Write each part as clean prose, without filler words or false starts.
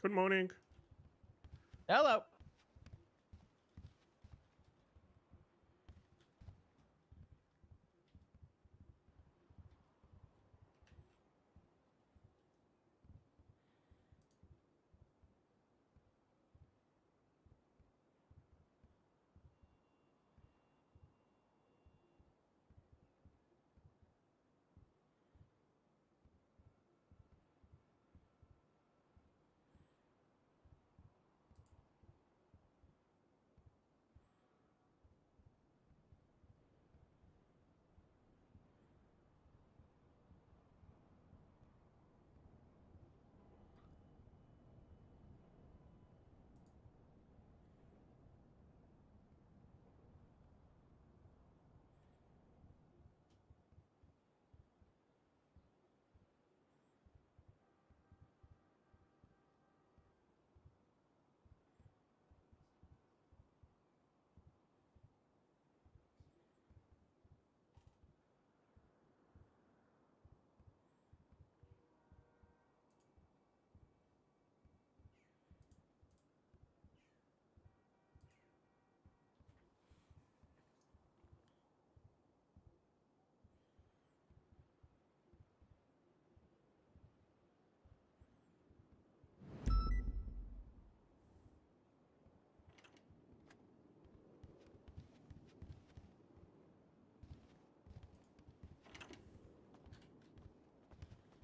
Good morning. Hello.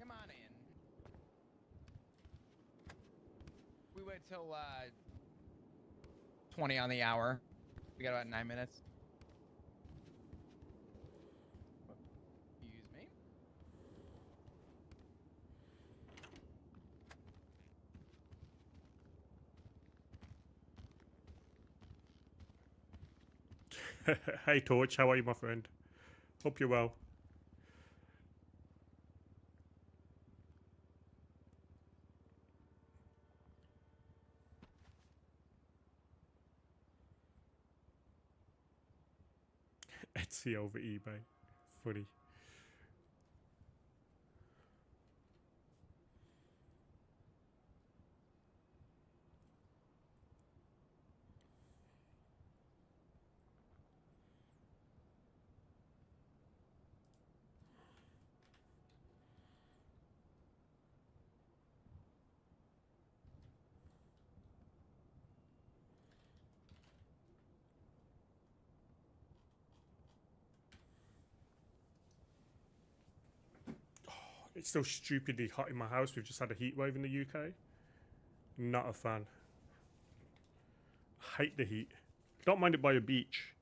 Come on in. We wait till 20 on the hour. We got about 9 minutes. Excuse me. Hey Torch, how are you, my friend? Hope you're well. Etsy over eBay. Funny. It's so stupidly hot in my house. We've just had a heat wave in the UK. Not a fan. Hate the heat. Don't mind it by a beach.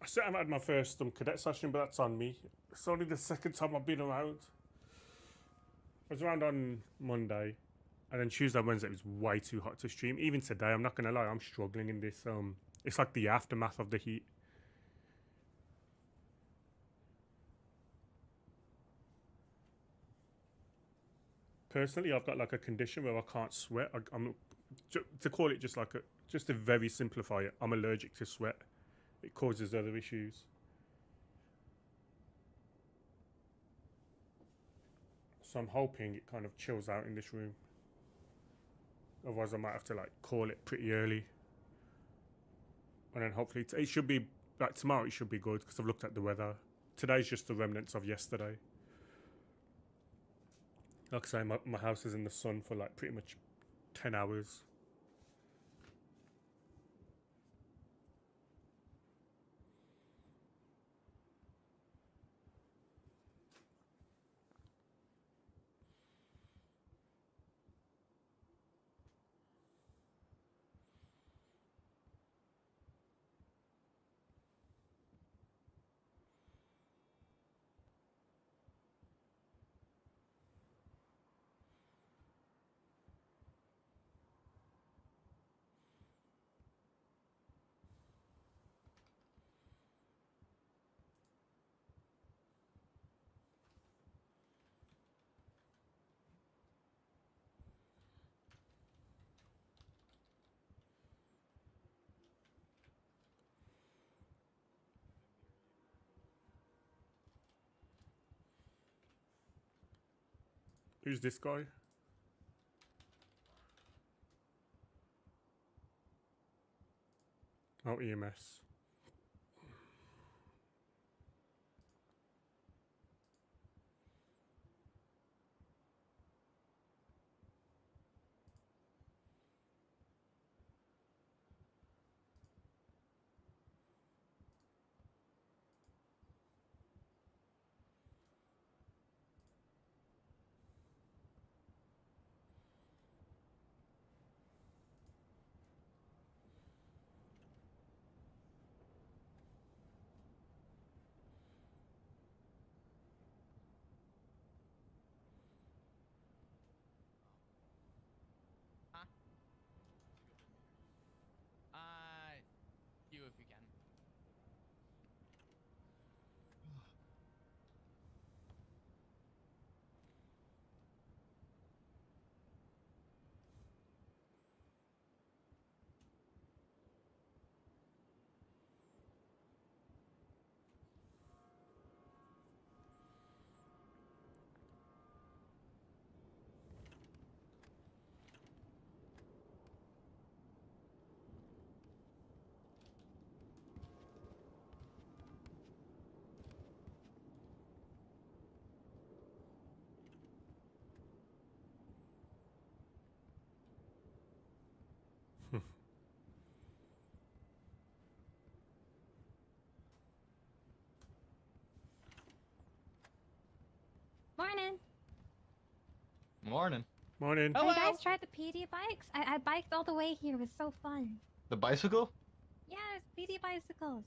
still haven't had my first cadet session, but that's on me. It's only the second time I've been around. I was around on Monday, and then Tuesday, Wednesday it was way too hot to stream. Even today, I'm not gonna lie, I'm struggling in this. It's like the aftermath of the heat. Personally, I've got like a condition where I can't sweat. I'm to call it just to very simplify it. I'm allergic to sweat. It causes other issues. So I'm hoping it kind of chills out in this room. Otherwise, I might have to like call it pretty early. And then hopefully it should be like tomorrow. It should be good because I've looked at the weather. Today's just the remnants of yesterday. Like I say, my house is in the sun for like pretty much 10 hours. Who's this guy? Oh, EMS. Huh? You if you can. Morning. Morning. Morning. Have Hello. you guys tried the PD bikes? I biked all the way here. It was so fun. The bicycle? Yes, PD bicycles.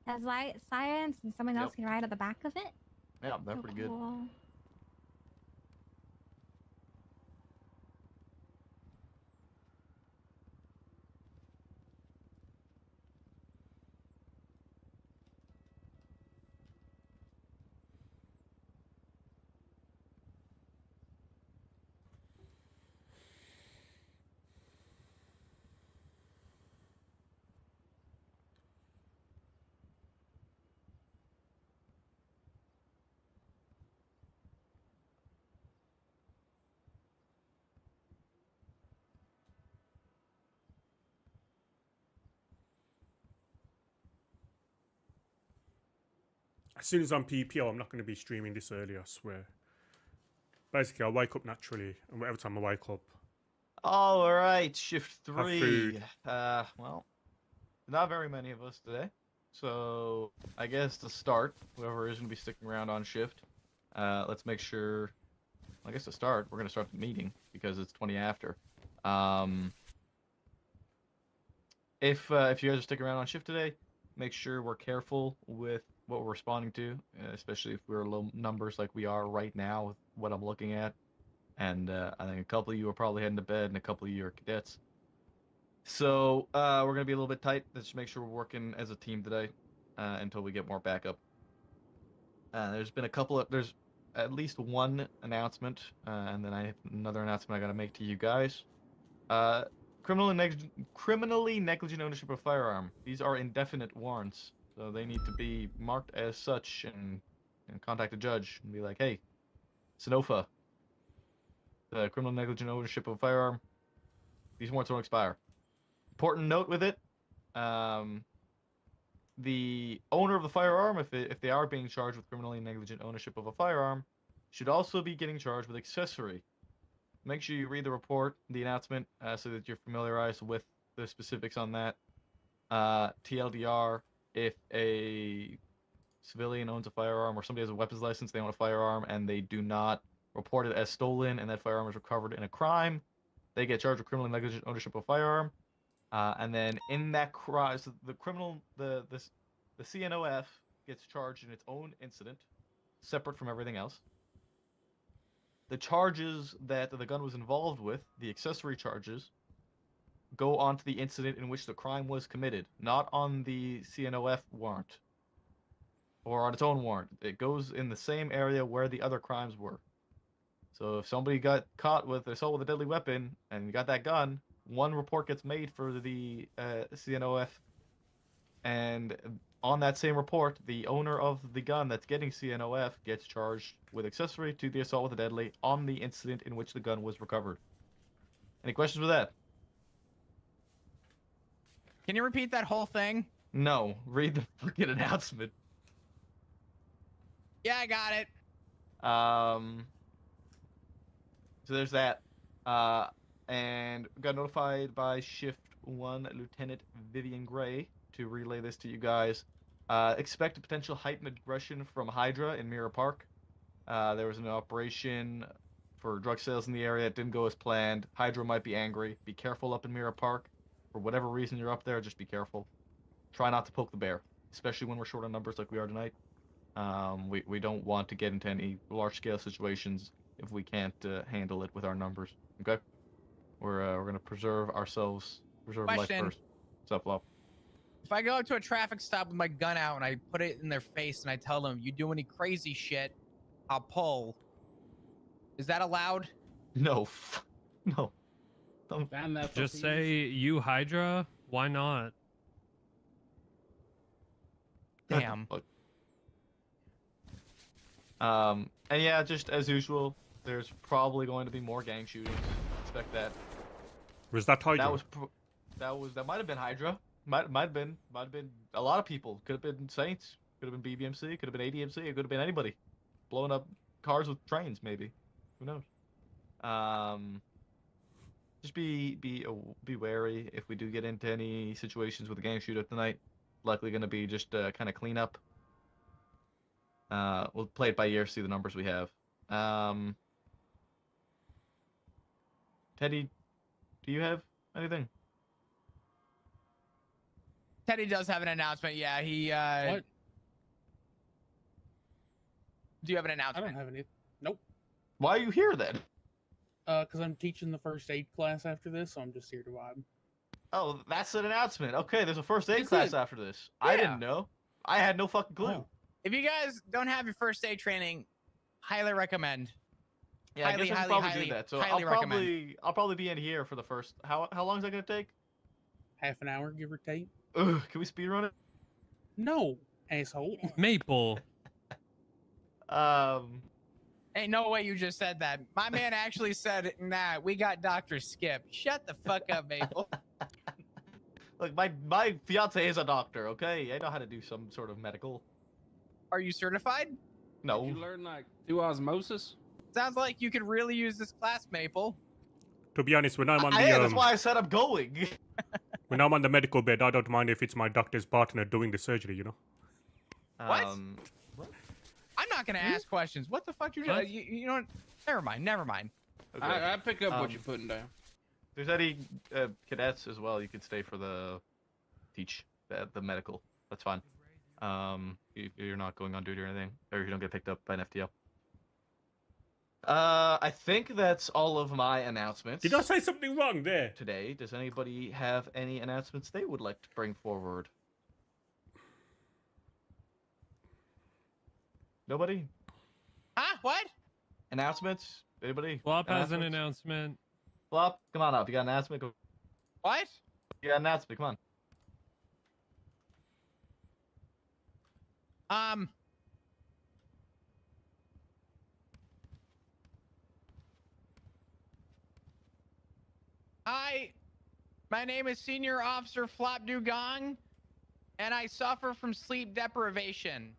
Has light sirens and someone else Yep. can ride at the back of it. Yeah, they're So pretty good. cool. As soon as I'm PPO, I'm not going to be streaming this early, I swear. Basically, I wake up naturally, and every time I wake up, All right, shift Have 3. food. Well, not very many of us today. So, I guess to start, whoever is going to be sticking around on shift, let's make sure, I guess to start, we're going to start the meeting because it's 20 after. If you guys are sticking around on shift today, make sure we're careful with what we're responding to, especially if we're low numbers like we are right now with what I'm looking at. And I think a couple of you are probably heading to bed, and a couple of you are cadets. So we're gonna be a little bit tight. Let's just make sure we're working as a team today until we get more backup. There's at least one announcement, and then I have another announcement I gotta make to you guys. Criminally negligent ownership of a firearm. These are indefinite warrants, so they need to be marked as such and contact a judge and be like, hey, Sanofa, the criminal negligent ownership of a firearm, these warrants don't expire. Important note with it, the owner of the firearm, if they are being charged with criminally negligent ownership of a firearm, should also be getting charged with accessory. Make sure you read the report, the announcement, so that you're familiarized with the specifics on that. TLDR, if a civilian owns a firearm or somebody has a weapons license, they own a firearm, and they do not report it as stolen, and that firearm is recovered in a crime, they get charged with criminally negligent ownership of a firearm. And then in that crime, so the CNOF gets charged in its own incident, separate from everything else. The charges that the gun was involved with, the accessory charges, go on to the incident in which the crime was committed, not on the CNOF warrant or on its own warrant. It goes in the same area where the other crimes were. So if somebody got caught with assault with a deadly weapon and got that gun, one report gets made for the CNOF, and on that same report, the owner of the gun that's getting CNOF gets charged with accessory to the assault with a deadly on the incident in which the gun was recovered. Any questions with that? Can you repeat that whole thing? No. Read the freaking announcement. Yeah, I got it. So there's that. And got notified by Shift 1 Lieutenant Vivian Gray to relay this to you guys. Expect a potential heightened aggression from Hydra in Mirror Park. There was an operation for drug sales in the area. It didn't go as planned. Hydra might be angry. Be careful up in Mirror Park. For whatever reason you're up there, just be careful. Try not to poke the bear, especially when we're short on numbers like we are tonight. We don't want to get into any large-scale situations if we can't handle it with our numbers. Okay? We're gonna preserve ourselves, preserve life Question. first. What's up, Love? If I go up to a traffic stop with my gun out and I put it in their face and I tell them, you do any crazy shit, I'll pull. Is that allowed? No. No. Don't. Found that Just for say you Hydra. Why not? Damn. Look. And yeah, just as usual, there's probably going to be more gang shootings. Expect that. Was that Hydra? That might have been Hydra. Might have been a lot of people. Could have been Saints. Could have been BBMC. Could have been ADMC. It could have been anybody. Blowing up cars with trains, maybe. Who knows? Just be wary if we do get into any situations with a gang shootout tonight. Likely going to be just kind of clean up. We'll play it by ear, see the numbers we have. Teddy, do you have anything? Teddy does have an announcement. Yeah, he. What? Do you have an I announcement? don't have any. Nope. Why are you here then? Because I'm teaching the first aid class after this, so I'm just here to vibe. Oh, that's an announcement. Okay, there's a first aid Is class it? after this. I Yeah. didn't know. I had no fucking clue. Oh. If you guys don't have your first aid training, highly recommend. Yeah, I highly, guess I should highly, probably highly, do that. So highly recommend. I'll probably be in here for the first. How long is that gonna take? Half an hour, give or take. Ugh, can we speed run it? No, asshole. Maple. Ain't no way you just said that. My man actually said, nah, we got Dr. Skip. Shut the fuck up, Maple. Look, my fiance is a doctor. Okay, I know how to do some sort of medical. Are you certified? No. Did you learn like through osmosis? Sounds like you could really use this class, Maple. To be honest, when I'm on That's the why I said I'm going. when I'm on the medical bed, I don't mind if it's my doctor's partner doing the surgery. You know. What? I'm not gonna ask questions. What the fuck you What? you know what? Never mind. Okay. I pick up what Um, you're putting down. If there's any cadets as well, you can stay for the teach the medical. That's fine. You're not going on duty or anything, or you don't get picked up by an FTL. I think that's all of my announcements. Did I say something wrong there? Today? Does anybody have any announcements they would like to bring forward? Nobody? Huh? What? Announcements? Anybody? Flop has an Announcements? announcement. Flop, come on up. You got an announcement? Go. What? You got an announcement? Come on. Hi, my name is Senior Officer Flop Dugong, and I suffer from sleep deprivation.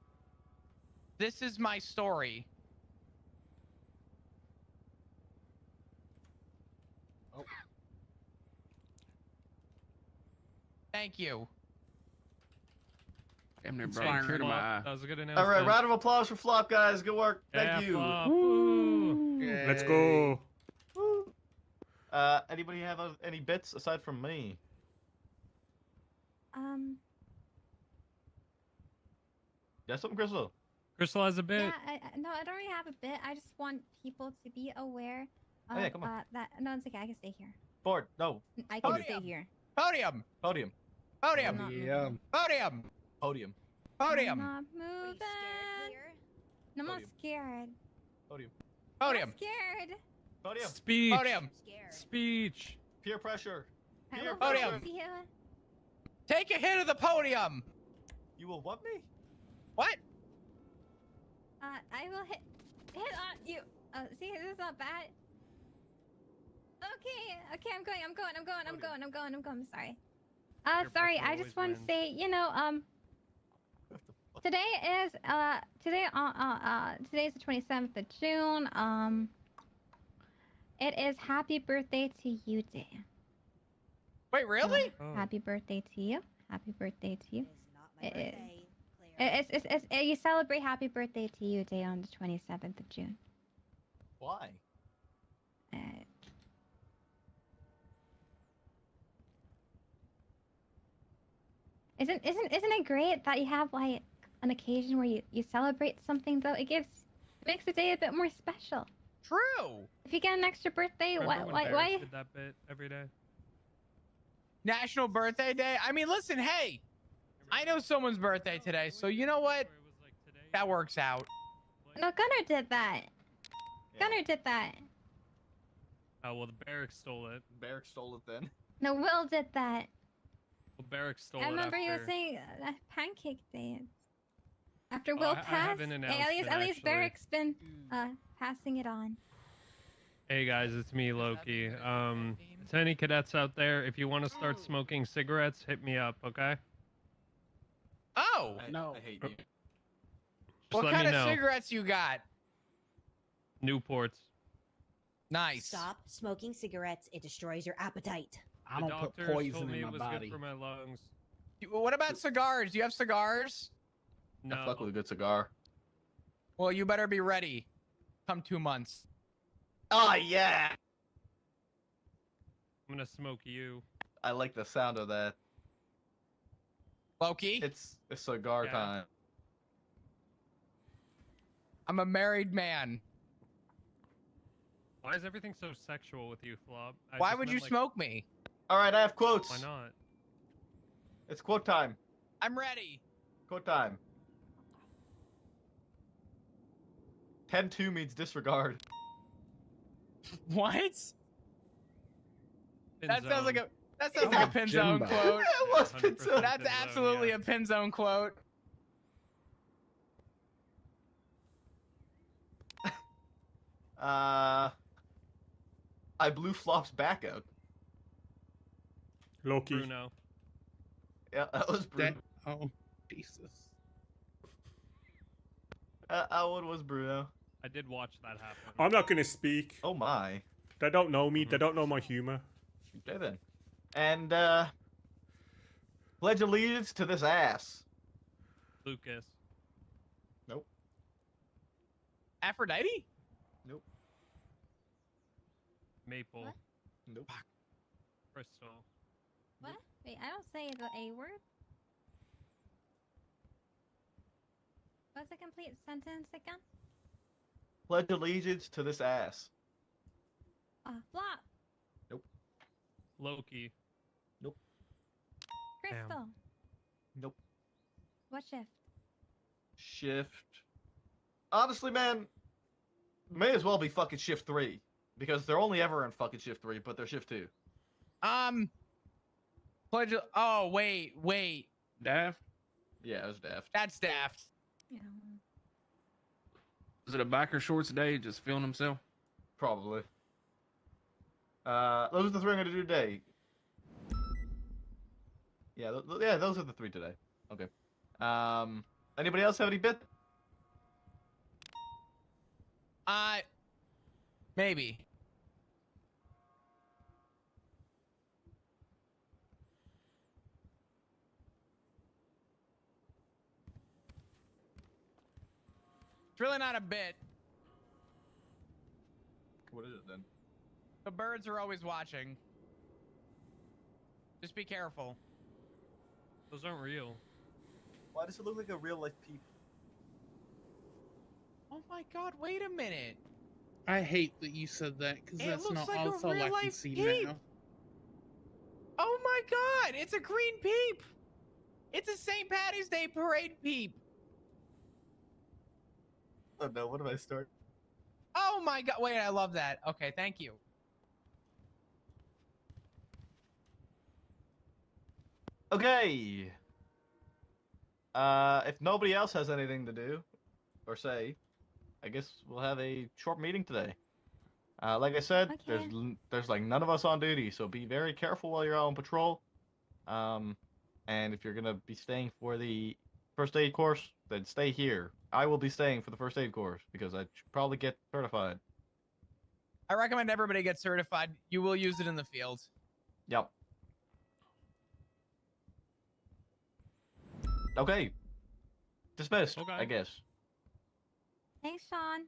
This is my story. Oh. Thank you. Damn near Thanks, brought a tear to Flop. my eye. That was a good All announcement. right, round of applause for Flop, guys. Good work. Yeah, Thank you. Flop. Woo. Let's go. Woo. Anybody have any bits aside from me? Yeah, something, Crystal. Crystal has a bit. Yeah, no, I don't really have a bit. I just want people to be aware of Oh, yeah, come on. that. No, it's okay. I can stay here. Board. No. I can Podium. stay here. Podium. Podium. Podium. not Yeah. Podium. Podium. I'm Podium. not Are you moving. scared here? No, I'm not Podium. scared. Podium. Podium. I'm scared. Podium. Speech. Podium. Scared. Speech. Peer pressure. I Here, will podium. help you. Take a hit of the podium. You will what me? What? I will hit on you. See, this is not bad. Okay, I'm going. I'm sorry. Peer Sorry. pressure I just always want to wins. say, today is today's the 27th of June. It is Happy Birthday to You Day. Wait, really? Oh. Happy birthday to you. Happy birthday to you. It is not my It is. birthday, Claire. It's you celebrate Happy Birthday to You Day on the 27th of June. Why? Uh, isn't it great that you have like an occasion where you celebrate something though? It makes the day a bit more special. True. If you get an extra birthday, Remember when why Barrett did that bit every day? National Birthday Day. I mean, listen, hey, I know someone's birthday today, so you know what? That works out. No, Gunnar did that. Yeah. Gunnar did that. Oh well, the Barrack stole it. Barrack stole it then. No, Will did that. Well, Barrack stole I it remember he was after. saying Pancake Day. After Oh, Will I have passed, an at least announcement, Barrick's been passing it on. Hey guys, it's me, Loki. To any cadets out there, if you want to start smoking cigarettes, hit me up, okay? Oh, No. I hate you. Just what let kind me of know. cigarettes you got? Newports. Nice. Stop smoking cigarettes. It destroys your appetite. I The don't put doctors poison told me in it my was body. good for my lungs. What about cigars? Do you have cigars? No. I fuck with a good cigar. Well, you better be ready. Come 2 months. Oh yeah. I'm gonna smoke you. I like the sound of that. Loki, It's cigar Yeah. time. I'm a married man. Why is everything so sexual with you, Flop? I Why just would meant, you like, smoke me? All right, I have quotes. Why not? It's quote time. I'm ready. Quote time. 10-2 means disregard. What? Pin That sounds like zone. a pin zone Jimbo. quote. It was 100% pin zone. That's pin zone, absolutely yeah. a pin zone quote. I blew Flop's back out. Loki. Bruno. Yeah, that was Bruno. Oh, Jesus. That one was Bruno. I did watch that happen. I'm not gonna speak. Oh my. They don't know me. They don't know my humor. Okay then. And pledge allegiance to this ass. Lucas. Aphrodite? Maple. What? Nope. Crystal. What? Wait, I don't say the A word. What's the complete sentence again? Pledge allegiance to this ass. Flop. Loki. Crystal. Nope. What shift? Shift. Honestly, man, may as well be fucking shift 3 because they're only ever in fucking shift 3, but they're shift 2. Pledge. Oh wait. Daft? Yeah, it was daft. That's daft. Yeah. Is it a biker shorts day just feeling himself? Probably. Those are the 3 I'm gonna do today. Yeah, yeah, those are the 3 today. Okay. Anybody else have any bit? Maybe. It's really not a bit. What is it then? The birds are always watching. Just be careful. Those aren't real. Why does it look like a real life peep? Oh my god, wait a minute. I hate that you said that because It that's looks not like a also real I can life see peep. now. Oh my god, it's a green peep. It's a St. Patty's Day parade peep. Oh no, what did I start? Oh my god, wait, I love that. Okay, thank you. Okay. If nobody else has anything to do or say, I guess we'll have a short meeting today. Like I said, Okay. there's like none of us on duty, so be very careful while you're out on patrol. And if you're gonna be staying for the first aid course, then stay here. I will be staying for the first aid course because I should probably get certified. I recommend everybody get certified. You will use it in the field. Yep. Okay. Dismissed, Okay. I guess. Thanks, Sean.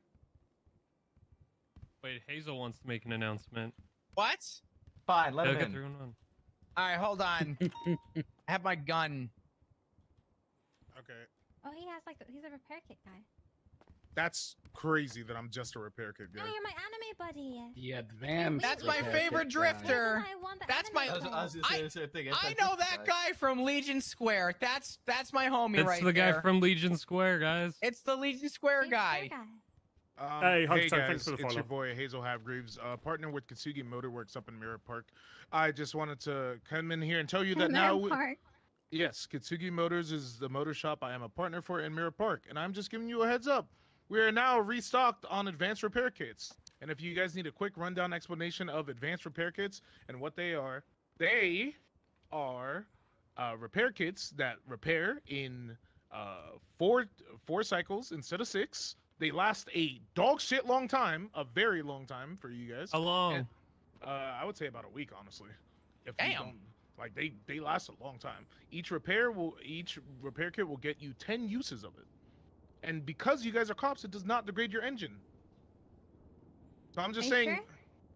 Wait, Hazel wants to make an announcement. What? Fine, let Gotta him get in. through one. All right, hold on. I have my gun. Okay. Oh, he has like he's a repair kit guy. That's crazy that I'm just a repair kit guy. Oh, you're my anime buddy. The advanced. That's my repair favorite kit guy. drifter. I won the That's anime my- play. I was gonna say the same thing. I know that guy from Legion Square. That's my homie It's right the guy there. from Legion Square, guys. It's the Legion Square He's guy. the guy. Hey, Hunter, hey thanks guys, for the it's follow. your boy Hazel Havgreaves, partner with Kitsugi Motorworks up in Mirror Park. I just wanted to come in here and tell you that now, Park. yes, Kitsugi Motors is the motor shop I am a partner for in Mirror Park, and I'm just giving you a heads up. We are now restocked on advanced repair kits, and if you guys need a quick rundown explanation of advanced repair kits and what they are repair kits that repair in four cycles instead of 6. They last a dog shit long time, a very long time for you guys. How long? And, I would say about a week, honestly. If you Damn. don't- like they last a long time. Each repair kit will get you 10 uses of it. And because you guys are cops, it does not degrade your engine. So I'm just Are you saying. sure?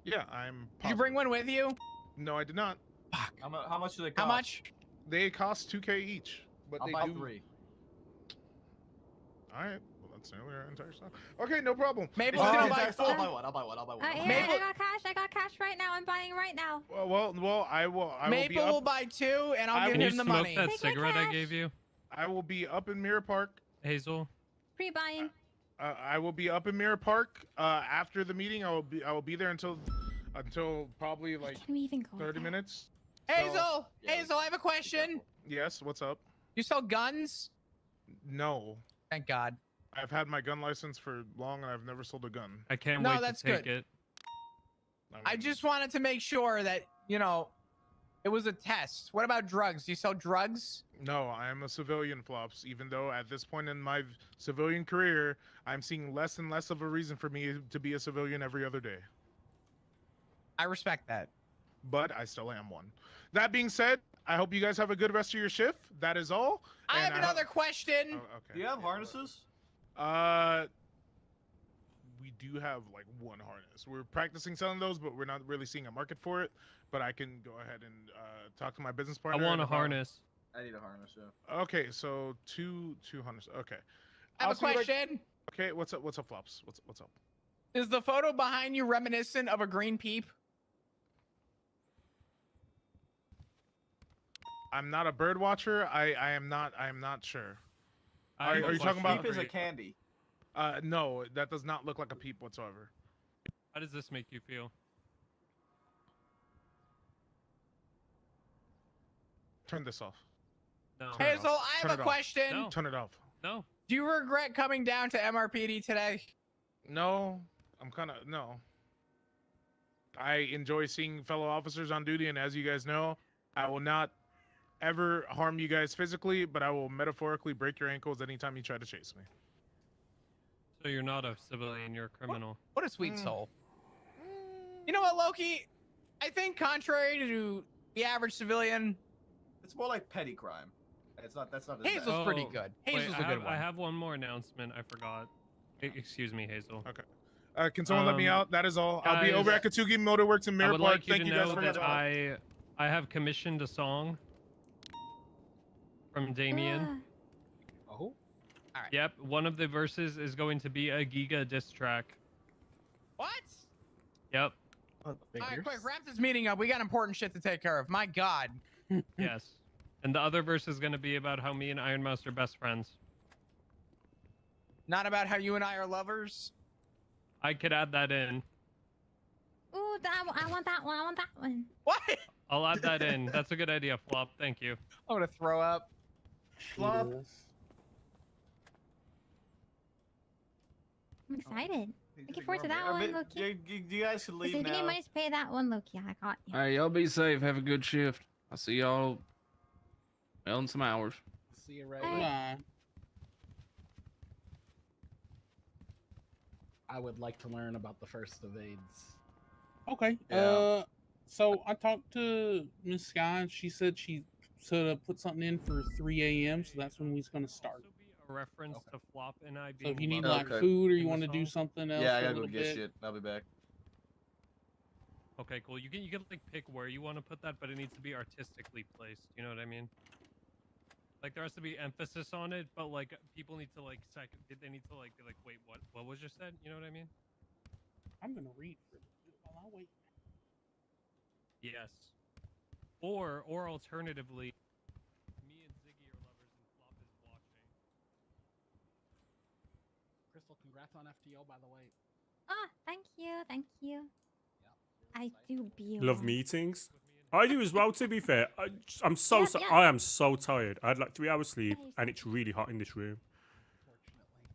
Yeah, I'm. Did you bring one with you? No, I did not. Fuck. How much do they cost? How much? They cost 2K each, but I'll they buy do. 3. All right, well that's nearly our entire stuff. Okay, no problem. Mabel's Oh, gonna okay, buy I'll 4. buy one. I'll buy one. Here, Mabel- I got cash right now. I'm buying right now. Well, I will be Maple will up. buy 2, and I'll I give Can you him the smoke money. that Take my cigarette I cash. gave you, I will be up in Mirror Park. Hazel? Pre-buying. I will be up in Mirror Park after the meeting. I will be there until probably like Can we even go? 30 minutes. Hazel, Yeah, Hazel, I have a question. Yes, what's up? You sell guns? No, Thank God. I've had my gun license for long and I've never sold a gun. I can't No, wait that's to take good. it. I just wanted to make sure that, it was a test. What about drugs? Do you sell drugs? No, I am a civilian, Flops. Even though at this point in my civilian career, I'm seeing less and less of a reason for me to be a civilian every other day. I respect that. But I still am one. That being said, I hope you guys have a good rest of your shift. That is all. I And have another question. Oh, okay. Do you have harnesses? We do have like one harness. We're practicing selling those, but we're not really seeing a market for it. But I can go ahead and talk to my business I partner. want a about- harness. I need a harness, yeah. Okay, so two harness. Okay. I have I'll a see you, like- question. Okay, what's up? What's up, Flops? What's up? Is the photo behind you reminiscent of a green peep? I'm not a bird watcher. I am not. I am not sure. I have Are a you talking question about- Peep is for a you. candy. No, that does not look like a peep whatsoever. How does this make you feel? Turn this off. No. Turn it Hazel, off. I Turn have it a off. question. No. Turn it off. No. Do you regret coming down to MRPD today? No, I'm kind of no. I enjoy seeing fellow officers on duty, and as you guys know, I will not ever harm you guys physically, but I will metaphorically break your ankles anytime you try to chase me. So you're not a civilian, you're a criminal. What a sweet soul. You know what, Loki? I think contrary to the average civilian, It's more like petty crime. It's not. That's not. as Hazel's bad. pretty good. Wait, Hazel's a good one. I have one more announcement. I forgot. Excuse me, Hazel. Okay. Can someone let me out? That is all. I'll be guys, over at Katsugi Motorworks in I Mirror would Park. like you Thank to you guys know for that watching. I have commissioned a song from Damien. Oh. Yep, one of the verses is going to be a Giga diss track. What? Yep. All right, quick, wrap this meeting up. We got important shit to take care of. My God. Yes. And the other verse is going to be about how me and Iron Mouse are best friends. Not about how you and I are lovers. I could add that in. Ooh, I want that one. I want that one. What? I'll add that in. That's a good idea, Flop. Thank you. I'm gonna throw up. Flop. I'm excited. He's Looking a forward to that gourmet. one, Loki. You guys should leave If you need now. money to pay that one, Loki, I got you. All right, y'all be safe. Have a good shift. I'll see y'all in some hours. See you right. All right. Bye. I would like to learn about the first of AIDS. Okay. Yeah. So I talked to Miss Sky, and she said she put something in for 3 a.m. So that's when we's gonna start. Also be a reference to Flop and I So being if you need lovers like Okay. food or you in the want to do song. something else, Yeah, I for a gotta go little get bit, shit. I'll be back. Okay, cool. You can like pick where you want to put that, but it needs to be artistically placed. You know what I mean? Like there has to be emphasis on it, but like people need to like they need to like be like, wait, what was just said? You know what I mean? I'm gonna read for while I wait. Yes. Or alternatively, me and Ziggy are lovers and Flop is watching. Crystal, congrats on FTO, by the way. Oh, thank you. Thank you. Yeah, I do be Love one. meetings. I do as well. To be fair, I'm so Yeah, so yeah. I am so tired. I had like 3 hours sleep, and it's really hot in this room. Unfortunately.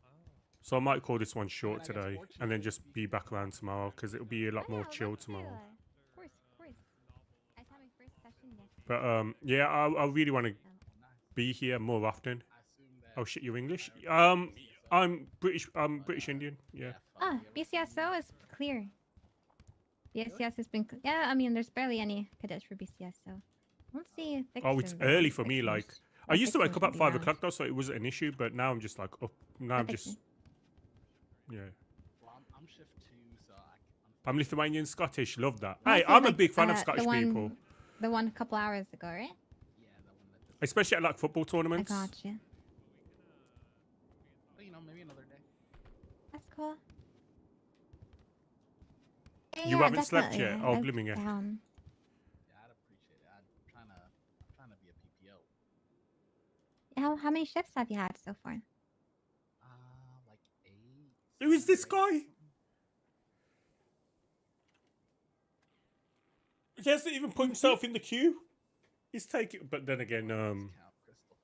So I might call this one short I guess today, and then fortunately, just you be should back around tomorrow because it'll be a lot Oh, more yeah, chill let's do tomorrow. it. Of course, of course. I had my first session yesterday. But yeah, I really want to Oh, nice. be here more often. I assume that. Oh shit, you're English? CSO, I'm British. I'm but, British Indian. Yeah. Oh, BCSO is clear. BCS has been. Yeah, I mean, there's barely any cadets for BCSO. Let's see. Oh, it's early for me. Like I used to wake up at 5 o'clock though, so it wasn't an issue. But now I'm just like up. Now I'm just. Yeah. Well, I'm shift 2, so I'm Lithuanian, Scottish. Love that. Well, Hey, see, I'm a like, big fan of the Scottish one- people, The one a couple hours ago, right? yeah, the one that just. especially at like football I tournaments. gotcha. Well, you know, maybe another day. That's cool. You haven't slept yet? Oh, I'm blooming heck. down. Yeah, I'd appreciate it. I'm trying to be a PPO. How many shifts have you had so far? Like 8. Who is this 7 or 8, guy? something. He hasn't even put himself in the queue. He's taking, but then again, Let's count, Crystal.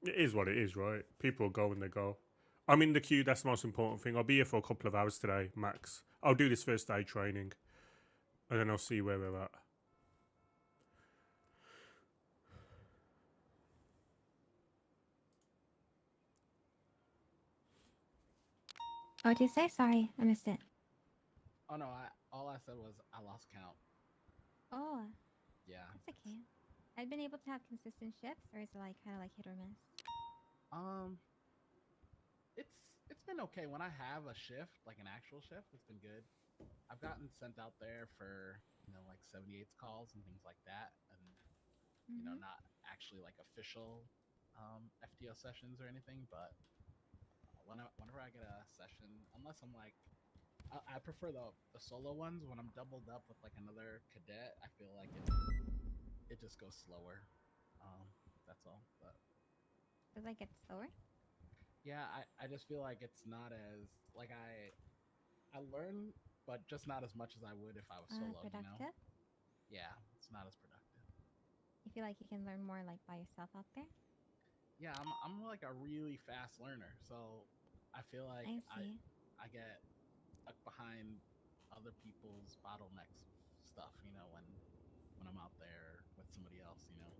it is what it is, right? People go when they go. I'm in the queue. That's the most important thing. I'll be here for a couple of hours today, max. I'll do this first day training, and then I'll see where we're at. What did you say? Sorry, I missed it. Oh no, all I said was I lost count. Oh, Yeah. that's okay. I've been able to have consistent shifts, or is it like kind of like hit or miss? It's been okay when I have a shift, like an actual shift. It's been good. I've gotten sent out there for like 78 calls and things like that, and you know, not actually like official FTO sessions or anything, but whenever I get a session, unless I'm like, I prefer the solo ones. When I'm doubled up with like another cadet, I feel like it just goes slower. That's all. But Does that get slower? yeah, I just feel like it's not as like I learn, but just not as much as I would if I was solo. Productive? You know? Yeah, it's not as productive. You feel like you can learn more like by yourself out there? Yeah, I'm like a really fast learner, so I feel like I see. I get stuck behind other people's bottlenecks stuff, you know, when I'm out there with somebody else, you know.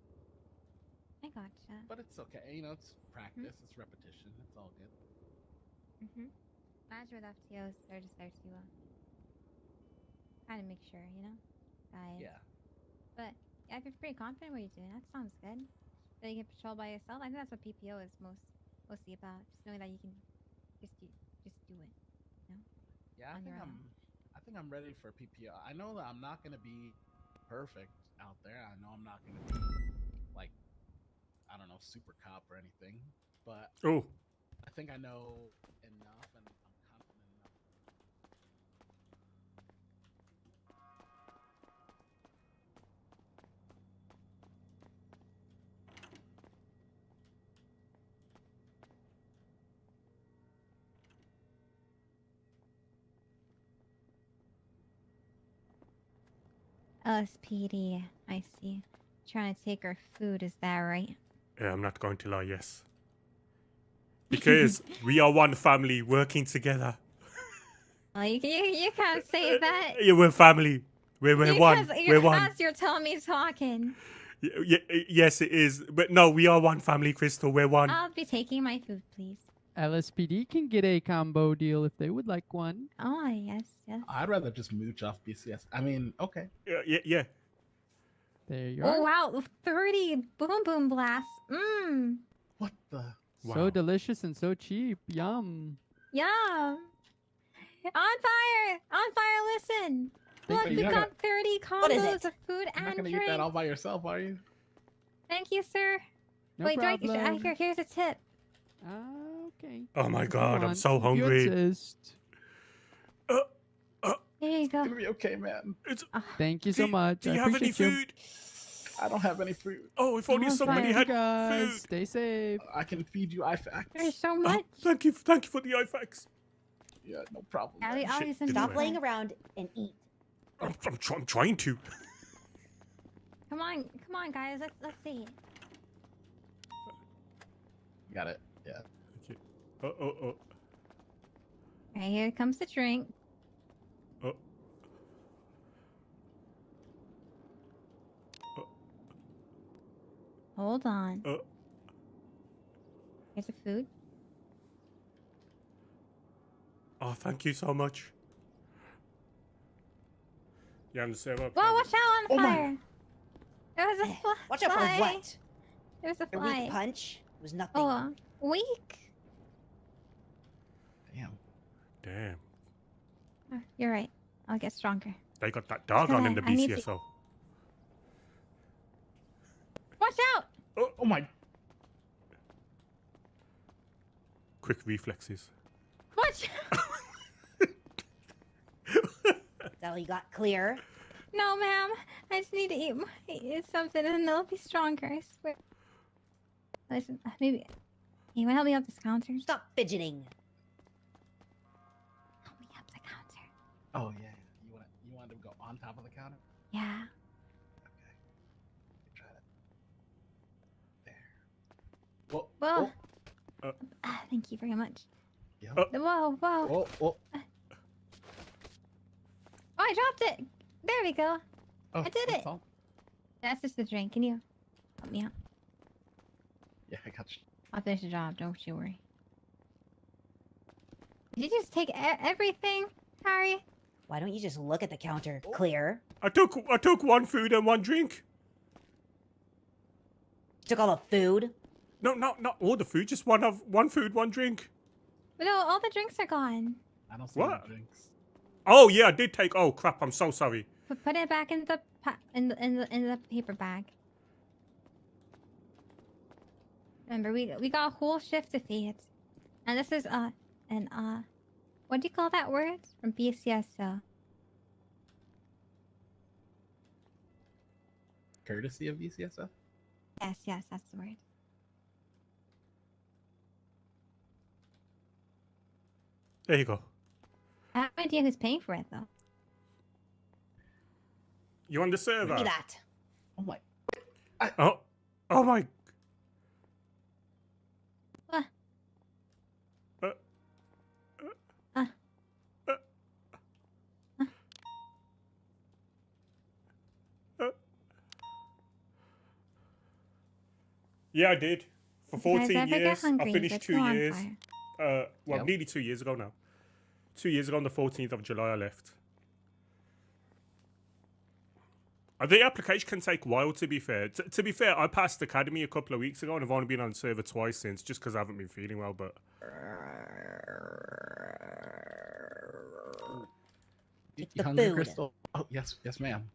I gotcha. But it's okay, you know, it's practice, it's repetition, it's all good. As with FTOs, they're just there to kind of make sure, you know, guys. Yeah. But yeah, if you're pretty confident what you're doing, that sounds good. So you can patrol by yourself. I think that's what PPO is mostly about. Just knowing that you can just do it. You know? Yeah, I think I'm ready for PPO. I know that I'm not gonna be perfect out there. I know I'm not gonna be like, I don't know, super cop or anything. But I think I know enough, and I'm confident enough. LSPD, I see. Trying to take our food, is that right? Yeah, I'm not going to lie, yes. Because we are one family working together. Well, you can't say that. Yeah, we're family. We're one. We're one. As you're telling me talking. Yes, it is. But no, we are one family, Crystal. We're one. I'll be taking my food, please. LSPD can get a combo deal if they would like one. Oh, yes. I'd rather just mooch off BCS. I mean, okay. Yeah. There you Oh, are. wow. 30 boom boom blasts. Mmm. What the? So delicious and so cheap. Yum. Yum. On fire, listen. Thank Look, you. we've got 30 combos of food You're and not gonna drink. eat that all by yourself, are you? Thank you, sir. No Wait, problem. here's a tip. Okay. Oh my If you God, I'm want, so if you hungry. insist. Here you go. It's gonna be okay, man. Thank you so much. Do I you have any appreciate you. food? I don't have any food. Oh, if only somebody Thank had you guys. food. Stay safe. I can feed you IFAX. There's so much. Thank you for the IFAX. Yeah, no problem. Stop playing around and eat. I'm trying to. Come on, guys. Let's see. Got it. Yeah. Okay. Oh. Right, here comes the drink. Oh. Hold on. Here's the food. Oh, thank you so much. Yeah, I'm the same up. Whoa, watch out on Oh my- fire. There was a fly. Watch out for what? There's a A fly. weak punch was nothing. Oh, weak. Damn. Oh, you're right. I'll get stronger. They got that dog on in the I need to- BCSO. Watch out! Oh my. Quick reflexes. Watch out! Is that all you got? Clear. No, ma'am. I just need to eat something and then I'll be stronger. I swear. Listen, maybe. You want to help me up this counter? Stop fidgeting. Help me up the counter. Oh yeah. You want to go on top of the counter? Yeah. Okay. Try that. There. Well. Oh. Thank you very much. Yeah. Whoa. Oh. Oh, I dropped it. There we go. Oh, I did it. that's all. That's just the drink. Can you help me out? Yeah, I got you. I'll finish the job. Don't you worry. Did you just take everything, Harry? Why don't you just look at the counter? Clear. I took one food and one drink. Took all the food? No, not all the food. Just one food, one drink. But no, all the drinks are gone. I don't see What? any drinks. Oh yeah, I did take. Oh crap! I'm so sorry. Put it back in the in the paper bag. Remember, we got a whole shift to feed, and this is what do you call that word from BCS? Courtesy of VCSF? Yes, that's the word. There you go. I have no idea who's paying for it though. You on the server? Give me that. Oh my. Oh my. What? Yeah, I did. For If you guys 14 ever get years. hungry, I finished let's 2 go on years. fire. Well, nearly 2 years ago now. 2 years ago on the 14th of July, I left. The application can take a while, to be fair. To be fair, I passed Academy a couple of weeks ago, and I've only been on server twice since, just because I haven't been feeling well, but... You the hungry, food. Crystal? Oh, yes, ma'am.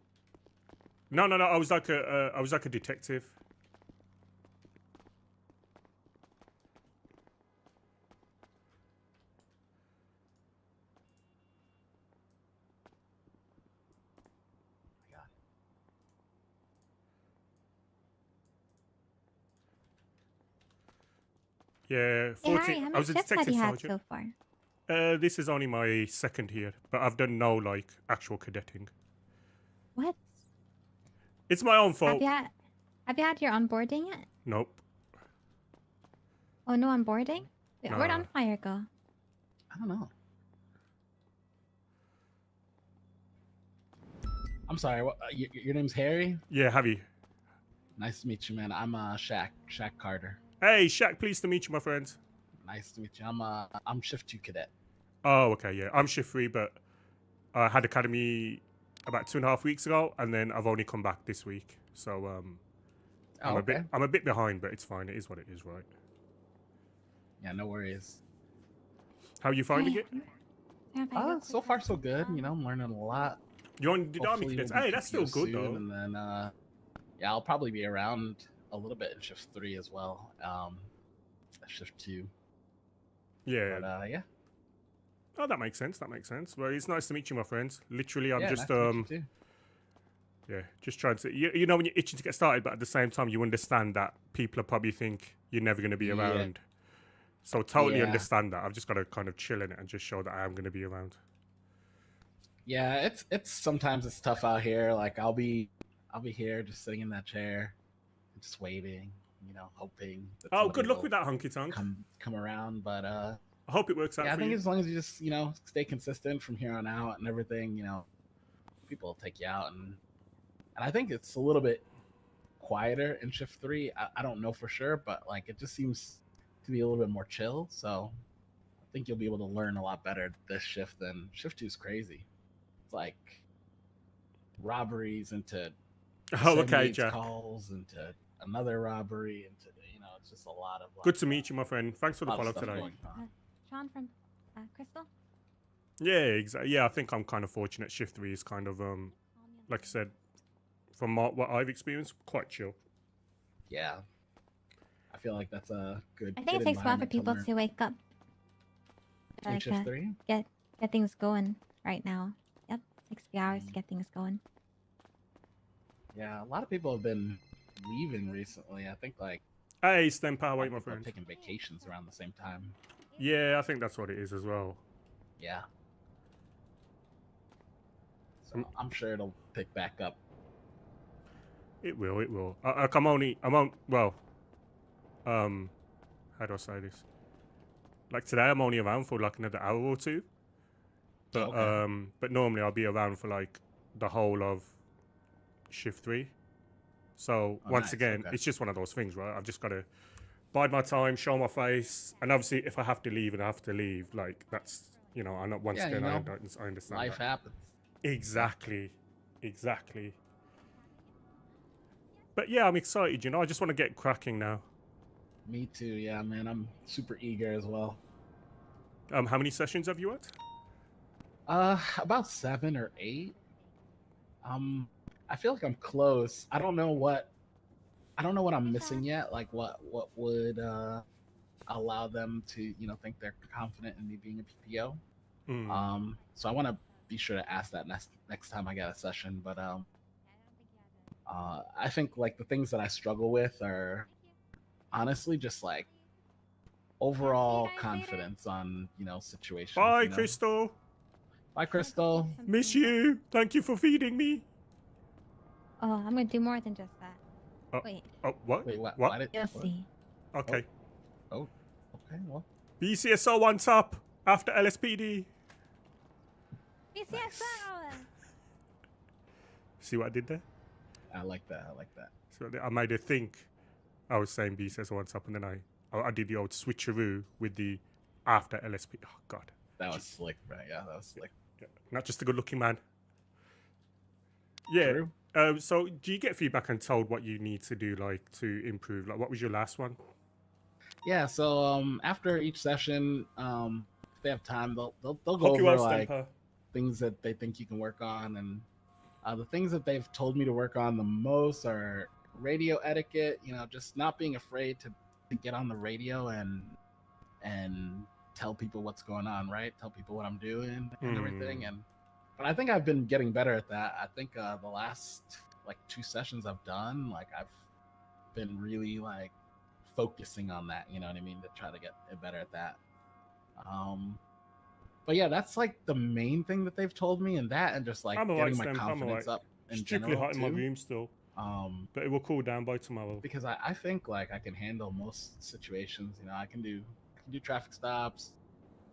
No, I was like a detective. Yeah, 14. Hey, Harry, how I many was a shifts have detective you had sergeant. so far? This is only my second year, but I've done no like actual cadetting. What? It's my own fault. Have you had your onboarding yet? Nope. Oh, no onboarding? Wait, where'd Nah. on fire go? I don't know. I'm sorry. What, your name's Harry? Yeah, have you? Nice to meet you, man. I'm Shaq Carter. Hey, Shaq, pleased to meet you, my friend. Nice to meet you. I'm Shift 2 Cadet. Oh, okay, yeah. I'm shift 3, but I had Academy about 2.5 weeks ago, and then I've only come back this week. So I'm a bit behind, but it's fine. It is what it is, right? Yeah, no worries. How you finding it? So far so good. You know, I'm learning a lot. You on the Army Hopefully cadets? we'll be Hey, that's still PPO good soon, though. And then yeah, I'll probably be around a little bit in shift 3 as well. Shift 2. Yeah. But yeah. Oh, that makes sense. That makes sense. Well, it's nice to meet you, my friends. Literally, I'm Yeah, just nice to meet you too. yeah, just trying to. You know when you're itching to get started, but at the same time, you understand that people are probably think you're never going to be around. So totally Yeah. understand that. I've just got to kind of chill in it and just show that I am going to be around. Yeah, it's sometimes it's tough out here. Like I'll be here just sitting in that chair, just waiting, you know, hoping. That Oh, good somebody luck will with that, honky tonk. come around, but I hope it works out. yeah, I for think you. as long as you just, you know, stay consistent from here on out and everything, you know, people will take you out, and I think it's a little bit quieter in shift 3. I don't know for sure, but like it just seems to be a little bit more chill. So I think you'll be able to learn a lot better this shift than shift 2 is crazy. It's like robberies into Oh, okay, 78 Jack. calls into another robbery into, you know, it's just a lot of like, Good to meet you, my friend. Thanks for the lot of follow stuff today. going on. Sean from Crystal? Yeah, exactly. Yeah, I think I'm kind of fortunate. Shift 3 is kind of like I said, from what I've experienced, quite chill. Yeah, I feel like that's a good. I think it takes a while for people to wake up. In shift 3? Get things going right now. Yep, 60 hours to get things going. Yeah, a lot of people have been leaving recently. I think like Hey, STEM Power, a lot wait, of my people are friend. taking vacations around the same time. Yeah, I think that's what it is as well. Yeah. So I'm sure it'll pick back up. It will, it will. I'm on, well, how do I say this? Like today, I'm only around for like another hour or two. But, but normally I'll be around for like the whole of shift 3. So once again, it's just one of those things, right? I've just got to bide my time, show my face. And obviously, if I have to leave and I have to leave, like that's, you know, I'm not once Yeah, again, you know, I understand life that. happens. Exactly. But yeah, I'm excited, you know, I just want to get cracking now. Me too. Yeah, man, I'm super eager as well. How many sessions have you had? About 7 or 8. I feel like I'm close. I don't know what I don't know what I'm missing yet. Like what would allow them to think they're confident in me being a PPO. So I want to be sure to ask that next time I get a session. But I think like the things that I struggle with are honestly just like overall confidence on situations. Bye, Crystal. Bye, Crystal. Miss you. Thank you for feeding me. Oh, I'm gonna do more than just that. Oh, Wait. Oh, what? Wait, what? What? You'll see. Okay. Oh, okay. Well, BCSO on top after LSPD. BCSO. See what I did there? I like that. I like that. So I made her think I was saying BCSO on top, and then I did the old switcheroo with the after LSPD. Oh God. That was slick, right? Yeah, that was slick. Yeah. Not just a good-looking man. Yeah. True. So do you get feedback and told what you need to do, like to improve? Like, what was your last one? Yeah. So after each session, if they have time, they'll go Hope you over well, like Stemper. things that they think you can work on, and the things that they've told me to work on the most are radio etiquette. Just not being afraid to get on the radio and tell people what's going on, right? Tell people what I'm doing and everything. But I think I've been getting better at that. I think the last like 2 sessions I've done, like I've been really like focusing on that. You know what I mean? To try to get better at that. But yeah, that's like the main thing that they've told me, and just like I'm getting alright, my Stem. I'm confidence alright. up in Strictly general hot in my too. room still. But it will cool down by tomorrow. Because I think like I can handle most situations. I can do traffic stops.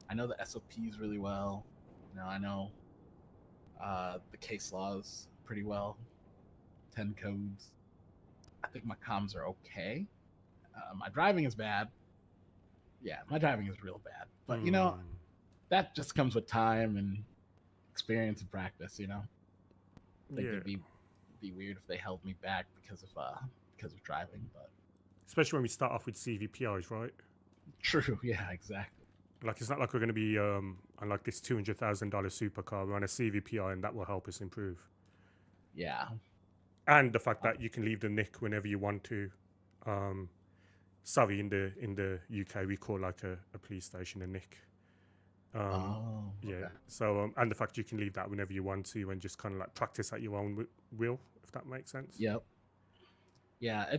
I know the SOPs really well. I know the case laws pretty well. 10 codes. I think my comms are okay. My driving is bad. Yeah, my driving is real bad. But that just comes with time and experience and practice. I think it'd be weird if they held me back because of driving. But especially when we start off with CVPIs, right? True. Yeah, exactly. Like it's not like we're going to be on like this $200,000 supercar. We're on a CVPI, and that will help us improve. Yeah. And the fact that you can leave the nick whenever you want to. Sorry, in the UK we call like a police station a nick. Yeah. So and the fact you can leave that whenever you want to, and just kind of like practice at your own will, if that makes sense. Yep. Yeah,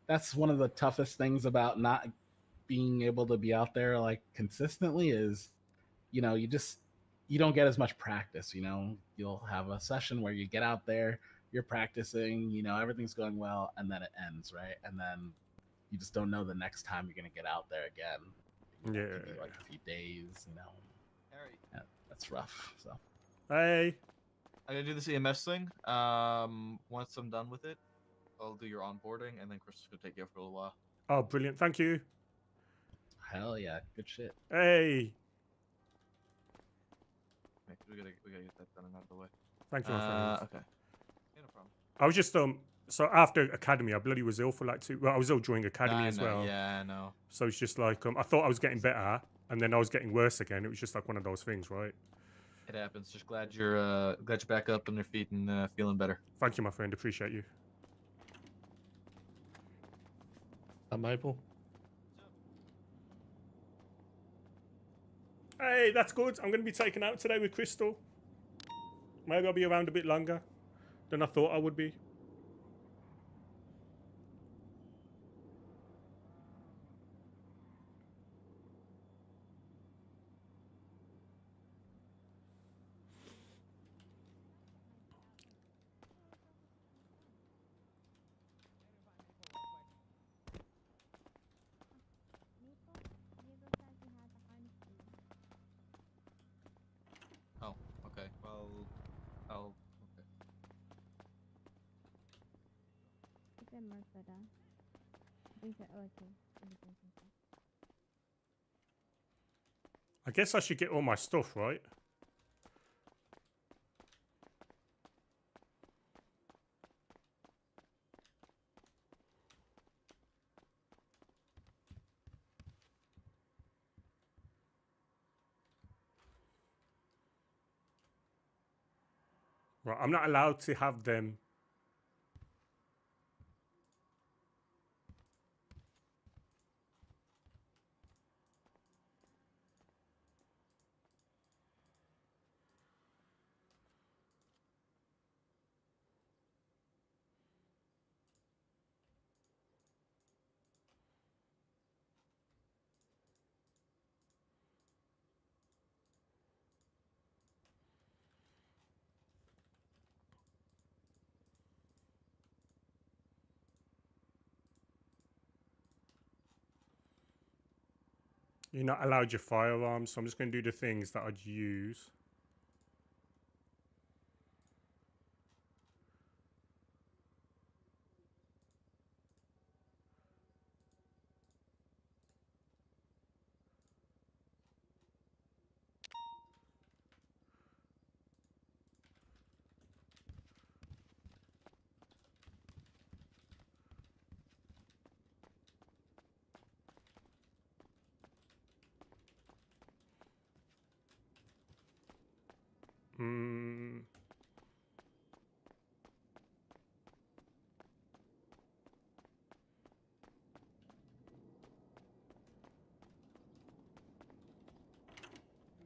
that's one of the toughest things about not being able to be out there like consistently is, you don't get as much practice. You'll have a session where you get out there, you're practicing, everything's going well, and then it ends, right? And then you just don't know the next time you're gonna get out there again. Yeah. It could be like a few days, Harry. Yeah, that's rough. So. Hey. I'm gonna do this EMS thing. Once I'm done with it, I'll do your onboarding, and then Chris is gonna take you for a little while. Oh, brilliant! Thank you. Hell yeah, good shit. Hey. Okay, we gotta get that done and out of the way. Thank you, my friend. Okay. Yeah, no problem. I was just so after academy, I bloody was ill for like 2. Well, I was ill during academy as well. Yeah, I know. So it's just like I thought I was getting better, and then I was getting worse again. It was just like one of those things, right? It happens. Just glad you're back up on your feet and feeling better. Thank you, my friend. Appreciate you. Maple. Hey, that's good. I'm going to be taken out today with Crystal. Maybe I'll be around a bit longer than I thought I would be. Oh, okay. Well, I'll. Okay. I guess I should get all my stuff, right? Right, I'm not allowed to have them. You're not allowed your firearms, so I'm just going to do the things that I'd use. Hmm. In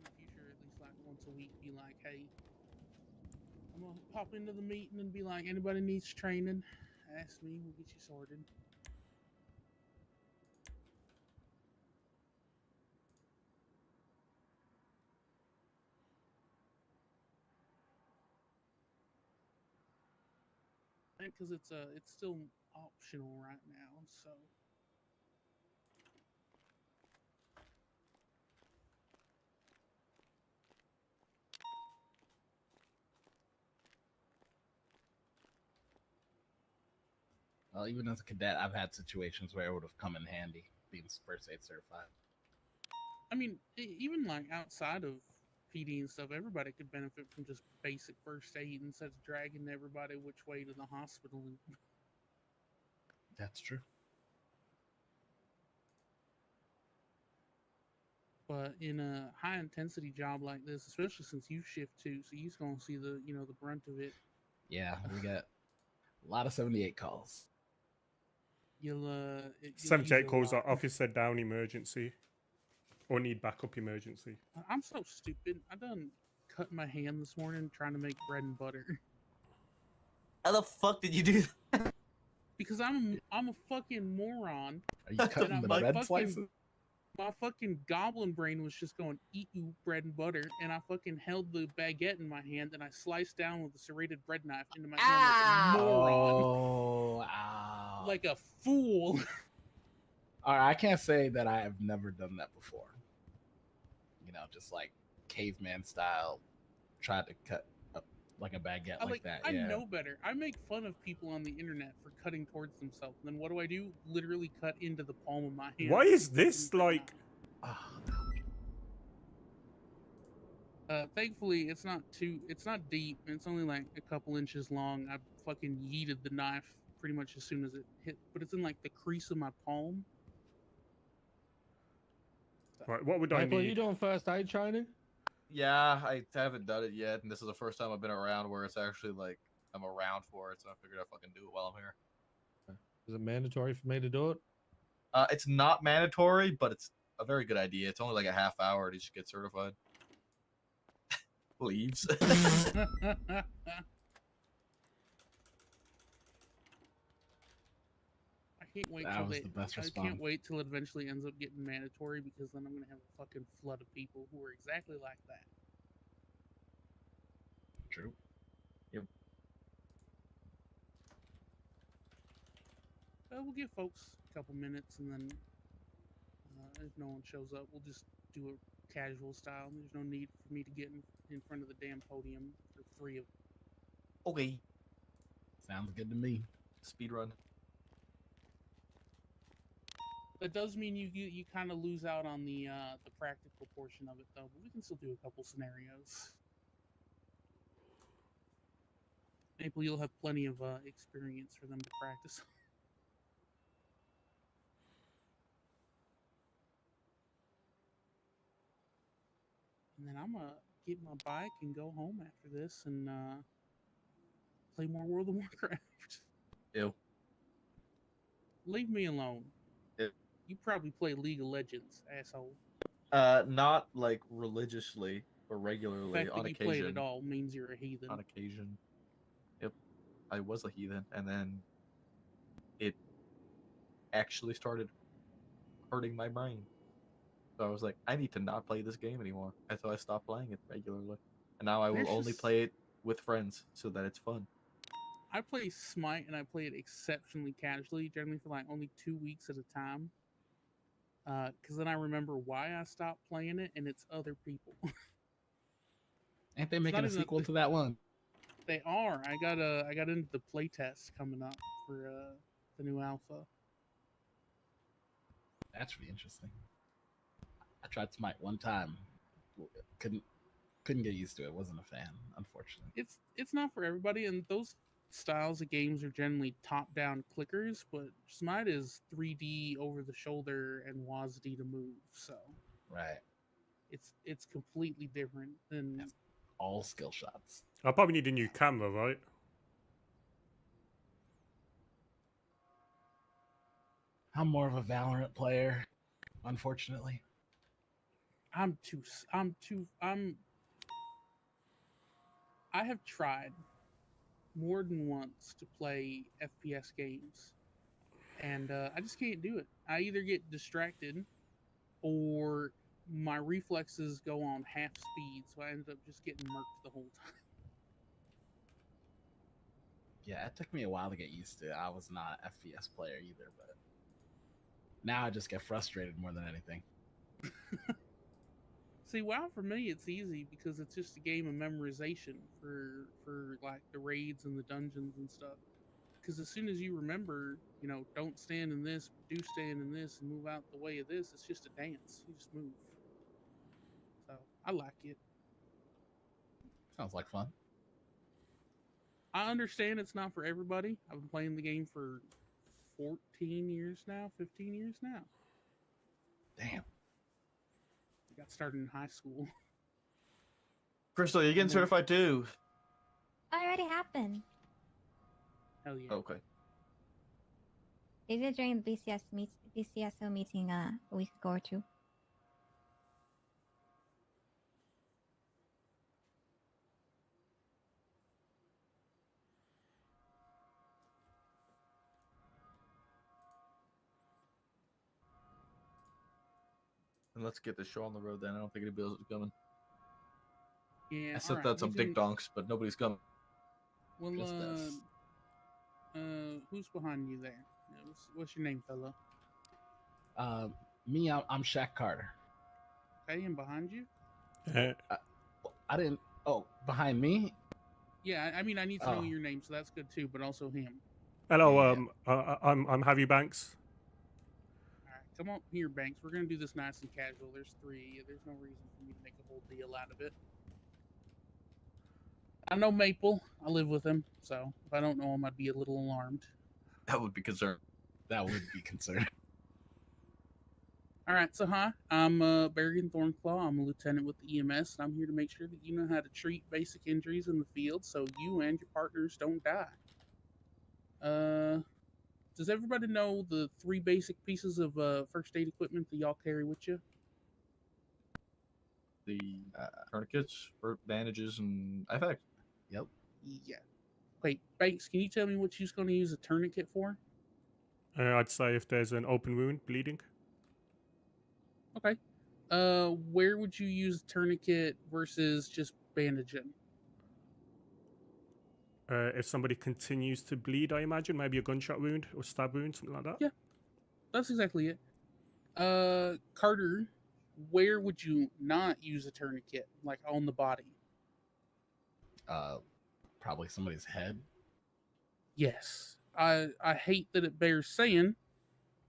the future, at least like once a week, be like, hey, I'm gonna pop into the meeting and be like, anybody needs training, ask me, we'll get you sorted. Because it's still optional right now, so. Well, even as a cadet, I've had situations where it would have come in handy being first aid certified. I mean, even like outside of PD and stuff, everybody could benefit from just basic first aid instead of dragging everybody which way to the hospital. That's true. But in a high intensity job like this, especially since you shift too, so you're gonna see the the brunt of it. Yeah, we get a lot of 78 calls. You'll 78 calls are officer down emergency. Or need backup emergency. I'm so stupid. I done cut my hand this morning trying to make bread and butter. How the fuck did you do that? Because I'm a fucking moron. Are you cutting the bread slices? My fucking goblin brain was just going, eat you bread and butter, and I fucking held the baguette in my hand and I sliced down with a serrated bread knife into my hand like a moron. Oh, ow. Like a fool. All right, I can't say that I have never done that before. You know, just like caveman style, tried to cut up like a baguette like that. I Yeah. know better. I make fun of people on the internet for cutting towards themselves. And then what do? Literally cut into the palm of my hand. Why is this like? Thankfully, it's not deep. It's only like a couple inches long. I fucking yeeted the knife pretty much as soon as it hit, but it's in like the crease of my palm. Right, what would Michael, I need? you doing first aid training? Yeah, I haven't done it yet, and this is the first time I've been around where it's actually like I'm around for it, so I figured I'd fucking do it while I'm here. Is it mandatory for me to do it? It's not mandatory, but it's a very good idea. It's only like a half hour to just get certified. Leaves. I can't wait That till was the best I response. can't wait till it eventually ends up getting mandatory, because then I'm gonna have a fucking flood of people who are exactly like that. True. Yep. We'll give folks a couple minutes, and then if no one shows up, we'll just do a casual style. There's no need for me to get in front of the damn podium for 3 of. Okay. Sounds good to me. Speed run. That does mean you kind of lose out on the practical portion of it, though. But we can still do a couple scenarios. Maybe you'll have plenty of experience for them to practice. And then I'm gonna get my bike and go home after this and play more World of Warcraft. Ew. Leave me alone. Ew. You probably play League of Legends, asshole. Not like religiously or regularly. The fact On that you occasion. play it at all means you're a heathen. On occasion. Yep. I was a heathen, and then it actually started hurting my brain. So I was like, I need to not play this game anymore. And so I stopped playing it regularly. And now I will only play it with friends so that it's fun. I play Smite, and I play it exceptionally casually, generally for like only 2 weeks at a time. Because then I remember why I stopped playing it, and it's other people. Ain't they It's making not a even sequel to that one? They are. I got into the playtest coming up for the new alpha. That should be interesting. I tried Smite one time. Couldn't get used to it. Wasn't a fan, unfortunately. It's not for everybody, and those styles of games are generally top-down clickers, but Smite is 3D over the shoulder and WASD to move, so Right. it's completely different than It's all skill shots. I probably need a new camera, right? I'm more of a Valorant player, unfortunately. I have tried more than once to play FPS games, and I just can't do it. I either get distracted, or my reflexes go on half speed, so I end up just getting murked the whole time. Yeah, it took me a while to get used to. I was not an FPS player either, but now I just get frustrated more than anything. See, WoW for me it's easy because it's just a game of memorization for like the raids and the dungeons and stuff. Because as soon as you remember, don't stand in this, do stand in this, and move out the way of this, it's just a dance. You just move. So I like it. Sounds like fun. I understand it's not for everybody. I've been playing the game for 14 years now, 15 years now. Damn. I got started in high school. Crystal, you're getting certified too. Oh, it already happened. Hell yeah. Okay. They did during the BCSO meeting a week ago or two. And let's get the show on the road then. I don't think anybody else is coming. Yeah, I sent alright, out some big donks, but nobody's coming. Well, Just us. who's behind you there? What's your name, fella? Me, I'm Shaq Carter. Okay, and behind you? I didn't. Oh, behind me? Yeah, I mean, I need to know your name, so that's good too, but also him. Hello, I'm Javi Banks. Alright, come on here, Banks. We're gonna do this nice and casual. There's three. There's no reason for me to make a whole deal out of it. I know Maple. I live with him, so if I don't know him, I'd be a little alarmed. That would be concerned. That would be concerned. All right, so hi, I'm Berrigan Thornclaw. I'm a lieutenant with the EMS, and I'm here to make sure that you know how to treat basic injuries in the field so you and your partners don't die. Does everybody know the 3 basic pieces of first aid equipment that y'all carry with you? The tourniquets, bandages, and IFAC. Yep. Yeah. Wait, Banks, can you tell me what you're going to use a tourniquet for? I'd say if there's an open wound, bleeding. Okay. Where would you use a tourniquet versus just bandaging? If somebody continues to bleed, I imagine maybe a gunshot wound or stab wound, something like that. Yeah, that's exactly it. Carter, where would you not use a tourniquet, like on the body? Probably somebody's head. Yes. I hate that it bears saying,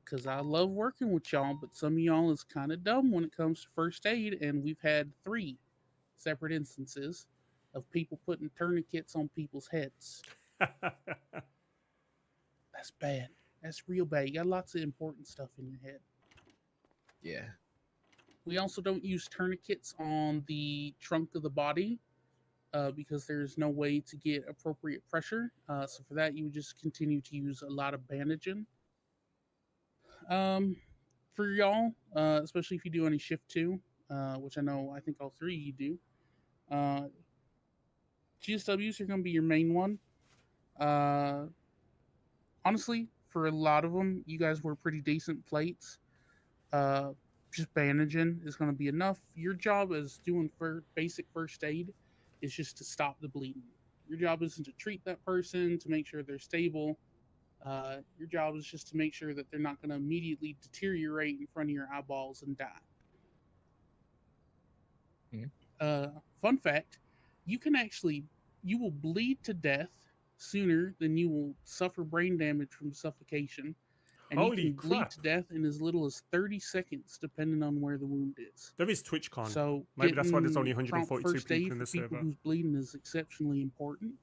because I love working with y'all, but some of y'all is kind of dumb when it comes to first aid, and we've had 3 separate instances of people putting tourniquets on people's heads. That's bad. That's real bad. You got lots of important stuff in your head. Yeah. We also don't use tourniquets on the trunk of the body because there's no way to get appropriate pressure. So for that, you would just continue to use a lot of bandaging. For y'all, especially if you do any shift 2, which I think all 3 of you do, GSWs are going to be your main one. Honestly, for a lot of them, you guys wear pretty decent plates. Just bandaging is going to be enough. Your job as doing basic first aid is just to stop the bleeding. Your job isn't to treat that person, to make sure they're stable. Your job is just to make sure that they're not going to immediately deteriorate in front of your eyeballs and die. Fun fact, you will bleed to death sooner than you will suffer brain damage from suffocation. And Holy you can bleed crap. to death in as little as 30 seconds, depending on where the wound is. There is TwitchCon. So Maybe that's why there's getting only prompt 142 first aid people in the for people server. who's bleeding is exceptionally important.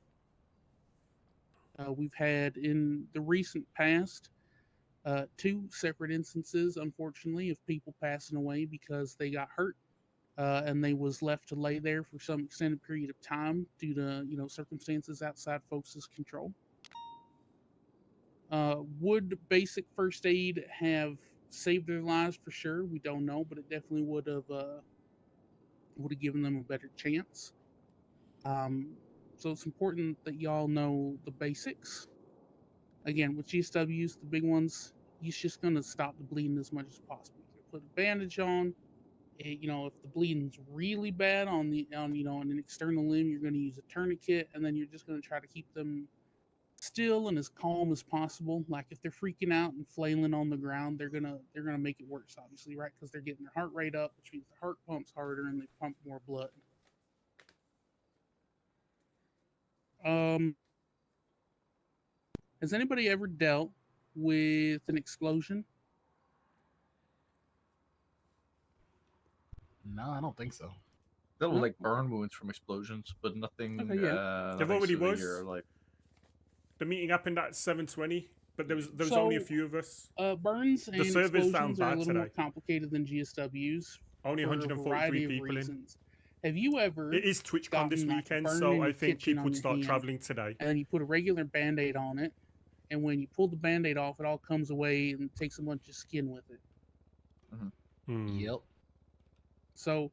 We've had in the recent past 2 separate instances, unfortunately, of people passing away because they got hurt and they was left to lay there for some extended period of time due to circumstances outside folks' control. Would basic first aid have saved their lives? For sure, we don't know, but it definitely would have given them a better chance. So it's important that y'all know the basics. Again, with GSWs, the big ones, you're just gonna stop the bleeding as much as possible. You put a bandage on. If the bleeding's really bad on an external limb, you're gonna use a tourniquet, and then you're just gonna try to keep them still and as calm as possible. Like if they're freaking out and flailing on the ground, they're gonna make it worse, obviously, right? Because they're getting their heart rate up, which means the heart pumps harder and they pump more blood. Has anybody ever dealt with an explosion? No, I don't think so. That was like burn wounds from explosions, but nothing. Okay, yeah. There Nothing already severe, was. like The meeting happened at 7:20, but there was only a few of us. Burns and The servers explosions found are a bad little more today. complicated than GSWs. Only for a 143 variety of people in. reasons. Have you ever? It is TwitchCon this gotten, like, a weekend, burn in so I your think kitchen people on would your start hand, traveling today. and then you put a regular Band-Aid on it, and when you pull the Band-Aid off, it all comes away and takes a bunch of skin with it. Yep. So,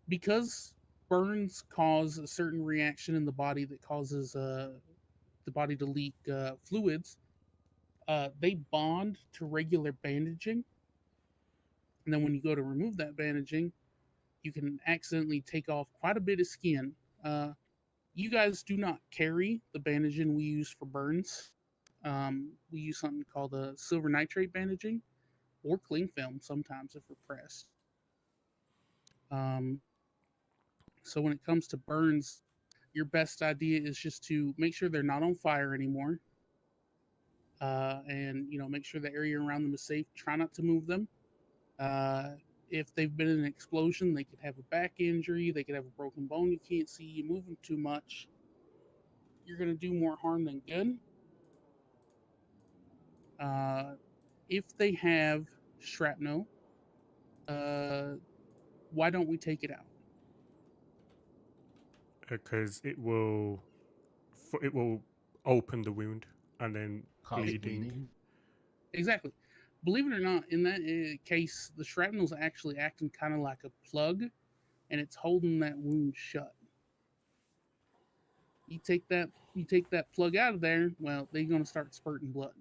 because burns cause a certain reaction in the body that causes the body to leak fluids, they bond to regular bandaging, and then when you go to remove that bandaging, you can accidentally take off quite a bit of skin. You guys do not carry the bandaging we use for burns. We use something called a silver nitrate bandaging or cling film sometimes if we're pressed. So when it comes to burns, your best idea is just to make sure they're not on fire anymore. And make sure the area around them is safe. Try not to move them. If they've been in an explosion, they could have a back injury. They could have a broken bone you can't see. You move them too much, you're going to do more harm than good. If they have shrapnel, why don't we take it out? Because it will open the wound and then bleeding. Exactly. Believe it or not, in that case, the shrapnel's actually acting kind of like a plug, and it's holding that wound shut. You take that plug out of there, well, they're going to start spurting blood.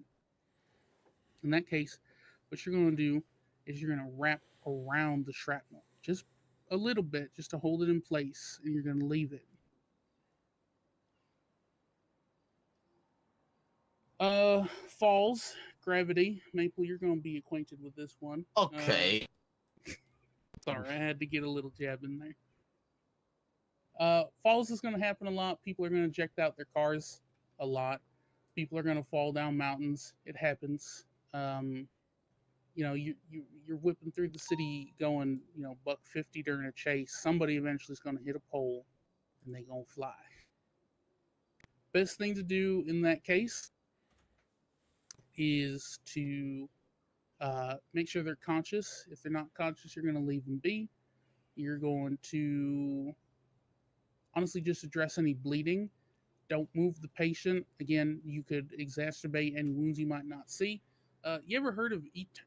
In that case, what you're going to do is you're going to wrap around the shrapnel just a little bit, just to hold it in place, and you're going to leave it. Falls, gravity. Maple, you're going to be acquainted with this one. Okay. Sorry, I had to get a little jab in there. Falls is going to happen a lot. People are going to eject out their cars a lot. People are going to fall down mountains. It happens. You're whipping through the city going, $150 during a chase. Somebody eventually is going to hit a pole, and they're going to fly. Best thing to do in that case is to make sure they're conscious. If they're not conscious, you're going to leave them be. You're going to honestly just address any bleeding. Don't move the patient. Again, you could exacerbate any wounds you might not see. You ever heard of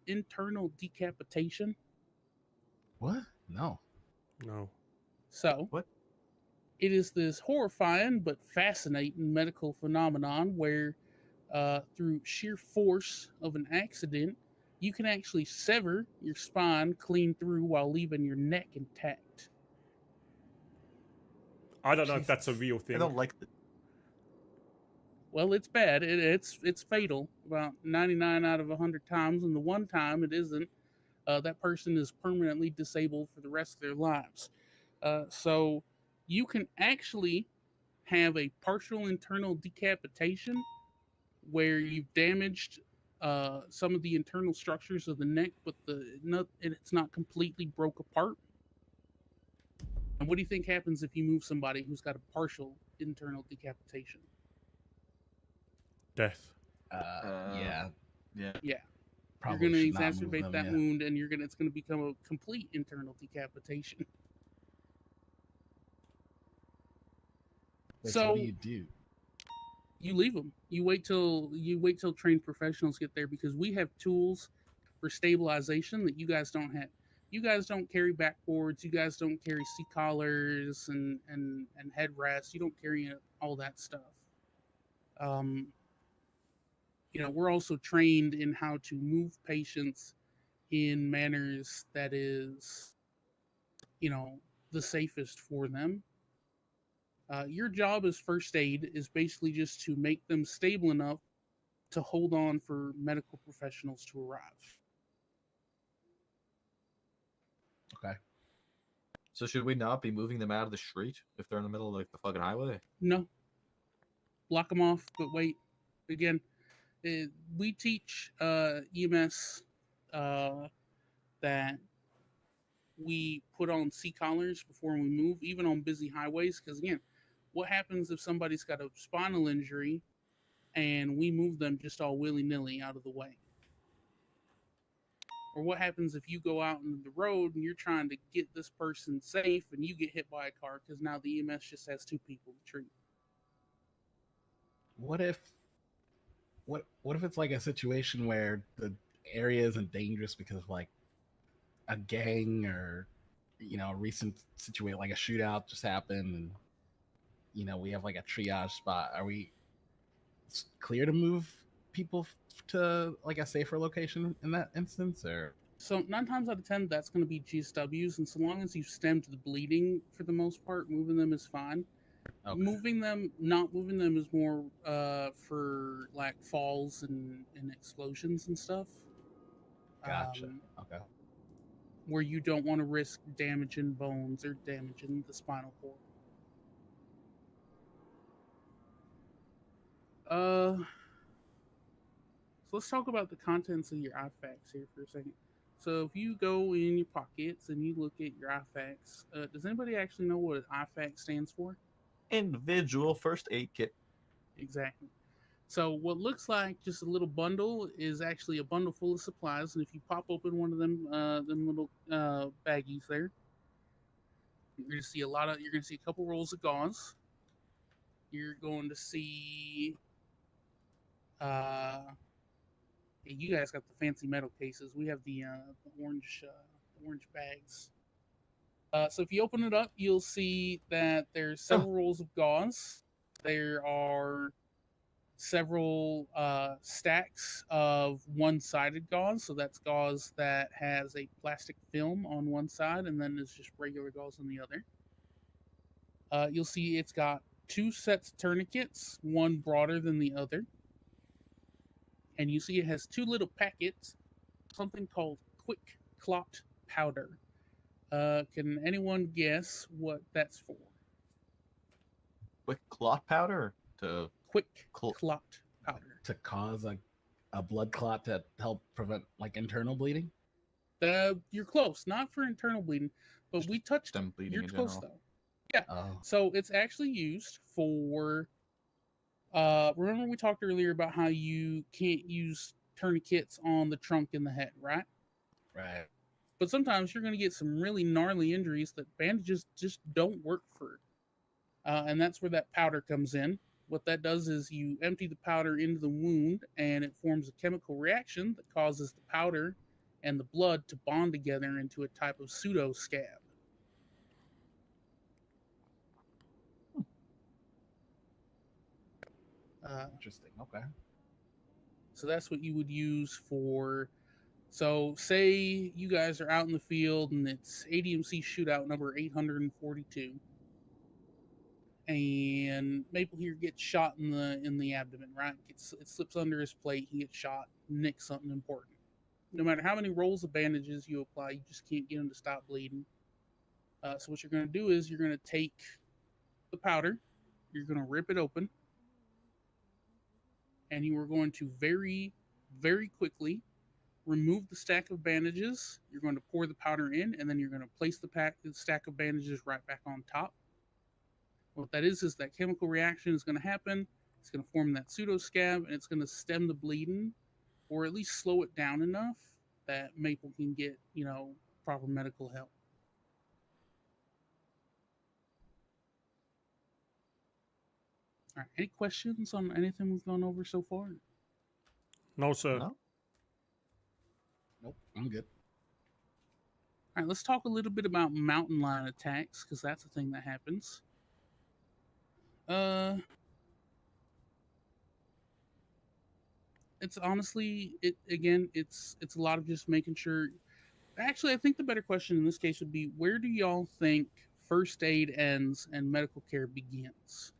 internal decapitation? What? No. So, what? It is this horrifying but fascinating medical phenomenon where, through sheer force of an accident, you can actually sever your spine clean through while leaving your neck intact. I don't know if that's a real thing. I don't like Well, it's bad. It's fatal about 99 out of 100 times, and the one time it isn't, that person is permanently disabled for the rest of their lives. So you can actually have a partial internal decapitation where you've damaged some of the internal structures of the neck, but it's not completely broke apart. And what do you think happens if you move somebody who's got a partial internal decapitation? Death. Yeah. Yeah. Yeah. Probably You're should going not to move exacerbate them, that yeah. wound, and it's going to become a complete internal decapitation. Wait, So what do you do? You leave them. You wait till trained professionals get there, because we have tools for stabilization that you guys don't have. You guys don't carry backboards. You guys don't carry seat collars and headrests. You don't carry all that stuff. We're also trained in how to move patients in manners that is, the safest for them. Your job as first aid is basically just to make them stable enough to hold on for medical professionals to arrive. Okay. So should we not be moving them out of the street if they're in the middle of like the fucking highway? No. Block them off, but wait. Again, we teach EMS that we put on seat collars before we move, even on busy highways. Because again, what happens if somebody's got a spinal injury and we move them just all willy-nilly out of the way? Or what happens if you go out into the road and you're trying to get this person safe and you get hit by a car because now the EMS just has 2 people to treat? What if it's like a situation where the area isn't dangerous because of like a gang or a recent situation, like a shootout just happened, and we have like a triage spot? Are we clear to move people to like a safer location in that instance? Or So 9 times out of 10, that's going to be GSWs, and so long as you've stemmed the bleeding, for the most part, moving them is fine. Okay. Not moving them is more for like falls and explosions and stuff. Gotcha. Okay. Where you don't want to risk damaging bones or damaging the spinal cord. So let's talk about the contents of your IFACs here for a second. So if you go in your pockets and you look at your IFACs, does anybody actually know what an IFAC stands for? Individual first aid kit. Exactly. So what looks like just a little bundle is actually a bundle full of supplies, and if you pop open one of them little baggies there, you're gonna see a couple rolls of gauze. You're going to see you guys got the fancy metal cases. We have the orange bags. So if you open it up, you'll see that there's several rolls of gauze. There are several stacks of one-sided gauze. So that's gauze that has a plastic film on one side, and then there's just regular gauze on the other. You'll see it's got 2 sets of tourniquets, one broader than the other. And you see it has 2 little packets, something called quick clot powder. Can anyone guess what that's for? Quick clot powder? Quick clot powder. To cause a blood clot to help prevent like internal bleeding? You're close. Not for internal bleeding, but we touched them bleeding. You're in close general. though. Yeah. Oh. So it's actually used for. Remember we talked earlier about how you can't use tourniquets on the trunk and the head, right? Right. But sometimes you're going to get some really gnarly injuries that bandages just don't work for. And that's where that powder comes in. What that does is you empty the powder into the wound, and it forms a chemical reaction that causes the powder and the blood to bond together into a type of pseudo scab. Interesting. Okay. So that's what you would use for. So say you guys are out in the field and it's ADMC shootout number 842. and Maple here gets shot in the abdomen. Right, it slips under his plate. He gets shot, nicks something important. No matter how many rolls of bandages you apply, you just can't get him to stop bleeding. So what you're going to do is you're going to take the powder, you're going to rip it open, and you are going to very, very quickly remove the stack of bandages. You're going to pour the powder in, and then you're going to place the stack of bandages right back on top. What that is that chemical reaction is going to happen. It's going to form that pseudo scab, and it's going to stem the bleeding, or at least slow it down enough that Maple can get, proper medical help. All right. Any questions on anything we've gone over so far? No, sir. No? Nope, I'm good. All right, let's talk a little bit about mountain lion attacks, because that's a thing that happens. It's honestly, it's a lot of just making sure. Actually, I think the better question in this case would be, where do y'all think first aid ends and medical care begins?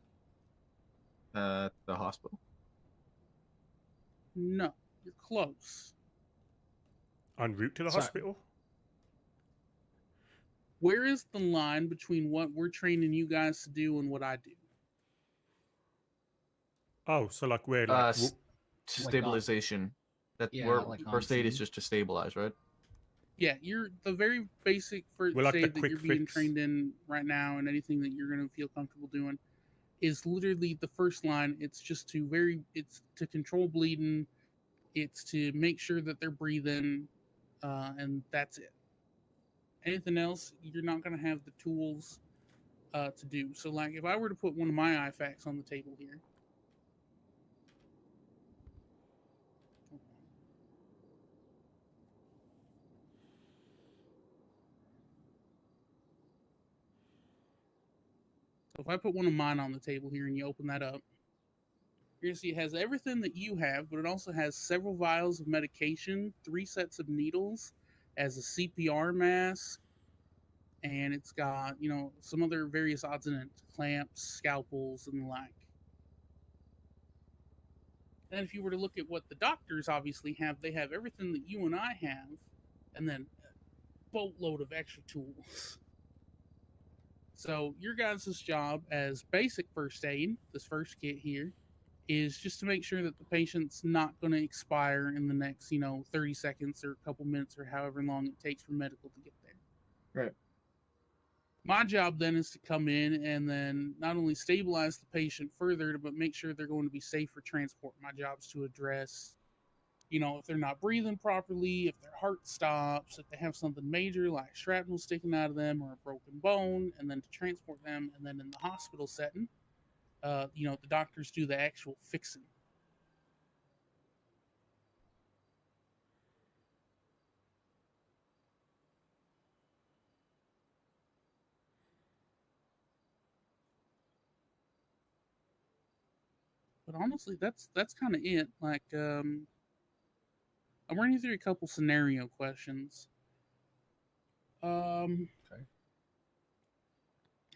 The hospital. No, you're close. En route to the Sorry. hospital? Where is the line between what we're training you guys to do and what I do? Oh, so like we're like Stabilization. Yeah, where like on first aid is scene. just to stabilize, right? Yeah, you're the very basic first We're like the aid that quick you're being fix. trained in right now, and anything that you're going to feel comfortable doing is literally the first line. It's just it's to control bleeding. It's to make sure that they're breathing, and that's it. Anything else, you're not going to have the tools to do. So, like, if I were to put one of my IFACs on the table here. So if I put one of mine on the table here and you open that up, you're going to see it has everything that you have, but it also has several vials of medication, 3 sets of needles, as a CPR mask, and it's got, some other various odds and ends, clamps, scalpels, and the like. And if you were to look at what the doctors obviously have, they have everything that you and I have, and then a boatload of extra tools. So your guys' job as basic first aid, this first kit here, is just to make sure that the patient's not going to expire in the next, 30 seconds or a couple minutes or however long it takes for medical to get there. Right. My job then is to come in and then not only stabilize the patient further, but make sure they're going to be safe for transport. My job is to address, if they're not breathing properly, if their heart stops, if they have something major like shrapnel sticking out of them or a broken bone, and then to transport them. And then in the hospital setting, the doctors do the actual fixing. But honestly, that's kind of it. Like, I'm running through a couple scenario questions. Okay.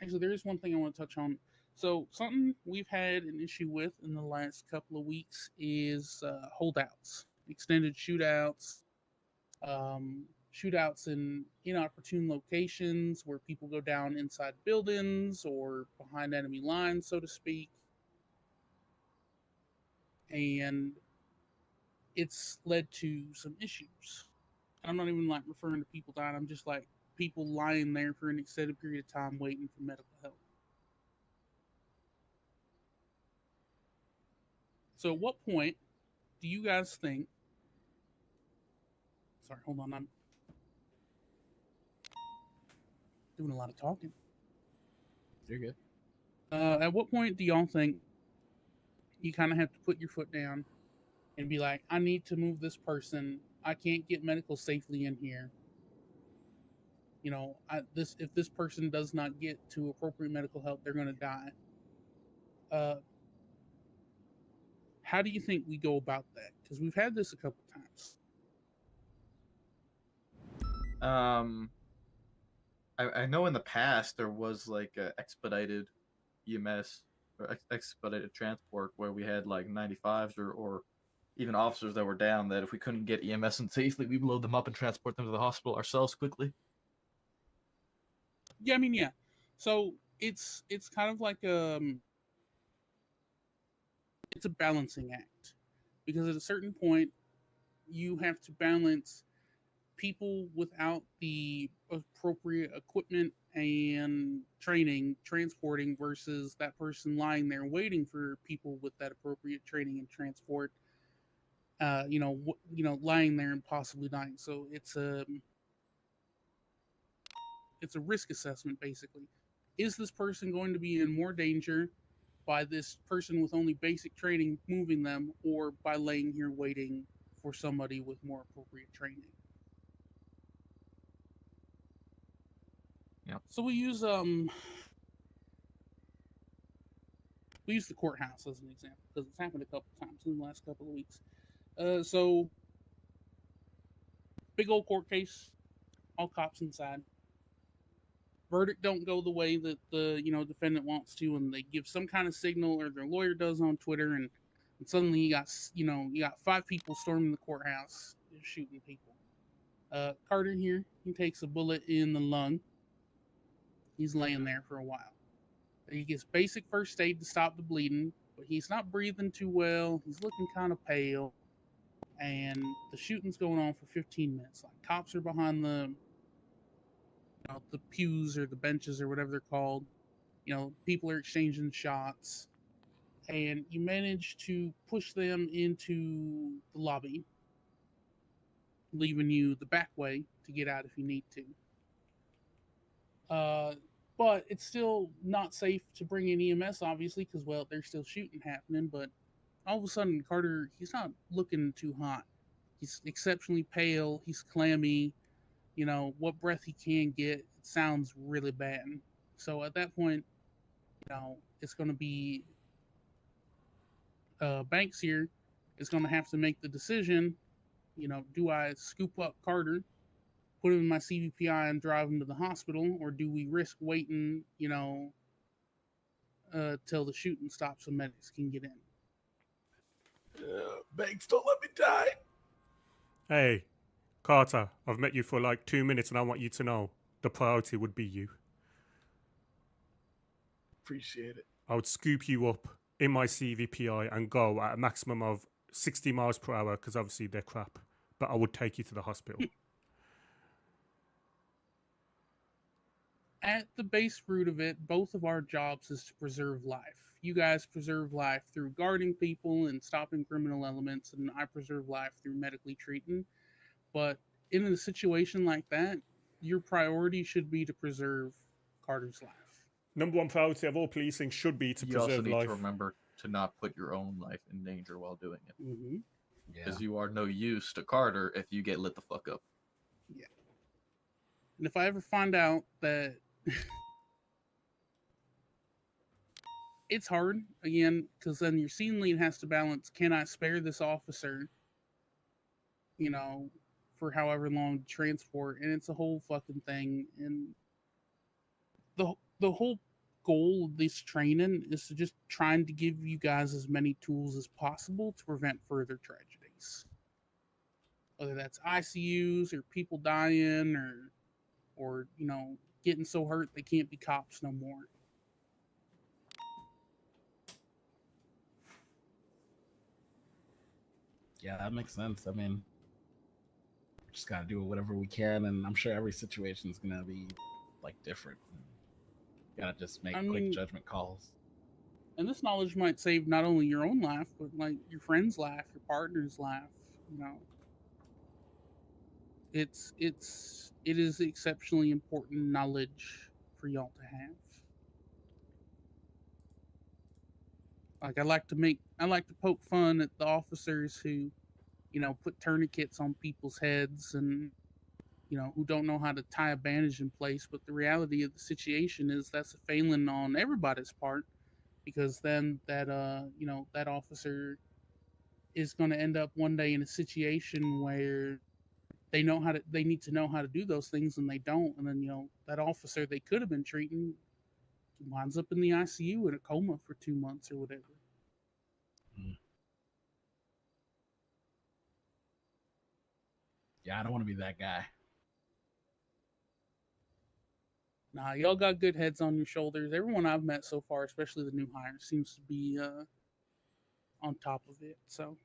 Actually, there is one thing I want to touch on. So, something we've had an issue with in the last couple of weeks is holdouts, extended shootouts, shootouts in inopportune locations where people go down inside buildings or behind enemy lines, so to speak. And it's led to some issues. I'm not even like referring to people dying. I'm just like people lying there for an extended period of time waiting for medical help. So at what point do you guys think... Sorry, hold on. I'm doing a lot of talking. You're good. At what point do y'all think you kind of have to put your foot down and be like, I need to move this person. I can't get medical safely in here. If this person does not get to appropriate medical help, they're going to die. How do you think we go about that? Because we've had this a couple times. I know in the past there was like a expedited EMS or expedited transport where we had like 95s or even officers that were down, that if we couldn't get EMS in safely, we'd load them up and transport them to the hospital ourselves quickly. Yeah, I mean, yeah. So it's kind of like it's a balancing act, because at a certain point you have to balance people without the appropriate equipment and training transporting versus that person lying there waiting for people with that appropriate training and transport, lying there and possibly dying. So it's a risk assessment, basically. Is this person going to be in more danger by this person with only basic training moving them, or by laying here waiting for somebody with more appropriate training? Yeah. So we use the courthouse as an example, because it's happened a couple times in the last couple of weeks. So big old court case, all cops inside. Verdict don't go the way that the defendant wants to, and they give some kind of signal, or their lawyer does on Twitter, and suddenly you got 5 people storming the courthouse shooting people. Carter here, he takes a bullet in the lung. He's laying there for a while. He gets basic first aid to stop the bleeding, but he's not breathing too well. He's looking kind of pale, and the shooting's going on for 15 minutes. Like, cops are behind the pews or the benches or whatever they're called. People are exchanging shots, and you manage to push them into the lobby, leaving you the back way to get out if you need to. But it's still not safe to bring in EMS, obviously, because, well, there's still shooting happening. But all of a sudden, Carter, he's not looking too hot. He's exceptionally pale. He's clammy. What breath he can get, it sounds really bad. So at that point, it's going to be Banks here is going to have to make the decision. Do I scoop up Carter, put him in my CVPI, and drive him to the hospital, or do we risk waiting, till the shooting stops so medics can get in? Banks, don't let me die. Hey, Carter, I've met you for like 2 minutes and I want you to know the priority would be you. Appreciate it. I would scoop you up in my CVPI and go at a maximum of 60 miles per hour, because obviously they're crap, but I would take you to the hospital. At the base root of it, both of our jobs is to preserve life. You guys preserve life through guarding people and stopping criminal elements, and I preserve life through medically treating. But in a situation like that, your priority should be to preserve Carter's life. Number one priority of all policing should be to You also preserve need life. to remember to not put your own life in danger while doing it. Mm-hmm. Because you are no use to Carter if you get lit the fuck up. Yeah. And if I ever find out that it's hard, again, because then your scene lead has to balance, can I spare this officer, for however long to transport? And it's a whole fucking thing. And the whole goal of this training is to just trying to give you guys as many tools as possible to prevent further tragedies. Whether that's ICUs or people dying or getting so hurt they can't be cops no more. Yeah, that makes sense. I mean, just gotta do whatever we can, and I'm sure every situation is gonna be like different. You gotta just make quick judgment calls. And this knowledge might save not only your own life, but like your friend's life, your partner's life. It is exceptionally important knowledge for y'all to have. Like, I like to poke fun at the officers who, put tourniquets on people's heads and, who don't know how to tie a bandage in place. But the reality of the situation is that's a failing on everybody's part, because then that officer is going to end up one day in a situation where they need to know how to do those things and they don't. And then, that officer they could have been treating winds up in the ICU in a coma for 2 months or whatever. Yeah, I don't want to be that guy. Nah, y'all got good heads on your shoulders. Everyone I've met so far, especially the new hires, seems to be on top of it. So,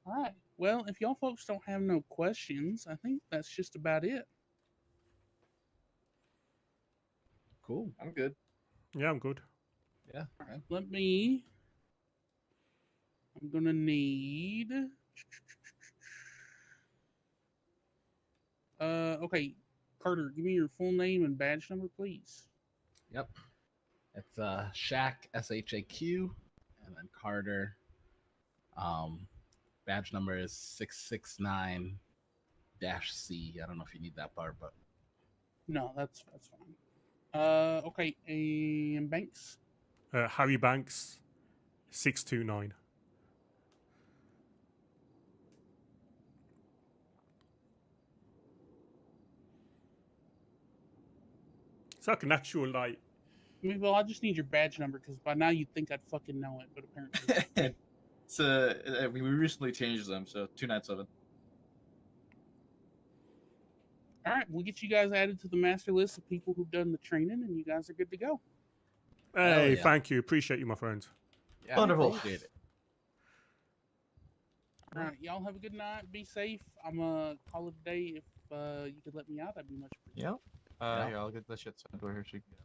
all right. Well, if y'all folks don't have no questions, I think that's just about it. Cool. I'm good. Yeah, I'm good. Yeah. All right. I'm gonna need. Okay, Carter, give me your full name and badge number, please. Yep. It's Shaq, SHAQ, and then Carter. Badge number is 669-C. I don't know if you need that part, but No, that's fine. Okay, and Banks. Harry Banks, 629. It's like an actual like. Well, I just need your badge number because by now you'd think I'd fucking know it, but apparently. We recently changed them, so 297. All right, we'll get you guys added to the master list of people who've done the training, and you guys are good to go. Hey, yeah. thank you. Appreciate you, my friend. yeah, Wonderful. Appreciate it. All right, y'all have a good night. Be safe. I'm gonna call it a day. If you could let me out, that'd be much appreciated. Yep. Yeah. Yeah, I'll get that shit sent over here so you can get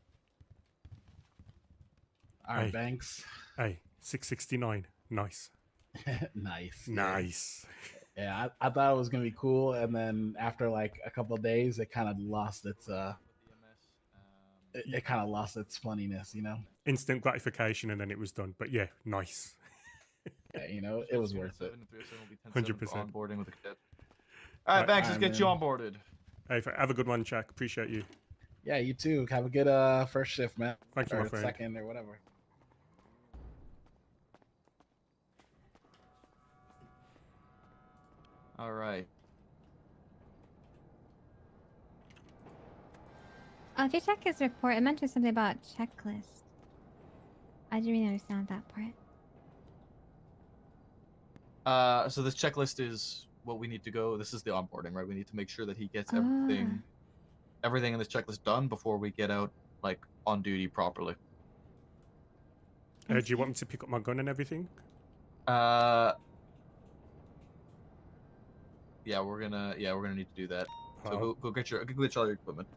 All right, Hey. Banks. Hey, 669. Nice. Nice. Nice. Yeah, I thought it was gonna be cool, and then after like a couple of days, it kind of lost its it kind of lost its funniness, you know. Instant gratification, and then it was done. But yeah, nice. Yeah, you know, it was worth it. 100%. Onboarding with a cadet. All right, Banks, let's get you onboarded. Hey, have a good one, Jack. Appreciate you. Yeah, you too. Have a good first shift, man. Thank you, or my friend. second or whatever. All right. If you check his report, it mentioned something about checklist. I didn't really understand that part. So this checklist is what we need to go. This is the onboarding, right? We need to make sure that he gets everything in this checklist done before we get out, like, on duty properly. Do you want me to pick up my gun and everything? Yeah, we're gonna need to do that. So Oh. go get all your equipment.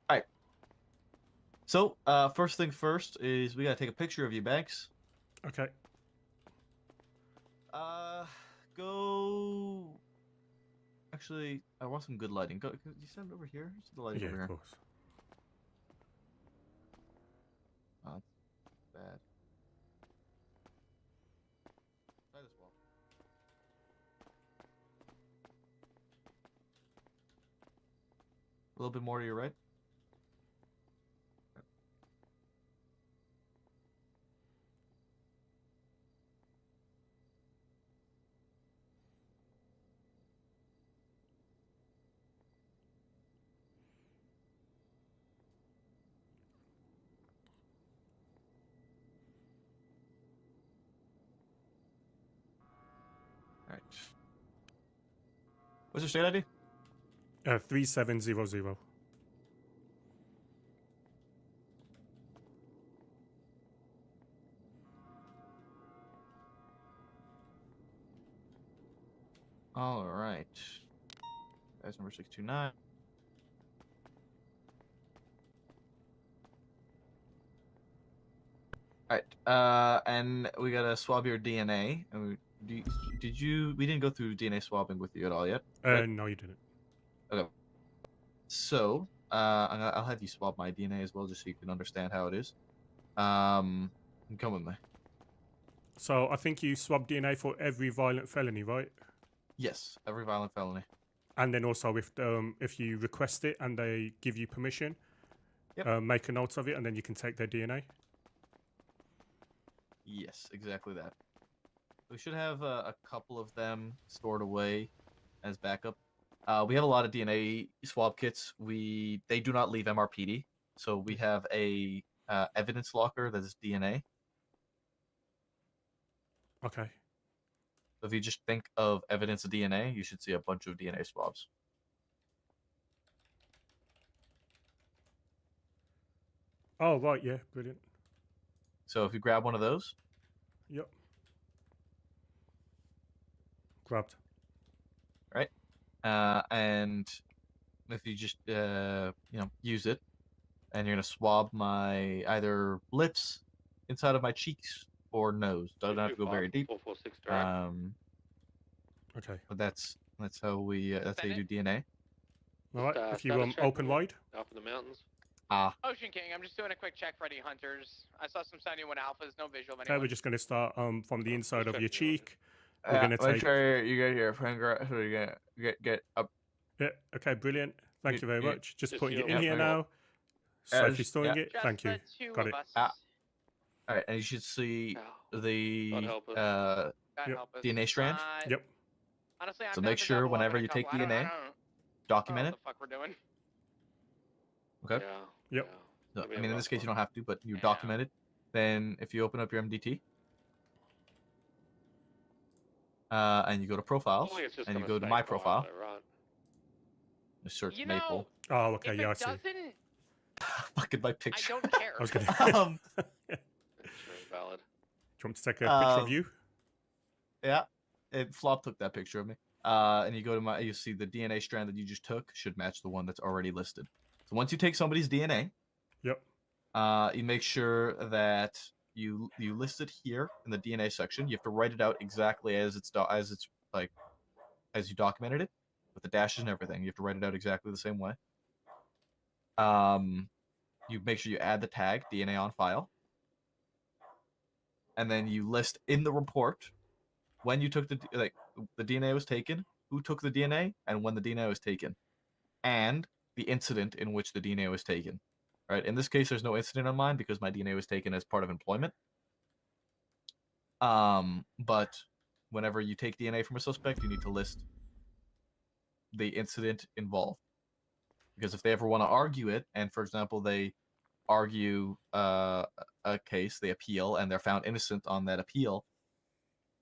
All right. So, first thing first is we gotta take a picture of you, Banks. Okay. Go. Actually, I want some good lighting. Go. Could you send it over here? The lighting Yeah, over of here. course. Oh, that's bad. Try this wall. A little bit more to your right. What's your state ID? 3700. All right. That's number 629. All right. And we gotta swab your DNA. And did you? We didn't go through DNA swabbing with you at all yet. Right? No, you didn't. Okay. So, I'll have you swab my DNA as well, just so you can understand how it is. Come with me. So I think you swab DNA for every violent felony, right? Yes, every violent felony. And then also if you request it and they give you permission, Yep. make a note of it, and then you can take their DNA. Yes, exactly that. We should have a couple of them stored away as backup. We have a lot of DNA swab kits. They do not leave MRPD, so we have a evidence locker that is DNA. Okay. So if you just think of evidence of DNA, you should see a bunch of DNA swabs. Oh, right, yeah, brilliant. So if you grab one of those. Yep. Grabbed. Right. And if you just, use it, and you're going to swab my either lips, inside of my cheeks, or nose. Doesn't have to go very deep. 446 direct. Okay. But that's how that's how you do DNA. All right, Just, if you status check open in- wide. Up in the mountains. Ocean King, I'm just doing a quick check for any hunters. I saw some 71 alphas, no visual of Okay, anyone. we're just going to start from the inside of check your the cheek. We're going to Make take. sure you get your finger, so you get up. Yeah. Okay. Brilliant. Thank you very much. Just Just putting it feel in here free. now. Safely storing yeah. it. Thank you. Just the two Got of it. us. All right, and you should see God the help us. God Yep. help us. DNA strand. Yep. Honestly, I'm So down make to sure double up whenever in a you take couple. I don't DNA, know document what it. the fuck we're doing. Okay. Yeah. Yep. Yeah. So, That'd be I a mean, in rough this case, you one. don't have to, but you Yeah. document it. Then, if you open up your MDT, and you go to profiles, I think it's just and you gonna go to stay my quiet, profile, right? you search You Maple. know, Oh, okay. if Yeah, I it see. doesn't, Fucking my I picture. don't care. I was going to. Um, It's valid. Do you want me to take a picture of Um, you? Yeah, Flop took that picture of me. And you go to you see the DNA strand that you just took should match the one that's already listed. So once you take somebody's DNA, Yep. you make sure that you list it here in the DNA section. You have to write it out exactly as you documented it, with the dashes and everything. You have to write it out exactly the same way. You make sure you add the tag DNA on file, and then you list in the report when you took the DNA was taken, who took the DNA, and when the DNA was taken, and the incident in which the DNA was taken. Right? In this case, there's no incident on mine because my DNA was taken as part of employment. But whenever you take DNA from a suspect, you need to list the incident involved. Because if they ever want to argue it, and for example, they argue a case, they appeal, and they're found innocent on that appeal,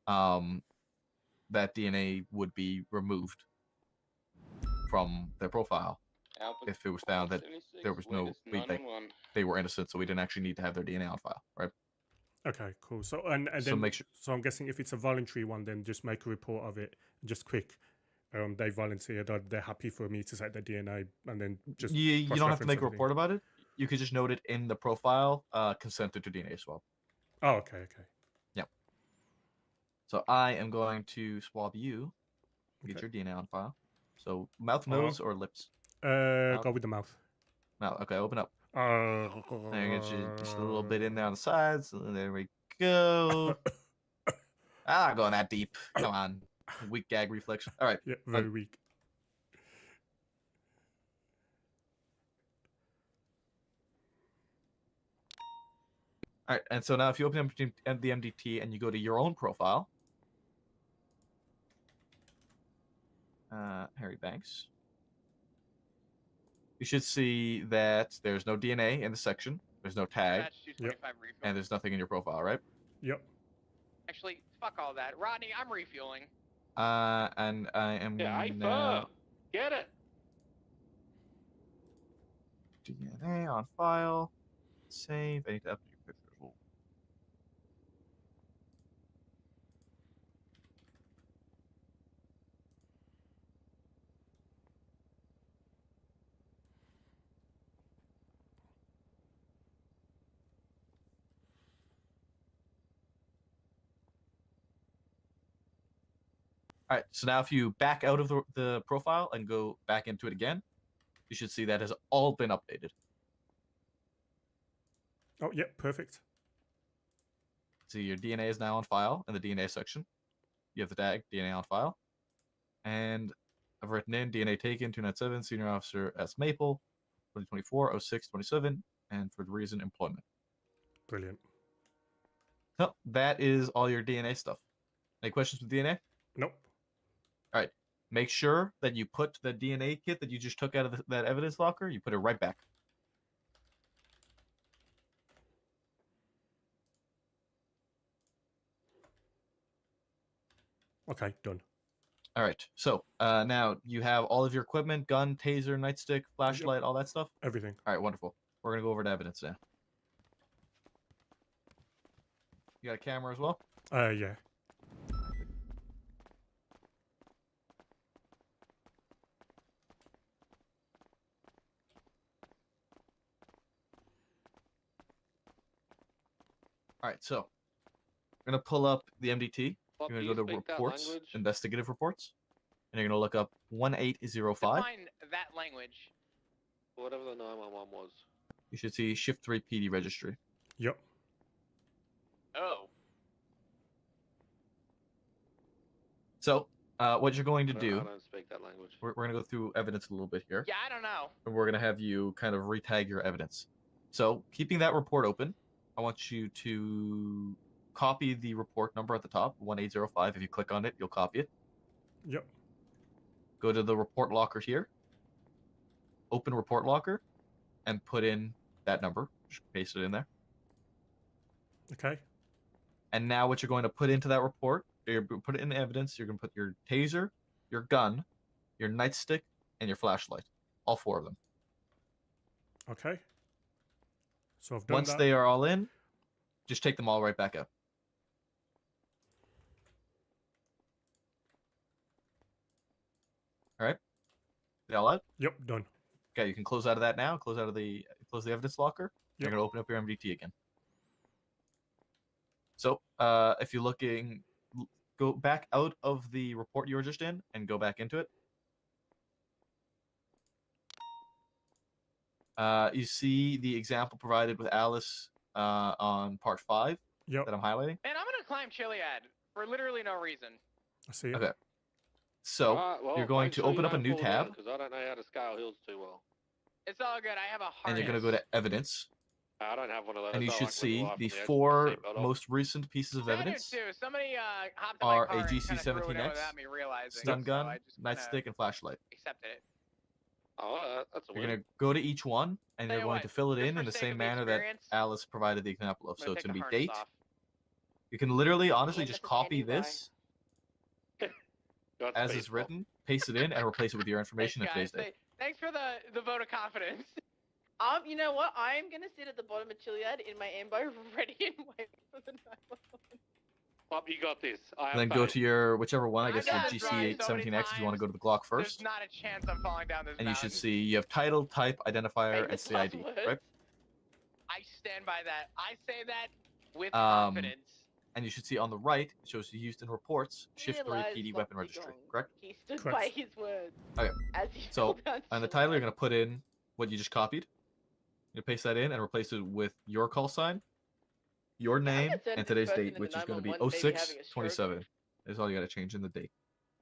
that DNA would be removed from their profile if it was found that there was they were innocent, so we didn't actually need to have their DNA on file, right? Okay, cool. So and So then make sure- so I'm guessing if it's a voluntary one, then just make a report of it. Just quick. They volunteered. They're happy for me to take their DNA, and then just You don't have to cross-reference make a everything. report about it. You could just note it in the profile, consented to DNA swab. Oh, okay. Yep. So I am going to swab you, get Okay. your DNA on file. So mouth, nose, or lips? Go with the mouth. Mouth. Okay, open up. Uh, And get you just a little bit in there on the sides. And there we go. I'm not going that deep. Come on. Weak gag reflex. All right. Yeah, very weak. All right. And so now if you open up the MDT and you go to your own profile, Harry Banks, you should see that there's no DNA in the section. There's no tag. And there's nothing in your profile, right? Yep. Actually, fuck all that. Rodney, I'm refueling. And I am Yeah, now get it. DNA on file. Save. I need to update your picture as well. All right, so now if you back out of the profile and go back into it again, you should see that has all been updated. Oh, yep, perfect. See, your DNA is now on file in the DNA section. You have the tag DNA on file. And I've written in DNA taken 297, Senior Officer S. Maple, 2024 06 27, and for the reason employment. Brilliant. So that is all your DNA stuff. Any questions with DNA? Nope. All right. Make sure that you put the DNA kit that you just took out of that evidence locker, you put it right back. Okay, done. All right. So now you have all of your equipment, gun, taser, nightstick, flashlight, all that stuff? Everything. All right, wonderful. We're going to go over to evidence now. You got a camera as well? Yeah. All right, so we're going to pull up the MDT. Bob, You're do going to you go to speak that reports, language? investigative reports, and you're going to look up 1805. Define that language. Whatever the 911 was. You should see Shift 3 PD registry. Yep. Oh. So what you're going to I do, don't speak that language. we're going to go through evidence a little bit here. Yeah, I don't know. And we're going to have you kind of retag your evidence. So keeping that report open, I want you to copy the report number at the top, 1805. If you click on it, you'll copy it. Yep. Go to the report locker here. Open report locker and put in that number. Just paste it in there. Okay. And now what you're going to put into that report, you're going to put it in evidence. You're going to put your taser, your gun, your nightstick, and your flashlight. All 4 of them. Okay. So I've done Once that. they are all in, just take them all right back out. All right. They all out? Yep, done. Okay, you can close out of that now. Close the evidence locker. You're going to open up your MDT again. So if you're looking, go back out of the report you were just in and go back into it. You see the example provided with Alice on part 5 yep. that I'm highlighting. Man, I'm gonna climb Chiliad for literally no reason. I see it. Okay. So well, you're going make to sure you open up a don't new fall down, tab, 'cause I don't know how to scale hills too well. It's all good. I have a harness. and you're going to go to evidence. I don't have one of those. And you I should like see live the on edge 4 with the seatbelt off. most recent pieces of I do evidence too. Somebody hopped in my are car a and kinda threw it in GC-17X, without me realizing, stun so gun, I just kinda nightstick, and flashlight. accepted it. Oh, that's a You're win. going to go to each one, and Tell you're you going what, to fill it just in for the sake same of the manner that experience, Alice provided the example of. I'm So gonna it's take going the to be harness date. off. You can literally, honestly, Yeah, just that's a copy standing by. this as is written, paste it in, and replace it with your information in Thanks, today's guys. date. Thanks for the vote of confidence. You know what? I am gonna sit at the bottom of Chiliad in my ambo, ready and wait for the 911. Bob, you got this. I And then have go faith. to your whichever one. I I've guess your done this ride so many GC-17X if you want to go to the Glock There's first. not a chance I'm falling down this And you mountain. should see you have title, type, identifier, and Famous CID, last right? words. I stand by that. I say that with Um, confidence. And you should see on the right, it shows you Houston reports, Shift 3 Realize PD what weapon you're registry, going. correct? He stood Correct. by his words. Okay. As he So, fell down on the title, you're Chiliad. going to put in what you just copied. You paste that in and replace it with your call sign, your name, gonna turn and this today's person date, into which is going to be 911 baby having a stroke. 06/27. That's all you got to change in the date.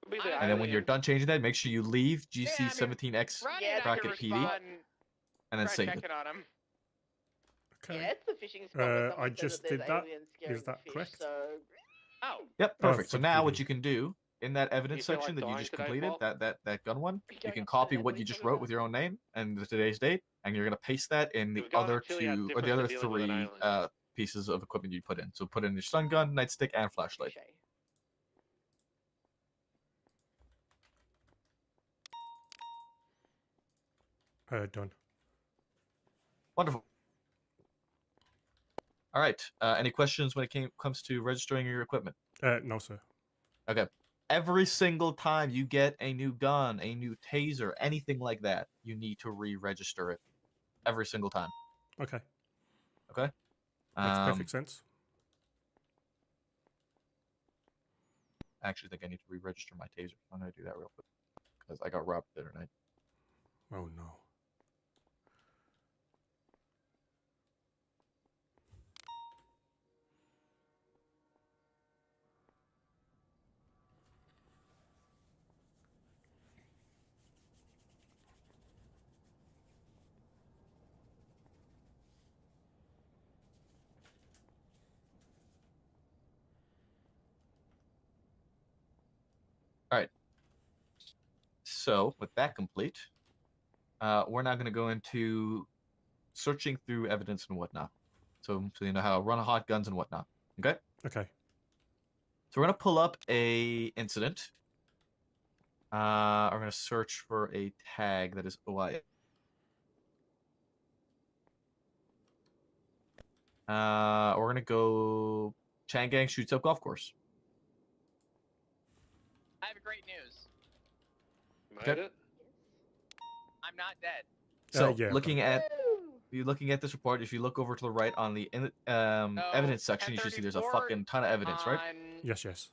Be the And then when you're alien. done changing that, make sure you leave Yeah, I mean, GC-17X Ronnie Yeah, and I can bracket PD respond. and then Try save it. checking on him. Okay. Yeah, it's the fishing spot where I someone said just that there's did that. aliens Is scaring that fish, correct? So Oh, Yep, perfect. So for now PD. what you can do in that evidence feel like section that you dying just today, completed, Paul? that gun one, you going can up to copy that what when you he's just talking wrote about- with your own name and today's date, and you're gonna paste that in the We've gone to other Chiliad 2 or different the other than dealing with an 3 alien. pieces of equipment you put in. So put in your stun gun, nightstick, and flashlight. touche. Done. Wonderful. All right. Any questions when it comes to registering your equipment? No, sir. Okay. Every single time you get a new gun, a new taser, anything like that, you need to re-register it. Every single time. Okay. Okay. Makes perfect sense. I actually think I need to re-register my taser. I'm gonna do that real quick because I got robbed the other night. Oh no. All right. So with that complete, we're now going to go into searching through evidence and whatnot. So you know how to run a hot guns and whatnot. Okay. Okay. So we're going to pull up a incident. We're going to search for a tag that is OIA. We're going to go Changang shoots up golf course. I have great news. Made it? I'm not dead. So yeah, looking at this report, if you look over to the right on the evidence section, you should see there's a fucking ton of evidence, right? Yes, yes.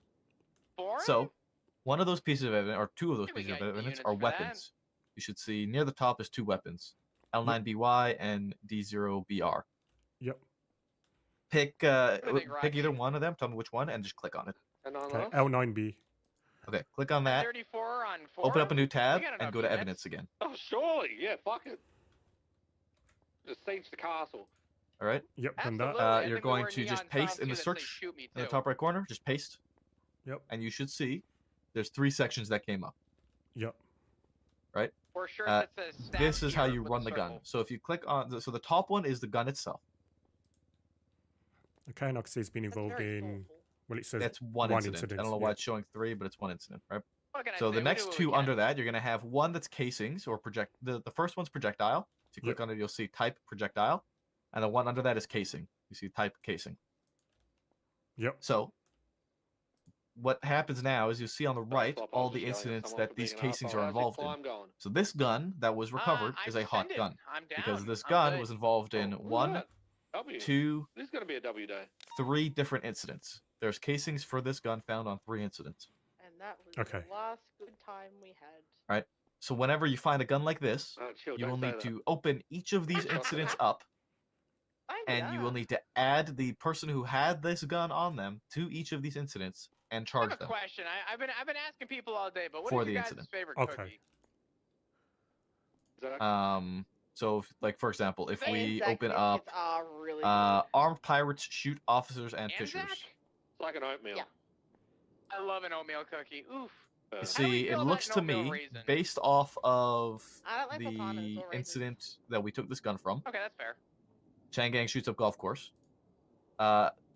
So one of those pieces of evidence, or two of those pieces of evidence, are weapons. You should see near the top is two weapons, L9BY and D0BR. Yep. Pick either one of them. Tell me which one, and just click on it. Okay. L9B. Okay, click on that. 34 on 4. Open up a new tab We got and enough go to units. evidence again. Oh, surely. Yeah, fuck it. Just siege the castle. All right. Yep, done that. Absolutely. You're going to just paste in the search in the top right corner. Just paste. Yep. And you should see there's 3 sections that came up. Yep. Right. For sure, This is how you run the gun. So if you click on the top one is the gun itself. Okay, and I can see it's been involved in. Well, it says That's one incident. I don't know why it's showing 3, but it's one incident, right? So the next 2 under that, you're gonna have one that's casings or project. The first one's projectile. If you click on it, you'll see type projectile, and the one under that is casing. You see type casing. Yep. So what happens now is you see on the right all the incidents that these casings are involved in. So this gun that was recovered is a hot gun because this gun was involved in 1, 2, This is gonna be a W day. 3 different incidents. There's casings for this gun found on 3 incidents. And that was Okay. the last good time we had. Right. So whenever you find a gun like this, chill, you will don't say need that. to open each of these incidents up, and you will need to add the person who had this gun on them to each of these incidents and I charge have a them. question. I've been asking people all day, but what For is the your guys' incident. favorite Okay. cookie? So like for example, if we Anzac open biscuits up are really armed pirates shoot officers and Anzac? fishers. It's like an oatmeal. Yeah. I love an oatmeal cookie. Oof. You How do we see, it feel about looks an to oatmeal me, raisin? based off of I don't like pecans the or raisins. incident that we took this gun from, Okay, that's fair. Changang shoots up golf course.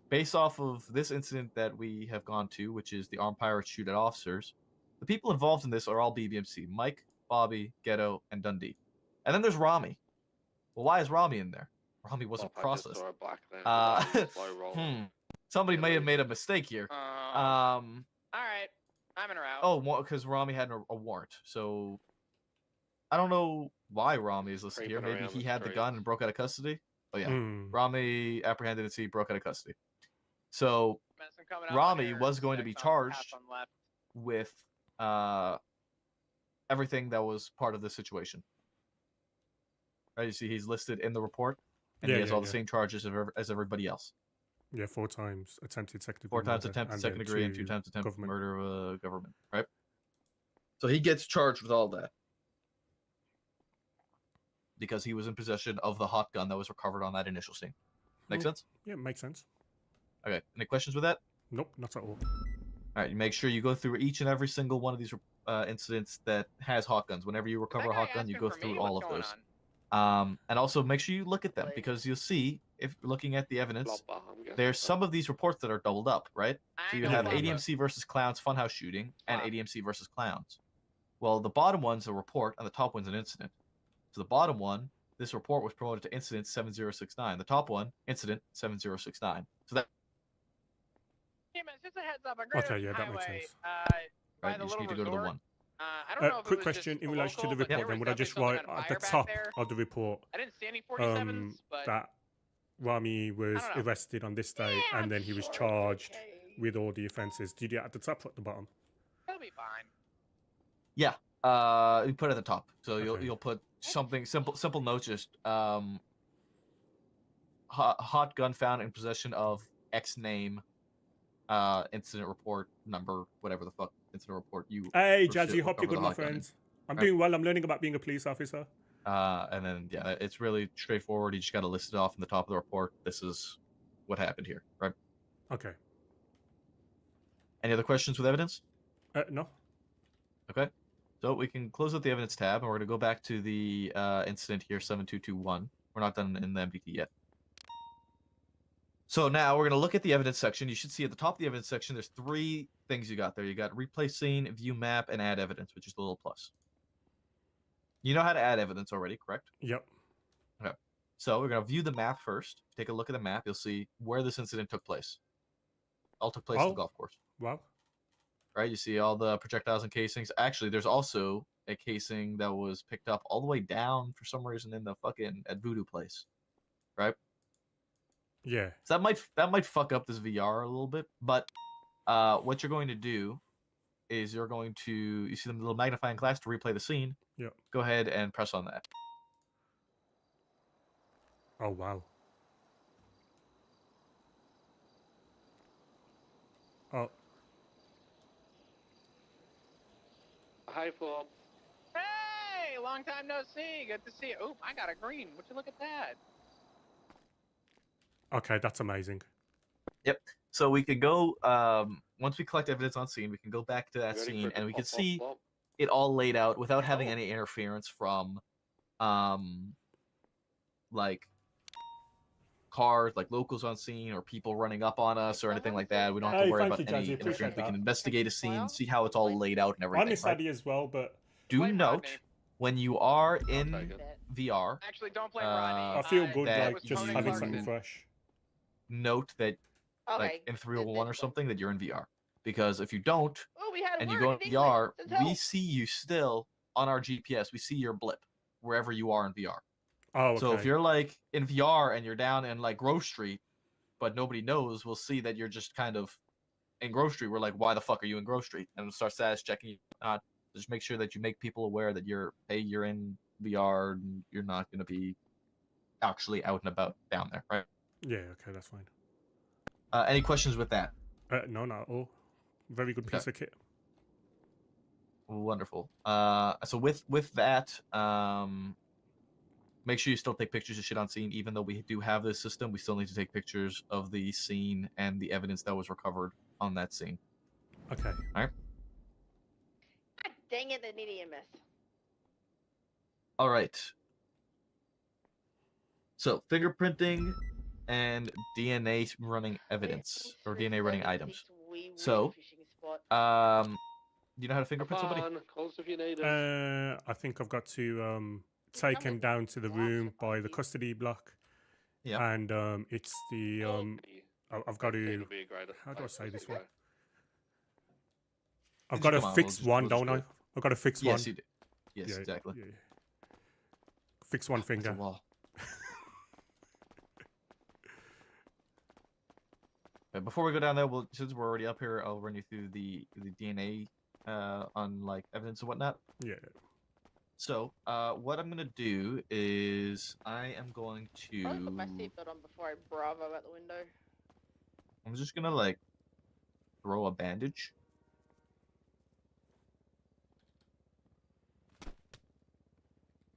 Based off of this incident that we have gone to, which is the armed pirates shoot at officers, the people involved in this are all BBMC: Mike, Bobby, Ghetto, and Dundee. And then there's Rami. Well, why is Rami in there? Rami wasn't processed. Somebody may have made a mistake here. All right, I'm in a route. Oh, because Rami had a warrant. So I don't know why Rami is listed here. Creeping Maybe around he the had the gun and broke out of custody. Oh yeah, Hmm. Rami apprehended and he broke out of custody. So Medicine coming up on Rami here, was going to be next on half charged on left. with everything that was part of the situation. Right, you see he's listed in the report, and Yeah, he has yeah, all the yeah. same charges as everybody else. Yeah, 4 times attempted second degree 4 times murder, attempted and second then degree and 2 2 times attempted government. murder of a government, right? So he gets charged with all that because he was in possession of the hot gun that was recovered on that initial scene. Make Cool. sense? Yeah, makes sense. Okay. Any questions with that? Nope, not at all. All right. You make sure you go through each and every single one of these incidents that has hot guns. Whenever you recover a hot gun, you go through all of those. And also make sure you look at them because you'll see, if looking at the evidence, there's some of these reports that are doubled up, right? So you have ADMC versus Clowns Funhouse shooting and ADMC versus Clowns. Well, the bottom one's a report and the top one's an incident. So the bottom one, this report was promoted to incident 7069. The top one, incident 7069. So that. Hey man, just a heads up. I grabbed Okay, yeah, that makes highway. sense. By Right, the you just little need to go to the resort. one. I don't know if Quick it was question just in the relation to the local, but there report. Then was would I just definitely write something on at the fire back top there. of the report I didn't see any 47s, but that Rami was don't know. arrested on this day Yeah, and then he was charged with all the offences? Did you at the top or at the bottom? it'll be fine. Yeah. You put it at the top. So Okay. you'll put something simple notes. Just hot gun found in possession of X name. Incident report number, whatever the fuck incident report you. Hey, for shit Jazzy, look hope you're over good, the my hot gun in. friends. I'm Right. doing well. I'm learning about being a police officer. And then yeah, it's really straightforward. You just got to list it off in the top of the report. This is what happened here, right? Okay. Any other questions with evidence? No. Okay. So we can close out the evidence tab, and we're going to go back to the incident here, 7221. We're not done in the MDT yet. So now we're going to look at the evidence section. You should see at the top of the evidence section, there's 3 things you got there. You got replay scene, view map, and add evidence, which is the little plus. You know how to add evidence already, correct? Yep. Okay. So we're going to view the map first. Take a look at the map. You'll see where this incident took place. All took place at the golf course. Wow. Right? You see all the projectiles and casings. Actually, there's also a casing that was picked up all the way down for some reason in the fucking at Voodoo place. Right? Yeah. So that might fuck up this VR a little bit, but what you're going to do is you're going to, you see the little magnifying glass to replay the scene. Yep. Go ahead and press on that. Oh wow. Oh. Hi, Flop. Hey, long time no see. Good to see you. Oop, I got a green. Would you look at that? Okay, that's amazing. Yep. So we could go, once we collect evidence on scene, we can go back to that Ready scene for the and we can pop, pop, see pop? it all laid out without having any interference from, like, cars, like locals on scene or people running up on us or anything like that. We don't have to Hey, worry thank about you, Jazzy. any Appreciate interference. We that. can investigate a scene, see how it's all laid out and I everything. miss Right? Addy as well, but Do note, when you are in VR, Actually, don't blame Rodney. I feel good that like just you- having something fresh. note that Okay. like in 301 or something that you're in VR. Because if you don't, Oh, we had a and you word go in in English. VR, Says we help. see you still on our GPS. We see your blip wherever you are in VR. Oh, So if okay. you're like in VR and you're down in like Grove Street, but nobody knows, we'll see that you're just kind of in Grove Street. We're like, why the fuck are you in Grove Street? And we'll start status checking you. Just make sure that you make people aware that you're in VR and you're not going to be actually out and about down there, right? Yeah, okay, that's fine. Any questions with that? No, not at all. Very good piece of kit. Wonderful. So with that, make sure you still take pictures of shit on scene. Even though we do have this system, we still need to take pictures of the scene and the evidence that was recovered on that scene. Okay. All right. God dang it, an EMS. All right. So fingerprinting and DNA running evidence or DNA running items. So, you know how to fingerprint somebody? Calls if you need us. I think I've got to take him down to the room by the custody block. Yeah. And it's the I've got to. It'll be a greater. How do I say this Okay. one? I've Just got to come on, fix we'll one, just don't do I? it. I've got to fix one. Yes, you do. Yes, Yeah, exactly. yeah. Fix one That's a finger. wall. Before we go down there, since we're already up here, I'll run you through the DNA on like evidence and whatnot. Yeah. So, what I'm gonna do is I am going I put my to. seatbelt on before I bravo out the window. I'm just gonna like throw a bandage.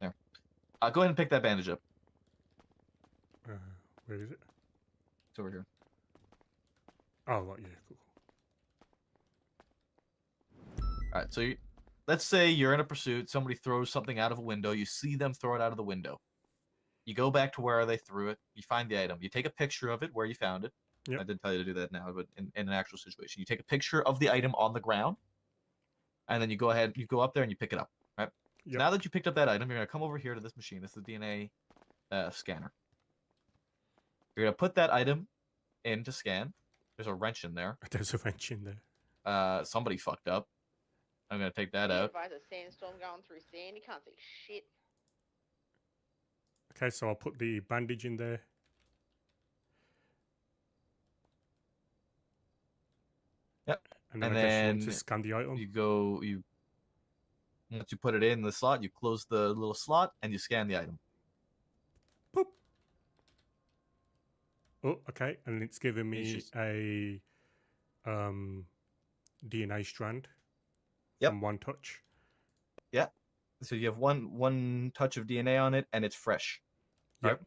There. Go ahead and pick that bandage up. Where is it? It's over here. Oh, right, yeah, cool. All right, so let's say you're in a pursuit. Somebody throws something out of a window. You see them throw it out of the window. You go back to where they threw it. You find the item. You take a picture of it where you found it. Yep. I didn't tell you to do that now, but in an actual situation, you take a picture of the item on the ground, and then you go ahead. You go up there and you pick it up. Right. So now that you picked up that item, you're gonna come over here to this machine. This is the DNA scanner. You're gonna put that item in to scan. There's a wrench in there. There's a wrench in there. Somebody fucked up. I'm gonna take that Be out. advised, a sandstorm going through sand. You can't see shit. Okay, so I'll put the bandage in there. Yep. And then I guess you want to scan the item. Once you put it in the slot, you close the little slot and you scan the item. Boop. Oh, okay, and it's giving me a DNA strand. Yep. From one touch. Yeah. So you have one touch of DNA on it, and it's fresh. Right. Yep.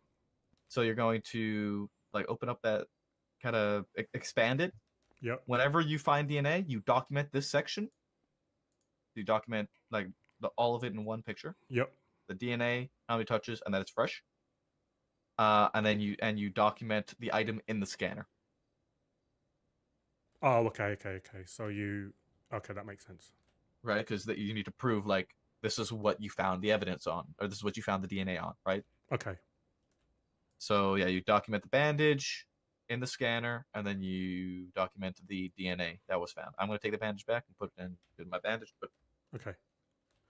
So you're going to like open up that, kind of expand it. Yep. Whenever you find DNA, you document this section. You document like all of it in one picture. Yep. The DNA, how many touches, and that it's fresh. And then you document the item in the scanner. Oh, okay. So okay, that makes sense. Right, because you need to prove like this is what you found the evidence on, or this is what you found the DNA on, right? Okay. So yeah, you document the bandage in the scanner, and then you document the DNA that was found. I'm going to take the bandage back and put it in my bandage, but okay,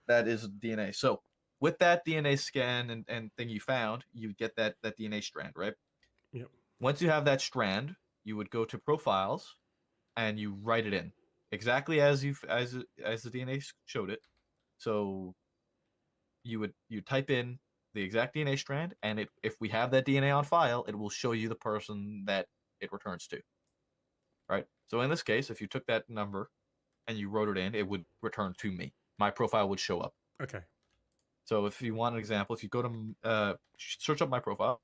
that is DNA. So with that DNA scan and thing you found, you get that DNA strand, right? Yep. Once you have that strand, you would go to profiles, and you write it in exactly as the DNA showed it. So you type in the exact DNA strand, and if we have that DNA on file, it will show you the person that it returns to. Right? So in this case, if you took that number and you wrote it in, it would return to me. My profile would show up. Okay. So if you want an example, if you go to search up my profile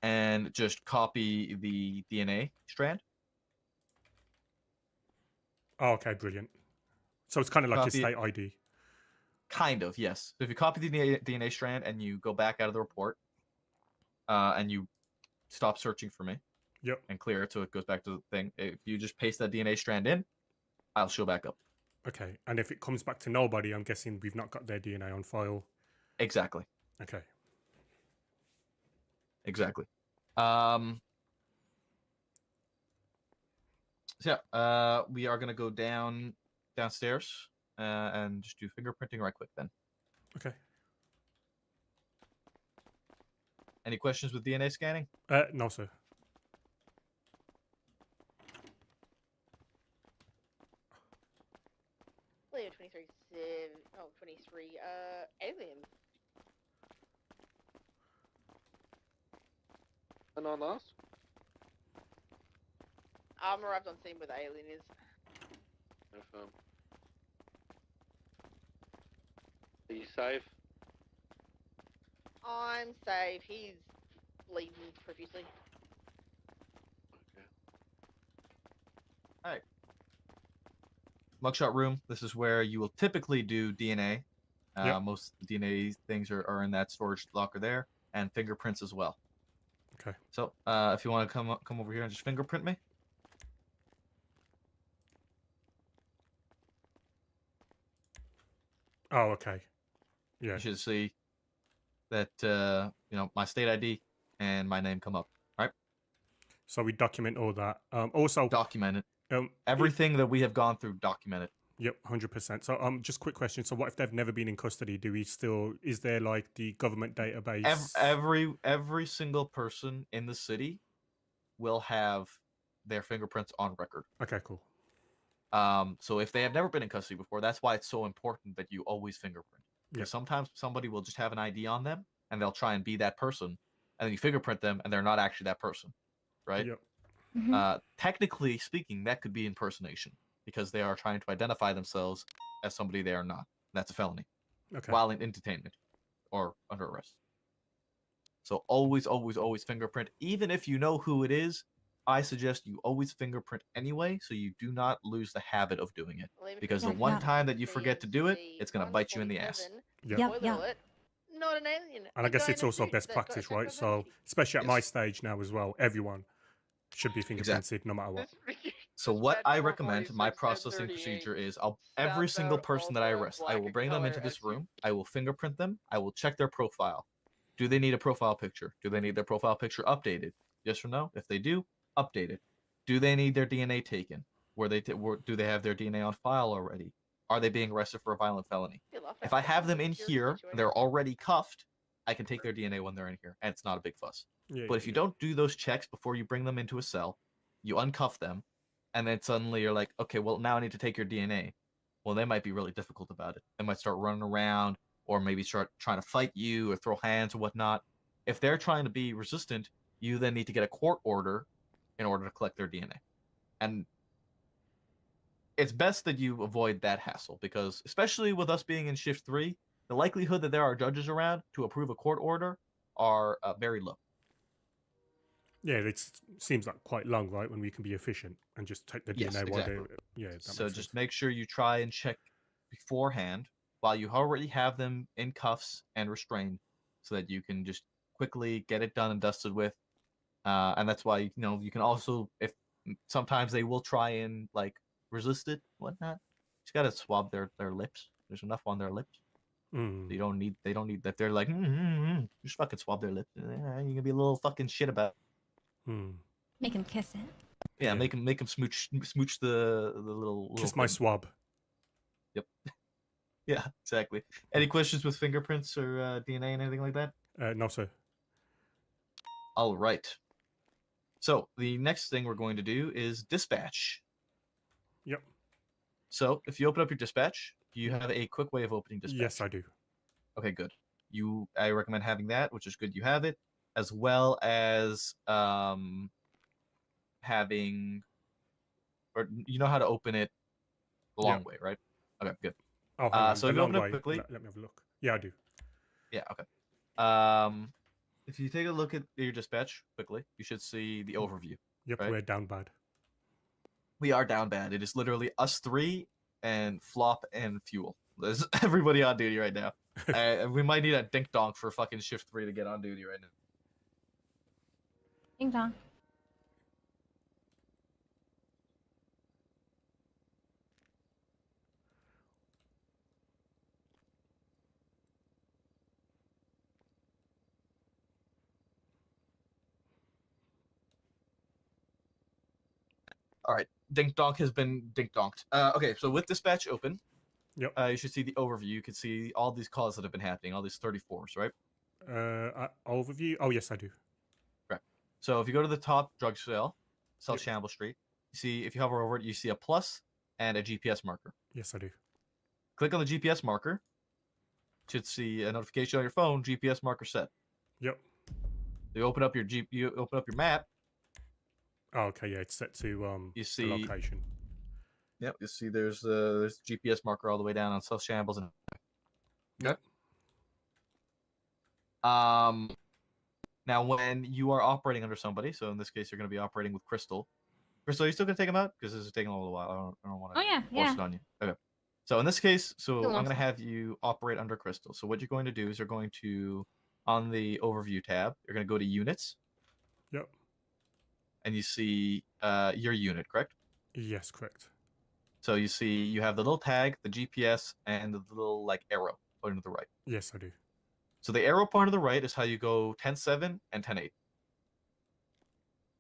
and just copy the DNA strand. Oh, okay, brilliant. So it's kind of like Copy your state ID. Kind of, yes. So if you copy the DNA strand and you go back out of the report, and you stop searching for me, yep, and clear it so it goes back to the thing. If you just paste that DNA strand in, I'll show back up. Okay, and if it comes back to nobody, I'm guessing we've not got their DNA on file. Exactly. Okay. Exactly. So yeah, we are gonna go downstairs and just do fingerprinting right quick then. Okay. Any questions with DNA scanning? No, sir. Leo 23, 23, aliens. Ananas? I'm arrived on scene where the alien is. FM. Are you safe? I'm safe. He's bleeding profusely. Alright. Mugshot room. This is where you will typically do DNA. Yep. Most DNA things are in that storage locker there, and fingerprints as well. Okay. So if you want to come over here and just fingerprint me. Oh, okay. Yeah. You should see that my state ID and my name come up. Right. So we document all that. Also document it. Everything that we have gone through, document it. Yep, 100%. So just quick question. So what if they've never been in custody? Is there like the government database? Every single person in the city will have their fingerprints on record. Okay, cool. So if they have never been in custody before, that's why it's so important that you always fingerprint. Because sometimes somebody will just have an ID on them and they'll try and be that person, and then you fingerprint them and they're not actually that person, right? Yep. Technically speaking, that could be impersonation because they are trying to identify themselves as somebody they are not. That's a felony. Okay. While in detainment or under arrest. So always, always, always fingerprint. Even if you know who it is, I suggest you always fingerprint anyway, so you do not lose the habit of doing it. Because the one time that you forget to do it, it's going to bite you in the ass. Yep. Not an alien. And I guess it's also best practice, right? So, especially at my stage now as well, everyone should be fingerprinted Exactly. no matter what. So what I recommend, my processing procedure is, every single person that I arrest, I will bring them into this room, I will fingerprint them, I will check their profile. Do they need a profile picture? Do they need their profile picture updated? Yes or no? If they do, update it. Do they need their DNA taken? Do they have their DNA on file already? Are they being arrested for a violent felony? If I have them in here, they're already cuffed, I can take their DNA when they're in here, and it's not a big fuss. Yeah, But if you don't do those checks before you bring them into a cell, you uncuff them, and then suddenly you're like, okay, well, now I need to take your DNA. Well, they might be really difficult about it. They might start running around, or maybe start trying to fight you, or throw hands or whatnot. If they're trying to be resistant, you then need to get a court order in order to collect their DNA. And it's best that you avoid that hassle, because especially with us being in shift 3, the likelihood that there are judges around to approve a court order are very low. Yeah, it seems like quite long, right? When we can be efficient and just take the Yes, DNA while exactly. they. Yeah. That So makes just sense. make sure you try and check beforehand while you already have them in cuffs and restrained, so that you can just quickly get it done and dusted with. And that's why you can also, if sometimes they will try and like resist it, whatnot. Just gotta swab their lips. There's enough on their lips. Mm. They don't need that. They're like, just fucking swab their lips. You can be a little fucking shit about it. Mm. Make him kiss it. Yeah, make him smooch the little. Kiss my thing. swab. Yep. Yeah, exactly. Any questions with fingerprints or DNA and anything like that? No, sir. All right. So the next thing we're going to do is dispatch. Yep. So if you open up your dispatch, do you have a quick way of opening dispatch? Yes, I do. Okay, good. I recommend having that, which is good. You have it, as well as having, or you know how to open it the long way, right? Okay, good. Oh, hang on. So the if you long open way. it quickly. Let me have a look. Yeah, I do. Yeah. Okay. If you take a look at your dispatch quickly, you should see the overview. Yep, right? we're down bad. We are down bad. It is literally us 3 and Flop and Fuel. There's everybody on duty right now. We might need a dink donk for fucking shift 3 to get on duty right now. Ding dong. All right, dink donk has been dink donked. Okay, so with dispatch open, yep. You should see the overview. You can see all these calls that have been happening, all these 34s, right? Overview. Oh, yes, I do. Right. So if you go to the top drug sale, South Shamble Street, you see, if you hover over it, you see a plus and a GPS marker. Yes, I do. Click on the GPS marker. You should see a notification on your phone. GPS marker set. Yep. You open up your map. Oh, okay, yeah, it's set to you see the location. Yep, you see there's GPS marker all the way down on South Shambles and okay. Now when you are operating under somebody, so in this case you're going to be operating with Crystal. Crystal, are you still going to take him out? Because this is taking a little while. I don't want to force it on you. Okay. So in this case, I'm going to have you operate under Crystal. So what you're going to do is you're going to, on the overview tab, you're going to go to units. Yep. And you see your unit, correct? Yes, correct. So you see you have the little tag, the GPS, and the little like arrow pointing to the right. Yes, I do. So the arrow pointing to the right is how you go 10-7 and 10-8.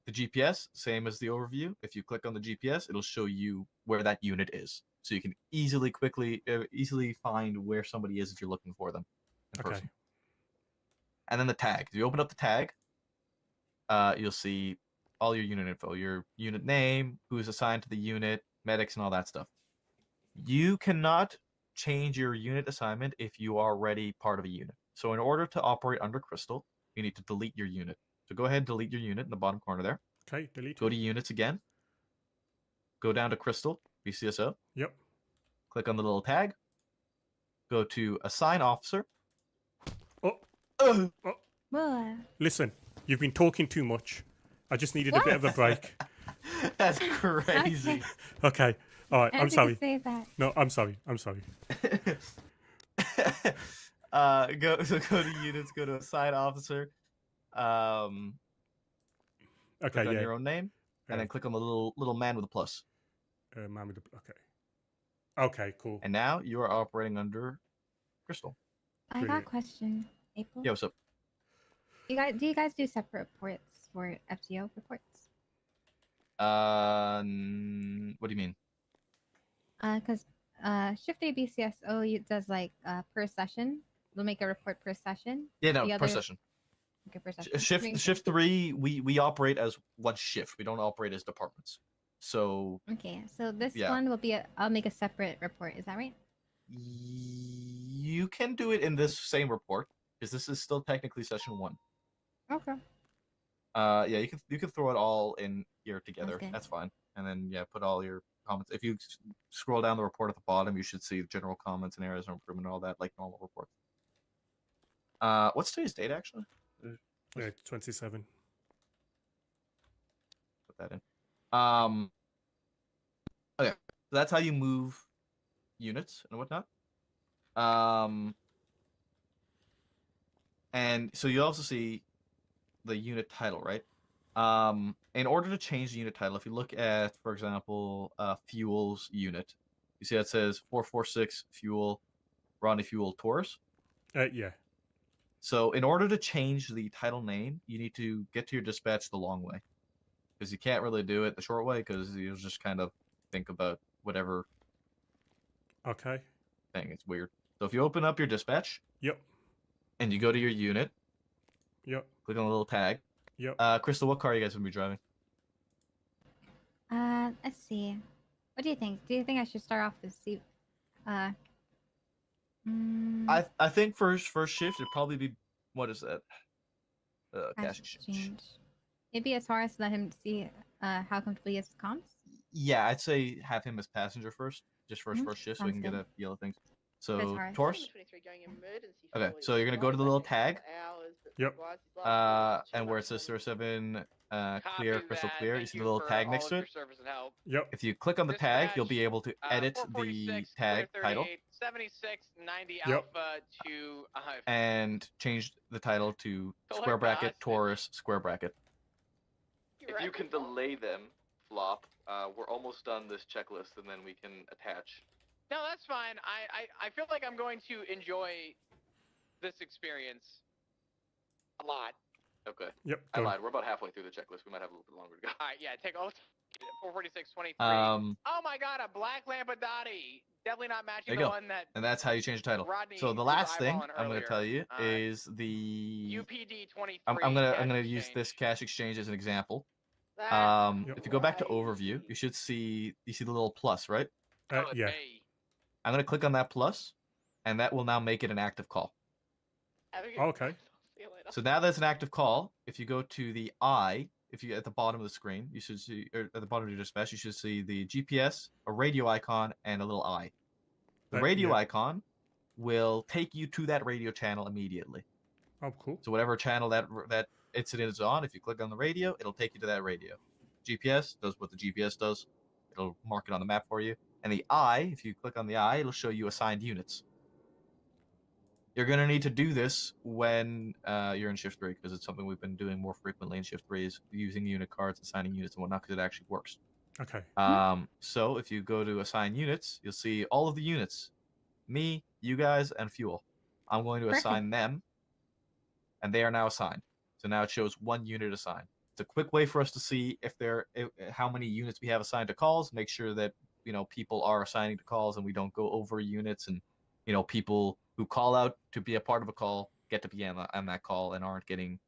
The GPS, same as the overview. If you click on the GPS, it'll show you where that unit is. So you can easily find where somebody is if you're looking for them in person. And then the tag. If you open up the tag, you'll see all your unit info, your unit name, who's assigned to the unit, medics, and all that stuff. You cannot change your unit assignment if you are already part of a unit. So in order to operate under Crystal, you need to delete your unit. So go ahead and delete your unit in the bottom corner there. Okay, delete. Go to units again. Go down to Crystal, BCSO. Yep. Click on the little tag. Go to assign officer. Listen, you've been talking too much. I just needed a bit of a break. That's crazy. Okay. All right. I'm sorry. Say that. No, I'm sorry. I'm sorry. Go to units. Go to assign officer. Okay. Click on yeah. your own name. and then click on the little man with a plus. Man with the okay. Okay, cool. And now you are operating under Crystal. I got a question, April. Yeah, what's up? Do you guys do separate reports for FTO reports? What do you mean? Because Shift 3 BCSO does like per session. They'll make a report per session. Yeah, no, The per other- session. Okay, per session. Shift 3, we operate as one shift. We don't operate as departments. So Okay, so this yeah. one will be I'll make a separate report. Is that right? You can do it in this same report because this is still technically session 1. Okay. Yeah, you can throw it all in here together. good. That's fine. And then yeah, put all your comments. If you scroll down the report at the bottom, you should see general comments and areas of improvement and all that, like normal reports. What's today's date actually? 27. Put that in. Okay, so that's how you move units and whatnot. And so you also see the unit title, right? In order to change the unit title, if you look at, for example, fuel's unit, you see that says 446 fuel, Ronnie Fuel Taurus. Yeah. So in order to change the title name, you need to get to your dispatch the long way, because you can't really do it the short way because you'll just kind of think about whatever. Okay. Thing. It's weird. So if you open up your dispatch. Yep. And you go to your unit. Yep. Click on the little tag. Yep. Crystal, what car are you guys gonna be driving? Let's see. What do you think? Do you think I should start off with C? I think first shift it'd probably be, what is that? Cash exchange. Maybe as far as let him see how comfortable he is with comms. Yeah, I'd say have him as passenger first, just for his first shift, so we Sounds can get good. a feel of things. So Taurus. Taurus. Okay, so you're gonna go to the little tag. Yep. And where it says 07 clear, crystal clear, you see the little tag next to it. Yep. If you click on the tag, you'll be able to edit the tag title 7690 Yep. Alpha to and change the title to square bracket Taurus square bracket. If you can delay them, Flop, we're almost done this checklist, and then we can attach. No, that's fine. I feel like I'm going to enjoy this experience a lot. Okay. Yep. I lied. We're about halfway through the checklist. We might have a little bit longer to go. All right, yeah, take all 44623. Oh my God, a black Lampadati. Definitely not There matching you the go. one that. And that's how you change the title. Rodney So the was last thing eyeballing I'm going to tell you earlier. is the UPD 23. I'm gonna use this cash exchange as an example. If you go back to overview, you should see the little plus, right? Yeah. I'm gonna click on that plus, and that will now make it an active call. Okay. So now that's an active call. If you go to the I, if you at the bottom of the screen, you should see, or at the bottom of your dispatch, you should see the GPS, a radio icon, and a little I. The radio icon will take you to that radio channel immediately. Oh, cool. So whatever channel that incident is on, if you click on the radio, it'll take you to that radio. GPS does what the GPS does. It'll mark it on the map for you. And the I, if you click on the I, it'll show you assigned units. You're going to need to do this when you're in Shift 3, because it's something we've been doing more frequently in Shift 3, is using unit cards, assigning units and whatnot, because it actually works. Okay. So if you go to assign units, you'll see all of the units. Me, you guys, and Fuel. I'm going to assign them, and they are now assigned. So now it shows one unit assigned. It's a quick way for us to see how many units we have assigned to calls, make sure that people are assigning to calls and we don't go over units, and people who call out to be a part of a call get to be on that call and aren't getting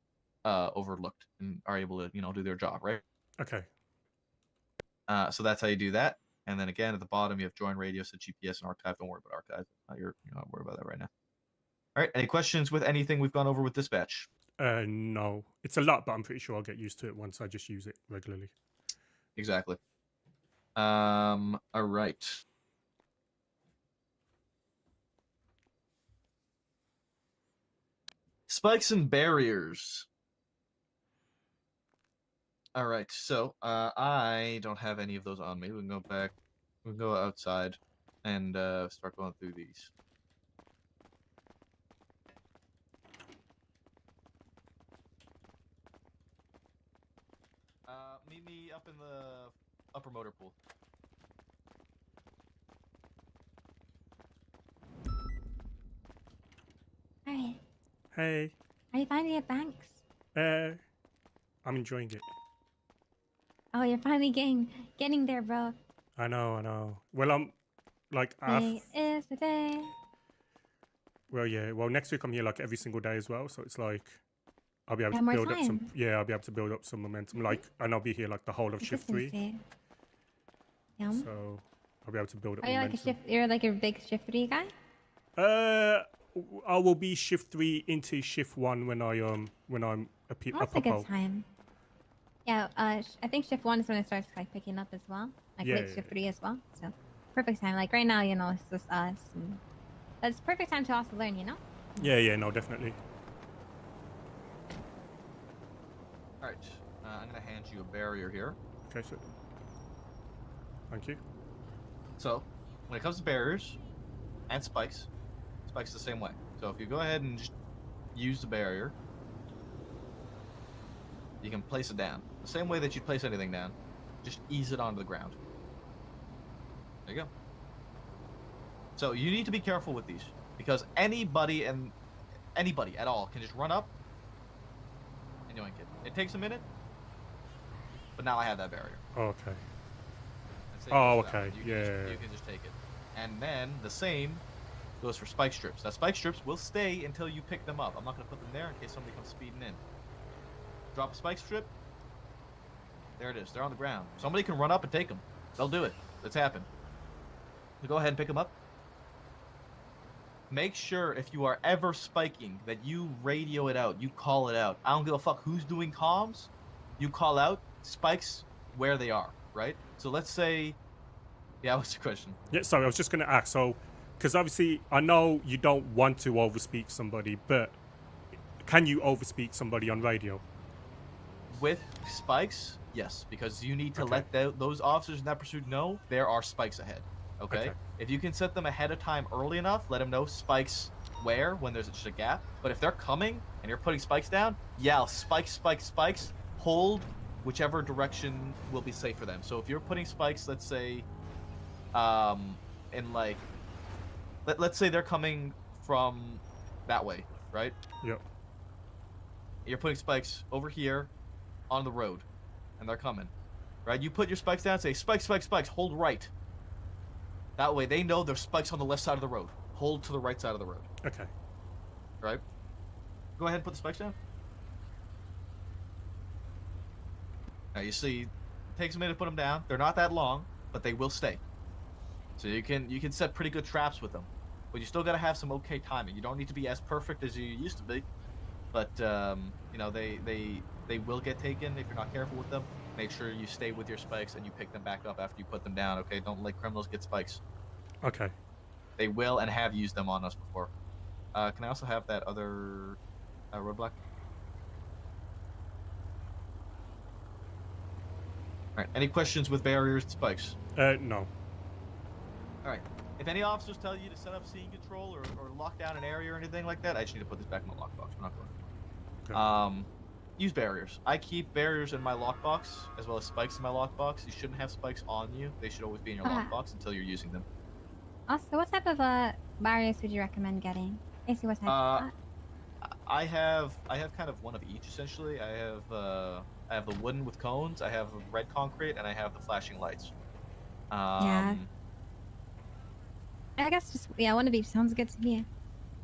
overlooked and are able to do their job, right? Okay. So that's how you do that. And then again at the bottom you have join radio, set GPS, and archive. Don't worry about archive. You're not worried about that right now. All right. Any questions with anything we've gone over with dispatch? No. It's a lot, but I'm pretty sure I'll get used to it once I just use it regularly. Exactly. All right. Spikes and barriers. All right, so I don't have any of those on me. We can go back. We can go outside and start going through these. Meet me up in the upper motor pool. Alright. Hey. Are you finding it, Banks? I'm enjoying it. Oh, you're finally getting there, bro. I know. Well, I'm like, Today is the day. well, yeah. Well, next week I'm here like every single day as well, so it's like I'll be able You to have more build up some. time. Yeah, I'll be able to build up some momentum. Like, and I'll be here like the whole of shift 3. Consistency. Yum. So I'll be able to build up Are you like a momentum. shift? You're like a big shift 3 guy. I will be shift 3 into shift 1 when I'm Oh, that's a good time. Yeah. I think shift 1 is when it starts like picking up as well. Like Yeah, late yeah, shift 3 as well. So perfect time. Like right now, you know, it's just us. And that's perfect time to also learn. You know. Yeah, no, definitely. All right. I'm gonna hand you a barrier here. Okay, so thank you. So, when it comes to barriers and spikes the same way. So if you go ahead and just use the barrier, you can place it down. The same way that you'd place anything down, just ease it onto the ground. There you go. So you need to be careful with these, because anybody at all can just run up and yoink it. It takes a minute, but now I have that barrier. Okay. Oh, okay. You can just take it. And then the same goes for spike strips. Now, spike strips will stay until you pick them up. I'm not going to put them there in case somebody comes speeding in. Drop a spike strip. There it is. They're on the ground. Somebody can run up and take them. They'll do it. It's happened. So go ahead and pick them up. Make sure if you are ever spiking that you radio it out. You call it out. I don't give a fuck who's doing comms. You call out spikes where they are, right? So let's say... Yeah, what's your question? Yeah, sorry, I was just going to ask. So, because obviously I know you don't want to overspeak somebody, but can you overspeak somebody on radio? With spikes, yes, because you need to let those officers in that pursuit know there are spikes ahead. Okay? If you can set them ahead of time early enough, let them know spikes where when there's just a gap. But if they're coming and you're putting spikes down, yell spikes, hold whichever direction will be safe for them. So if you're putting spikes, let's say, in like, let's say they're coming from that way, right? Yep. You're putting spikes over here on the road, and they're coming, right? You put your spikes down, say spikes, hold right. That way they know there's spikes on the left side of the road. Hold to the right side of the road. Okay. Right? Go ahead and put the spikes down. Now you see, it takes a minute to put them down. They're not that long, but they will stay. So you can set pretty good traps with them, but you still got to have some okay timing. You don't need to be as perfect as you used to be, but you know they will get taken if you're not careful with them. Make sure you stay with your spikes and you pick them back up after you put them down. Okay, don't let criminals get spikes. Okay. They will and have used them on us before. Can I also have that other roadblock? All right. Any questions with barriers and spikes? No. All right. If any officers tell you to set up scene control or lock down an area or anything like that, I just need to put this back in my lockbox. We're not going. Okay. Use barriers. I keep barriers in my lockbox as well as spikes in my lockbox. You shouldn't have spikes on you. They should always be in your lockbox until you're using them. Also, what type of barriers would you recommend getting? Basically, what type? I have kind of one of each essentially. I have the wooden with cones. I have red concrete, and I have the flashing lights. Yeah. I guess just one of each sounds good to me.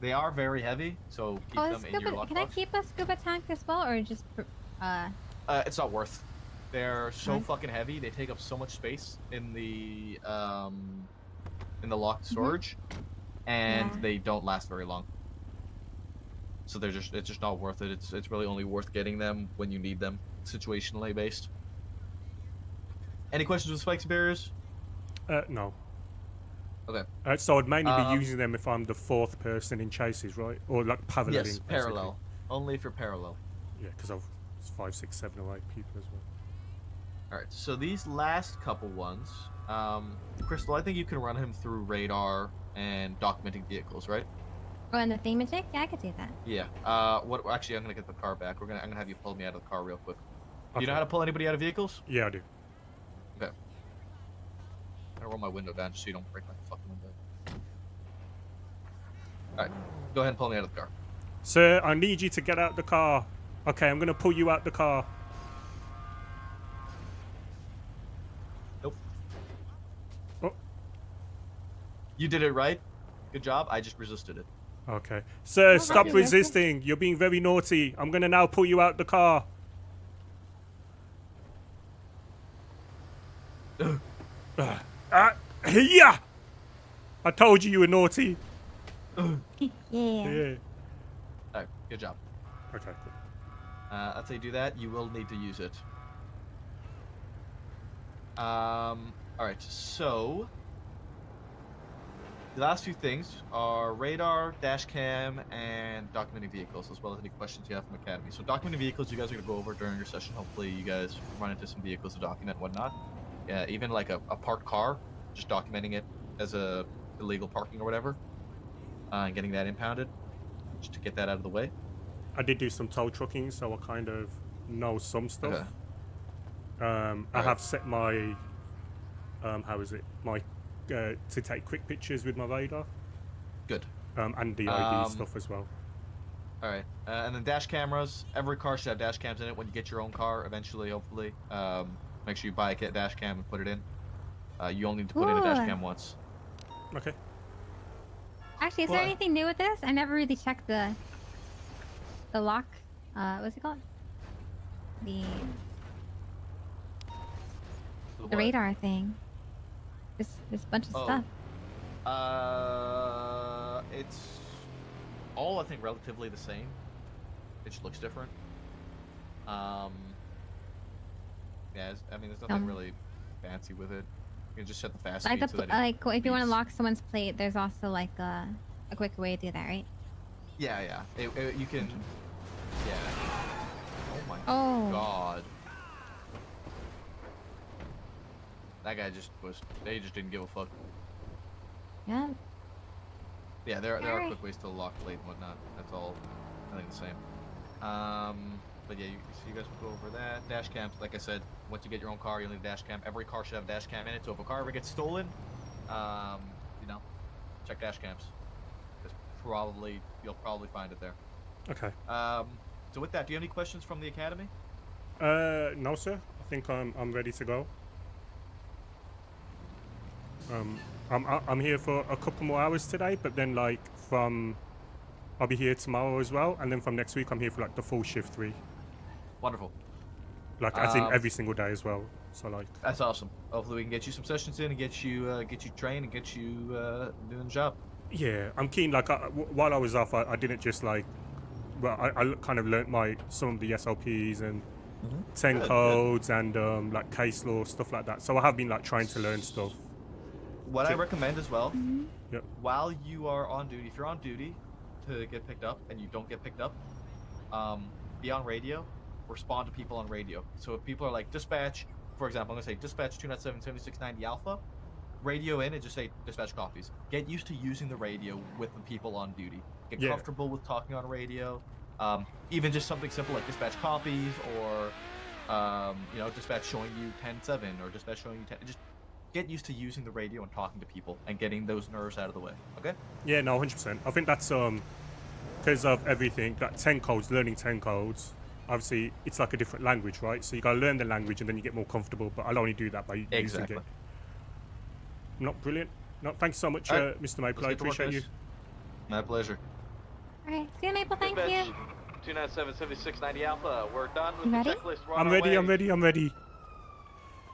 They are very heavy, so keep them in your lockbox. Can I keep a scuba tank as well, or just It's not worth. They're so fucking heavy. They take up so much space in the locked storage, and they don't last very long. So it's just not worth it. It's really only worth getting them when you need them, situationally based. Any questions with spikes and barriers? No. Okay. So I'd mainly be using them if I'm the 4th person in chases, right? Or like paralleling. Yes, parallel. Only if you're parallel. Yeah, because I've 5, 6, 7, or 8 people as well. All right. So these last couple ones, Crystal, I think you can run him through radar and documenting vehicles, right? Oh, and the thingamajig? Yeah, I could do that. Yeah. What? Actually, I'm gonna get the car back. I'm gonna have you pull me out of the car real quick. Do you know how to pull anybody out of vehicles? Yeah, I do. Okay. I'm gonna roll my window down just so you don't break my fucking window. Alright, go ahead and pull me out of the car. Sir, I need you to get out the car. Okay, I'm gonna pull you out the car. Nope. Oh. You did it right. Good job. I just resisted it. Okay. Sir, Oh, stop right. resisting. You're being very naughty. I'm gonna now pull you out the car. Yeah! I told you were naughty. Yeah. Yeah. Alright, good job. Okay, cool. After you do that, you will need to use it. Alright, so the last few things are radar, dash cam, and documenting vehicles, as well as any questions you have from Academy. So documenting vehicles, you guys are going to go over during your session. Hopefully you guys run into some vehicles to document and whatnot. Yeah, even like a parked car, just documenting it as a illegal parking or whatever, and getting that impounded, just to get that out of the way. I did do some tow trucking, so I kind of know some stuff. Okay. I have set my, how is it? My, to take quick pictures with my radar. Good. And the ID stuff as well. Alright, and then dash cameras. Every car should have dash cams in it when you get your own car, eventually, hopefully. Make sure you buy a dash cam and put it in. You only need to put in a dash cam once. Okay. Actually, is there anything new with this? I never really checked the lock. What's it called? The radar thing. This bunch of stuff. It's all, I think, relatively the same. It just looks different. Yeah, I mean, there's nothing really fancy with it. You can just set the fast Like speed so that if you want to lock someone's plate, there's also like a quick way to do that, right? Yeah. You can. Yeah. Oh my god. That guy just was. They just didn't give a fuck. Yeah. Yeah, there are quick ways to lock plate and whatnot. That's all, I think, the same. But yeah, so you guys will go over that. Dash cams, like I said, once you get your own car, you'll need a dash cam. Every car should have a dash cam in it. So if a car ever gets stolen, you know, check dash cams. You'll probably find it there. Okay. So with that, do you have any questions from the academy? No, sir. I think I'm ready to go. I'm here for a couple more hours today, but then like I'll be here tomorrow as well, and then from next week I'm here for like the full shift 3. Wonderful. Like as in every single day as well. So like. That's awesome. Hopefully we can get you some sessions in and get you trained and get you doing the job. Yeah, I'm keen. Like while I was off, I didn't just like. Well, I kind of learnt some of the SOPs and 10 codes and like case law, stuff like that. So I have been like trying to learn stuff. What I recommend as well, Yep. while you are on duty, if you're on duty to get picked up and you don't get picked up, be on radio, respond to people on radio. So if people are like, dispatch, for example, I'm going to say dispatch 297-7690 Alpha, radio in and just say dispatch copies. Get used to using the radio with the people on duty. Get comfortable with talking on radio. Even just something simple like dispatch copies or, you know, dispatch showing you 10-7 or dispatch showing you 10. Just get used to using the radio and talking to people and getting those nerves out of the way. Okay? Yeah, no, 100%. I think that's because of everything. Like 10 codes, learning 10 codes. Obviously, it's like a different language, right? So you gotta learn the language and then you get more comfortable. But I'll only do that by using it. Not brilliant. No, thanks so much, Mr. Maple. I appreciate you. My pleasure. Alright, see you, Maple. Thank you. 297-7690 Alpha. We're done with You ready? the checklist. We're on I'm our ready. way. I'm ready. I'm ready.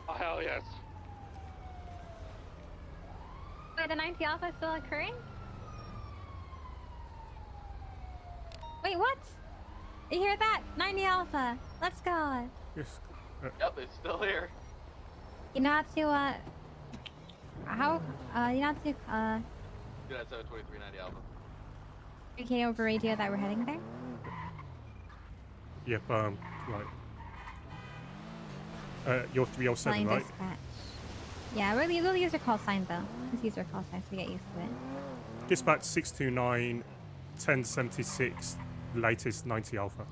Oh, hell yes. Wait, the 90 Alpha is still occurring? Wait, what? You hear that? 90 Alpha. Let's go. Yes. Yep, it's still here. You know how to, you know how to, 297-2390 Alpha. communicate over radio that we're heading there? Yep. Right. You're 307, Flying right? dispatch. Yeah, we'll use our call sign though. Let's use our call sign so we get used to it. Dispatch 629 1076, latest 90 Alpha.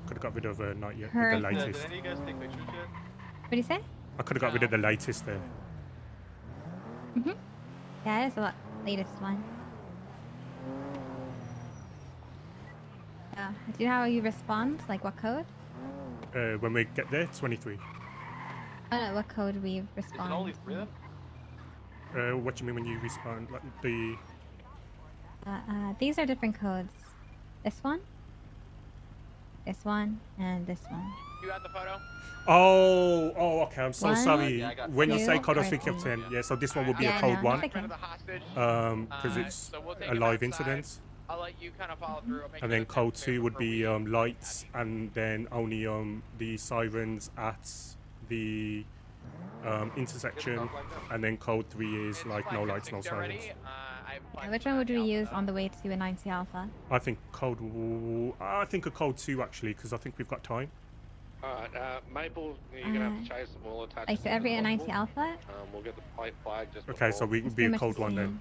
Could have got rid of not yet. The Perfect. latest. Did any of you guys take pictures yet? What do you say? I could have got rid of the latest there. Yeah, it is the latest one. Do you know how you respond? Like what code? When we get there, 23. Oh no, what code we respond? Is it only 3 then? What do you mean when you respond? Like the These are different codes. This one, and this one. You got the photo? Oh, okay. I'm so One, sorry. Yeah, I got When you say two, code, I was or thinking of three. 10. Yeah, so this one would be Yeah, a code no, 1. it's okay. The hostage. Because it's So we'll take a him live outside. incident. I'll let you kind of follow through. I'll make And sure then the code temp 2 would for be weed. lights, and then only the sirens at the intersection, and then code 3 is It's like no flagged as lights, no 60 already. sirens. I've Yeah, flagged which it one would we alpha, use though. on the way to a 90 alpha? I think I think a code 2 actually, because I think we've got time. Alright, Maple, you're gonna have to chase them. We'll attach Like as so soon as every 90 possible. alpha? We'll get the white flag just Okay, so before. we It's would be pretty a much code the 1 then. same.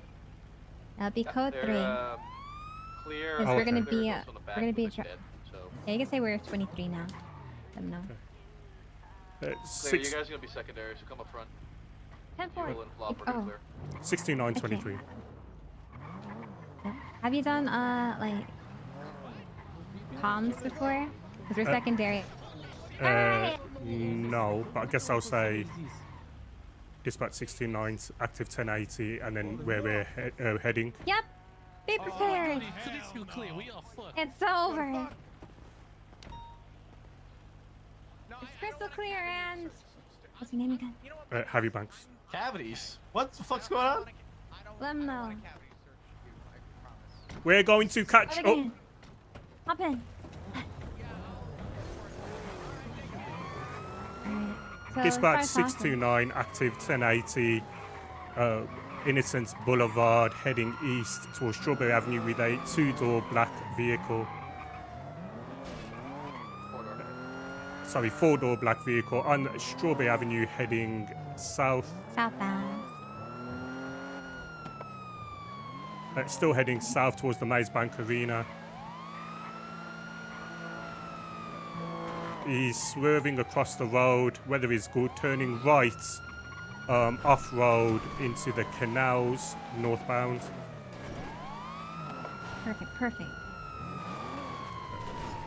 That'll be code 3. Clear. Because we're gonna okay. be There's also in the we're gonna back be with the tra- kid, so. yeah, you can say we're 23 now. Let them know. Clear, 6, you guys are gonna be secondary, so come up front. 10 You roll and flop, we're gonna clear. 69, 23. Yeah. Have you done like comms before? Because we're secondary. No, but I guess I'll say dispatch 69, active 1080, and then where we're heading. Yep. Be prepared. It's over. It's crystal clear and what's your name again? Harry Banks. Cavities? What the fuck's going on? Let them know. We're going to catch Hop up. in. Hop in. Alright, so let's Dispatch start talking. 629, active 1080, Innocence Boulevard, heading east towards Strawberry Avenue with a 2-door black vehicle. Sorry, 4-door black vehicle on Strawberry Avenue, heading south. Southbound. Still heading south towards the Maze Bank Arena. He's swerving across the road. Weather is good. Turning right off-road into the canals, northbound. Perfect.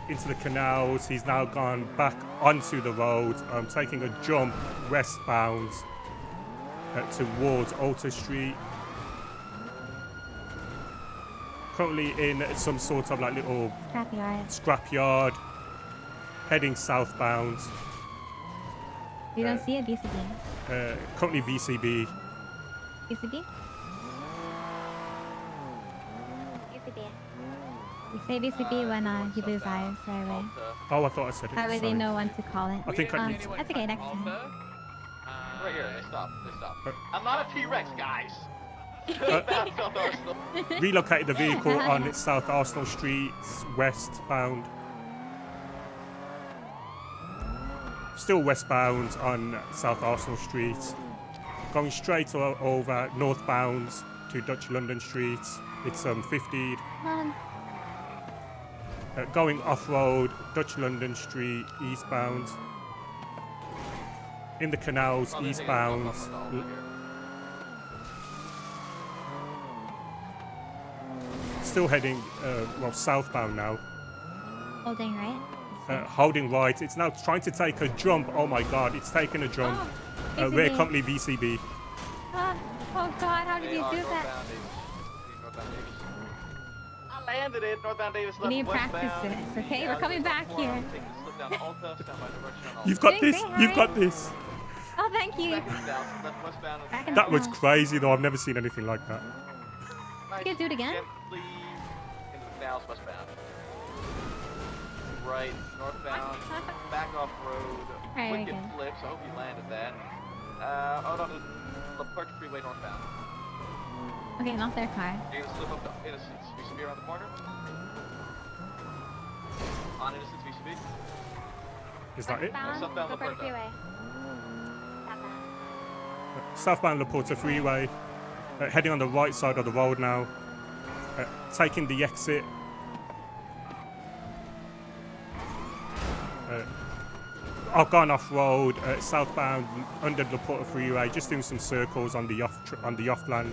Into the canals. He's now gone back onto the road, taking a jump westbound towards Alta Street. Currently in some sort of like little scrapyard, heading southbound. You don't see it, VCB. Currently VCB. VCB? You say VCB when you lose eyes right away. Oh, I thought I said it. That way they sorry. know when to call it. I think I need That's okay, next time. Right here, they stop. I'm not a T-Rex, guys. Relocated the vehicle on South Arsenal Street, westbound. Still westbound on South Arsenal Street. Going straight over northbound to Dutch London Street. It's 50. Going off-road, Dutch London Street, eastbound. In the canals, eastbound. Still heading, southbound now. Holding right? Holding right. It's now trying to take a jump. Oh my god, it's taken a jump. We're VCB. currently VCB. Oh god, how did you do that? I landed it, northbound Davis, You need to left practice westbound. this, okay? We're coming back here. Taking the slip down to Alta, stand by direction on You've Alta. got this. Say You've hi. got this. Oh, thank you. Back and down, left westbound. Back and That was down. crazy though. I've never seen anything like that. Nice. You gonna do it again? Gently into the canals, westbound. Right, northbound, back off road. Alright, Wicked again. flips. I hope you landed that. Out on the Park Freeway northbound. Okay, not their car. You're gonna slip up to Innocence VCB around the corner. On Innocence VCB. Is that it? Southbound La Puerta. Southbound La Porta Freeway. Heading on the right side of the road now. Taking the exit. I've gone off road, southbound under the Porter Freeway, just doing some circles on the off land.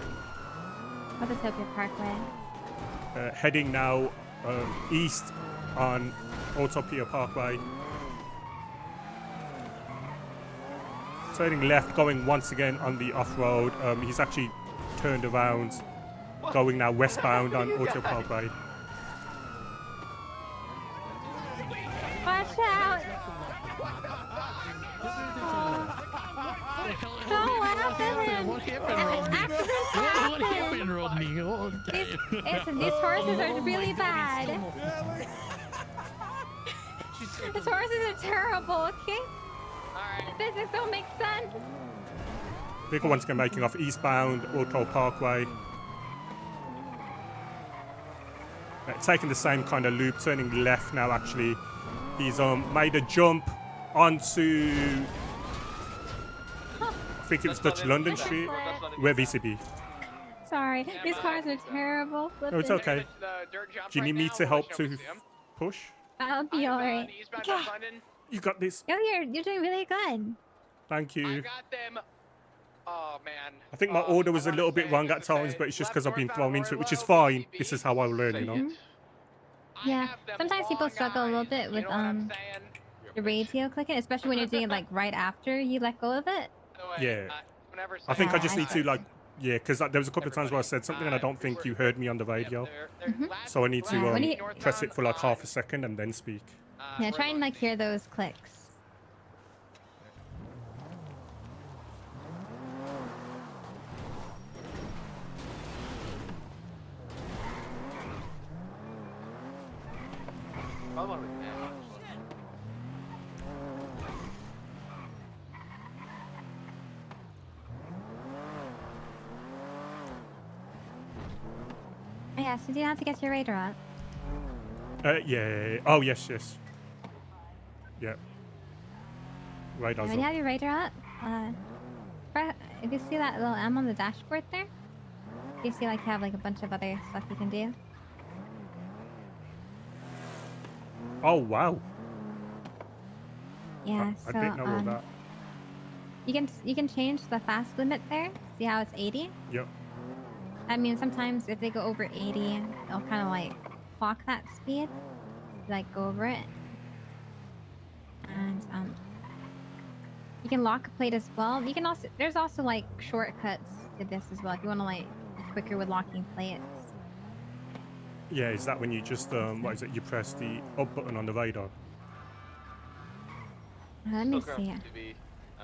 Utopia Parkway. Heading now east on Utopia Parkway. Turning left, going once again on the off-road. He's actually turned around, going now westbound on Utopia Parkway. Watch out! Don't laugh at him! What happened, Rodney? Oh, These horses are really bad. These horses are terrible, okay? Alright. Physics don't make sense. Vehicle once again making off eastbound Auto Parkway. Taking the same kind of loop, turning left now actually. He's made a jump onto, I think it was Dutch London Street, where VCB. Sorry, these cars are terrible. No, it's okay. Do you need me to help to push? I'll be alright. Yeah. You got this. Oh, you're doing really good. Thank you. I got them. Oh man. I think my order was a little bit wrong at times, but it's just because I've been thrown into it, which is fine. This is how I learn, you know? Yeah, sometimes people struggle a little bit with the radio clicking, especially when you're doing it like right after you let go of it. Yeah. I think I just need to like, yeah, because there was a couple of times where I said something and I don't think you heard me on the radio. So I need to press it for like half a second and then speak. Yeah, try and like hear those clicks. Yeah, so do you have to get your radar up? Yeah. Oh, yes. Yeah. Radar's When you up. have your radar up, if you see that little M on the dashboard there, you see like you have like a bunch of other stuff you can do. Oh, wow. Yeah, I so didn't know all that. you can change the fast limit there. See how it's 80? Yep. I mean, sometimes if they go over 80, they'll kind of like clock that speed, like go over it. And you can lock a plate as well. You can also, there's also like shortcuts to this as well if you want to like be quicker with locking plates. Yeah, is that when you just, what is it, you press the up button on the radar? Let me see.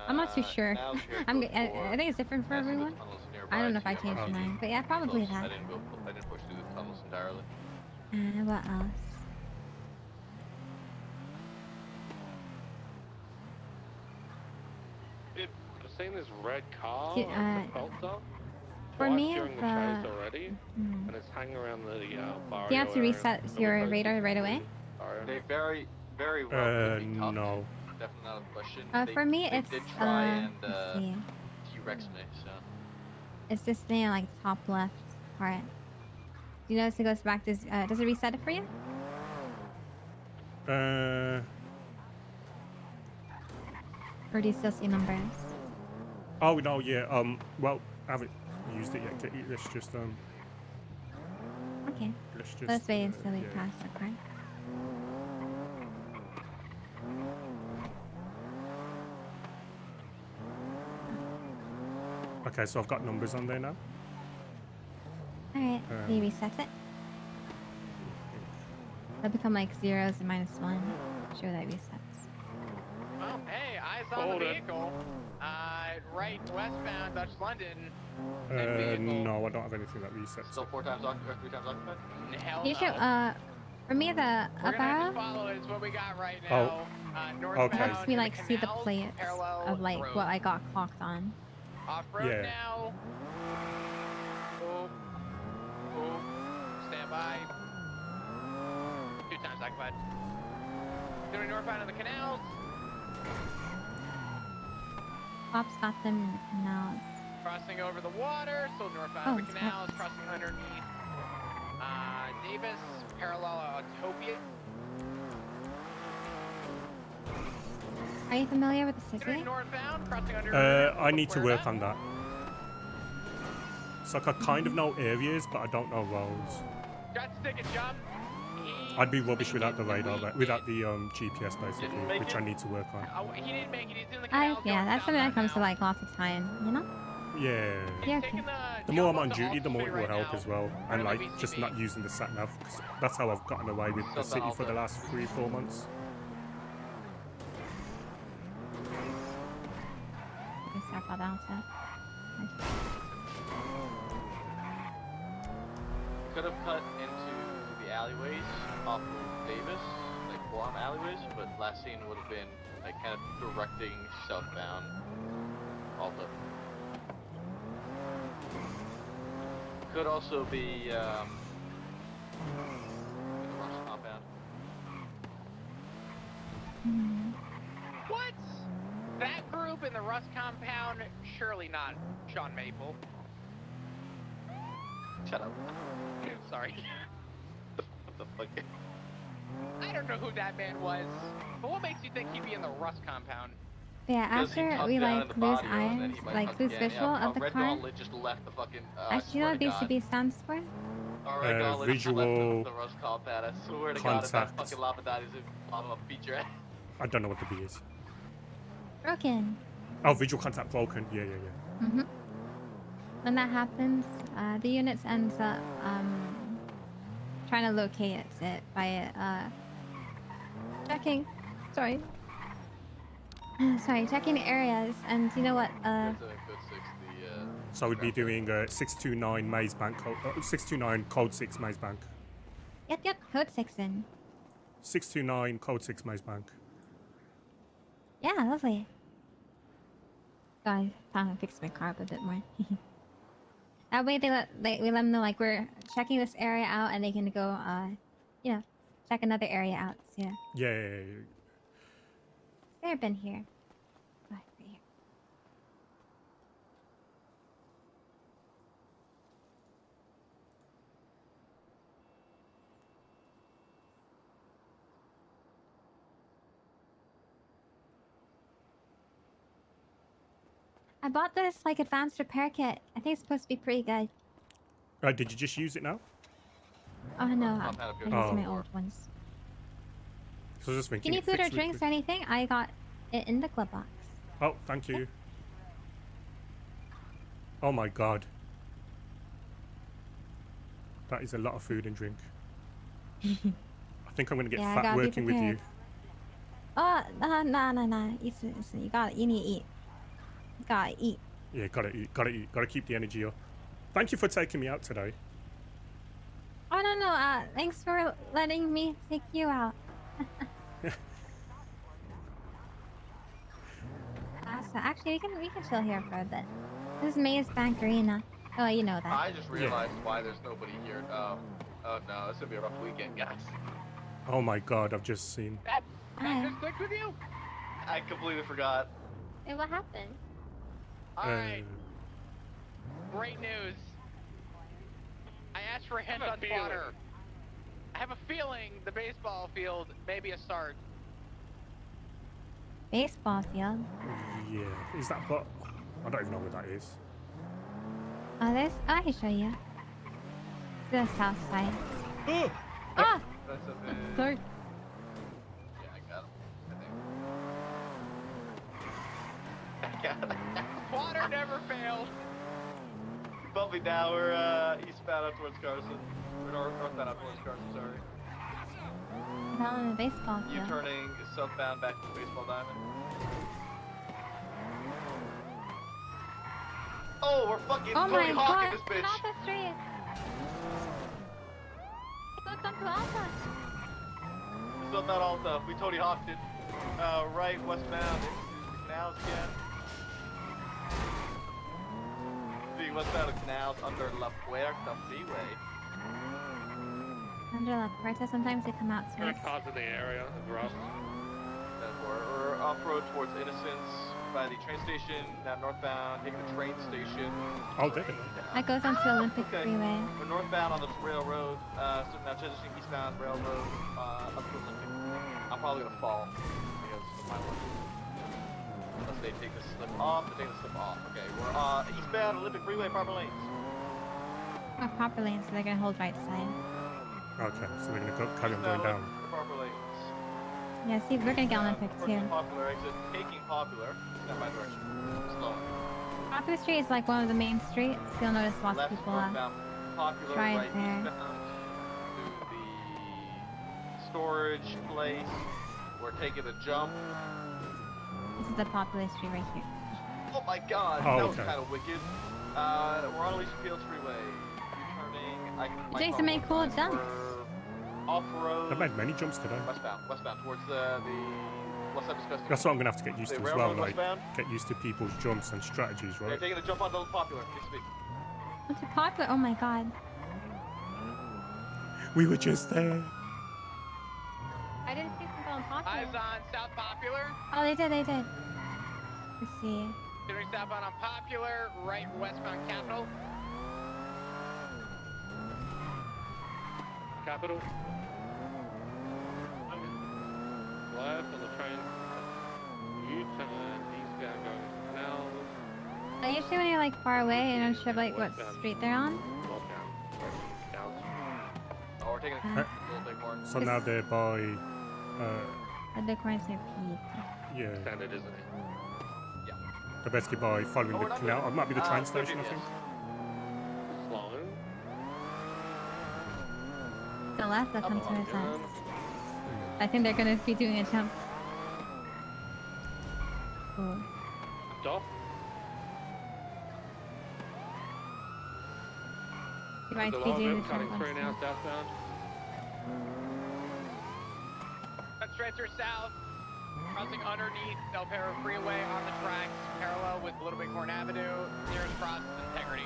I'm not too sure. I think it's different for everyone. I don't know if I changed mine, but yeah, probably that. I didn't push through the tunnels entirely. What else? I've seen this red car Yeah, on the belt up for twice me, during the shows already, and it's hanging around the barrio. Do you have to reset your radar right away? They very well could be tough. No. Definitely not a question. For me, they it's did try and let's see. T-Rex me, so. It's this thing like top left part. Do you notice it goes back to? Does it reset it for you? Or do you still see numbers? Oh no, yeah. Well, I haven't used it yet. Let's just Okay. Let's just. Let's wait until we yeah. pass that part. Okay, so I've got numbers on there now. Alright, can you reset it? They'll become like zeros and -1. Sure that resets. Well, hey, eyes on the vehicle. Right westbound, Dutch London. No, I don't have anything that resets. Still 4 times occupied, 3 times occupied? Hell You should, for me, the up We're gonna have arrow to follow it. It's what we got right now. Okay. helps me like see the plates of like what I got clocked on. Off-road Yeah. now. Boom. Stand by. 2 times occupied. Doing northbound on the canals. Cops got them in the canals. Crossing over the water. Still northbound Oh, on the it's canals. cops. Crossing underneath. Davis. Parallel Autopia. Are you familiar with the city? Northbound, crossing under. I need to work on that. It's like I kind of know areas, but I don't know roads. Got stick and jump. I'd be rubbish without the radar, without the GPS basically, which I need to work on. He didn't make it. He's in the canal. Yeah, that's something that comes to like lots of time, you know? Yeah. Yeah, okay. The more I'm on duty, the more it will help as well. And like just not using the sat nav, because that's how I've gotten away with the city for the last 3-4 months. Could have cut into the alleyways off of Davis, like forearm alleyways, but last scene would have been like kind of directing southbound Alta. Could also be in the Rush compound. What? That group in the Rust compound? Surely not Sean Maple. Shut up. Sorry. What the fuck? I don't know who that man was. But what makes you think he'd be in the Rust compound? Yeah, after we like lose eyes, like lose visual of the Red car. Gauntlet just left the fucking. Actually, you know what BCB stands for? Red Gauntlet just left visual the Rust compound. I swear to contact. God, if that fucking Lapidot is in lava feature. I don't know what the B is. Broken. Oh, visual contact broken. Yeah. Mhm. When that happens, the units ends up trying to locate it by checking. Sorry, checking areas, and you know what? So we'd be doing 629 Maze Bank, 629 Code 6 Maze Bank. Yep, code 6 in. 629 Code 6 Maze Bank. Yeah, lovely. God, I found to fix my car up a bit more. That way we let them know like we're checking this area out, and they can go you know, check another area out. So, yeah. Yeah. They've been here. Oh, right here. I bought this like advanced repair kit. I think it's supposed to be pretty good. Did you just use it now? Oh no, I used my old ones. So I was just thinking. Do you need food or drinks or anything? I got it in the glove box. Oh, thank you. Oh my God. That is a lot of food and drink. I think I'm gonna get fat working with you. Oh, no. You need to eat. You gotta eat. Yeah, gotta eat. Gotta keep the energy up. Thank you for taking me out today. Oh no. Thanks for letting me take you out. So actually, we can chill here for a bit. This is Maze Bank Arena. Oh, you know that. I just realized why there's nobody here. Oh no, this is gonna be a rough weekend, guys. Oh my God, I've just seen. That just clicked with you? I completely forgot. Hey, what happened? Alright. Great news. I asked for a hint on fodder. I have a feeling the baseball field may be a start. Baseball field? Yeah. Is that but? I don't even know what that is. Oh, there's. Oh, I can show you. The south side. Oh! Ah! That's a bit... Sorry. Yeah, I got him. I got him. Water never fails. Bumpy now, we're eastbound out towards Carson. We're northbound out towards Carson, sorry. Down in the baseball You field. turning southbound back to the baseball diamond. Oh, we're fucking Oh Tony my Hawk God! in this bitch. Alpha Street! It goes up to Alpha! Southbound Alta, we Tony Hawked it. Right westbound into the canals again. Being westbound of canals under La Puerta Freeway. Under La Puerta, sometimes they come out Very smooth. positive in the area as well. We're off-road towards Innocence by the train station, now northbound, taking the train station. Oh, did it? That goes onto Olympic Freeway. We're northbound on the railroad, so now transitioning eastbound railroad up to Olympic. I'm probably gonna fall because of my work. Unless they take the slip off, they take the slip off. Okay, we're eastbound Olympic Freeway, proper lanes. Oh, proper lanes, so they're gonna hold right side. Okay, so they're gonna carry on going down. Proper lanes. Yeah, see, we're gonna get Olympic too. Popular exit, taking Popular. Stand by direction. Slowing. Popular Street is like one of the main streets. You'll notice lots of people Popular try right it there. eastbound to the storage place. We're taking a jump. This is the Popular Street right here. Oh my god, Oh, that was okay. kind of wicked. We're on Alicia Fields Freeway. Returning. Jason some made cool jumps. Off-road. I've made many jumps today. Westbound towards the what's that disgusting? That's what I'm gonna have to get used The to as well. railroad Like, westbound? get used to people's jumps and strategies, They're right? taking a jump on the Popular. Please What's a Popular? Oh my god. We were just there. I didn't see them going Popular. Eyes on South Popular. Oh, they did. Let's see. Doing southbound on Popular, right westbound Capital. Capital. Left on the train. U-turn, eastbound going canals. Usually when you're like far away, and I'm sure like what street they're on. Well, down. Oh, we're taking a little bit more. So now they're by, At the corner near Pete. yeah, Standard, isn't it? they're basically by following the canal. It might be the train station, I think. Slowing. The left, that comes to our sense. I think they're gonna be doing a jump. Cool. Stop. You might The be lower doing bit the cutting jump. through now, southbound. Cut straight through south. Crossing underneath Del Perro Freeway on the tracks, parallel with Little Bighorn Avenue, nearest cross is Integrity.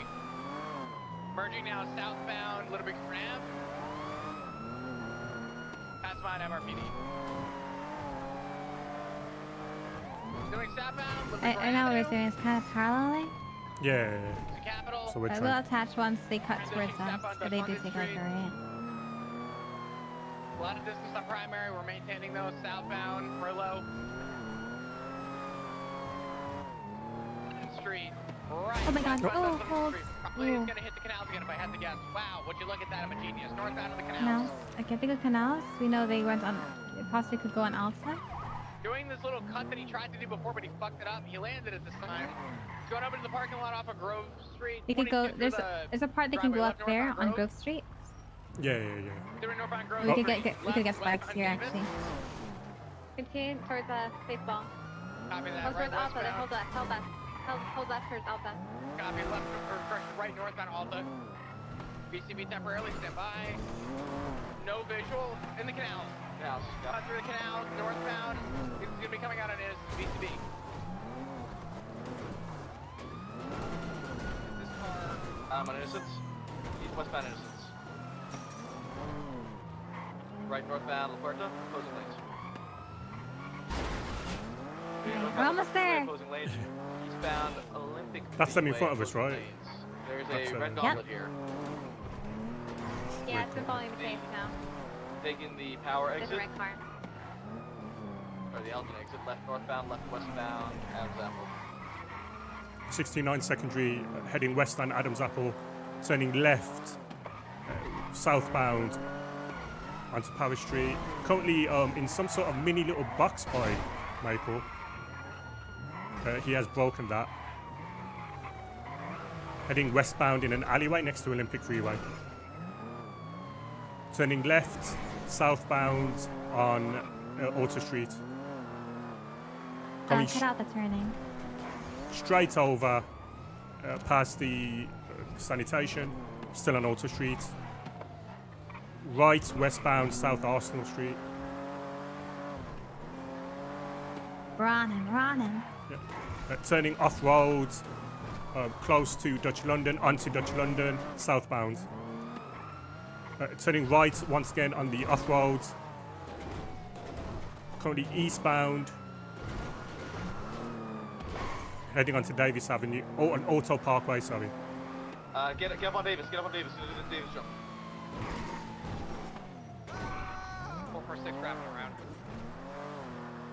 Merging now southbound Little Bighorn Ave. Pass by MRPD. Doing southbound Little I Bighorn know what we're Avenue. doing. It's kind of paralleling. Yeah. The Capitol. So we're I will trying. attach once they cut towards us, southbound but they do London take like Street. a right. A lot of distance on primary. We're maintaining those southbound Merlot. Street. Right. Oh my god. west Oh, of the hold. street. Probably is Ooh. gonna hit the canals again if I had to guess. Wow, would you look at that? I'm a genius. Northbound of the Canals. canals. I can't think of canals. We know they went on. It possibly could go on Alta. Doing this little cut that he tried to do before, but he fucked it up. He landed it this time. He's going over to the parking lot off of Grove Street. They could go. 22 through There's a part they can driveway go left up there northbound on Grove Street. Yeah. Doing northbound Grove We could Street, get we could get left, spikes west here on Davis. actually. Continue towards baseball. Copy that. Hold Right towards Alta. westbound. Hold that towards Alta. Copy left or correction, right northbound Alta. BCB temporarily stand by. No visual in the canals. Canals. Cut through the canals, northbound. He's gonna be coming out on his BCB. This car. On Innocence. East westbound Innocence. Right northbound La Puerta. Opposing lanes. We're almost there. Opposing lanes. Eastbound Olympic. That's them in Freeway, front of us, opposing right? lanes. There's That's a them. red gauntlet here. Yeah, it's been following the chase now. Taking the power There's a exit. red car. Or the alternate exit. Left northbound, left westbound. Adam's Apple. 69 secondary, heading west on Adams Apple, turning left, southbound onto Power Street. Currently in some sort of mini little box by Maple. He has broken that. Heading westbound in an alleyway next to Olympic Freeway. Turning left, southbound on Auto Street. Coming Cut out the turning. straight over, past the sanitation, still on Auto Street. Right, westbound, South Arsenal Street. We're on him. Turning off-road, close to Dutch London, onto Dutch London, southbound. Turning right once again on the off-road. Currently eastbound. Heading onto Davis Avenue, on Auto Parkway, sorry. Get up on Davis. Get up on Davis. Do the Davis jump. 446 wrapping around.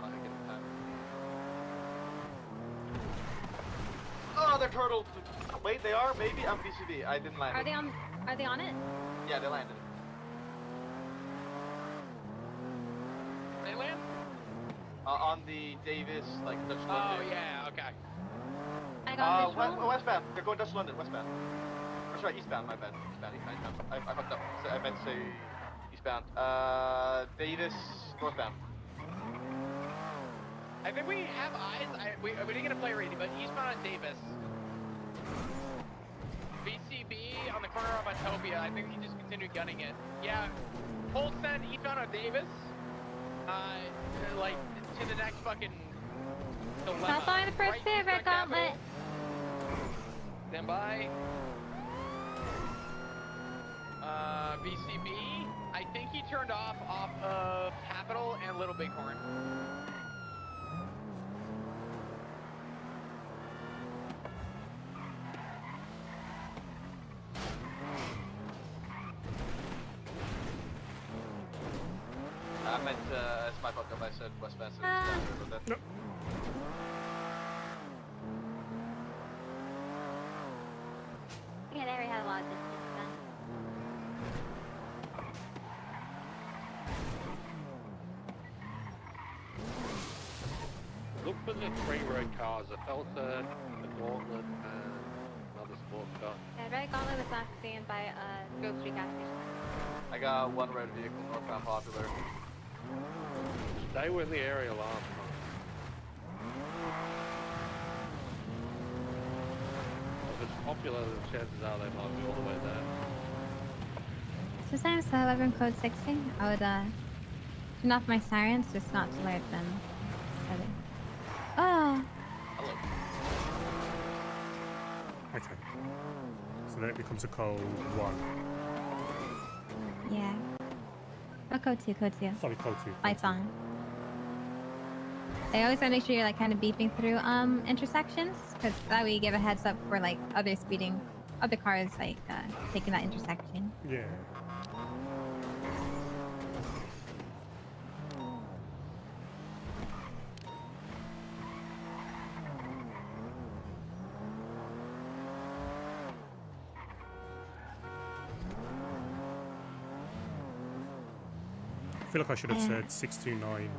I'll get the time. they're turtled. Wait, they are? Maybe? I'm BCB. I didn't land Are it. they on? Are they on it? Yeah, they landed. They land? On the Davis, like, Dutch Oh, London. yeah, okay. I got visual. Westbound. They're going Dutch London, westbound. Or sorry, eastbound, my bad. Eastbound. I fucked up. I meant to say eastbound. Davis, northbound. I think we have eyes. We didn't get a play rating, but eastbound on Davis. BCB on the corner of Utopia. I think he just continued gunning it. Yeah. Full send eastbound on Davis. Like to the next fucking dilemma. Stop on the first Right favorite gauntlet. Stand by. BCB. I think he turned off of Capital and Little Bighorn. I meant, it's my fuck up. I said westbound. So eastbound. About that. Yeah, they already had a lot of distance then. Look for the 3 red cars. I felt a gauntlet and another sports car. Yeah, Red Gauntlet was not seen by Grove Street gas station. I got 1 red vehicle, northbound Popular. They were in the area last time. If it's popular, the chances are they might be all the way there. Sometimes I've been code 60. I would turn off my sirens just not to alert them. Oh. Hello. Okay. So then it becomes a code 1. Yeah. Oh, code 2, code 2. Sorry, code 2. Lights on. I always gotta make sure you're like kind of beeping through intersections, because that way you give a heads up for like other cars like taking that intersection. Yeah. I feel like I should have said 629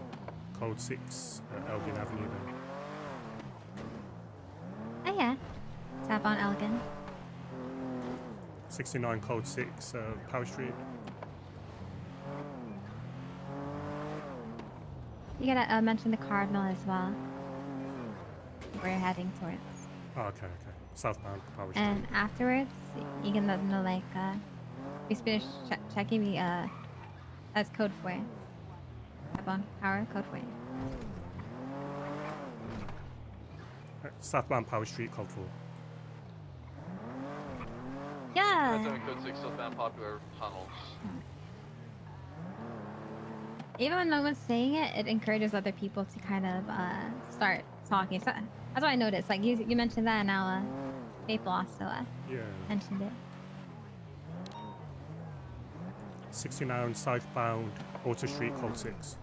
code 6 Elgin Avenue then. Oh yeah. Tap on Elgin. 69 code 6 Power Street. You gotta mention the Cardinal as well. Where you're heading towards. Oh, okay. Southbound Power Street. And afterwards, you can let them know like we finished checking the that's code 4. Tap on power code 4. Southbound Power Street code 4. Yeah. Red zone code 6 southbound Popular tunnels. Even when no one's saying it, it encourages other people to kind of start talking. So that's what I noticed. Like you mentioned that, and now Maple also mentioned it. 69 southbound Auto Street code 6.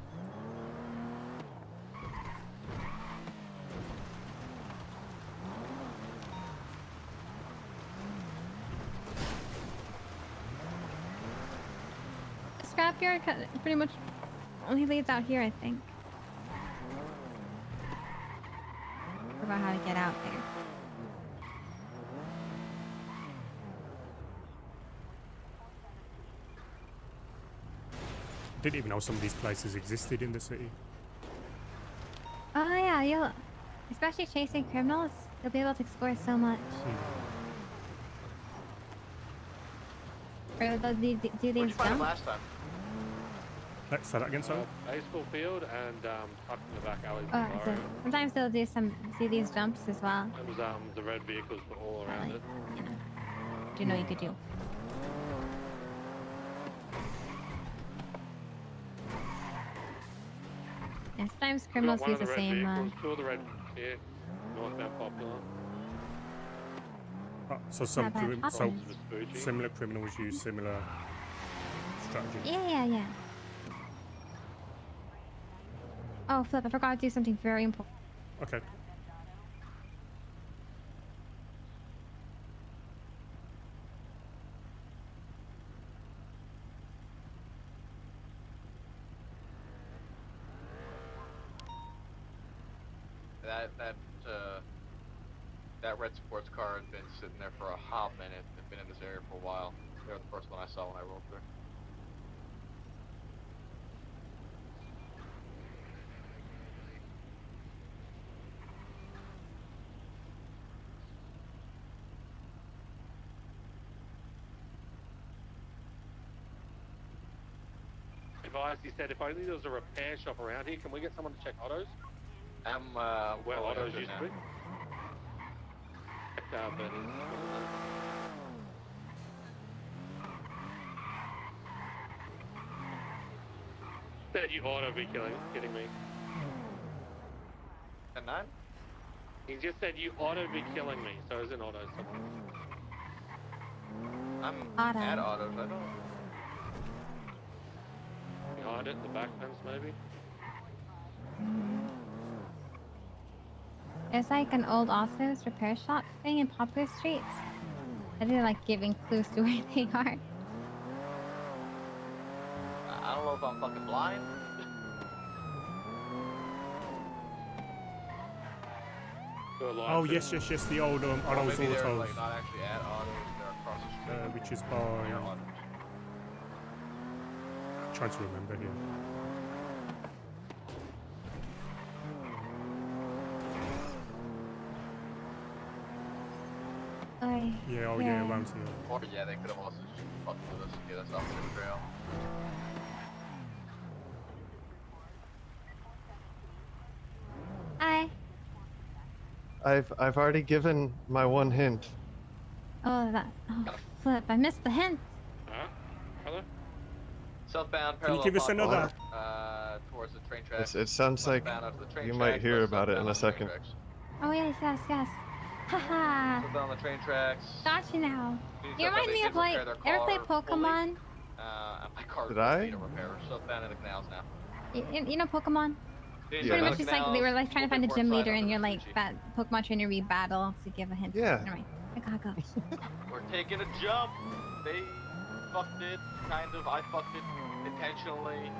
Scrapyard pretty much only leads out here, I think. About how to get out there. Didn't even know some of these places existed in the city. Oh yeah, especially chasing criminals, you'll be able to explore so much. Or they'll do Where'd these you find them jumps. last time? Let's say that again, sorry. Baseball field and tucked in the back alley. Oh, so sometimes they'll do these jumps as well. It was the red vehicles were all around it. Do you know you could do? And sometimes criminals use the same. Two of the red here, northbound Popular. Oh, so some bad. similar criminals use similar strategies. Yeah. Oh, flip! I forgot to do something very important. Okay. That red sports car had been sitting there for a hot minute. They've been in this area for a while. They were the first one I saw when I rolled through. Advised, he said if only there was a repair shop around here, can we get someone to check autos? Where well, autos good used now. to be? But said you ought to be kidding me. And 9? He just said you ought to be killing me, so is an auto somewhere. I'm Auto. at autos, I don't. Behind it, the back fence maybe? There's like an old Osmos repair shop thing in Poplar Streets. I did like giving clues to where they are. I don't know if I'm fucking blind. Oh yes, yes, yes. The old Or Autos maybe they're Autos, like not actually at autos, they're across the street. which is by. Near autos. Trying to remember here. Yeah, oh yeah, around here. Or yeah, they could have also just fucked with us and get us off the trail. Hi. I've already given my one hint. Oh, that. Oh, flip. I missed the hint. Huh? Hello? Southbound Can you parallel give us Pond another? towards the train tracks. It sounds like Southbound onto the train you tracks, might hear left about it southbound in a on the train second. tracks. Oh, yes, yes, yes. Haha. Southbound on the train tracks. Got you now. Dude, You remind they me did of like. repair their Ever play car fully. Pokemon? And my car Did was I? need a repair. Southbound in the canals now. You know Pokemon? Dude, Pretty much just like they were like trying to find a gym leader and you're like that Pokemon trainer we battle to give a hint. Yeah. Anyway, I gotta go. We're taking a jump. They fucked it, kind of. I fucked it intentionally.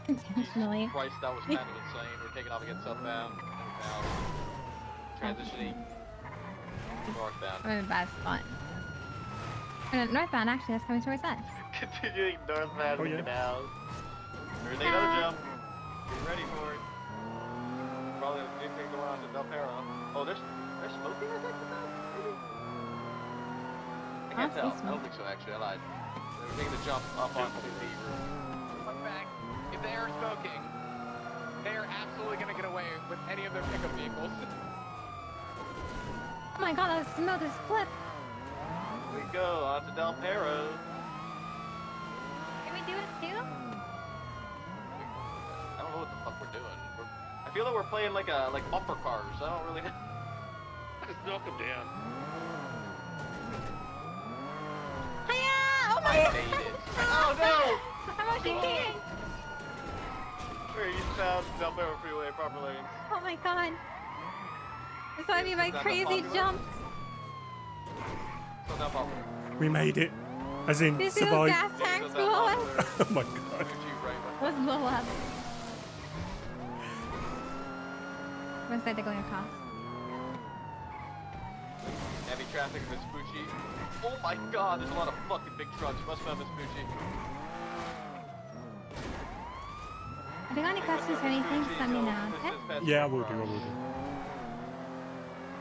Intentionally. Jesus Christ, that was kind of insane. We're taking off against southbound. And now transitioning northbound. I'm in a bad spot. Northbound, actually, that's coming towards us. Continuing northbound Oh, in yeah. the canals. We're taking another jump. Get ready for it. Probably the big thing going on to Del Perro. Oh, they're smoking, I think, with that? Maybe? I can't tell. I don't think so, actually. I lied. They're taking the jump up onto the roof. Fun fact, if they are smoking, they are absolutely going to get away with any of their pickup vehicles. Oh my god, let's smell this flip. We go on to Del Perro. Can we do it too? I don't know what the fuck we're doing. I feel like we're playing like bumper cars. I don't really know. Just knock them down. Hiya! Oh my I god! made it. Oh no! How much you hitting? We're eastbound Del Perro Freeway, proper lanes. Oh my god. This might be my Is that the crazy popular? jumps. So not popular. We made it. As in, Do you see those survived. gas tanks So blow not up? popular. Oh my god. Let's blow up. What side they're going across? Heavy traffic in Vespucci. Oh my god, there's a lot of fucking big trucks. Must have Vespucci. Have you got any questions or anything? Just let me know, okay? Yeah, I will do. I will do.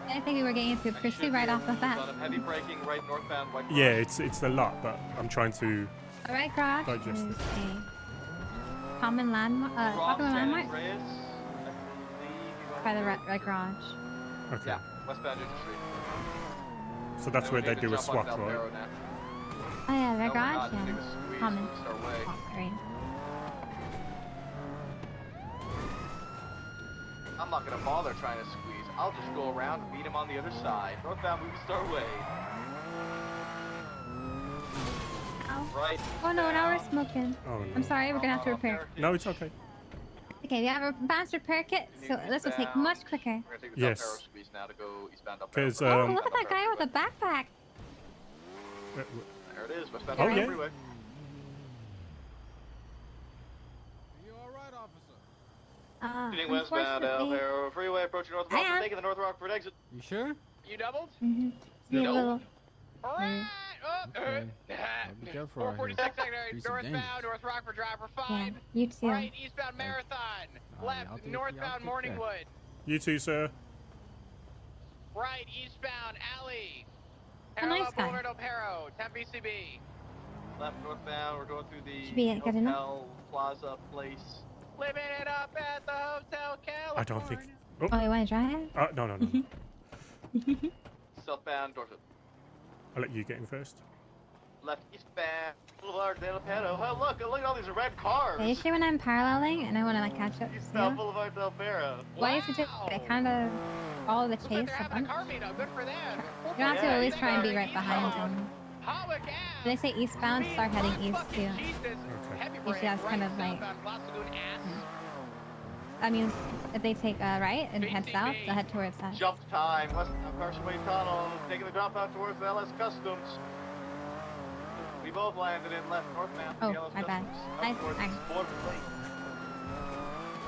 I think we were getting into pursuit right off the bat. Heavy braking right northbound. White Yeah, it's a lot, but I'm trying to. Alright, garage is Digest it. a common landmark. Popular landmark by the red garage. Okay. Yeah, westbound Union Street. So that's And where we they need to do a jump on swap, Del right? Perro now. Oh yeah, red No, we're garage. not. Just Yeah, take a squeeze common. east our way. Oh, great. I'm not gonna bother trying to squeeze. I'll just go around and meet him on the other side. Northbound Movie Star Way. Ow. Right. Oh no, now we're smoking. Oh no. I'm sorry, we're gonna have to repair. No, it's okay. Okay, we have a advanced repair kit, so this will take much quicker. We're gonna take the Yes. Del Perro squeeze now to go eastbound Del Perro. Because Oh, look at that guy with a backpack. There it is, westbound Oh, Del Perro yeah. Freeway. Shooting westbound Alvaro Freeway, approaching North Rockford, taking the North Rockford exit. You sure? You doubled? Mm-hmm. See a little. Alright! Okay. Be careful out here. 446 secondary, Streets are dangerous. northbound, North Rockford Driver 5. Yeah, you too. Right, eastbound Marathon. Alright, I'll Left, take northbound care. Morningwood. You too, sir. Right, eastbound Alley. Oh, nice Parallel guy. Boulevard Opero, 10 BCB. Left northbound, we're going through the Should be good enough. Hotel Plaza place. Living it up at the Hotel California. I don't think. Oh, you want to drive? No. Southbound Dorset. I'll let you get in first. Left eastbound Boulevard Del Perro. Oh, look at all these red cars. Usually when I'm paralleling and I want to like catch up. Eastbound Boulevard Del Perro. Why is it just I kind of follow the chase? Having a car meetup, good for them. You don't have to always try and be right behind them. When they say eastbound, start heading east too. Usually that's kind of like. That means if they take a right and head south, they'll head towards that. Jump time. Westbound Carsonway Tunnel. Taking the drop out towards the LS Customs. We both landed in left northbound. Oh, the LS my bad. Customs. Nice. Towards Border Lake.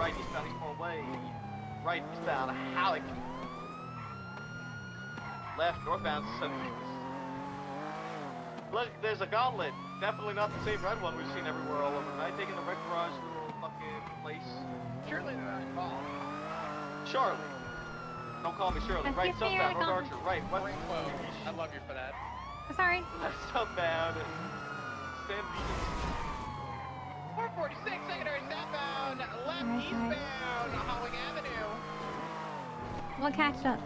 Right eastbound Eastbourne Way. Right eastbound Halleck. Left northbound St. Look, there's a gauntlet. Definitely not the same red one we've seen everywhere all over night. Taking the red garage little fucking place. Surely they're not involved. Shirley. Don't call me Shirley. That's Right your southbound, favorite North Archer. Right, west. I love you for that. Sorry. Left southbound. San Diego. 446 secondary southbound. Left eastbound Holling Avenue. We'll catch up.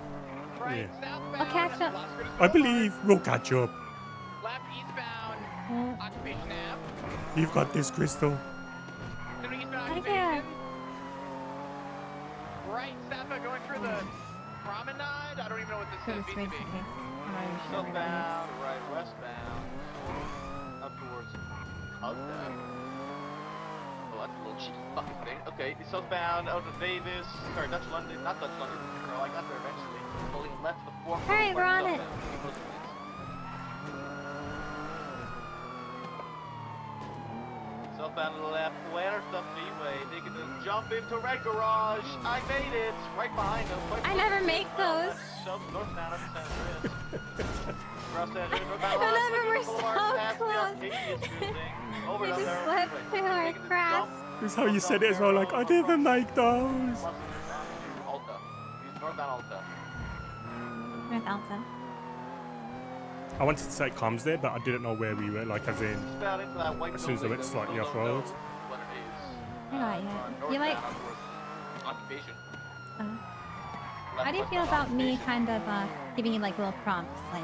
Right Yeah. southbound. We'll catch up. I believe we'll catch up. Left eastbound. Occupation Ave. You've got this, Crystal. Doing eastbound Thank occupation. Right southbound going through the promenade. I don't even know what this is. BCB. Southbound, right westbound. Up towards Hugda. Oh, that's a little cheeky fucking thing. Okay, southbound out of Davis. Sorry, Dutch London. Not Dutch London. No, I got there eventually. Pulling left the 4. Alright, we're on it. Southbound to the left, where's the freeway? Taking the jump into Red Garage. I made it. Right behind them. I never make those. Northbound up to San Andreas. Cross San Andreas. Northbound Whenever we're Boulevard, so past the close. Arcadius building. Over We to just Narrow slipped Freeway. through our Taking the grass. jump That's how you said it as well. Like, I didn't make those. Alta. He's northbound Alta. North Alta. I wanted to say comms there, but I didn't know where we were. Like, as in, Eastbound into that white as soon as I went building, slightly those off don't road. know what it is. I got you. Northbound You like? up towards Occupation. How do you feel about me kind of giving you like little prompts, like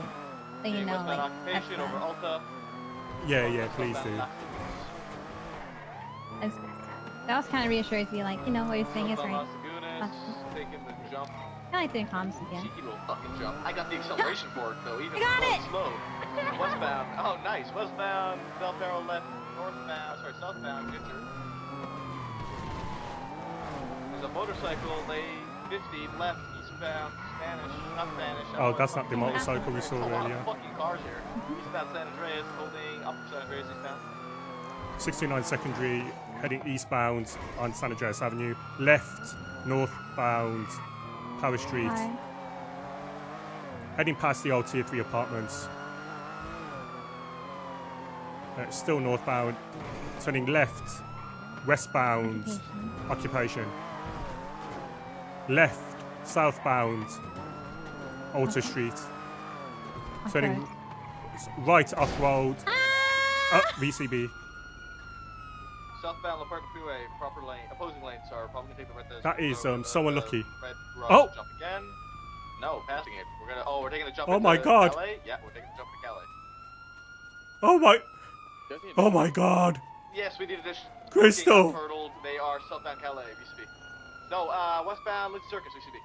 so you know, like that's Occupation over Alta. Yeah, please do. that was kind of reassuring to be like, you know, what you're saying is right. Las Lagunas, taking the jump. I like doing comms again. Cheeky little fucking jump. I got the acceleration for it though, even I got though it! it's slow. Westbound. Oh, nice. Westbound, Del Perro left, southbound, Ginger. There's a motorcycle, lane 50, left, eastbound, Spanish, not Spanish. Oh, that's not the motorcycle we saw There's a lot earlier. of fucking cars here. Eastbound San Andreas, holding up San Andreas eastbound. 69 secondary, heading eastbound on San Andreas Avenue. Left, northbound, Power Street. Hi. Heading past the old Tier 3 apartments. Still northbound. Turning left, westbound, Occupation. Left, southbound, Alta Street. Turning right off road. VCB. Southbound LaPorta Freeway, proper lane, opposing lanes are probably gonna take the red. That is so unlucky. Red Oh! jump again. No, passing it. We're taking the jump. Oh into my God. Calais. Yeah, we're taking the jump to Calais. Oh my god. Yes, we need addition. Crystal. Hurdled. They are southbound Calais, VCB. No, westbound Lindsay Circus, VCB.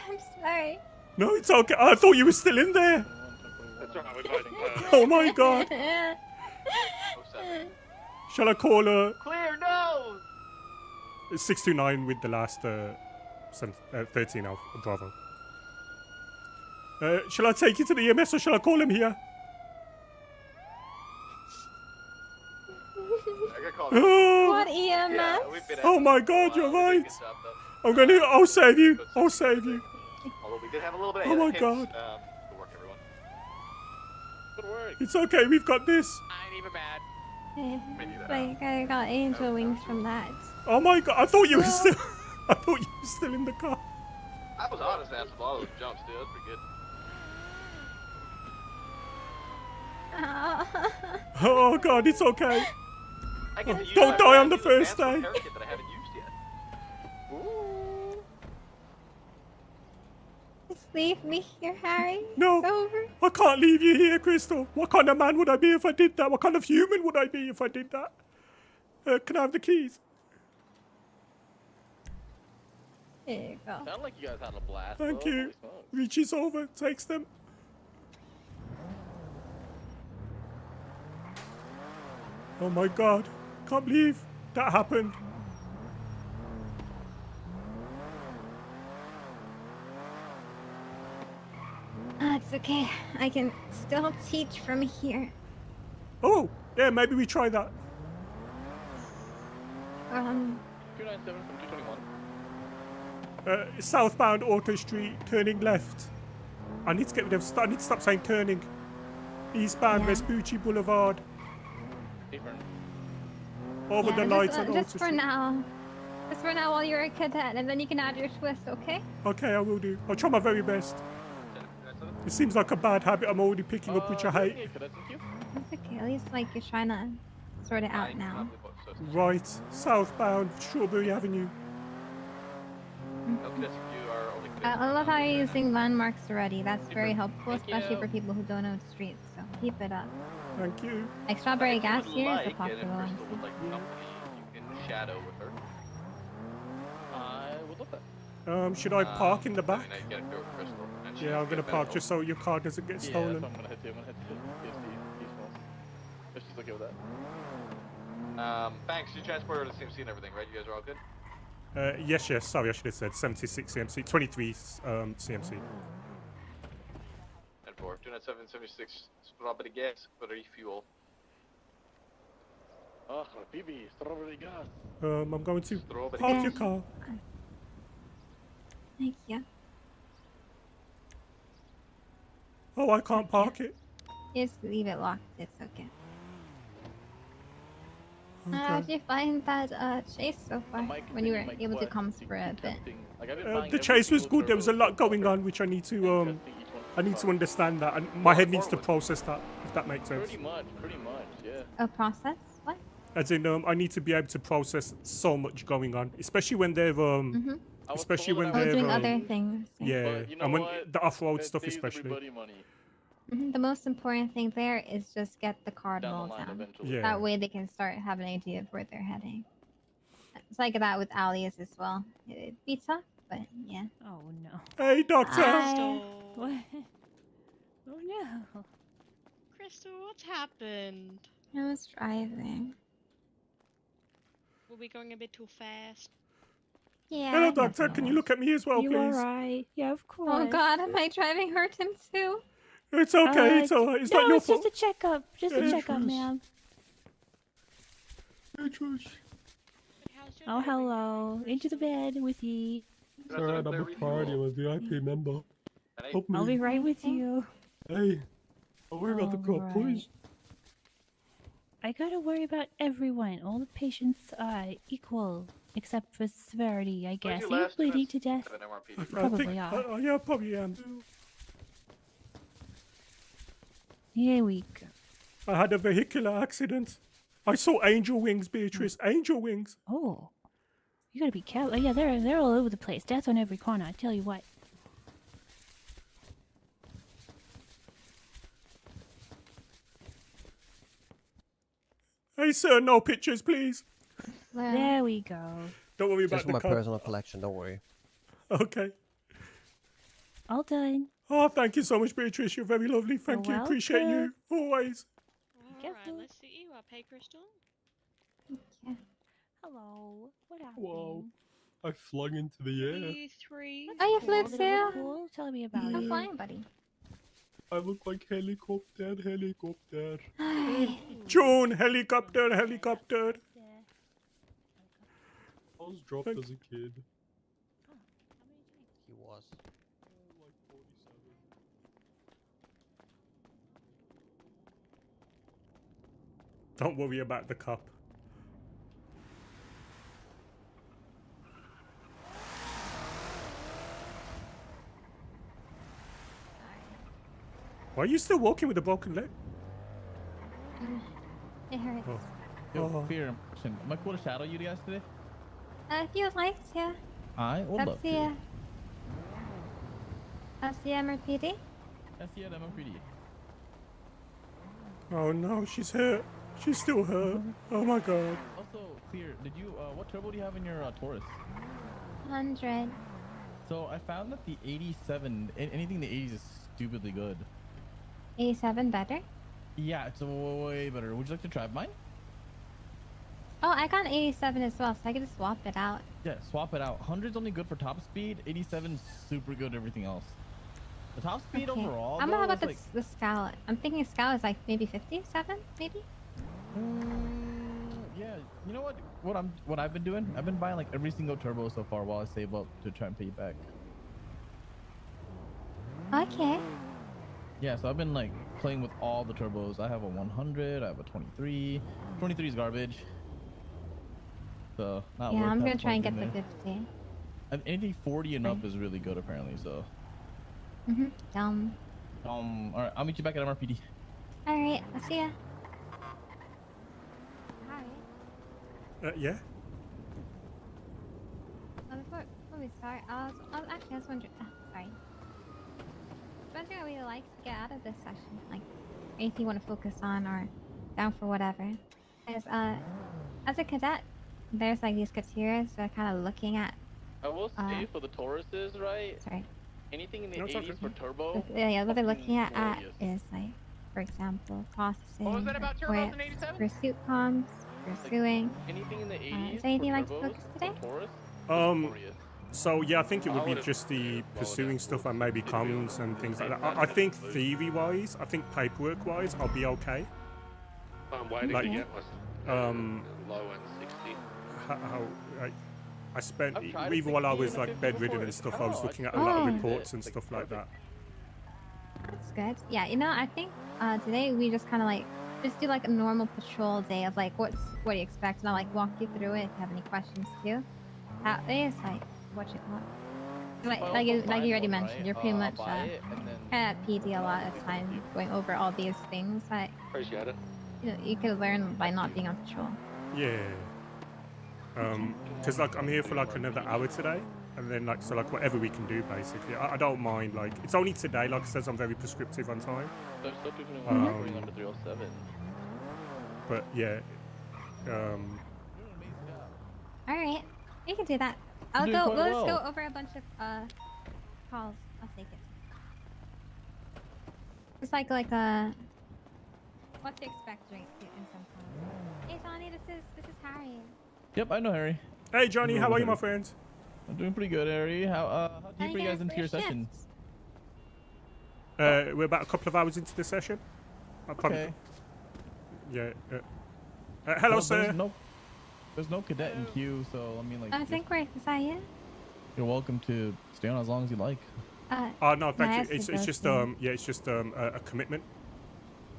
I'm sorry. No, it's okay. I thought you were still in there. That's alright, we're fighting. Oh my god. Shall I call her? Clear, no! It's 629 with the last 13 Alpha Bravo. Shall I take you to the EMS or shall I call him here? I got called. What EMS? Yeah, we bit Oh out my for a God, while. you're We did a right. good job, though. I'll save you. I'll save you. Although we did have a little bit Oh of my hits. God. Good work, everyone. Good work. It's okay. We've got this. I ain't even mad. It's like I got angel wings from that. Oh my God. I thought you were still. I thought you were still in the car. I was honest after all those jumps, dude. That's pretty good. Oh God, it's okay. I get to use Don't my die on the brand new first day. advanced repair kit that I haven't used yet. Ooh. Just leave me here, Harry. No, It's over. I can't leave you here, Crystal. What kind of man would I be if I did that? What kind of human would I be if I did that? Can I have the keys? Here you go. Sounded like you guys had a blast. Thank though. you. Holy smokes. Reaches over, takes them. Oh my God. Can't believe that happened. It's okay. I can still teach from here. Oh, yeah, maybe we try that. 297 from 221. Southbound Auto Street, turning left. I need to get rid of. I need to stop saying turning. Eastbound Vespucci Boulevard. Over the lights on just Auto for Street. now. Just for now while you're a cadet, and then you can add your twist, okay? Okay, I will do. I'll try my very best. It seems like a bad habit I'm already picking up, which I hate. It's okay. At least like you're trying to sort it out now. Right, southbound Strawberry Avenue. I love how you're using landmarks already. That's very helpful, especially for people who don't know the streets. So keep it up. Thank you. Like Strawberry Gas here is a popular one. You can shadow with her. I would love that. Should I park in the back? You gotta go with Crystal. And she Yeah, I'm gets gonna better park help. just so your car doesn't get stolen. Yeah, that's what I'm gonna head to. I'm gonna head to PSP. If she's okay with that. Thanks. You transported her to CMC and everything, right? You guys are all good? Yes. Sorry, I should have said 76 CMC, 23 CMC. And 4. 297, 76. Strawberry gas for refuel. Ah, Bibi, strawberry gas. I'm going to Strawberry park gas. your car. Thank you. Oh, I can't park it. Just leave it locked. It's okay. Okay. How did you find that chase so far? When you were able to come for a bit. The chase was good. There was a lot going on, which I need to understand that, and my head needs to process that, if that makes sense. Pretty much, yeah. A process? What? As in, I need to be able to process so much going on, especially when they're especially when they're doing other things. Yeah, But you know and when what? the off-road That stuff saves especially. everybody money. The most important thing there is just get the car Down the rolled line down. eventually. Yeah. That way they can start having an idea of where they're heading. It's like that with Alias as well. It'd be tough, but yeah. Oh no. Hey, Doctor. Hi. What? Oh no. Crystal, what's happened? I was driving. Were we going a bit too fast? Yeah. Hello, I guess Doctor. so. Can you look at me as well, You please? alright? Yeah, of course. Oh God, am I driving hurt him too? It's okay. It's alright. It's no, not your it's fault. just a checkup. Just a Yeah, checkup, Trish. ma'am. Oh, hello. Into the bed with ye. It's alright, I'm a party. I'm a VIP member. Help I'll me. be right with you. Hey, don't worry about the cop, Alright. please. I gotta worry about everyone. All the patients are equal, except for severity, I guess. Are you bleeding to death? Probably are. Yeah, probably am. Here we go. I had a vehicular accident. I saw angel wings, Beatrice. Angel wings. Oh, you gotta be careful. Yeah, they're all over the place. Death on every corner. I tell you what. Hey, sir, no pictures, please. There we go. Don't worry about Just the my car. personal collection, don't worry. Okay. All done. Oh, thank you so much, Beatrice. You're very lovely. Thank you. You're Appreciate you. Always. Alright, let's see you up. Hey, Crystal. Hello. What happened? Whoa. I flung into the air. You three. Oh, you flew Cool. Did it look too? cool? Tell me about I'm it. flying, buddy. I look like helicopter. June, helicopter. was dropped as a kid. He was. Like 47. Don't worry about the cup. Why are you still walking with a broken leg? It hurts. Oh. Yo, Fear, am I cool to shadow you guys today? If you would like to. I would Up love to to. you. I'll see you, MrPD. That's the I'm pretty. Oh no, she's hurt. She's still hurt. Oh my god. Also, Clear, did you, what turbo do you have in your Taurus? 100. So I found that the 87, anything in the 80s is stupidly good. 87 better? Yeah, it's way better. Would you like to try mine? Oh, I got an 87 as well, so I can just swap it out. Yeah, swap it out. 100's only good for top speed. 87's super good everything else. The top speed Okay. overall, I'm though, about is like, the Scout. I'm thinking Scout is like maybe 57, maybe? yeah, you know what I've been doing? I've been buying like every single turbo so far while I save up to try and pay you back. Okay. Yeah, so I've been like playing with all the turbos. I have a 100, I have a 23. 23 is garbage. So not Yeah, worth I'm half gonna try and plug get in the there. 50. And anything 40 and up is really good apparently, so. Dumb. Alright, I'll meet you back at MRPD. Alright, I'll see ya. Yeah? Before we start, I was wondering, sorry. Wondering what you like to get out of this session, like anything you want to focus on or down for whatever. Because as a cadet, there's like these criteria that are kind of looking at. I will say for the Tauruses, right? Sorry. Anything in the No, it's 80s okay. for turbo. Yeah, what they're looking at glorious. is like, for example, processing, What was that about turbos in 87? pursuit comms, pursuing. Anything in the 80s Is there anything for like to turbos, focus today? Taurus. So yeah, I think it would be just the pursuing stuff and maybe comms and things like that. I think theory-wise, I think paperwork-wise, I'll be okay. I'm waiting Like, to get my low end 60. I spent I've tried a even while I 60 was and a like 50 bedridden before. and stuff, I was Oh, looking at a I lot of tried it. reports and stuff like that. That's good. Yeah, you know, I think today we just kind of like just do like a normal patrol day of like what do you expect, and I'll like walk you through it if you have any questions too. That way it's like what you call. Like you already mentioned, you're pretty much kind of at PD a lot of time going over all these things that Appreciate it. you could learn by not being on patrol. Yeah. Because like I'm here for like another hour today, and then like so like whatever we can do basically. I don't mind, like it's only today, like it says I'm very prescriptive on time. There's still people who want to bring under 307. But yeah. All right, you can do that. You're doing quite Let's well. go over a bunch of calls. I'll take it. It's like what to expect in some calls. Hey Johnny, this is Harry. Yep, I know Harry. Hey Johnny, how are you, my friend? I'm doing pretty good, Harry. How deep are you guys into your session? We're about a couple of hours into the session. Okay. Yeah. Hello, Well, sir. There's no cadet in queue, so I mean, like, I think is that you? you're welcome to stay on as long as you like. Oh no, thank nice you. It's to just go yeah, it's just a commitment,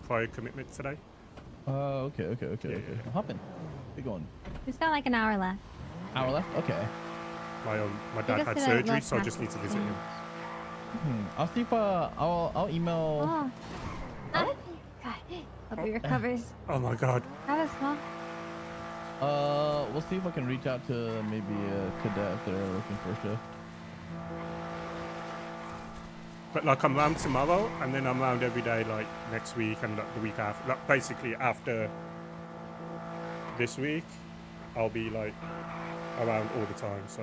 prior commitment today. Okay. Hop in. Be going. We've got like an hour left. Hour left. Okay. My dad just had did a surgery, little so I just need to visit him. I'll see if I'll email. Oh. God. Hope he recovers. Oh my god. That was well. We'll see if I can reach out to maybe a cadet if they're looking for a shift. But like I'm around tomorrow, and then I'm around every day like next week and like, the week after. Like basically after this week, I'll be like around all the time. So.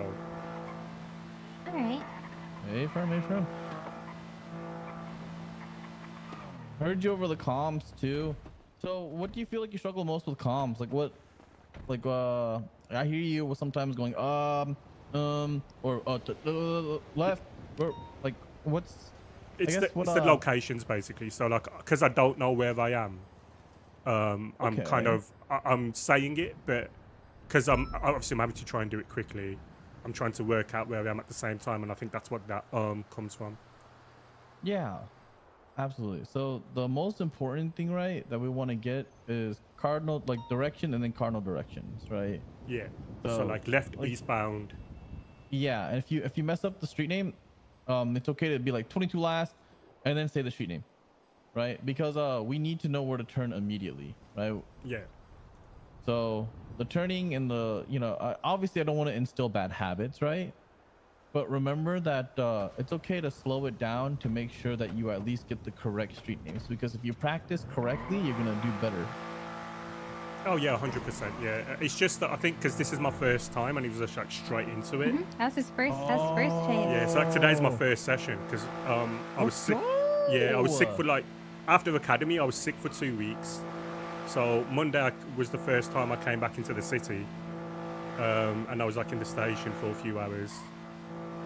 All right. Hey, firm. Heard you over the comms too. So, what do you feel like you struggle most with comms? Like what? Like I hear you sometimes going or left. Or like what's? It's the locations basically. So like, because I don't know where I am, I'm Okay. kind of I'm saying it, but because I'm having to try and do it quickly. I'm trying to work out where I am at the same time, and I think that's what that comes from. Yeah, absolutely. So the most important thing, right, that we want to get is cardinal, like direction, and then cardinal directions, right? Yeah. So like left eastbound. Yeah, and if you mess up the street name, it's okay to be like 22 last, and then say the street name, right? Because we need to know where to turn immediately, right? Yeah. So the turning and the, obviously I don't want to instill bad habits, right? But remember that it's okay to slow it down to make sure that you at least get the correct street names, because if you practice correctly, you're gonna do better. Oh yeah, 100%. Yeah, it's just that I think because this is my first time and he was just like straight into it. That's his first. That's his first chase. Yeah, so like today's my first session because I was sick. Yeah, I was sick for like after academy. I was sick for 2 weeks. So Monday was the first time I came back into the city, and I was like in the station for a few hours,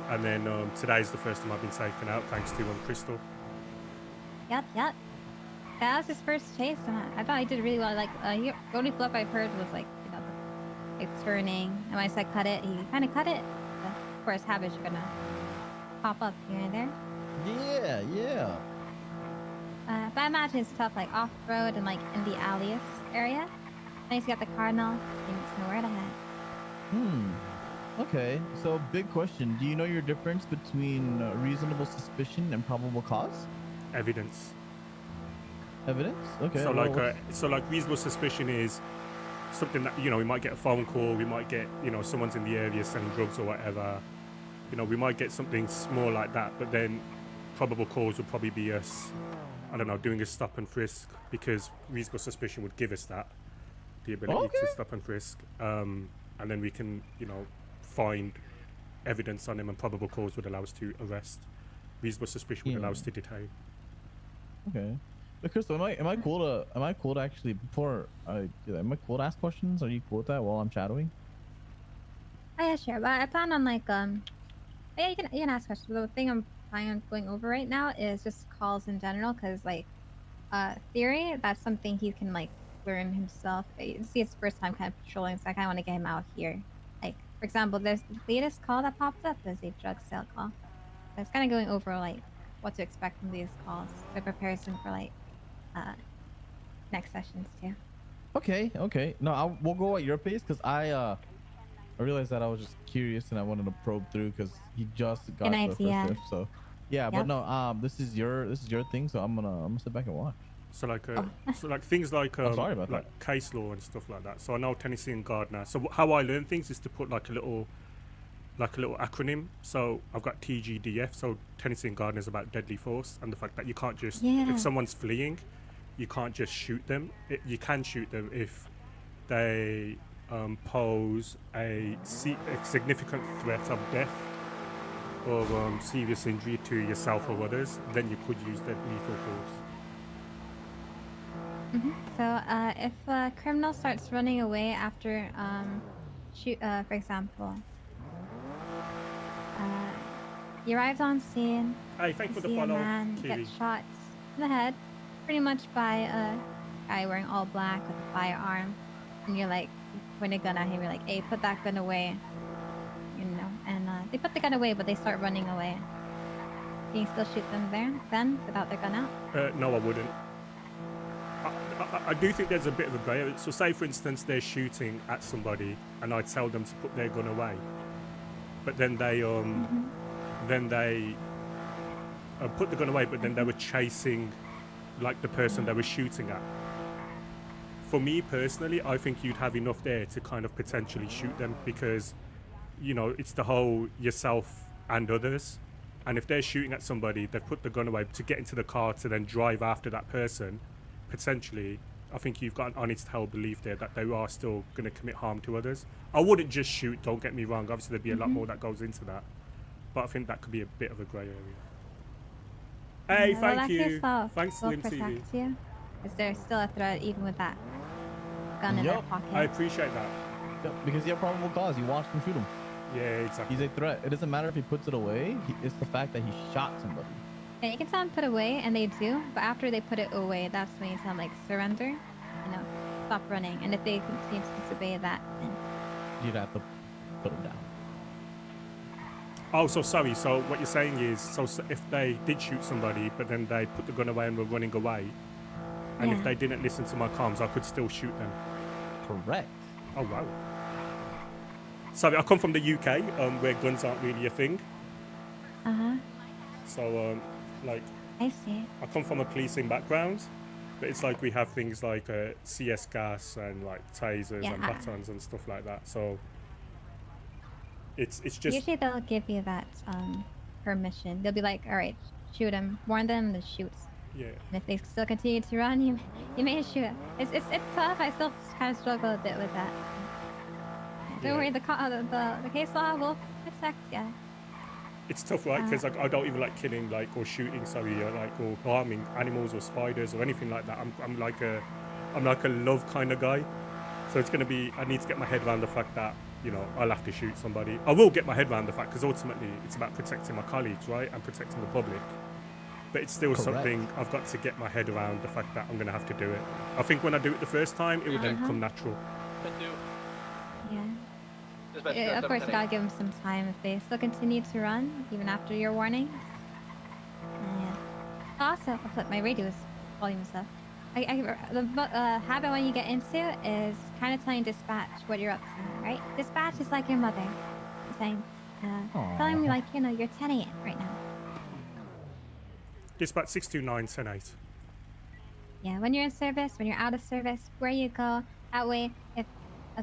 and then today's the first time I've been taken out thanks to Crystal. Yep. Yeah, that was his first chase, and I thought he did really well. Like the only flip I've heard was like like turning, and when I said cut it, he kind of cut it. But of course, habits are gonna pop up here and there. Yeah. But I imagine it's tough, like off-road and like in the Alias area. Then he's got the Cardinal, he needs to know where to head. Okay, so big question. Do you know your difference between reasonable suspicion and probable cause? Evidence. Evidence? Okay. So well, like reasonable suspicion is something that, we might get a phone call, we might get, someone's in the area selling drugs or whatever. We might get something small like that, but then probable cause would probably be us, I don't know, doing a stop and frisk, because reasonable suspicion would give us that, the ability to stop and frisk. And then we can, find evidence on him, and probable cause would allow us to arrest. Reasonable suspicion would allow us to detain. Okay. But Crystal, am I cool to actually, before am I cool to ask questions? Are you cool with that while I'm shadowing? Oh yeah, sure. But I plan on like yeah, you can ask questions. The thing I'm planning on going over right now is just calls in general, because like theory, that's something he can like learn himself. You see, it's first time kind of patrolling, so I kind of want to get him out here. Like for example, there's the latest call that popped up is a drug sale call. So it's kind of going over like what to expect from these calls, the comparison for like next sessions too. Okay. No, we'll go at your pace, because I realized that I was just curious and I wanted to probe through because he just got the first shift. So yeah, but no, this is your thing, so I'm gonna sit back and watch. So like things like I'm sorry about like case law and stuff like that. So I know Tennessee and Gardner. So how I learn things is to put like a little acronym. So I've got TGDF. So Tennessee and Gardner is about deadly force, and the fact that you can't just if someone's fleeing, you can't just shoot them. You can shoot them if they pose a significant threat of death or serious injury to yourself or others. Then you could use that lethal force. So if a criminal starts running away after for example, he arrives on scene. Hey, thanks for the see follow. a man get shot in the head, pretty much by a guy wearing all black with a firearm, and you're like, point a gun at him. You're like, "Hey, put that gun away," And they put the gun away, but they start running away. Can you still shoot them there then without their gun out? No, I wouldn't. I do think there's a bit of a grey area. So say for instance they're shooting at somebody and I tell them to put their gun away, but then they put the gun away, but then they were chasing like the person they were shooting at. For me personally, I think you'd have enough there to kind of potentially shoot them, because it's the whole yourself and others. And if they're shooting at somebody, they've put the gun away to get into the car to then drive after that person. Potentially, I think you've got an honest held belief there that they are still going to commit harm to others. I wouldn't just shoot, don't get me wrong. Obviously, there'd be a lot more that goes into that. But I think that could be a bit of a grey area. Hey, thank you. Thanks, Slim TV. Is there still a threat even with that gun in their pocket? I appreciate that. Yep, because you have probable cause. You watched him shoot him. Yeah, exactly. He's a threat. It doesn't matter if he puts it away. It's the fact that he shot somebody. Yeah, you can tell them put away, and they do. But after they put it away, that's when you tell them like surrender. Stop running. And if they continue to disobey that, then you'd have to put them down. Oh, so sorry. So what you're saying is, so if they did shoot somebody, but then they put the gun away and were running away, and if they didn't listen to my comms, I could still shoot them. Correct. Oh wow. Sorry, I come from the UK, where guns aren't really a thing. So like. I see. I come from a policing background, but it's like we have things like CS gas and like tasers and batons and stuff like that. So it's just usually they'll give you that permission. They'll be like, all right, shoot him, warn them to shoot. Yeah. And if they still continue to run, you may shoot. It's tough. I still kind of struggle a bit with that. Don't worry, the case law will protect you. it's tough, right? Because I don't even like killing or shooting, or harming animals or spiders or anything like that. I'm like a love kind of guy. So it's gonna be, I need to get my head around the fact that, you know, I'll have to shoot somebody. I will get my head around the fact, because ultimately it's about protecting my colleagues, right? And protecting the public. But it's still something I've got to get my head around the fact that I'm gonna have to do it. I think when I do it the first time, it would then come natural. Yeah, of course, you gotta give them some time if they still continue to run, even after your warning. Yeah. Also, I'll flip my radio's volume and stuff. The habit when you get into is kind of telling dispatch what you're up to, right? Dispatch is like your mother. Saying, telling me like, you know, you're 10-8 right now. Dispatch 629 10-8. Yeah, when you're in service, when you're out of service, where you go. That way, if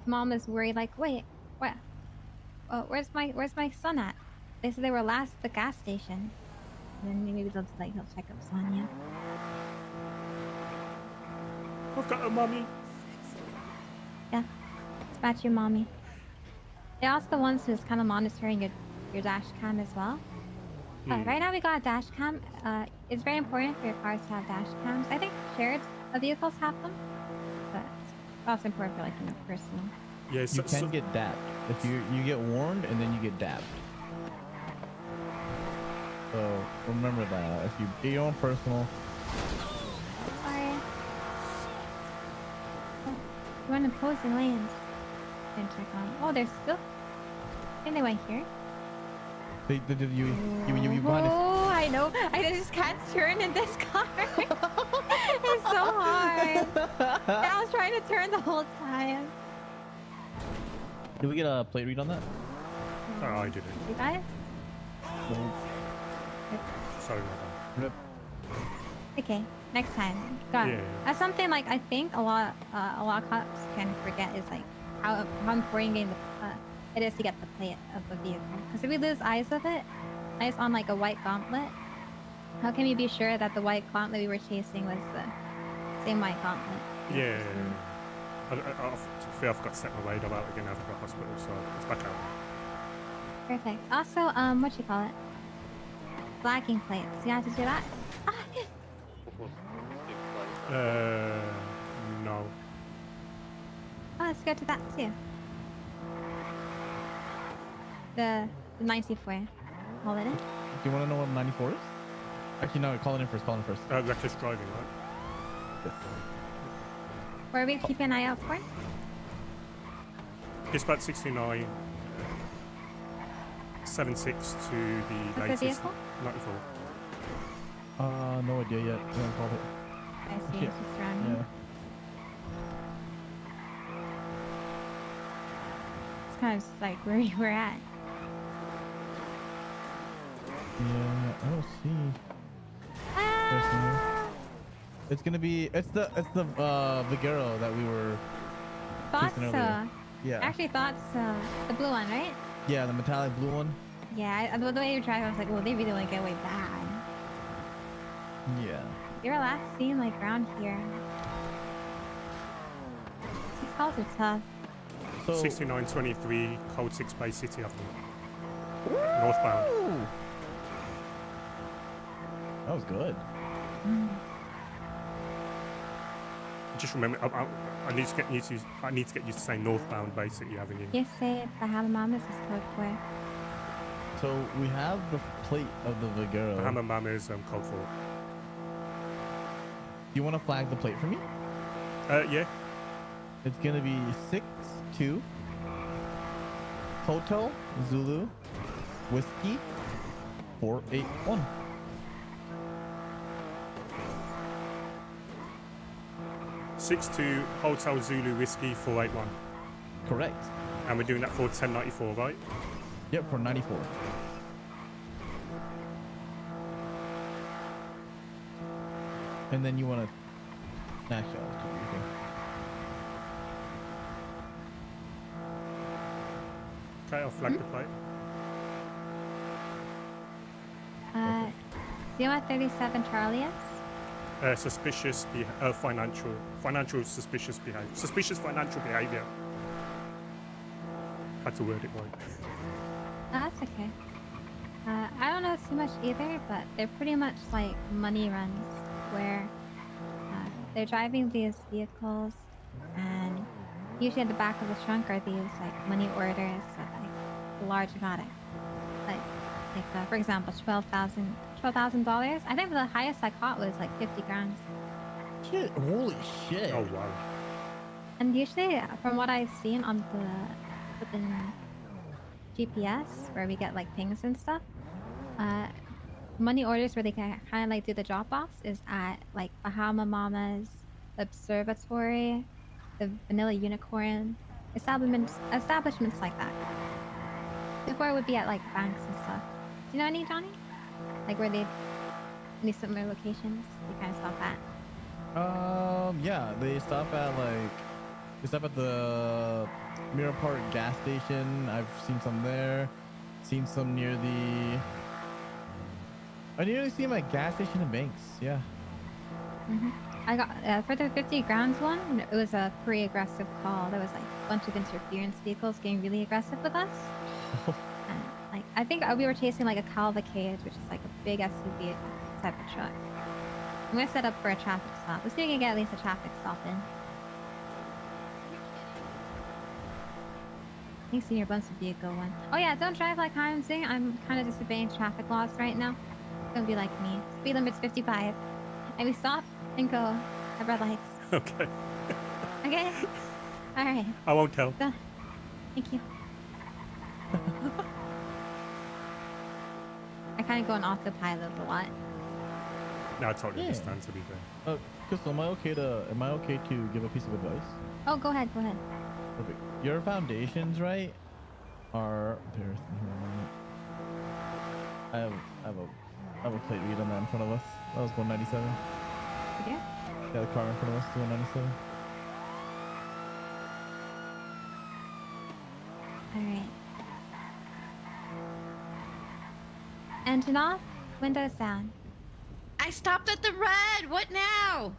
mom is worried, like, wait, what? Oh, where's my son at? They said they were last at the gas station. And then maybe they'll check up son, yeah. I've got a mommy. Yeah, dispatch your mommy. They're also the ones who's kind of monitoring your dash cam as well. Right now we got a dash cam. It's very important for your cars to have dash cams. I think shared vehicles have them, but it's also important for personal. Yeah, you can get dabbed. If you get warned and then you get dabbed. So remember that. If you get your own personal. Sorry. We're in opposing lanes. Didn't check on. Oh, they're still. I think they went here. You Oh, I know. I just can't turn in this car. It's so hard. I was trying to turn the whole time. Did we get a plate read on that? Oh, I didn't. You guys? No. Sorry about that. Okay, next time. Got it. Yeah. That's something like I think a lot of cops can forget is like how important it is to get the plate of a vehicle. Because if we lose eyes of it, eyes on like a white gauntlet, how can we be sure that the white gauntlet we were chasing was the same white gauntlet? Yeah. I forgot to set my radar out again after the hospital, so it's back out. Perfect. Also, what you call it? Flagging plates. You have to do that? No. Oh, let's go to that too. The 94. Hold it in. Do you want to know what 94 is? Actually, no. Call it in first. Reckless driving, right? Where are we keeping an eye out for? Dispatch 69. 76 to the latest. vehicle? 94. No idea yet. We haven't called it. I see. It's just around here. It's kind of just like where you were at. Yeah, I don't see. It's gonna be. It's the Vigero that we were. Thought chasing so. earlier. Yeah. Actually thought so. The blue one, right? Yeah, the metallic blue one. Yeah, the way you drive, I was like, well, they really want to get away bad. Yeah. They were last seen like around here. These calls are tough. So 6923 Code 6 Bay City Avenue. Northbound. That was good. Just remember, I need to get used to saying northbound Bay City Avenue. Yes, say it. Bahamamas is code for. So we have the plate of the Vigero. Bahamamas Code 4. Do you want to flag the plate for me? Yeah. It's gonna be 62 Hotel Zulu Whiskey 481. (62) Hotel Zulu Whiskey 481. Correct. And we're doing that for 1094, right? Yep, for 94. And then you want to snatch out. Okay, I'll flag the plate. Do you want 37 Charlie S? Suspicious financial suspicious behavior. Suspicious financial behavior. Had to word it right. Oh, that's okay. I don't know too much either, but they're pretty much like money runs where they're driving these vehicles, and usually at the back of the trunk are these like money orders of like a large amount of for example, $12,000. I think the highest I caught was like 50 grand. Shit! Holy shit! Oh wow! And usually, from what I've seen on the flipping GPS, where we get like pings and stuff, money orders where they can kind of like do the drop-offs is at like Bahama Mama's, Observatory, the Vanilla Unicorn, establishments like that. Before it would be at like banks and stuff. Do you know any, Johnny? Like where they any similar locations they kind of stop at? Yeah, they stop at the Mirror Park gas station. I've seen some there. Seen some near the. I nearly see them at gas station and banks. Yeah. I got for the 50 grand one. It was a pretty aggressive call. There was like a bunch of interference vehicles getting really aggressive with us. And, like I think we were chasing like a cavalcade, which is like a big SUV type of truck. I'm gonna set up for a traffic stop. Let's see if we can get at least a traffic stop in. I think Senior Bunts would be a good one. Oh yeah, don't drive like I'm saying. I'm kind of disobeying traffic laws right now. Don't be like me. Speed limit's 55. And we stop and go at red lights. Okay. Okay? Alright. I won't tell. Thank you. I kind of go on autopilot a lot. No, I totally understand, to be fair. Crystal, am I okay to give a piece of advice? Oh, go ahead. Perfect. Your foundations, right, are there. I have a plate read on that in front of us. That was 197. Yeah. Yeah, the car in front of us is 197. Alright. Engine off, windows down. I stopped at the red. What now?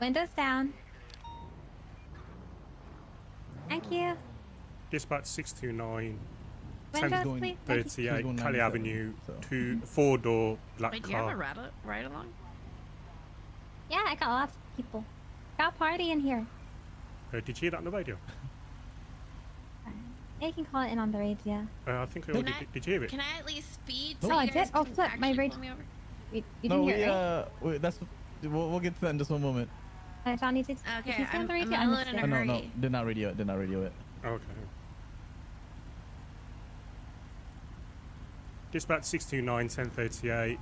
Windows down. Thank you. Dispatch 629. Windows, please. 38 Cali Avenue, 4-door black Wait, car. do you have a ride along? Yeah, I got lots of people. Got a party in here. Did you hear that on the radio? Yeah, you can call it in on the radio. I think I already did you hear it? Can I at least speed? Oh, So I you did. guys Oh, can flip my actually radio. pull me over? You didn't hear it, right? Wait, that's we'll get to that in just one moment. Johnny, did you see on the radio? I missed it. No, did not radio it. Okay. Dispatch 629 1038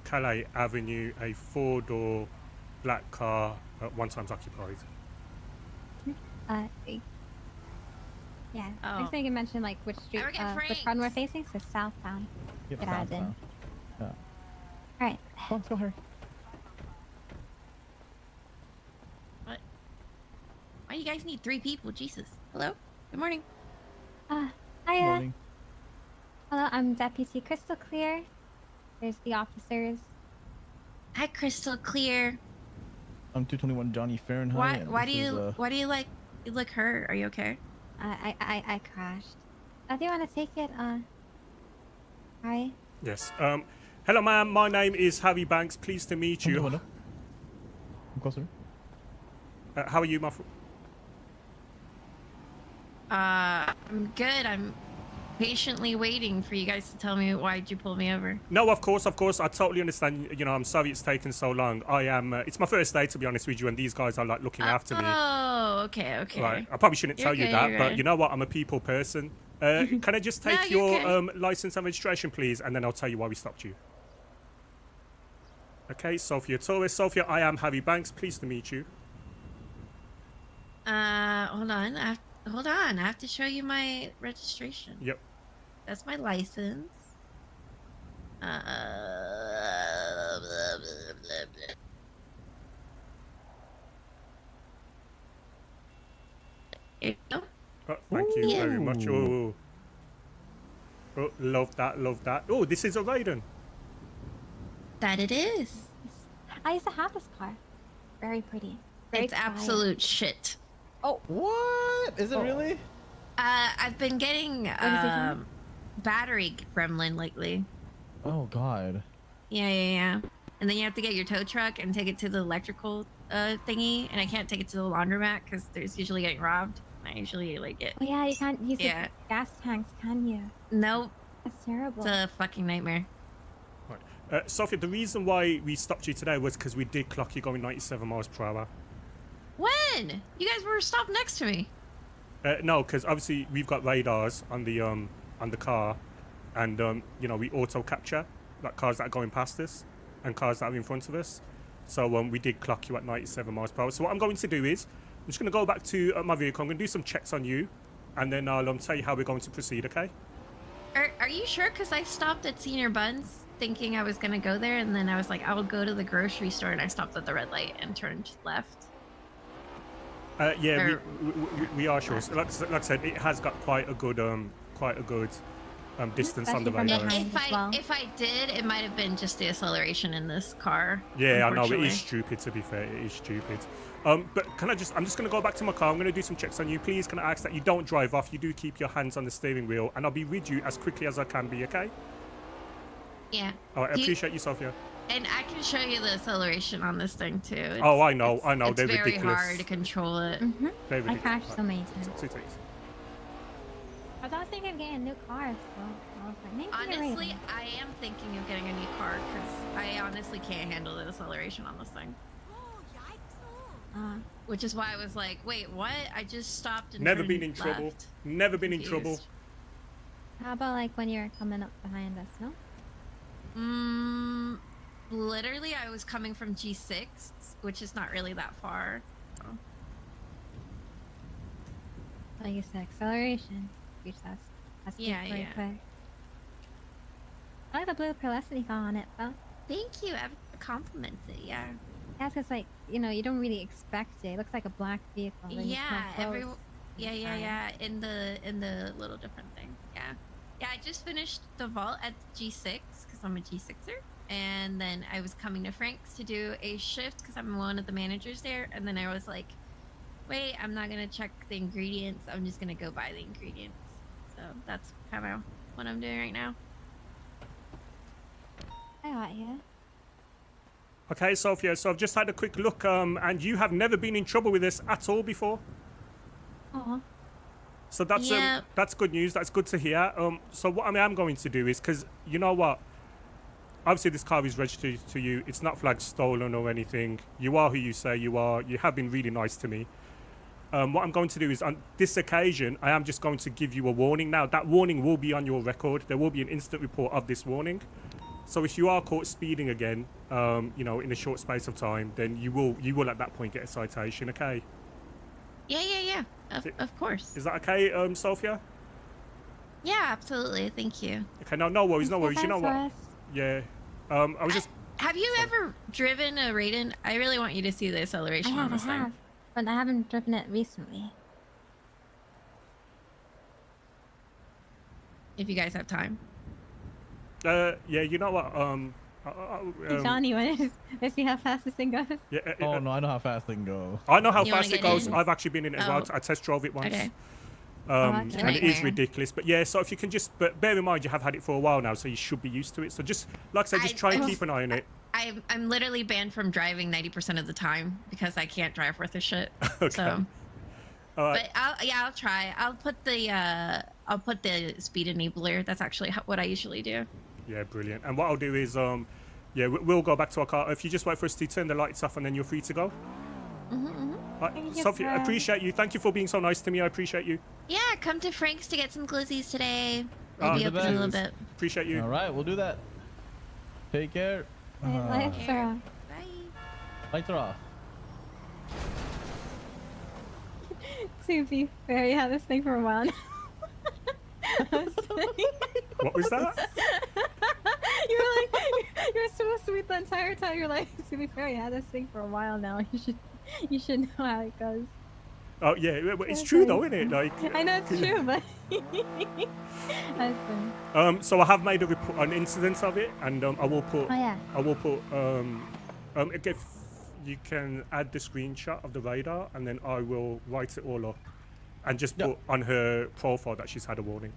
Calais Avenue, a 4-door black car, 1 times occupied. Yeah. Oh. Next thing you mentioned, like which street, which run we're facing, so southbound. Yep, Get added in. southbound. Yeah. All right. Come on, let's go, hurry. What? Why you guys need 3 people? Jesus. Hello. Good morning. Hiya. Morning. Hello, I'm Deputy Crystal Clear. There's the officers. Hi, Crystal Clear. I'm 221 Johnny Fahrenheit. Why do you like? You look hurt. Are you okay? I crashed. Do you want to take it? Hi. Yes. Hello, ma'am. My name is Harry Banks. Pleased to meet you. I'm closer. How are you, my friend? I'm good. I'm patiently waiting for you guys to tell me why'd you pull me over. No, of course. I totally understand. You know, I'm sorry it's taken so long. I am. It's my first day, to be honest with you, and these guys are like looking after me. Oh, Oh, okay, okay. Right. I probably shouldn't You're tell you good, that, you're but good. you know what? I'm a people person. Can I just No, take you're your good. license and registration, please, and then I'll tell you why we stopped you. Okay, Sophia Torres. Sophia, I am Harry Banks. Pleased to meet you. Hold on. Hold on. I have to show you my registration. Yep. That's my license. Here you go. Oh, thank you very much. Oh, love that, love that. Oh, this is a Raiden. That it is. I used to have this car. Very pretty. Very It's absolute shit. Oh. What? Is it really? I've been getting is it from? battery gremlin lately. Oh God. Yeah. And then you have to get your tow truck and take it to the electrical thingy, and I can't take it to the laundromat because there's usually getting robbed. I usually like it. Oh yeah, you can't use Yeah. the gas tanks, can you? Nope. That's terrible. It's a fucking nightmare. Sophia, the reason why we stopped you today was because we did clock you going 97 miles per hour. When? You guys were stopped next to me. No, because obviously we've got radars on the car, and you know, we auto capture like cars that are going past us and cars that are in front of us. So we did clock you at 97 miles per hour. So what I'm going to do is I'm just going to go back to my vehicle. I'm going to do some checks on you, and then I'll tell you how we're going to proceed. Okay? Are you sure? Because I stopped at Senior Buns thinking I was going to go there, and then I was like, I'll go to the grocery store, and I stopped at the red light and turned left. Yeah, we are sure. So like I said, it has got quite a good distance on the radar. If I did, it might have been just the acceleration in this car. Yeah, I know, it unfortunately. is stupid, to be fair. It is stupid. But I'm just going to go back to my car. I'm going to do some checks on you. Please, can I ask that you don't drive off? You do keep your hands on the steering wheel, and I'll be with you as quickly as I can be, okay? Yeah. All right, I appreciate you, Sophia. And I can show you the acceleration on this thing, too. Oh, I know. It's They're very ridiculous. hard to control it. They're I ridiculous. crashed so many times. Two takes. I was thinking of getting a new car, so I was like, maybe get a Honestly, Raiden. I am thinking of getting a new car because I honestly can't handle the acceleration on this thing. Which is why I was like, wait, what? I just stopped and Never turned been in trouble. left. Never been in trouble. Confused. How about like when you're coming up behind us, no? Literally, I was coming from G6, which is not really that far. So. Like you said, acceleration. Huge, that's Yeah, pretty yeah. quick. I like the blue Pearlescent on it, though. Thank you. I compliments it, yeah. Yeah, because like, you know, you don't really expect it. It looks like a black vehicle. when you Yeah, come close. yeah. In the little different thing. Yeah, I just finished the vault at G6 because I'm a G6er, and then I was coming to Frank's to do a shift because I'm one of the managers there, and then I was like, wait, I'm not gonna check the ingredients. I'm just gonna go buy the ingredients. So that's kind of what I'm doing right now. I got you. Okay, Sophia, so I've just had a quick look, and you have never been in trouble with this at all before. Aw. So that's good news. That's good to hear. So what I am going to do is, because you know what, obviously this car is registered to you. It's not flagged stolen or anything. You are who you say you are. You have been really nice to me. What I'm going to do is, on this occasion, I am just going to give you a warning. Now that warning will be on your record. There will be an instant report of this warning. So if you are caught speeding again, you know, in a short space of time, then you will at that point get a citation. Okay. Yeah. Of course. Is that okay, Sophia? Yeah, absolutely. Thank you. Okay, no worries. You know what? Yeah. I was just. Have you ever driven a Raiden? I really want you to see the acceleration on this I thing. have. But I haven't driven it recently. If you guys have time. Yeah, you know what? Johnny, let's see how fast this thing goes. Yeah. Oh no, I know how fast they can go. I know how You wanna fast it get goes. in? I've actually been in it as well. Oh. I test drove it once. Okay. Okay. And it is Nightmare. ridiculous. But yeah, so if you can just, but bear in mind you have had it for a while now, so you should be used to it. So just, like I said, just try and keep an eye on it. I'm literally banned from driving 90% of the time because I can't drive worth a shit. Okay. So. All right. But I'll try. I'll put the speed enabler. That's actually what I usually do. Yeah, brilliant. And what I'll do is, yeah, we'll go back to our car. If you just wait for us to turn the lights off, and then you're free to go. Thank you, Sophie, I sir. appreciate you. Thank you for being so nice to me. I appreciate you. Yeah, come to Frank's to get some glizzies today. Ah, We'll be open in a little bit. Appreciate you. All right, we'll do that. Take care. Lights are off. Lights are off. To be fair, you had this thing for a while now. What was that? You were like, you were so sweet the entire time. You're like, to be fair, you had this thing for a while now. You should know how it goes. Oh yeah, it's true though, isn't it? Like I know it's true, but that's funny. So I have made a report, an incident of it, and I will put. Oh, yeah. I will put. If you can add the screenshot of the radar, and then I will write it all up, and just put on her profile that she's had a warning.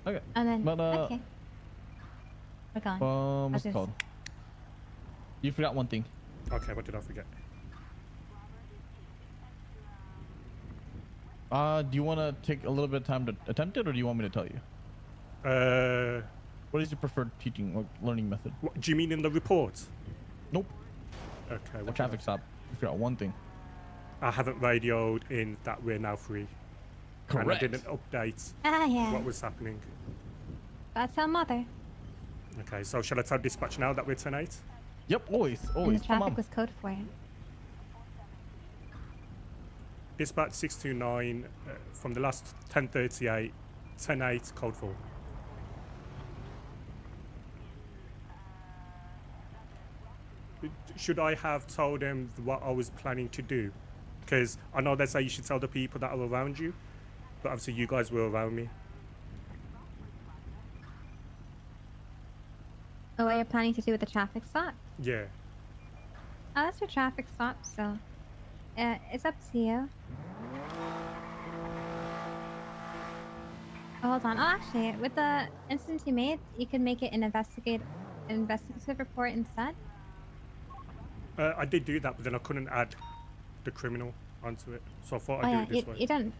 Okay. And then But okay. We're gone. what's it called? You forgot one thing. Okay, what did I forget? Do you want to take a little bit of time to attempt it, or do you want me to tell you? What is your preferred teaching or learning method? What, do you mean in the report? Nope. Okay. A traffic stop. You forgot one thing. I haven't radioed in that we're now free. Correct. And I didn't update Yeah. what was happening. That's our mother. Okay, so shall I tell dispatch now that we're 10-8? Yep, always. And the traffic was code for it. Dispatch 629 from the last 10:38, 10-8, code 4. Should I have told them what I was planning to do? Because I know they say you should tell the people that are around you, but obviously you guys were around me. Oh, what you're planning to do with the traffic stop? Yeah. Oh, that's your traffic stop, so it's up to you. Oh, hold on. Oh, actually, with the incident you made, you can make it an investigative report instead. I did do that, but then I couldn't add the criminal onto it, so I thought Oh I'd yeah, do it this way. you don't.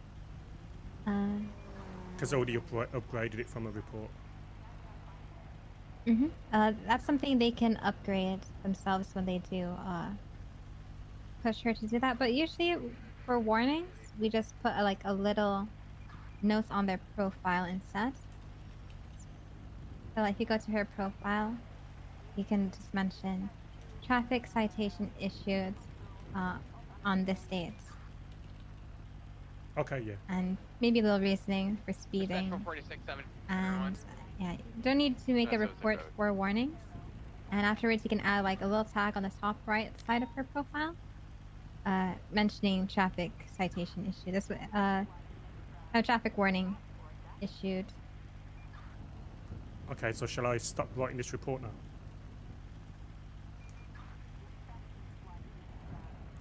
Because I already upgraded it from a report. That's something they can upgrade themselves when they do push her to do that. But usually, for warnings, we just put a little note on their profile instead. So if you go to her profile, you can just mention traffic citation issued on this date. Okay, yeah. And maybe a little reasoning for speeding. And yeah, you don't need to make a report for warnings. And afterwards, you can add a little tag on the top right side of her profile, mentioning traffic citation issue. This a traffic warning issued. Okay, so shall I stop writing this report now?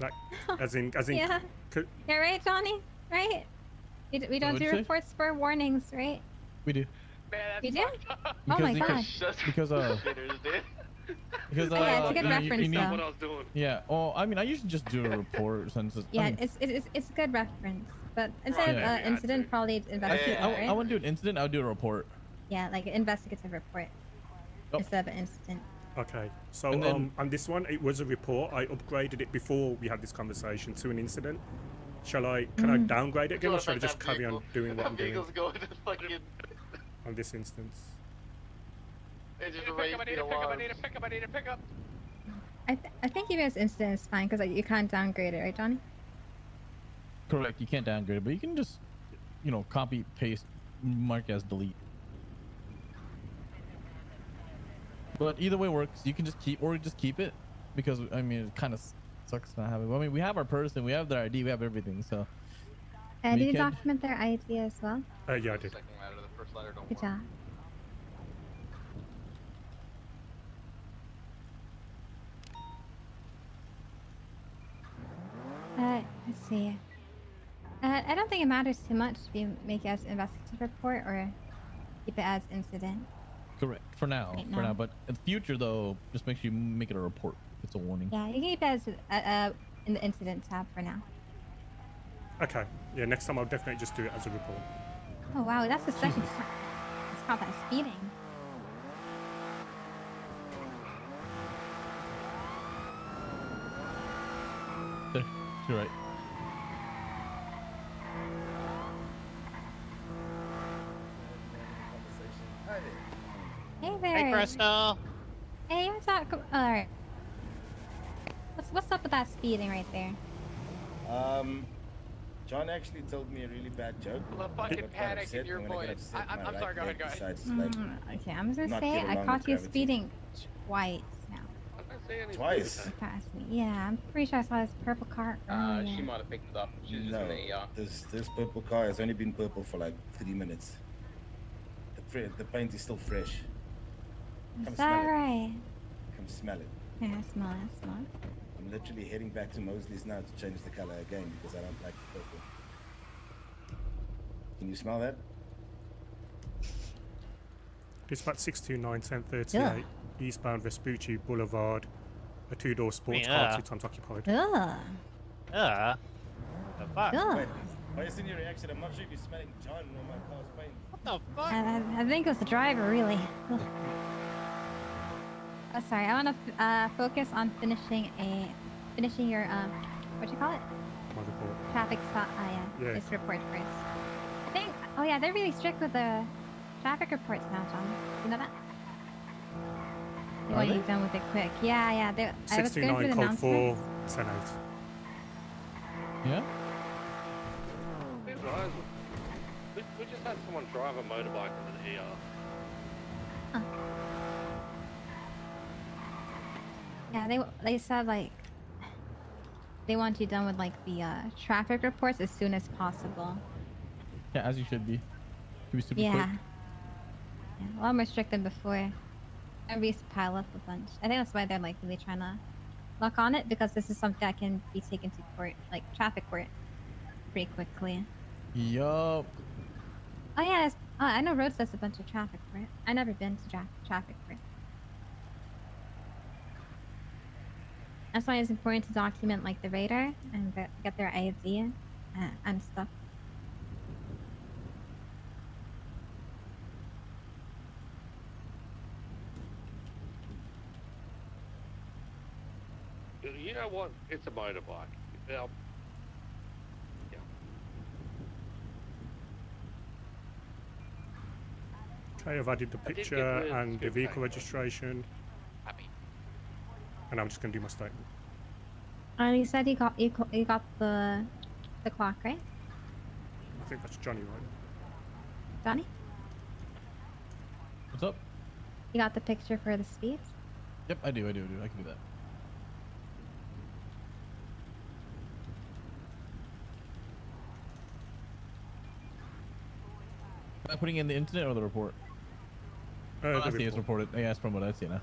Like, as in. Yeah. Yeah, right, Johnny? Right? We don't What'd do you say? reports for warnings, right? We do. You do? Oh my god. Because yeah, it's a good reference though. Yeah. Oh, I mean, I usually just do a report since it's. Yeah, it's a good reference. But instead of incident, probably investigative, right? I want to do an incident. I'll do a report. Yeah, like an investigative report instead of an incident. Okay, so And then- on this one, it was a report. I upgraded it before we had this conversation to an incident. Can I downgrade it again, or should I just carry on doing what I'm doing on this instance? I need to pick up. I think even as incident is fine because you can't downgrade it, right, Johnny? Correct. You can't downgrade it, but you can just, copy, paste, mark as delete. But either way works. You can just keep it, because I mean it kind of sucks not having. I mean, we have our person, we have their ID, we have everything. So. Did you document their ID as well? Yeah, I did. Good job. Let's see. I don't think it matters too much if you make it as investigative report or keep it as incident. Correct. For now. Right For now. now. But in the future, though, just make sure you make it a report if it's a warning. Yeah, you can keep it as in the incident tab for now. Okay, yeah, next time I'll definitely just do it as a report. Oh wow, that's the second time. It's called that speeding. There. You're right. Hey there. Hey, Crystal. Hey, what's up? Alright. What's up with that speeding right there? John actually told me a really bad joke. The fucking panic in your voice. I'm sorry, go ahead, go ahead. Okay, I'm just gonna not say get I along caught with you gravity. speeding twice now. Twice? You passed me. Yeah, I'm pretty sure I saw this purple car earlier. She might have picked it up. She's just No, in the ER. this purple car has only been purple for like 3 minutes. The paint is still fresh. Is Come that smell it. right? Come smell it. Yeah, I smell it. I smell it. I'm literally heading back to Mosley's now to change the color again because I don't like the purple. Can you smell that? Dispatch 629 1038 eastbound Vespucci Boulevard. A two-door sports car, 2 times occupied. Ugh. The fuck? Wait, why isn't your reaction? I'm not sure if you're smelling John or my car's paint. What the fuck? I think it was the driver, really. Ugh. Oh, sorry. I want to focus on finishing your what you call it? My report. Traffic stop. Yeah. This report first. I think. Oh yeah, they're really strict with the traffic reports now, John. You know that? They want you done with it quick. Yeah. I was going through the 629 code 4 announcements. 10 8. Yeah. Hey guys, we just had someone drive a motorbike into the ER. Yeah, they said like they want you done with like the traffic reports as soon as possible. Yeah, as you should be. Should be super Yeah. quick. Yeah, a lot more strict than before. Everybody used to pile up a bunch. I think that's why they're like really trying to lock on it, because this is something that can be taken to court, like traffic court, pretty quickly. Yup. Oh yeah, I know Rhodes does a bunch of traffic court. I've never been to traffic court. That's why it's important to document like the radar and get their ID and stuff. You know what? It's a motorbike. Yeah. Okay, I've added the I did picture get the and the scoop vehicle pack. registration. And I'm just going to do my statement. You said you got the clock, right, I think that's Johnny, right? Johnny? What's up? You got the picture for the speeds? Yep, I do. I can do that. Am I putting in the incident or the report? I see it's reported. Yeah, it's from what I see now.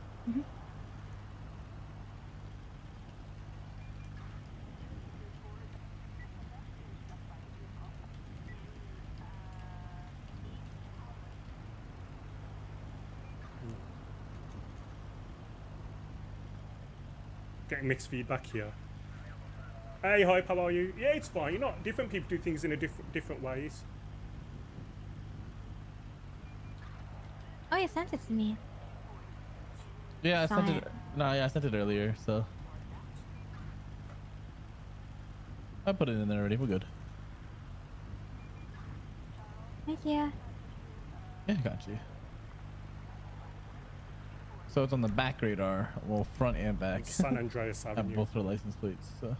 Getting mixed feedback here. Hey, Hype, how are you? Yeah, it's fine. You know, different people do things in a different ways. Oh, you sent it to me. Yeah, I sent Saw it. No, yeah, I sent it earlier, so I put it in there already. We're good. Thank you. Yeah, got you. So it's on the back radar, well, front and back. San Andreas Have Avenue. both their license plates. So.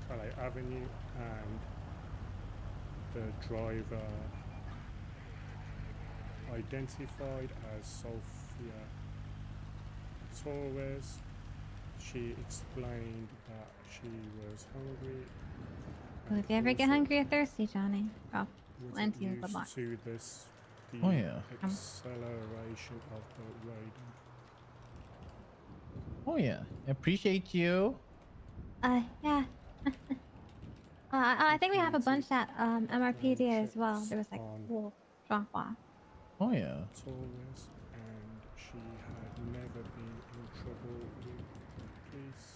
Calais Avenue, and the driver identified as Sophia Torres. She explained that she was hungry. Well, if you ever get hungry or thirsty, Johnny, oh, plenty of good luck. To the Oh, yeah. acceleration of the radar. Oh yeah, appreciate you. Yeah. I think we have a bunch at MRPD as well. There was like a cool drop off. Oh yeah. Torres, and she had never been in trouble with police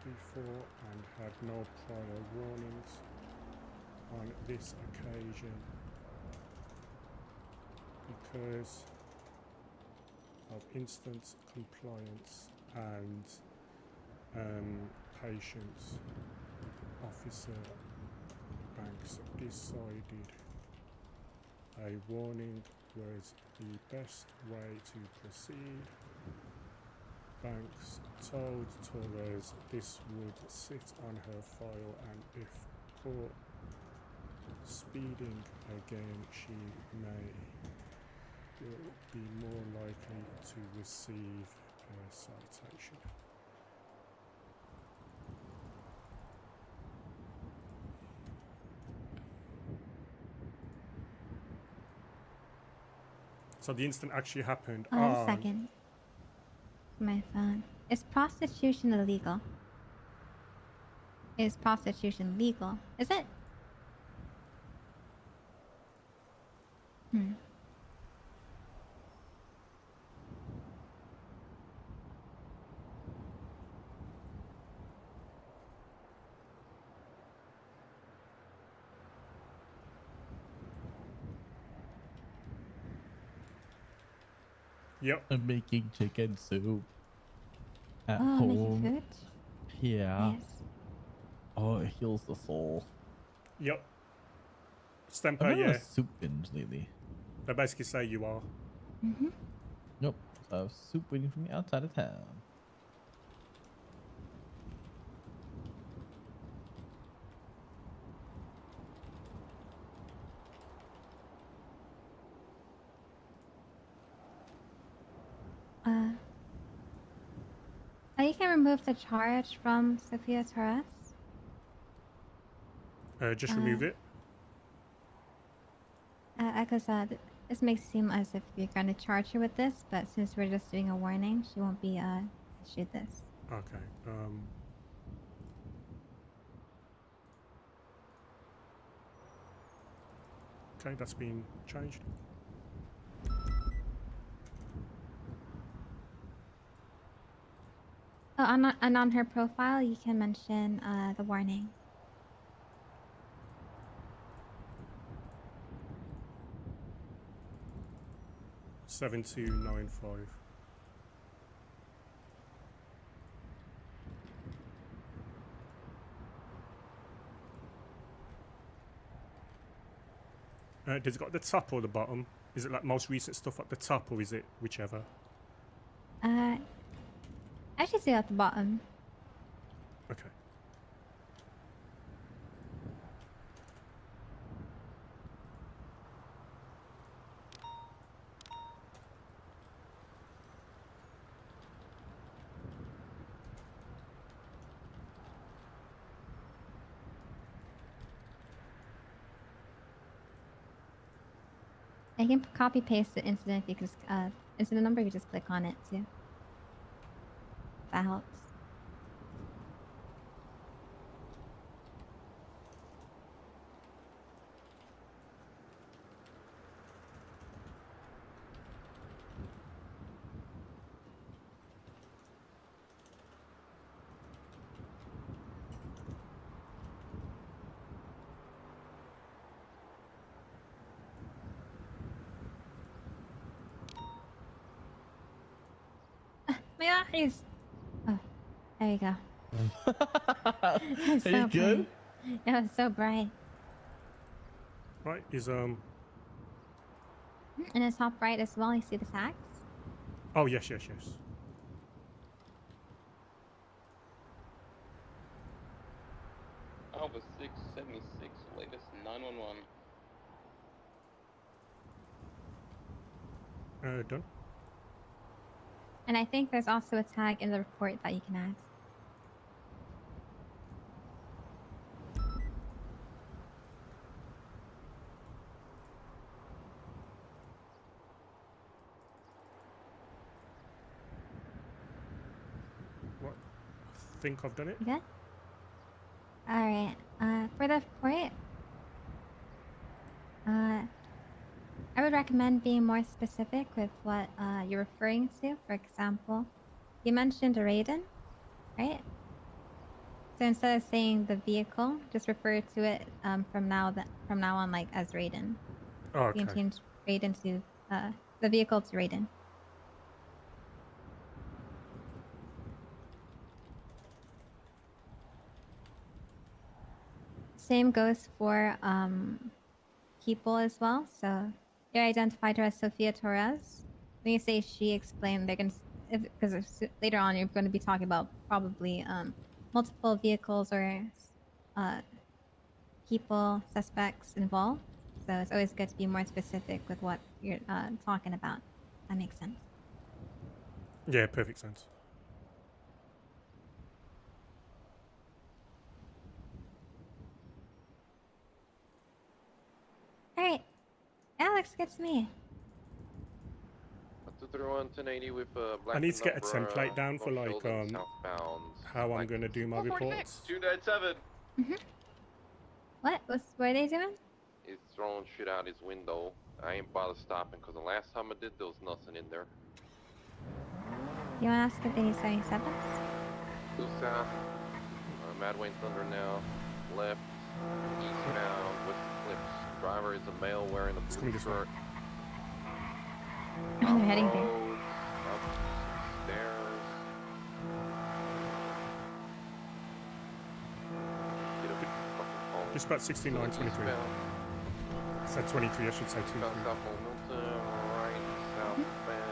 before and had no prior warnings on this occasion because of instant compliance and patience. Officer Banks decided a warning was the best way to proceed. Banks told Torres this would sit on her file, and if caught speeding again, she will be more likely to receive a citation. So the incident actually happened Oh, on... a second. My phone. Is prostitution illegal? Is prostitution legal? Is it? Yep. I'm making chicken soup at Oh, home. making food? Yeah. Nice. Oh, it heals the soul. Yep. I've Stemper, been on yeah. a soup binge lately. They basically say you are. Nope. So I have soup waiting for me outside of town. Oh, you can remove the charge from Sophia Torres. Just remove it. Because this makes it seem as if you're going to charge her with this, but since we're just doing a warning, she won't be issued this. Okay. Okay, that's been changed. Oh, and on her profile, you can mention the warning. 7295. Does it got the top or the bottom? Is it like most recent stuff at the top, or is it whichever? I should see at the bottom. Okay. I can copy paste the incident. You can just incident number. You just click on it too. That helps. My eyes. Oh, there you go. Are you good? It was so bright. Right, is And it's top right as well. You see the tags? Oh yes, yes, yes. Alpha 676, latest 911. Done. And I think there's also a tag in the report that you can add. What? I think I've done it. You good? Alright. For the report, I would recommend being more specific with what you're referring to. For example, you mentioned a Raiden, right? So instead of saying the vehicle, just refer to it from now on like as Raiden. Oh, okay. You can change Raiden to the vehicle to Raiden. Same goes for people as well. So they identified her as Sophia Torres. When you say she explained, they're gonna because later on you're going to be talking about probably multiple vehicles or people, suspects involved. So it's always good to be more specific with what you're talking about. That makes sense. Yeah, perfect sense. All right, Alex gets me. 231 1080 with black. I need to get a template down for like how I'm gonna do my reports. 297. What are they doing? He's throwing shit out his window. I ain't bothered stopping because the last time I did, there was nothing in there. You want to ask if they need 77s? Due south. Mad Wayne Thunder now. Left. Eastbound. West Clips. Driver is a male wearing a blue shirt. They're heading there. Up stairs. Get up fucking home. Just about 69.23. Said 23, I should say 23. South Milton, right, southbound.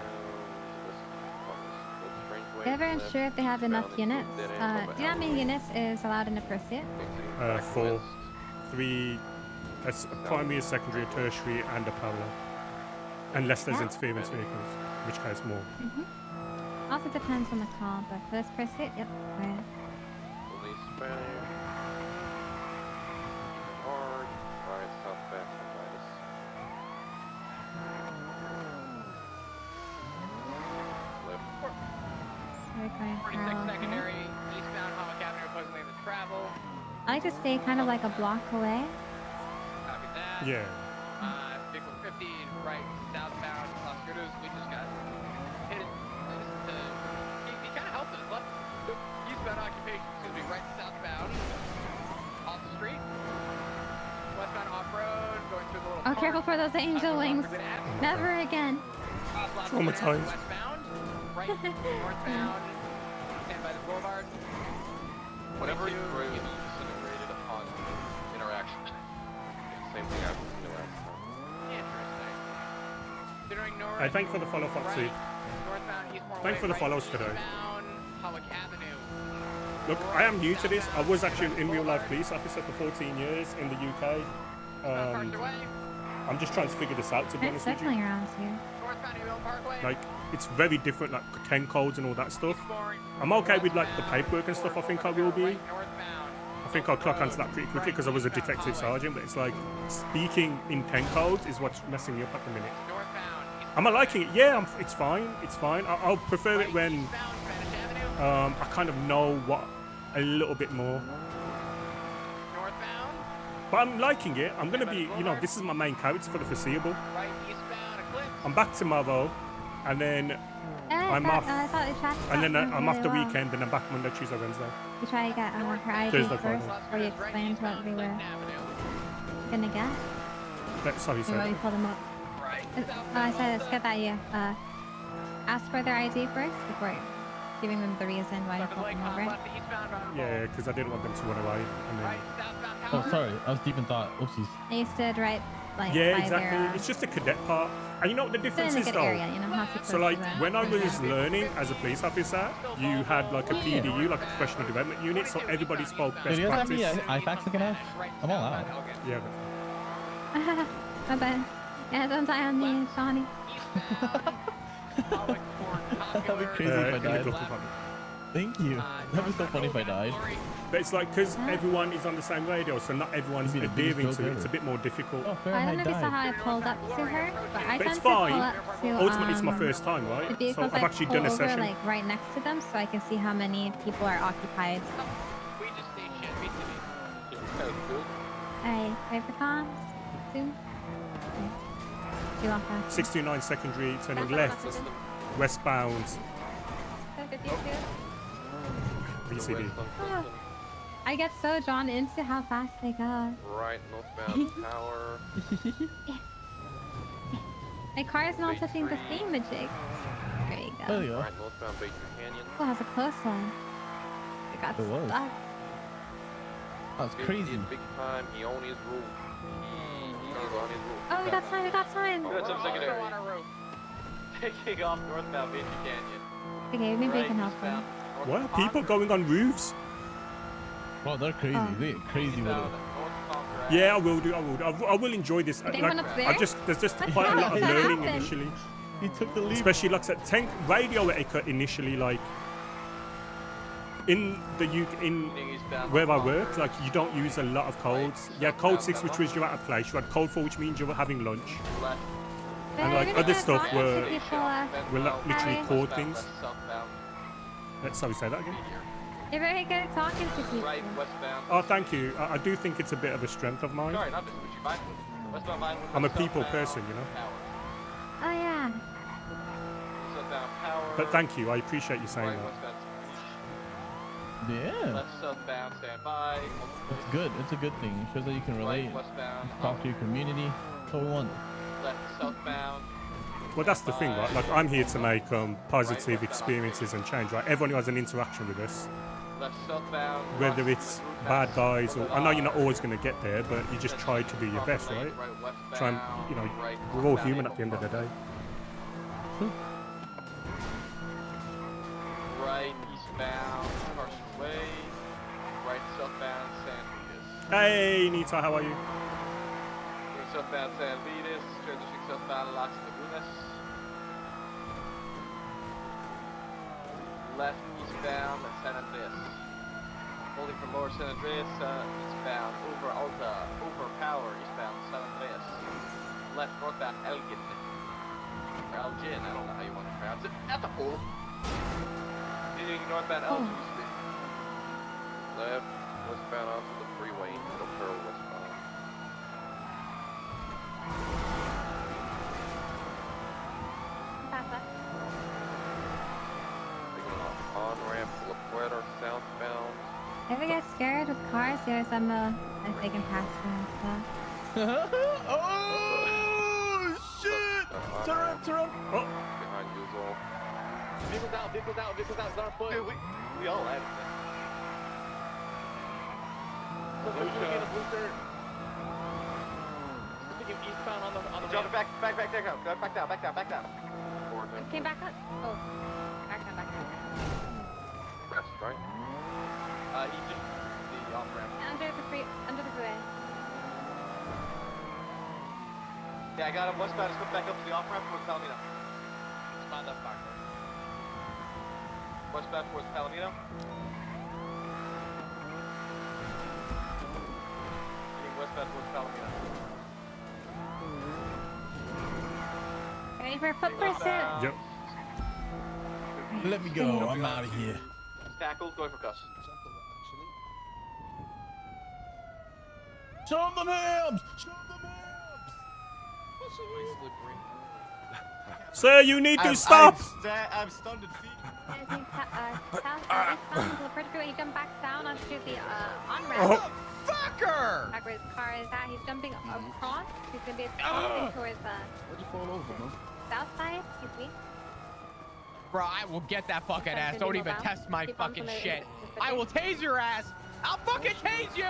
Never unsure if they have enough units. Do you know how many units is allowed in a pursuit? 4. 3. That's a primary, a secondary, a tertiary, and a parallel. Unless there's interference vehicles, in which case more. Also depends on the call, but for this pursuit, yep. Right. Police bank. Hard. Right, southbound. We're going 46 secondary, eastbound Hamac Avenue, opposing lane of travel. I like to stay kind of like a block away. Copy that. Yeah. Vehicle 50, right, southbound, Los Gatos. We just got hit. He kind of helped us. Left. Eastbound occupation, excuse me, right, southbound. Off the street. Westbound off-road, going through the little Oh, careful for those angel wings. Never again. Traumatized. Westbound, right, northbound, and by the boulevard. Whenever you disintegrated upon interaction. Same thing happened to me last time. Interesting. Considering north. Hey, thanks for the follow, Foxy. Northbound, Eastmore Thanks for the follows today. Eastbound, Hamac Avenue. Look, I am new to this. I was actually in real life police officer for 14 years in the UK. I'm just trying to figure this out, to be honest with you. Definitely around here. Like, it's very different, like 10 codes and all that stuff. I'm okay with like the paperwork and stuff. I think I will be. I think I'll clock onto that pretty quickly because I was a detective sergeant. But it's like speaking in 10 codes is what's messing me up at the minute. Am I liking it? Yeah, it's fine. It's fine. I'll prefer it when I kind of know what a little bit more. But I'm liking it. I'm gonna be, you know, this is my main character for the foreseeable. I'm back tomorrow, and then I'm off, and then I'm off the weekend, and I'm back Monday, Tuesday, Wednesday. You try to get her ID Thursday, first Friday. before you explained what they were gonna get. Sorry, And what you sir. pulled them up. I said it's good that you ask for their ID first before giving them the reason why you pulled them over. Yeah, because I didn't want them to run away. And then... Oh, sorry. I was deep in thought. Oopsies. And you stood right, like, Yeah, by exactly. their, It's just a cadet part. And you know what the difference in a is, good though? area, you know, how to So, like, approach when I them. was learning as a police officer, you had, like, a PDU, like a professional development unit, so everybody spoke best Did you guys have practice. me IFAX again? I'm all out. Yeah. My bad. Yeah, don't die on me, Shawnee. That'd be crazy if I died. Thank you. That'd be so funny if I died. But it's like, because everyone is on the same radio, so not everyone's You'd be the adhering biggest to it. joke It's a bit more difficult. I don't know if you saw how I pulled up to her, but I But tend it's to pull fine. up to Ultimately, it's my first time, the right? So vehicles I've I actually pull done a over, session. like right next to them, so I can see how many people are occupied. We just stay shit. Alright, wait for comms. Soon. You want that? 69 secondary, turning left, westbound, 752. VCD. Oh, I get so drawn into how fast they go. Right, northbound Tower. My car is not touching the thingamajig. There you go. There you go. Right, northbound Baker Canyon. Oh, that was a close one. It got It was. stuck. That's crazy. He's big time. He owns his rule. He's on his rule. Oh, we got sign, we got sign. Good, some secondary. On our roof. Taking off northbound Beachy Canyon. Okay, maybe we Right, can help them. eastbound, What are people going on roofs? Well, they're crazy. They get crazy with it. Yeah, I will do. I will enjoy this. They Like, went up there? there's just What quite a lot of happened? learning What happened? initially. He took the lead. Especially like I said, tank radio etiquette initially, like in the UK, in where I worked, like you don't use a lot of codes. Yeah, code 6, which was you're out of place. You had code 4, which means you were having lunch. And like other stuff were like, literally code things. Sorry, say that again. You're very good at talking to people. Right, westbound. Oh, thank you. I do think it's a bit of a strength of mine. Sorry, not Mitsubishi. Vinewood. Westbound Vinewood. I'm a people person, you know. Oh yeah. Southbound Power. But thank you. I appreciate you saying Right, that. westbound. Yeah. Left southbound, stand by. It's good. It's a good thing. It shows that you can relate. Right, westbound. Talk to your community. That's what we want. Left southbound. Well, that's the thing, right? Like I'm here to make positive experiences and change, right? Everyone who has an interaction with us, Left southbound. whether it's bad guys or I know you're not always going to get there, but you just try to do your best, right? Try and, you know, we're all human at the end of the day. Right, eastbound, Carson Way. Right, southbound, San Luis. Hey, Nita, how are you? Going southbound, San Luis. Transitioning southbound, Las Lagunas. Left, eastbound, San Andreas. Holding for lower San Andreas, eastbound, over Alta, over Power, eastbound, San Andreas. Left, northbound, Elgin. Or Elgin, I don't know how you want to pronounce it. At the hole. Continuing northbound, Elgin. Left, westbound onto the freeway into the Pearl westbound. Taking off on ramp, La Puerta southbound. Ever get scared with cars? Yes, I'm like they can pass through and stuff. Oh shit! Turn up, turn up. Oh. Behind you as well. Vehicles out, vehicles out, vehicles out, it's on our foot. Dude, we all had it. Blue shirt. Thinking eastbound on the Jump back down. Came back up. Oh, back down. West, right? He just the off ramp. Under the freeway. Yeah, I got him westbound. Just come back up to the off ramp towards Palomino. Spawn up back. Westbound towards Palomino. Heading westbound towards Palomino. Ready for a foot pursuit? Yep. Let me go. I'm out of here. Tackled, going for cuffs. Show them the hams! Show them the Sir, you need to stop. I'm stunned at feet. He jumped back down onto the on-ramp. Oh. Fucker! Back where his car is at. He's jumping across. He's gonna be jumping towards the Why'd you fall over, man? south side. Excuse me. Bro, I will get that fucking ass. Don't even test my fucking shit. I will tase your ass. I'll fucking tase you.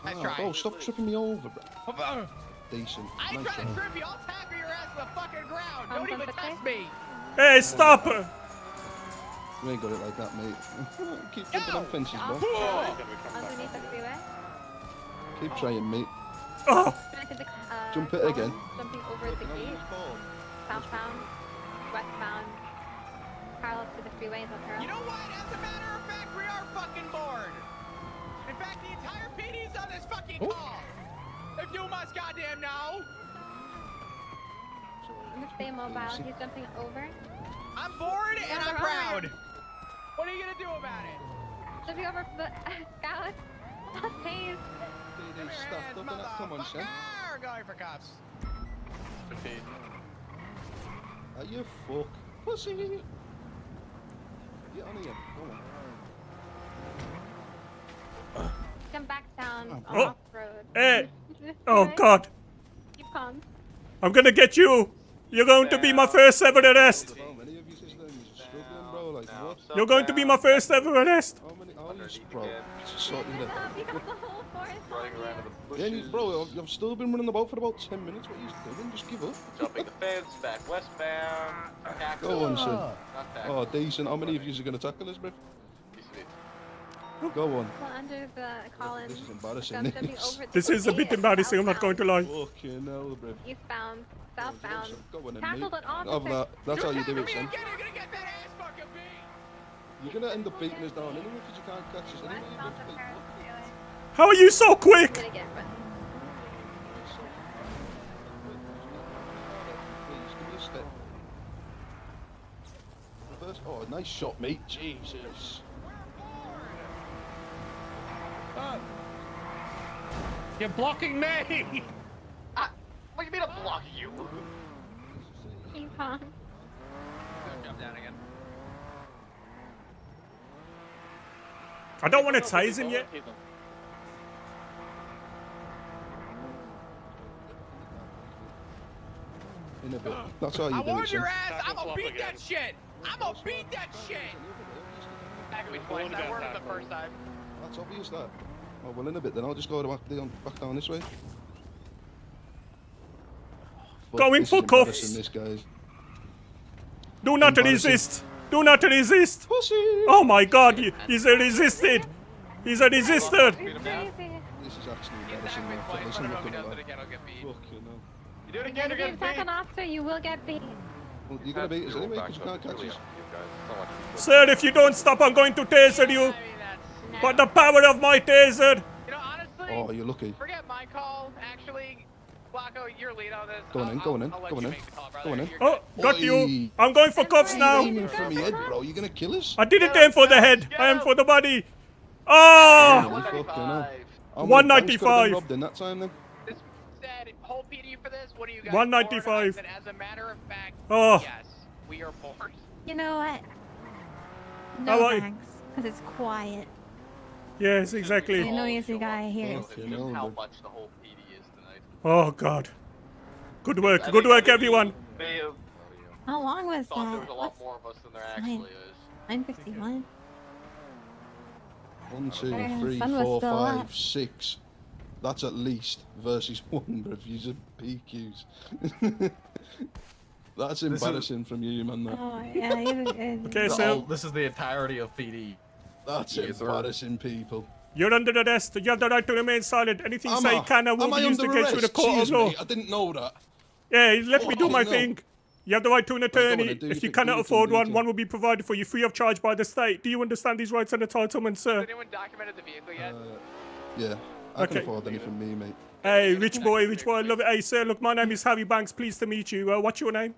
Nice try. Oh, stop tripping me over, bro. Decent. I ain't Nice trying to try. trip you. I'll tackle your ass to the fucking ground. Don't even test me. Hey, stop! You ain't got it like that, mate. Keep jumping on fences, bro. Underneath the freeway. Keep trying, mate. Oh. Jump it again. Jumping over the gate. Southbound, westbound, parallel to the freeway is up here. You know what? As a matter of fact, we are fucking bored. In fact, the entire PD's on this fucking call. If you must goddamn know. I'm gonna stay mobile. He's jumping over. I'm bored and I'm proud. What are you gonna do about it? Jumping over the scout. Please. Come on, son. Going for cuffs. Are you fuck? Pussy? Get on here. Come on. Come back down Oh. off road. Hey. Oh God. Keep calm. I'm gonna get you. You're going to be my first ever arrest. How many of you sisters are struggling, bro? Like, what? You're going to be my first ever arrest. How many hours, bro? Sort it out. Running around in the Yeah, bushes. bro, I've still been running about for about 10 minutes. What are you doing? Just give up. Jumping the fence, back westbound. Tackle. Go on, son. Not tackle. Oh, decent. How many of you are going to tackle us, bro? Go on. Well, under the Collins. This is embarrassing. This is a bit embarrassing, I'm not going to lie. Fucking hell, bro. Eastbound, southbound. Go on, then, Tackled mate. an officer. Have that. That's how you do it, son. You're going to end up beating us down anyway because you can't catch us anyway. How are you so quick? Please, give me a step. Reverse. Oh, nice shot, mate. Jesus. You're blocking me! What do you mean I'm blocking you? Keep on. Jump down again. I don't want to tase him yet. In a bit. That's how you I do it, warned son. your ass. I'm gonna beat that shit. I'm gonna beat that shit. Back me twice. I warned him the first time. That's obvious, that. Oh, well, in a bit, then I'll just go back down this way. Going This for is embarrassing, cuffs. This, guys. Do not Embarrassing. resist. Do not resist. Pussy. Oh my god, he's a resisted. He's a resistor. This is actually embarrassing. Man. Fellas, I'm not gonna lie. Fucking hell. You do it If again, you're you getting attack beat. an officer, you will get beat. Well, you're going to beat us anyway because you can't catch us. Sir, if you don't stop, I'm going to taser you. But the power of my taser. You know, honestly, Oh, you're lucky. forget my call. Actually, Flacco, your lead on this. Go on in, go on in, I'll let go on you in. make the call, Go on in. Oh, got Oi. you. I'm going for cuffs now. You're aiming for me head, bro. You're going to kill us. I didn't aim for the head. I am for the body. Oh! Fucking hell. How many 195. banks could have been robbed in that time, then? This said, whole PD for this. What do you guys? 195. bored? I said, as a matter of fact, Oh. yes, we are bored. You know what? How No are you? thanks, because it's quiet. Yes, exactly. I know you're the guy here. How much the whole PD is tonight. Oh god. Good work. Good work, everyone. How long was Thought there that? was a lot more of us than there actually is. 9:51. 1, 2, Yeah, 3, sun was 4, still 5, up. 6. That's at least versus 1 reviews of PQs. That's embarrassing from you, man. That. Oh yeah, Okay, so This is the entirety of PD. That's Yes, sir. embarrassing, people. you're under arrest. You have the right to remain silent. Anything you say can and will Am be I used under against you in a arrest? court of Cheers, law. mate. I didn't know that. Yeah, let me do my no. thing. You have the right to an go on attorney. then, do If your you thing, cannot do your afford thing, do your one, thing. one will be provided for you free of charge by the state. Do you understand these rights and entitlements, sir? Has anyone documented the vehicle yet? Yeah, I can Okay. afford anything, me, mate. Hey, rich boy, I love it. Hey, sir, look, my name is Harry Banks. Pleased to meet you. What's your name?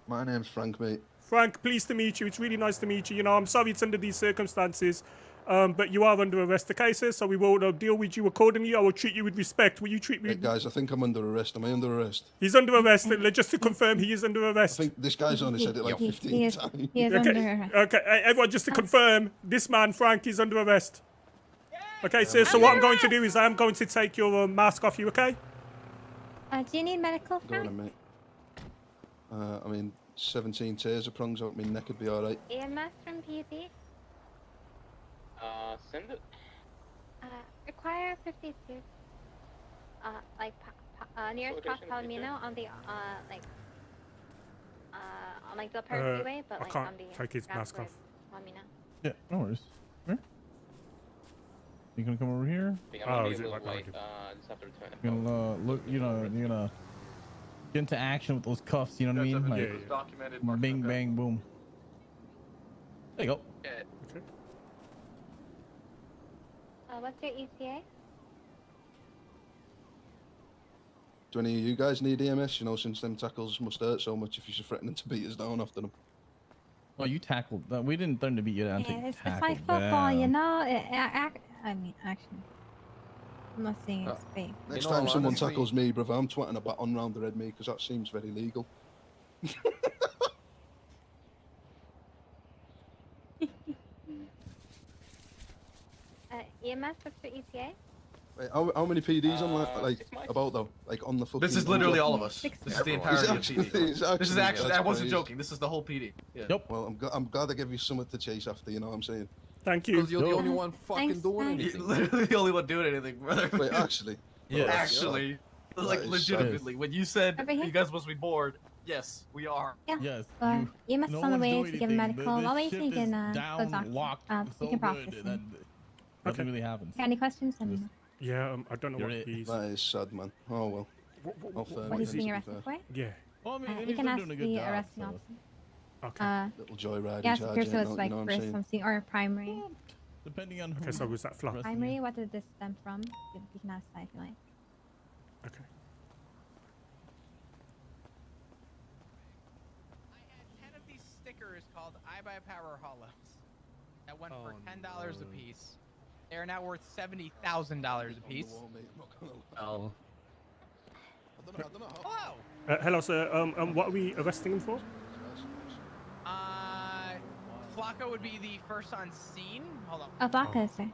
My name's Frank, mate. Frank, pleased to meet you. It's really nice to meet you. You know, I'm sorry it's under these circumstances, but you are under arrest, okay, sir? So we will deal with you accordingly. I will treat you with respect. Will you treat me? Hey, guys, I think I'm under arrest. Am I under arrest? He's under arrest. Just to confirm, he is under arrest. I think this guy's only said it like 15 times. He is Okay, under arrest. okay, everyone, just to confirm, this man, Frank, is under arrest. Okay, sir, so what I'm going to do is I'm going to take your mask off you, okay? Do you need medical, Go Frank? on, mate. I mean, 17 taser prongs out my neck would be alright. EMS from PD? Send it. Require 52. Nearest past Location, Palomino on the, on like the Perth Freeway, but I like can't on the take his mask off. Palomino. Yeah, no worries. Where? You gonna come over here? Oh, is it like that? You're gonna look, you're gonna get into action with those cuffs, you know what I mean? Like, Documented. bing, bang, boom. There you go. What's your ETA? Do any of you guys need EMS? You know, since them tackles must hurt so much if you're threatening to beat us down after them. Oh, you tackled. We didn't threaten to beat you down. Yeah, it's like football, you know? I mean, actually, I'm not saying it's fake. Next time someone tackles me, brother, I'm twatting a baton round the head, me, because that seems very legal. EMS, what's your ETA? Wait, how many PDs on like about though? Like on the fucking. This is literally all of us. This is the entirety of PD. This is actually. I wasn't crazy. joking. This is the whole PD. Yeah. Yep. Well, I'm glad I gave you something to chase after. You know what I'm saying? Thank you. Because you're the only one fucking doing anything. You're literally the only one doing anything, brother. Wait, actually. Yes. Actually, like is legitimately, when you said Over here? you guys must be bored, yes, we are. Yeah. Yes. You must no on the one's way doing to give a anything. medical. This While wait, ship you can is go down, talk. locked We so can good process that him. nothing really happens. Got any questions? Let me know. Yeah, I don't know You're what it. he's. That is sad, man. Oh well. What he's being arrested for? Yeah. Well, I mean, You he's can been ask doing a good the job, arresting so. officer. Little joyride. Yes, if yours was like you know what I'm first saying? something or primary. Depending on who. Okay, so was that flop? Primary, what did this stem from? You can ask that if you like. Okay. I had 10 of these stickers called I Buy Power Hollows that went for $10 a piece. They are now worth $70,000 a piece. Oh. Hello. Hello, sir. What are we arresting him for? Flacco would be the first on scene. Hold on. Oh, Flacco, sir.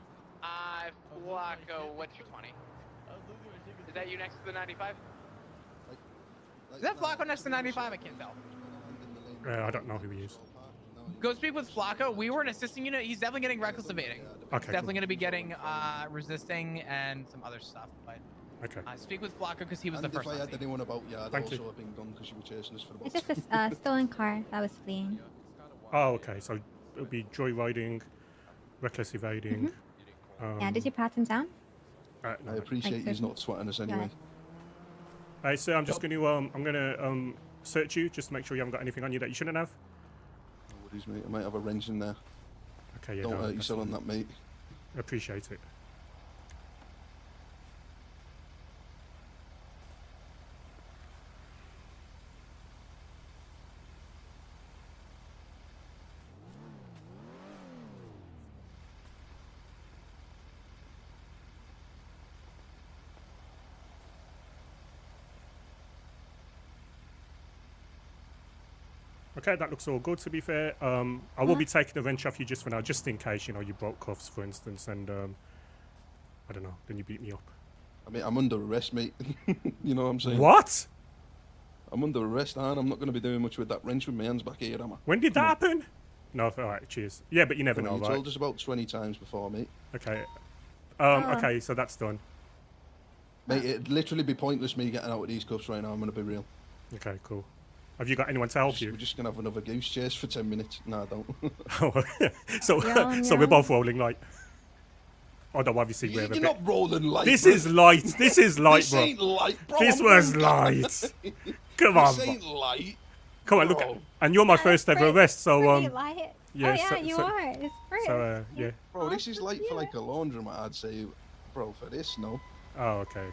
Flacco, what's your 20? Is that you next to the 95? Is that Flacco next to 95? I can't tell. I don't know who he is. Go speak with Flacco. We were an assisting unit. He's definitely getting reckless evading. Okay. He's definitely going to be getting resisting and some other stuff. But okay. Speak with Flacco because he was And the first. if I on had scene. anyone about, yeah, I'd Thank also you. have been gone because you were chasing us for the It's just a stolen car that was fleeing. Oh, okay. So it'll be joyriding, reckless evading. Yeah, did you pat him down? I appreciate Like, you not swatting us anyway. Hey, sir, I'm just going to search you just to make sure you haven't got anything on you that you shouldn't have. No worries, mate. I might have a wrench in there. Okay, yeah. Don't no, hurt that's yourself on that, mate. Appreciate it. Okay, that looks all good, to be fair. I will be taking the wrench off you just for now, just in case, you know, you broke cuffs, for instance, and, I don't know, then you beat me up. I mean, I'm under arrest, mate. You know what I'm saying? What? I'm under arrest, and I'm not going to be doing much with that wrench with my hands back here, am I? When did that happen? No, alright, cheers. Yeah, but you never know, You right? told us about 20 times before, mate. Okay. Okay, so that's done. Mate, it'd literally be pointless me getting out of these cuffs right now, I'm going to be real. Okay, cool. Have you got anyone to help you? We're just going to have another goose chase for 10 minutes. No, I don't. So we're both rolling light. Although obviously we're a You're bit... not rolling light. This bro. is light. This is light, This bro. ain't light, bro. This I'm was moving. light. Come on, This bro. ain't light. Come on, look at... And you're my first ever arrest, so... Yeah, yeah, yeah, so- you so- are. It's first. So, yeah. Bro, this is light for like a laundromat, I'd say. Bro, for this, no. Oh, okay.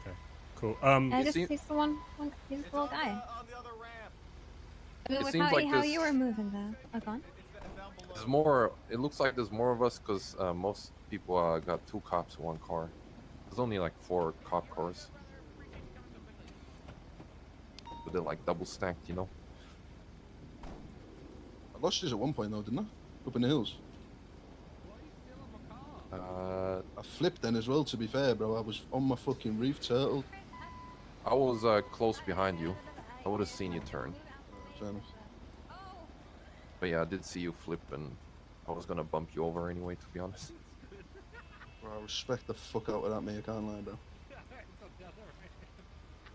Cool. He's the he's the little guy. I mean, It with seems like how this- you were moving though. Oh, go on. There's more. It looks like there's more of us because most people got 2 cops in 1 car. There's only like 4 cop cars. But they're like double stacked, you know? I lost you at one point though, didn't I? Up in the hills. I flipped then as well, to be fair, bro. I was on my fucking reef turtle. I was close behind you. I would have seen you turn. Fair enough. But yeah, I did see you flip and I was gonna bump you over anyway, to be honest. Bro, I respect the fuck out of that, mate. I can't lie, bro.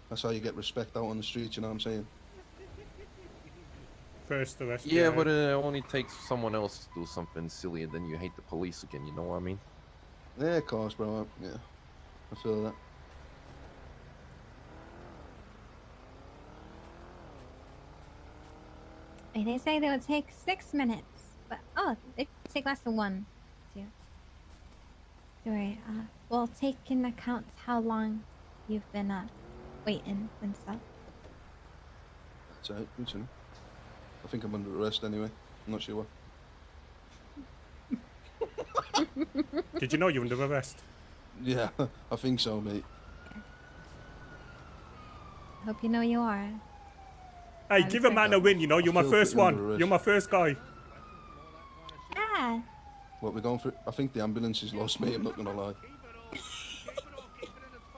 That's how you get respect out on the street, you know what I'm saying? First arrest. Yeah, but it only takes someone else to do something silly and then you hate the police again, you know what I mean? Yeah, of course, bro. Yeah, I feel that. They say they would take 6 minutes, but they take less than 1. Don't worry. We'll take into account how long you've been waiting and stuff. That's alright, good, you know. I think I'm under arrest anyway. I'm not sure what. Did you know you're under arrest? Yeah, I think so, mate. Hope you know you are. Hey, give a man a win, you know. You're my feel first pretty under one. arrest. You're my first guy. Yeah. What we're going for? I think the ambulance is lost, mate. I'm not gonna lie.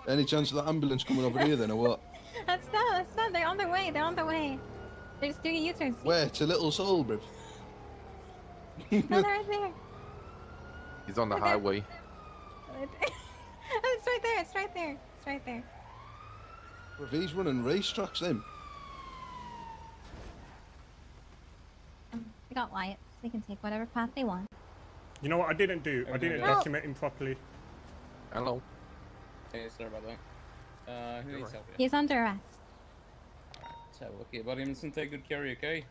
Any chance of that ambulance coming over here then, or what? That's not. They're on their way. They're on their way. They're just doing a U-turn. Where? To Little Soul, bruv. No, they're right there. He's on the highway. It's right there. It's right there. It's right there. Bruv, he's running racetracks, then. They got Wyatt. They can take whatever path they want. You know what I didn't do? I didn't document him properly. Hello. Hey, sorry about that. Who needs help here? He's under arrest. Let's have a look here, buddy. I'm just gonna take good care of you, okay?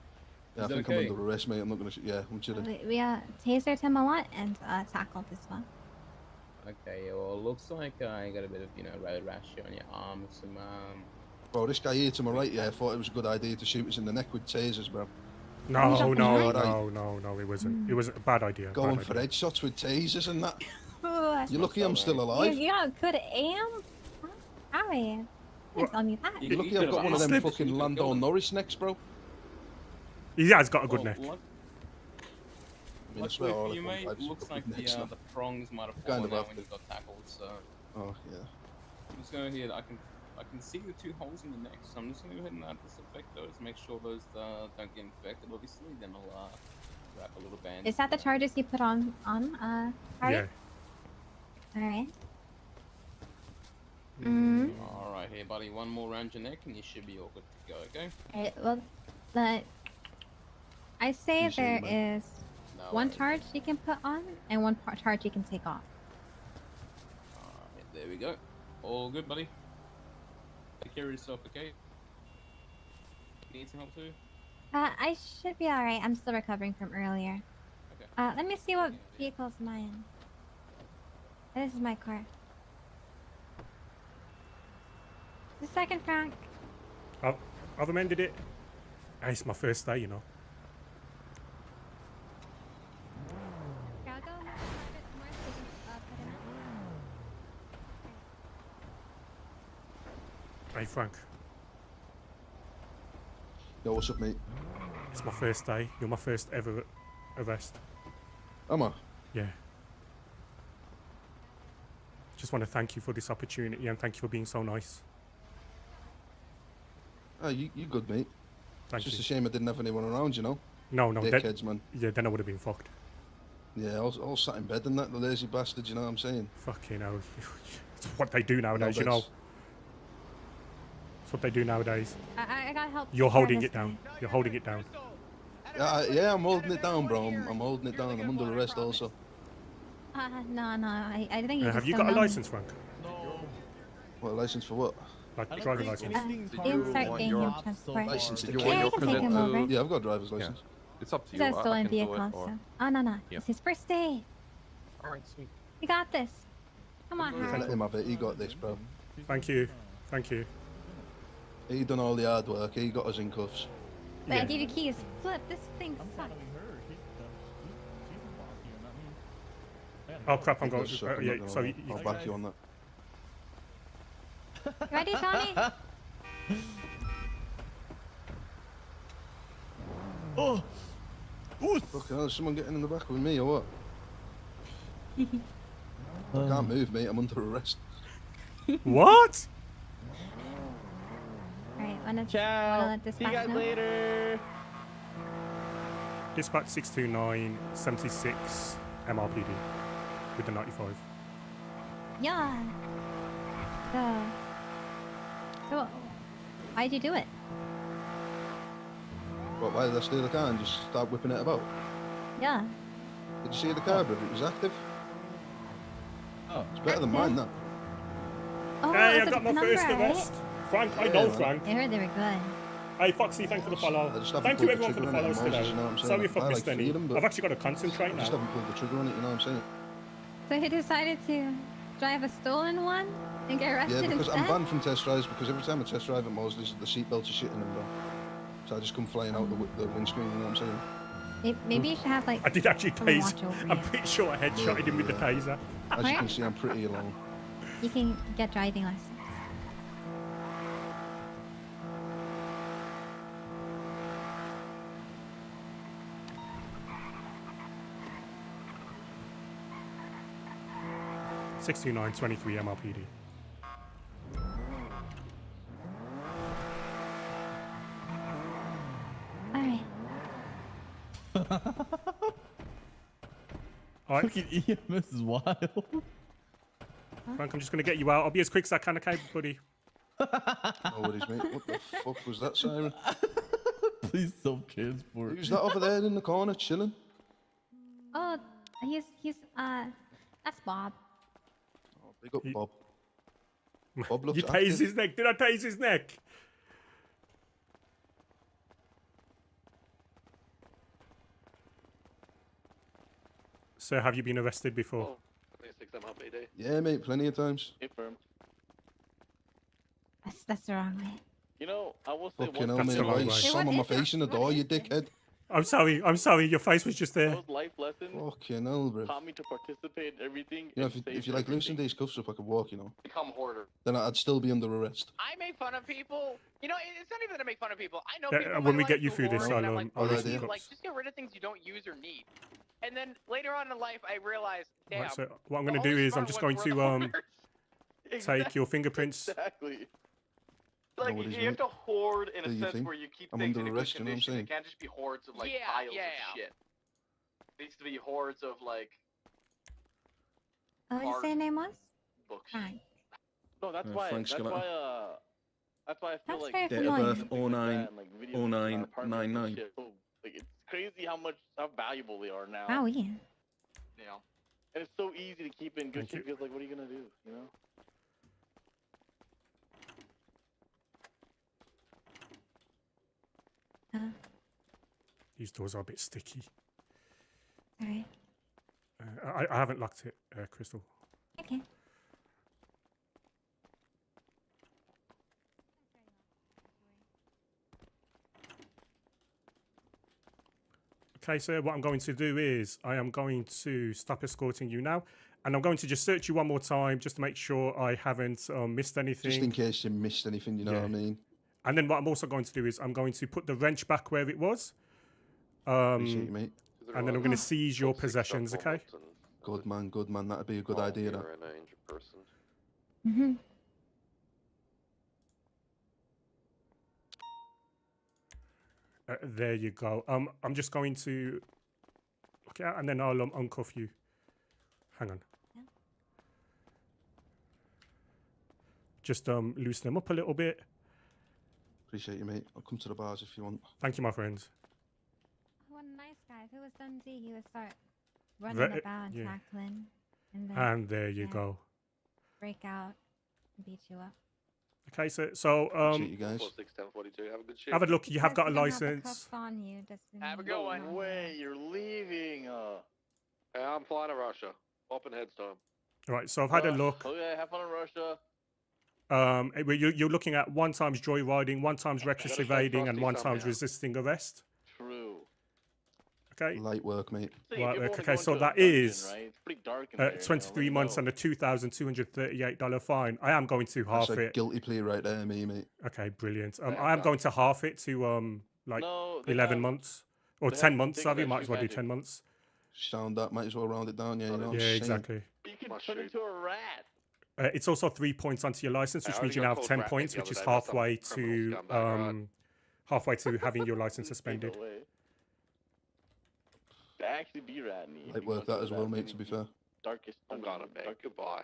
Yeah, I think I'm under arrest, mate. I'm not gonna. Yeah, I'm chilling. We tasered him a lot and tackled as well. Okay, well, looks like I got a bit of, road rash on your arm, some, Bro, this guy here to my right, yeah, thought it was a good idea to shoot us in the neck with tasers, bro. No, it wasn't. It was a bad idea. Going bad for idea. headshots with tasers and that. Ooh, You're lucky I'm still alive. You got good aim. Alright. You tell me that. You're lucky I've got one of them fucking Lando Norris necks, bro. He has got a good neck. I mean, I luckily swear all for you, F1 mate, fives looks got like good necks, the man. prongs might have Kind fallen of out have when to. you got tackled, so... Oh, yeah. I'm just going here, I can see the 2 holes in the neck, so I'm just gonna go ahead and disinfect those, make sure those don't get infected, obviously, then I'll wrap a little band. Is that the charges you put on Harry? Yeah. Alright. Alright, here, buddy, one more around your neck, and you should be all good to go, okay? Alright, well, I say there is one charge you can put on and one charge you can take off. Alright, there we go. All good, buddy. Take care of yourself, okay? Need some help too? I should be alright. I'm still recovering from earlier. Okay. Let me see what vehicles am I in. This is my car. The second, Frank. I've amended it. It's my first day, you know. Here, I'll go more so you can, put it on. Hey, Frank. Yo, what's up, mate? It's my first day. You're my first ever arrest. Am I? Yeah. Just want to thank you for this opportunity and thank you for being so nice. Oh, you good, mate. Thank it's just you. a shame I didn't have anyone around, you know? No, Dickheads, man. Yeah, then I would have been fucked. Yeah, I was sat in bed and that, the lazy bastard, you know what I'm saying? Fucking hell. It's what they do nowadays, you know. It's what they do nowadays. I got help. You're holding it down. You're holding it down. Yeah, I'm holding it down, bro. I'm holding it down. I'm under arrest also. No, I think you Have just you don't got a know. license, Frank? What, a license for what? Like driving license? Didn't start getting him transport. License to Yeah, kill. I can take him over. Yeah, I've got a driver's license. It's up to you. He's a stolen can do vehicle, it, so. or... Oh, no. Yeah. It's his first day. Alright, sweet. You got this. Come on, Let Harry. him have it. He got this, bro. Thank you. Thank you. He done all the hard work. He got us in cuffs. But I gave you keys. Flip, this thing sucks. Oh crap, I'm going. Suck, I'm not Yeah, gonna so lie. I'll back you on that. Ready, Tony? Oh! Fucking hell, is someone getting in the back with me or what? I can't move, mate. I'm under arrest. What? Alright, wanna let this See you guys later. Dispatch 629 76 MRPD with the 95. Yeah. So, why'd you do it? What, why did I steal the car and just start whipping it about? Yeah. Did you see the car, brother? It was active. Oh. It's better than mine, that. Oh, Hey, it's I got a my number, first right? arrest. Frank, I Yeah, know man. Frank. I heard they were good. Hey, Foxy, thanks for the follow. I just haven't Thank you pulled the everyone for the trigger on it, follows Moses, today. you know what I'm saying? Sorry if I I've missed like any. freedom, but I've actually got to I concentrate just now. haven't pulled the trigger on it, you know what I'm saying? So he decided to drive a stolen one and get arrested Yeah, because instead? I'm banned from test drives because every time I test drive at Mosley's, the seatbelts are shitting them, bro. So I just come flying out the windscreen, you know what I'm saying? Maybe you should have like. I did actually someone tase. watch over I'm you. pretty sure I headshotted him with the taser. As you can see, I'm pretty alone. You can get driving license. $69.23 MRPD. All right, Fucking EMS is wild. Frank, I'm just gonna get you out. I'll be as quick as I can, okay, buddy? No worries, mate. What the fuck was that siren? Please don't transport. Who's that over there in the corner chilling? Oh, that's Bob. Oh, big up Bob. Bob looks You tased active. his neck. Did I tase his neck? Sir, have you been arrested before? 26 MRPD. Yeah, mate, plenty of times. Confirmed. That's the wrong way. You know, I will say Fucking one hell, That's mate. the wrong Why you way. slam on my face in the door, you dickhead? I'm sorry. Your face was just there. those life lessons Fucking hell, bro. taught me to participate in everything. You know, and if save you like everything. loosen these cuffs up, I could walk, you know. Become hoarder. Then I'd still be under arrest. I make fun of people. You know, it's not even that I make fun of people. I know Yeah, people. in when my we get life you who through this, hoard, and I'm I'll, like, I'll "Fuck listen you, to like, just get rid of things you don't use or need. And then later on in life, I realized, damn. Right, so what I'm the going to do only is I'm smart just ones going were the to hoarders. take your fingerprints. Exactly. No Like, worries, you have mate. to hoard in Do a you sense think? where you keep I'm things under in a good arrest, you know what I'm condition. saying? It can't just be hordes of, like, Yeah, piles yeah. of shit. It needs to be hordes of, like, What did you say your name was? books. Frank. No, that's Yeah, why. Frank That's Skeleton. why. That's why I feel That's like very Date of familiar. birth things like that and, like, videos in our 09 apartments and 99. shit. So, like, it's crazy how valuable they are now. Oh, yeah. You know, and it's so easy to keep in good Thank you. shape because, like, what are you gonna do? You know. These doors are a bit sticky. Sorry. I haven't locked it, Crystal. Okay. Okay, so what I'm going to do is I am going to stop escorting you now, and I'm going to just search you one more time just to make sure I haven't missed anything. Just in case you missed anything, you know what I mean? And then what I'm also going to do is I'm going to put the wrench back where it was. Appreciate you, mate. And then I'm going to seize your possessions, okay? Good man, good man. That'd be a good idea, that. You're an injured person. Mm-hmm. There you go. I'm just going to look it out and then I'll uncuff you. Hang on. Yeah. Just loosen them up a little bit. Appreciate you, mate. I'll come to the bars if you want. Thank you, my friends. What a nice guy. If it was Dundee, he would start running Ve- about and yeah. tackling. And then And there you yeah, go. break out and beat you up. Okay, so Appreciate you guys. 46, 1042. Have a good shift. have a look. You have got a Because you don't have the license. cuffs on you, doesn't Have a mean good you one. don't Way have- you're leaving. Hey, I'm flying to Russia. Open heads time. Right, so I've had a look. Okay, have fun in Russia. You're looking at 1 times joyriding, 1 times reckless evading, and 1 times resisting arrest. True. Okay. Light work, mate. See, Right, if you wanna okay, go so into a that dungeon, is right? It's pretty dark in there, you know, 23 let me months know. and a $2,238 fine. I am going to half That's a it. guilty plea right there, me, mate. Okay, brilliant. Yeah, I am going to half it to like No, they 11 have- months or they 10 have months. things Sorry, that might as shoot well do magic. 10 months. Sound that, might as well round it down, yeah, you know what I'm Yeah, saying? exactly. You can turn into a rat. It's also 3 points onto your license, I which already means you got now have called 10 rat points, the which other is day by some halfway criminal to scumbag, right? halfway to having your license suspended. No way. To actually be rat-y. Light work that as well, mate, to be fair. Darkest. I'm gonna make goodbye.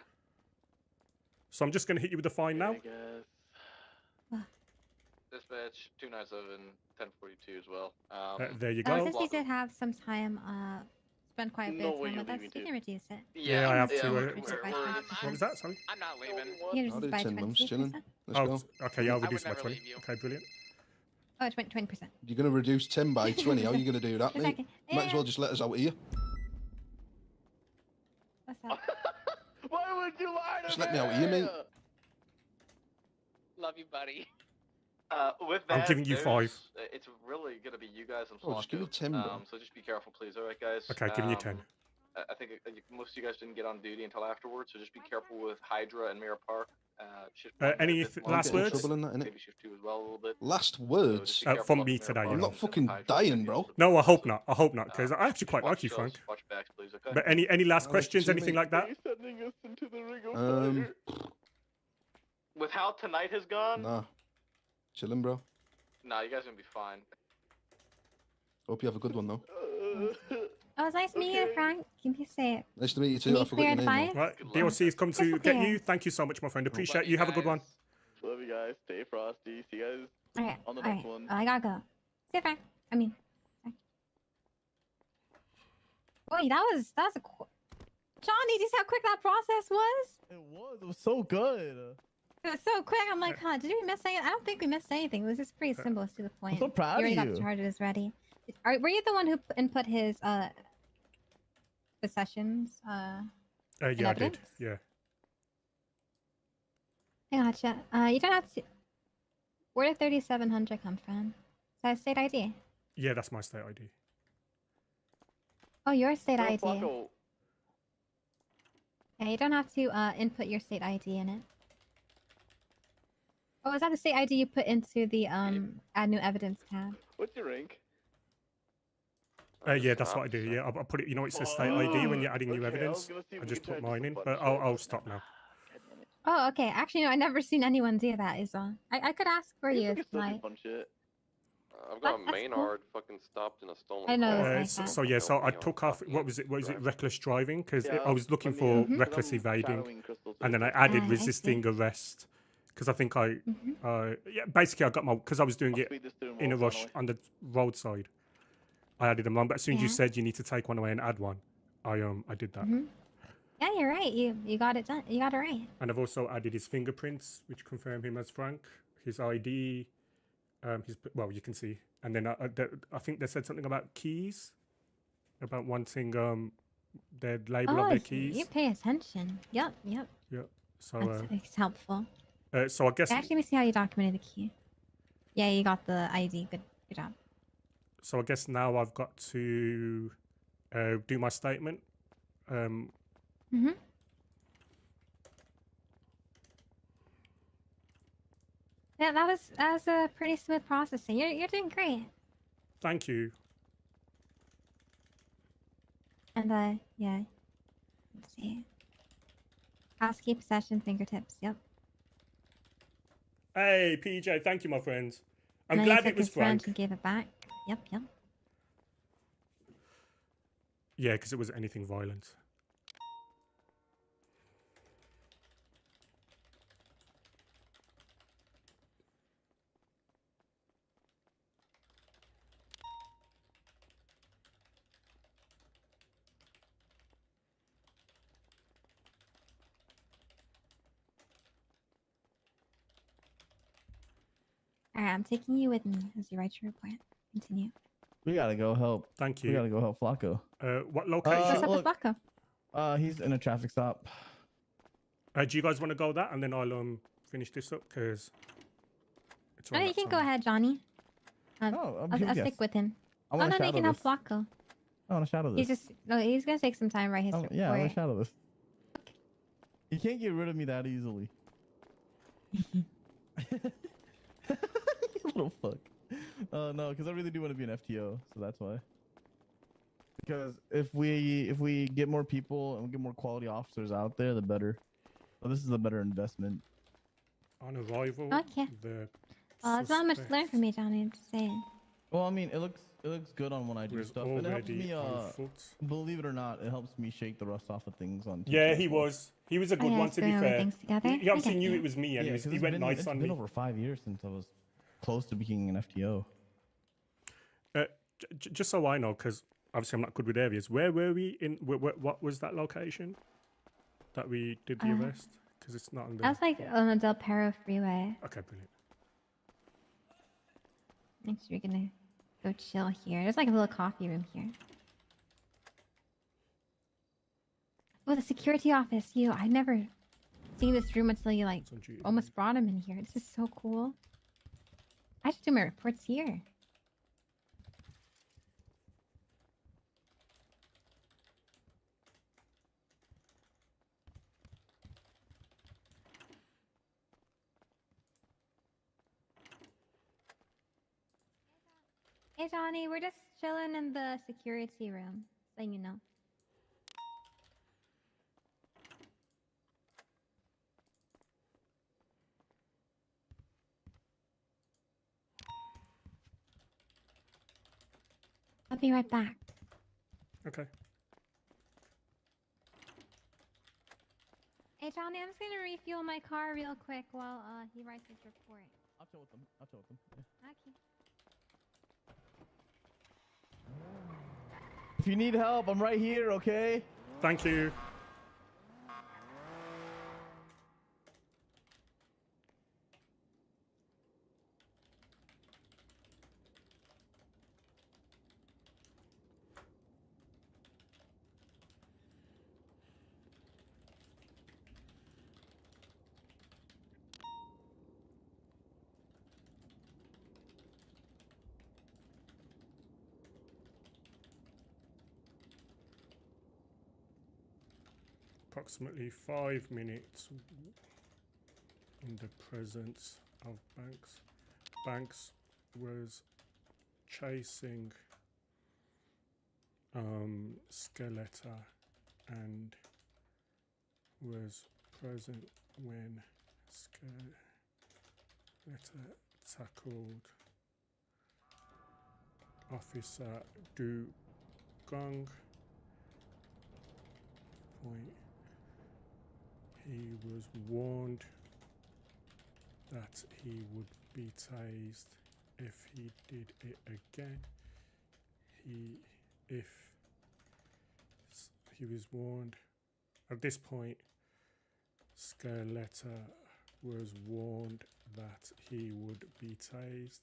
So I'm just going to hit you with the fine now. I guess. Dispatch 297 1042 as well. There you Oh, go. since you did have some time, spend quite a bit No of way time you're with us, leaving, you dude. can reduce it. Yeah, I have Yeah, to. we're- we're- What was that? Sorry. I'm not leaving. You I'll can do reduce by 10 months, chilling. 20%. Let's Oh, go. okay, yeah, I'll I would reduce by never 20. leave you. Okay, brilliant. Oh, 20%. You're going to reduce 10 by 20. How are you going to do that, Just mate? second. Might as well Yeah. just let us out here. What's up? Why would you lie to Just let me out here, mate. Love you, buddy. With I'm that, giving you 5. It's really gonna be you guys. I'm Oh, just give me 10, bro. So just be careful, please. All right, guys. Okay, giving you 10. I think most of you guys didn't get on duty until afterwards, so just be careful with Hydra and Mirror Park. Shift one, Any a bit more, last Get in words? trouble in that, innit? Maybe shift 2 as well a little bit. Last So words? just be From careful me with Mirror today, Park you I'm know. not fucking Hydra, dying, maybe bro. just a No, I bit hope closer. not. I hope not, because I actually quite Watch like you, yourselves, Frank. Watch backs, please. Okay. But any last I'll questions, let you, anything mate. like that? Are you sending us into the ring of Um, fire? With how tonight has gone? Nah. Chilling, bro. Nah, you guys are gonna be fine. Hope you have a good one, though. Oh, it's nice meeting you, Frank. Keep you safe. Nice to meet you too. Any I forgot clear your name. advice? Right, DLC's come to Crystal get clear. you. Thank you so much, my friend. Appreciate you. Have a good one. Love you guys. Stay frosty. See you guys Okay. on the All next right. one. I gotta go. See you, Frank. I mean. Boy, that was a. Johnny, do you see how quick that process was? It was so good. It was so quick. I'm like, huh? Did we miss anything? I don't think we missed anything. It was just pretty simple. It's to the point. so proud you already of got you. the charges ready. Were you the one who input his possessions? Yeah, I did. evidence? Yeah. I gotcha. You don't have to. Where did 3700 come from? Is that a state ID? Yeah, that's my state ID. Oh, your state Bro, ID. Flacco, Yeah, you don't have to input your state ID in it. Oh, is that the state ID you put into the add new evidence tab? what's your rank? Yeah, that's what I do. Yeah, I put it. You know, it says state ID when you're adding new Okay, evidence. gonna see if I we just can put charge mine you in, some but fun shit. I'll stop now. Oh, okay. Actually, no, I never seen anyone do that. Is I could ask for you. If, like, Fun shit. I've got That's Maynard fucking stopped in a stolen I know car. it's like that. So yeah, so I took off. What was it? What is it? Reckless driving? Because Yeah, I was looking let for me, reckless I'm evading, shadowing Crystal and then I too. added I see. resisting arrest. Because I think I, yeah, basically I got my because I was doing I'll it speed this through in a more rush finally. on the roadside. I added them on, but as soon as you Yeah. said you need to take one away and add one, I did that. yeah, you're right. You got it done. You got it right. And I've also added his fingerprints, which confirm him as Frank. His ID, well, you can see. And then I think they said something about keys, about wanting their label of Oh, their keys. you pay attention. Yep. Yeah. So It's helpful. so I guess. Actually, let me see how you documented the key. Yeah, you got the ID. Good job. So I guess now I've got to do my statement. Yeah, that was a pretty smooth processing. You're doing great. Thank you. And yeah. Let's see. House key, possession, fingertips. Yep. Hey, PJ, thank you, my friends. I'm And then you glad took it was his friend Frank. and gave it back. Yep. Yeah, because it wasn't anything violent. Alright, I'm taking you with me as you write your report. Continue. We gotta go help. Thank We you. gotta go help Flacco. What location? What's up with look, Flacco? he's in a traffic stop. Do you guys want to go that and then I'll finish this up because it's No, around you that can go time. ahead, Johnny. I'm I'll curious. stick with him. I Oh wanna no, you shadow can help this. Flacco. I want to shadow this. He's gonna take some time to write his report. Yeah, I want to shadow this. You can't get rid of me that easily. Little fuck. No, because I really do want to be an FTO, so that's why. Because if we get more people and we get more quality officers out there, the better. So this is a better investment. On arrival, Okay. the There's not much to suspect learn from me, Johnny. I'm just saying. Well, I mean, it looks good on when I do was stuff, and it helps already me. on foot. Believe it or not, it helps me shake the rust off of things on. Yeah, TikTok he as well. was. He was a good yeah, one it's to be doing over fair. things together. He I obviously get knew you. it was me, and Yeah, he 'cause went it's nice on been me. over 5 years since I was close to becoming an FTO. Just so I know, because obviously I'm not good with areas. Where were we in? What was that location that we did the arrest? Because it's not on the. That's like on the Del Perro freeway. Okay, brilliant. Next, we're gonna go chill here. There's like a little coffee room here. Oh, the security office. I never seen this room until you like almost brought him in here. This is so cool. I should do my reports here. Hey Johnny, we're just chilling in the security room, so you know. I'll be right back. Okay. Hey, Johnny, I'm just gonna refuel my car real quick while he writes his report. I'll chill with them. I'll chill with them. Yeah. Okay. If you need help, I'm right here, okay? Thank you. Approximately 5 minutes in the presence of Banks. Banks was chasing Skeletor and was present when Skeletor tackled Officer Dugong. Point. He was warned that he would be tased if he did it again. If he was warned. At this point, Skeletor was warned that he would be tased.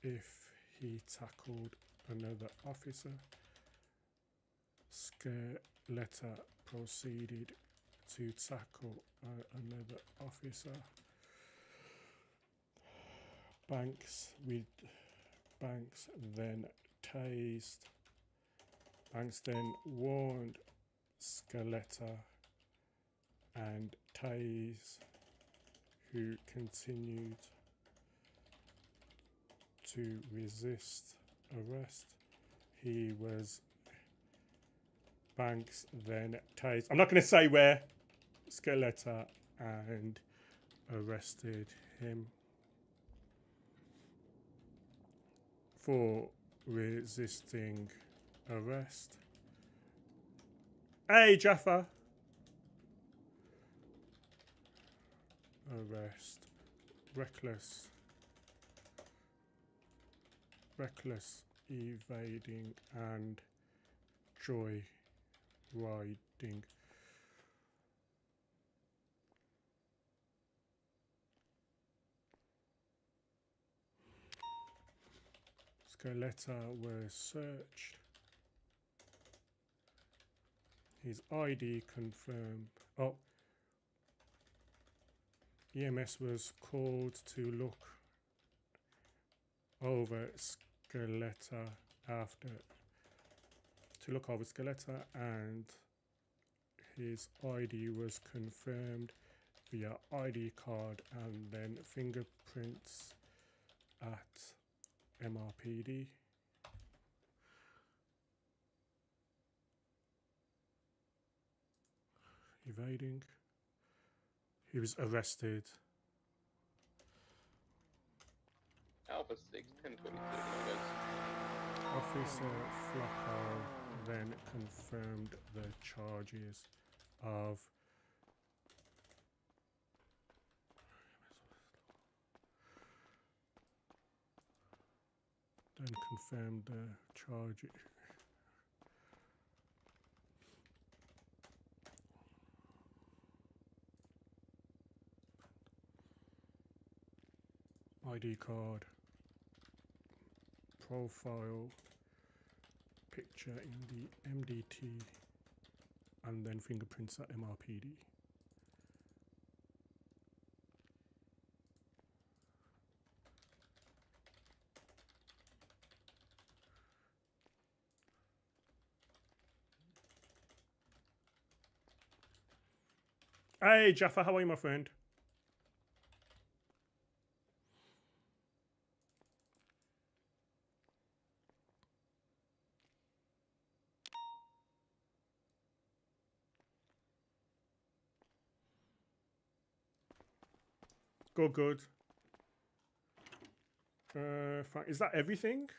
If he tackled another officer. Skeletor proceeded to tackle another officer. Banks then tased. Banks then warned Skeletor and tased, who continued to resist arrest. Banks then tased. I'm not going to say where. Skeletor and arrested him for resisting arrest. Hey, Jaffa. Arrest. Reckless evading and joy riding. Skeletor was searched. His ID confirmed. Oh, EMS was called to look over Skeletor and his ID was confirmed via ID card and then fingerprints at MRPD. Evading. He was arrested. Alpha 6, 1022, Officer Flacco then confirmed the charges of ID card, profile picture in the MDT, and then fingerprints at MRPD. Hey Jaffa, how are you, my friend? Good. Is that everything?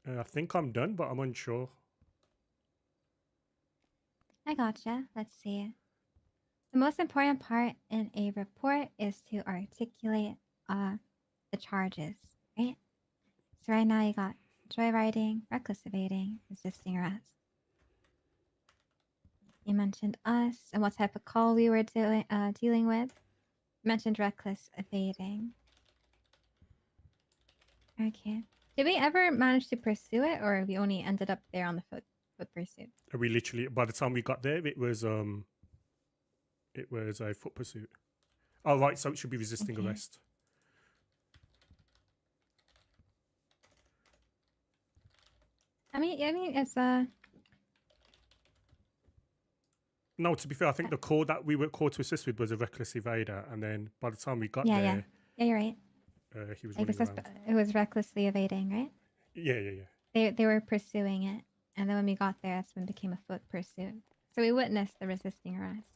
I think I'm done, but I'm unsure. I gotcha. Let's see. The most important part in a report is to articulate the charges, right? So right now you got joyriding, reckless evading, resisting arrest. You mentioned us and what type of call we were dealing with. You mentioned reckless evading. Okay. Did we ever manage to pursue it, or we only ended up there on the foot pursuit? We literally, by the time we got there, it was a foot pursuit. Oh right, so it should be resisting arrest. I mean, it's No, to be fair, I think the call that we were called to assist with was a reckless evader, and then by the time we got there, yeah, you're right. He was Like running around. it was recklessly evading, right? Yeah. They were pursuing it, and then when we got there, that's when it became a foot pursuit. So we witnessed the resisting arrest.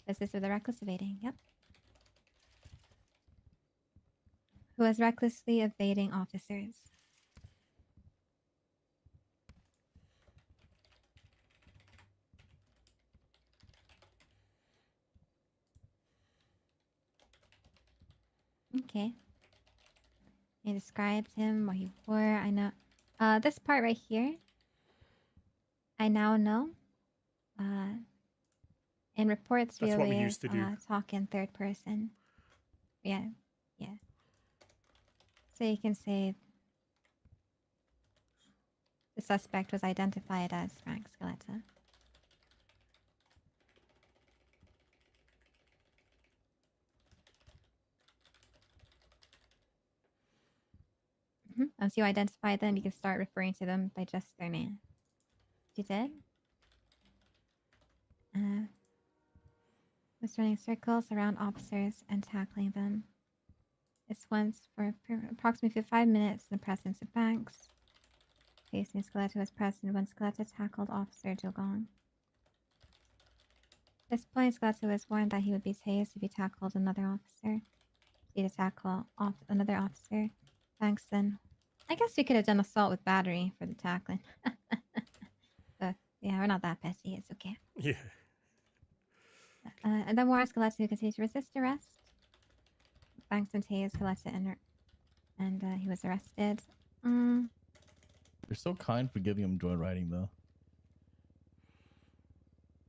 This is with the reckless evading. Yep. Who was recklessly evading officers. Okay. You described him, what he wore. I know. This part right here. I now know. In reports, we That's what we always used to do. talk in third person. Yeah. So you can say the suspect was identified as Frank Scaletta. Once you identify them, you can start referring to them by just their name. You did? Was running circles around officers and tackling them. This once for approximately 5 minutes in the presence of Banks. Facing Scaletta was present when Scaletta tackled Officer Jogong. At this point, Scaletta was warned that he would be tased if he tackled another officer. He to tackle another officer. Banks then. I guess we could have done assault with battery for the tackling. But yeah, we're not that petty. It's okay. Yeah. And then warned Scaletta to continue to resist arrest. Banks and tased Scaletta and he was arrested. You're so kind for giving him joyriding, though.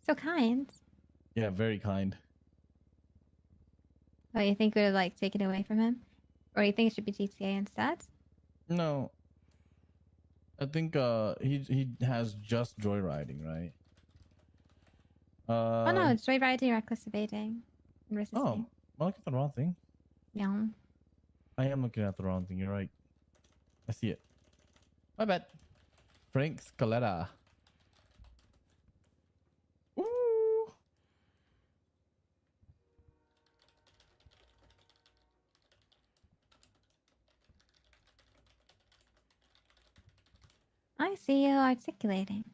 So kind. Yeah, very kind. Oh, you think we would like take it away from him? Or you think it should be GTA instead? No. I think he has just joyriding, right? Oh no, it's joyriding, reckless evading, and resisting. Oh, I'm looking at the wrong thing. Yeah. I am looking at the wrong thing. You're right. I see it. My bad. Frank Scaletta. Ooh. I see you articulating.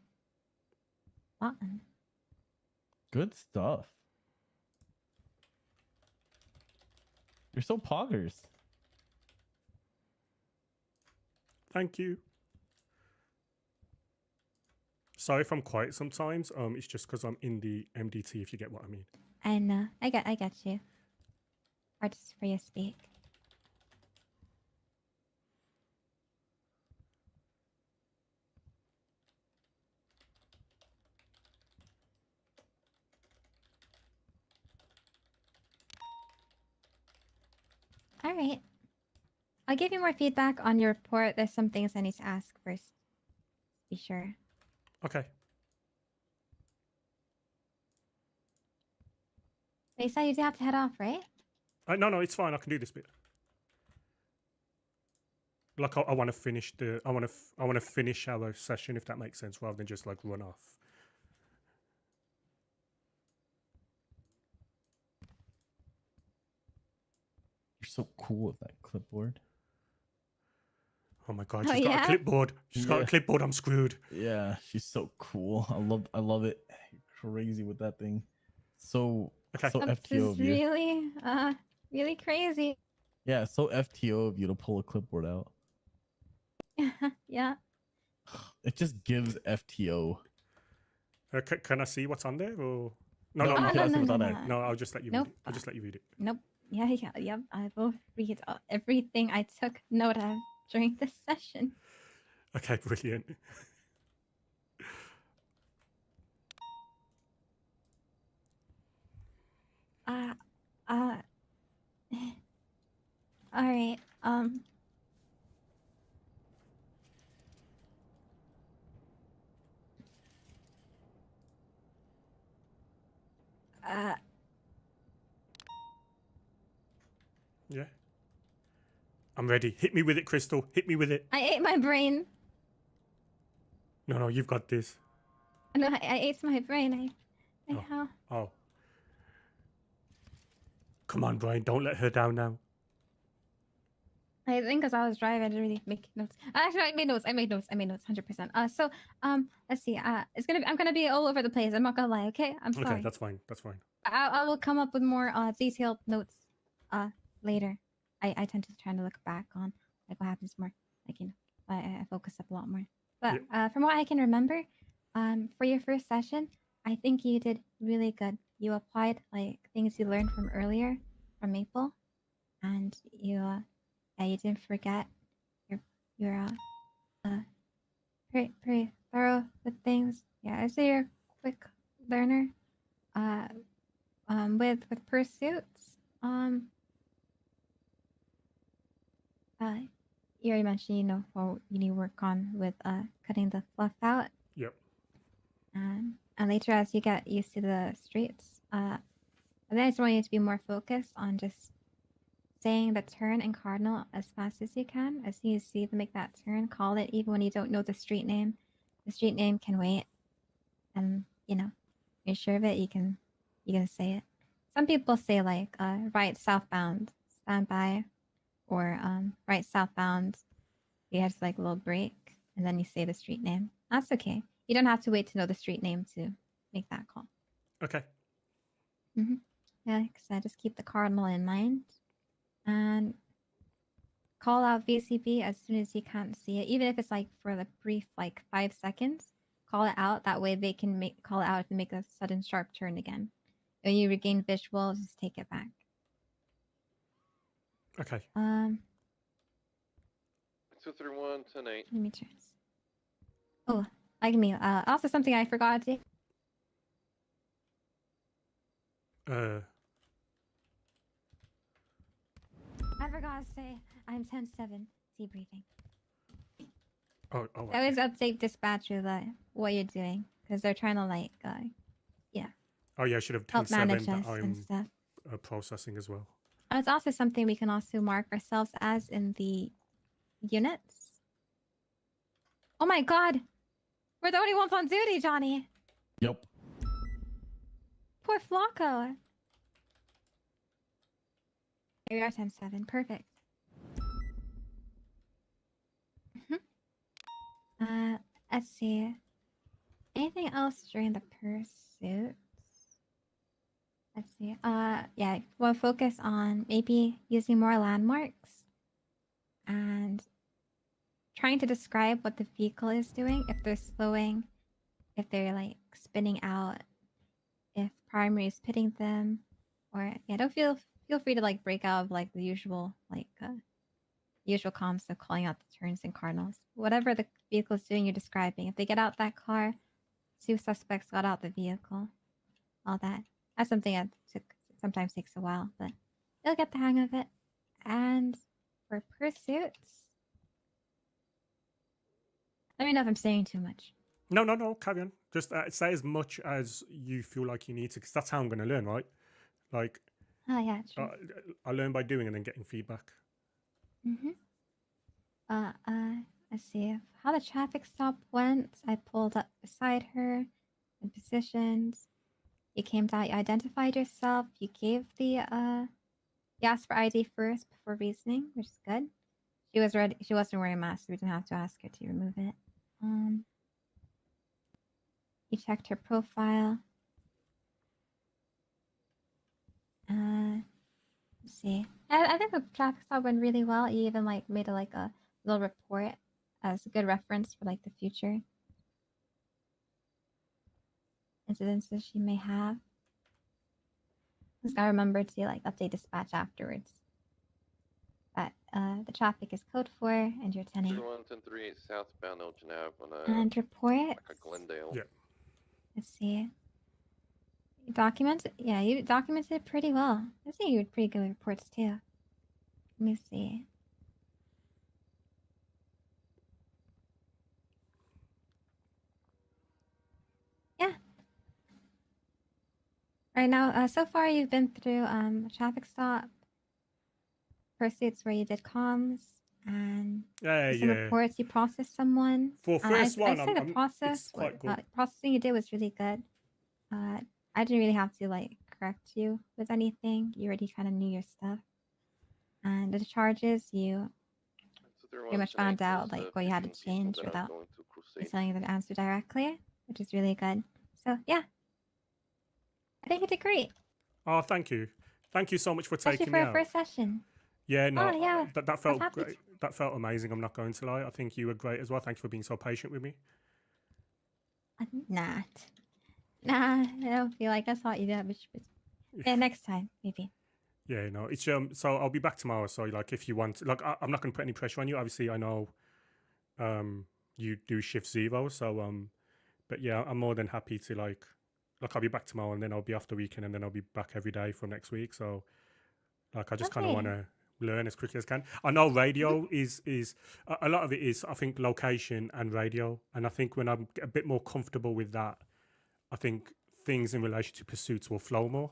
Button. Good stuff. You're so poggers. Thank you. Sorry if I'm quiet sometimes. It's just because I'm in the MDT, if you get what I mean. I know. I get you. Hard for you to speak. All right. I'll give you more feedback on your report. There's some things I need to ask first. Be sure. Okay. You said you do have to head off, right? No, it's fine. I can do this bit. Like I want to finish the. I want to finish our session, if that makes sense, rather than just like run off. You're so cool with that clipboard. Oh my god, she's got a clipboard. She's got a clipboard. I'm screwed. Yeah, she's so cool. I love it. You're crazy with that thing. So Okay. so This FTO is of you. really crazy. Yeah, so FTO of you to pull a clipboard out. Yeah. It just gives FTO. Can I see what's on there or no? No, No, you no, cannot see what's on no. there. no. I'll just let you Nope. read it. I'll just let you read it. Nope. Yep. I will read everything I took note of during this session. Okay, brilliant. All right. Yeah. I'm ready. Hit me with it, Crystal. Hit me with it. I ate my brain. No, you've got this. No, I ate my brain. Oh. Come on, Brian. Don't let her down now. I think because I was driving, I didn't really make notes. Actually, I made notes. 100%. Let's see. I'm gonna be all over the place. I'm not gonna lie. Okay, I'm sorry. Okay, that's fine. That's fine. I will come up with more detailed notes later. I tend to try to look back on like what happens more. Like I focus up a lot more. But from what I can remember, for your first session, I think you did really good. You applied like things you learned from earlier from Maple, and you didn't forget. You're pretty thorough with things. Yeah, I say you're a quick learner. With pursuits, you already mentioned, what you need to work on with cutting the fluff out. Yep. And later, as you get used to the streets, I think I just want you to be more focused on just saying the turn and cardinal as fast as you can. As soon as you see them make that turn, call it even when you don't know the street name. The street name can wait, and you're sure of it. You can say it. Some people say like right southbound, stand by, or right southbound. You have like a little break, and then you say the street name. That's okay. You don't have to wait to know the street name to make that call. Okay. Yeah, like I said, just keep the cardinal in mind, and call out VCB as soon as you can't see it, even if it's like for the brief 5 seconds. Call it out. That way they can call it out if they make a sudden sharp turn again. When you regain visual, just take it back. Okay. 231 10-8. Let me try this. Oh, like me. Also something I forgot to. I forgot to say I'm 10-7 debriefing. Oh. I always update dispatch with what you're doing because they're trying to yeah. Oh yeah, I should have help manage 10-7 us that and I'm stuff. processing as well. It's also something we can also mark ourselves as in the units. Oh my god! We're the only ones on duty, Johnny! Yep. Poor Flacco! Here we are, 10-7. Perfect. Let's see. Anything else during the pursuits? Let's see. Yeah, we'll focus on maybe using more landmarks and trying to describe what the vehicle is doing. If they're slowing, if they're spinning out, if primary is pitting them, or don't feel free to break out of the usual usual comms of calling out the turns and cardinals. Whatever the vehicle is doing, you're describing. If they get out that car, 2 suspects got out the vehicle, all that. That's something that sometimes takes a while, but you'll get the hang of it. And for pursuits, let me know if I'm saying too much. No, carry on. Just say as much as you feel like you need to, because that's how I'm going to learn, right? Oh yeah, true. I learn by doing and then getting feedback. Let's see how the traffic stop went. I pulled up beside her and positioned. You came down, you identified yourself, you gave you asked for ID first before reasoning, which is good. She was ready. She wasn't wearing a mask, so we didn't have to ask her to remove it. You checked her profile. see. I think the traffic stop went really well. You even like made a little report as a good reference for like the future incidences she may have. Just gotta remember to like update dispatch afterwards. But the traffic is code 4 and you're 10-8. 110-3 southbound Elgin Ave on And report. like a Glendale. Yeah. Let's see. You documented? Yeah, you documented pretty well. I see you had pretty good reports too. Let me see. Yeah. Right now, so far you've been through a traffic stop, pursuits where you did comms, and some reports. You processed someone. For first one, I say the process. it's quite good. Processing you did was really good. I didn't really have to like correct you with anything. You already kind of knew your stuff. And the charges, you pretty much found out like what you had to change without telling you the answer directly, which is really good. So yeah, I think you did great. Oh, thank you. Thank you so much for Especially taking for me your out. first session. Yeah, no, Oh, yeah. that felt great. That felt amazing. I'm not going to lie. I think you were great as well. Thank you for being so patient with me. Nah, I don't feel like I thought you did. Yeah, next time maybe. Yeah, no, it's so I'll be back tomorrow. So like, if you want, like, I'm not going to put any pressure on you. Obviously, I know, you do shift 0. So but yeah, I'm more than happy to like I'll be back tomorrow, and then I'll be off the weekend, and then I'll be back every day for next week. So like, I just kind of want to learn as quickly as I can. I know radio is a lot of it is, I think, location and radio, and I think when I'm a bit more comfortable with that, I think things in relation to pursuits will flow more.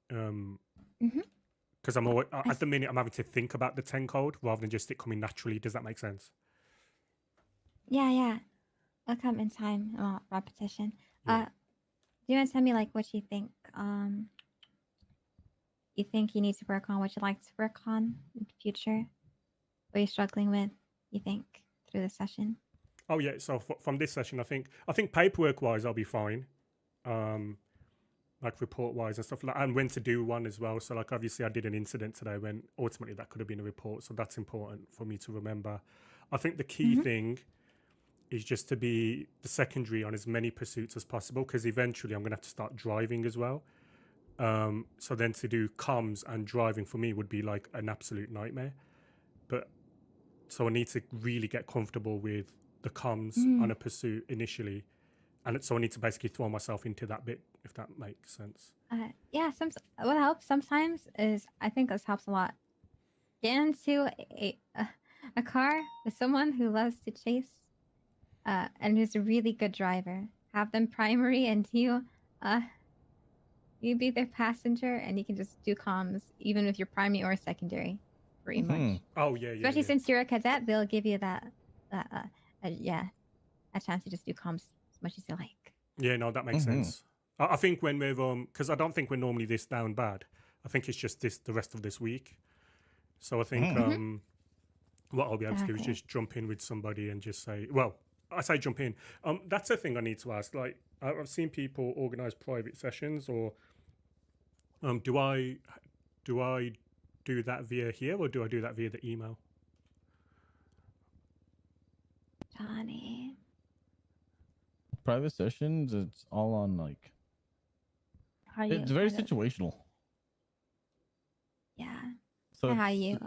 Because I'm always, at the minute I'm having to think about the 10 code rather than just it coming naturally. Does that make sense? Yeah. It'll come in time. Repetition. Do you want to tell me like what you think? You think you need to work on, what you'd like to work on in the future? What you're struggling with, you think, through the session? Oh yeah, so from this session, I think paperwork wise I'll be fine, like report wise and stuff like, and when to do one as well. So like, obviously I did an incident today when ultimately that could have been a report, so that's important for me to remember. I think the key thing is just to be the secondary on as many pursuits as possible, because eventually I'm gonna have to start driving as well. So then to do comms and driving for me would be like an absolute nightmare. But so I need to really get comfortable with the comms on a pursuit initially, and so I need to basically throw myself into that bit, if that makes sense. Yeah, what helps sometimes is, I think this helps a lot. Get into a car with someone who loves to chase, and who's a really good driver. Have them primary, and you be their passenger, and you can just do comms even if you're primary or secondary, pretty much. Oh yeah, Especially since you're a cadet, they'll give you that a chance to just do comms as much as you like. Yeah, no, that makes sense. I think when we've because I don't think we're normally this down bad. I think it's just the rest of this week. So I think what I'll be able to do is just jump in with somebody and just say, well, I say jump in. That's a thing I need to ask. Like, I've seen people organize private sessions, or do I do that via here, or do I do that via the email? Johnny. Private sessions, it's all on like, it's very situational. Yeah. So how you?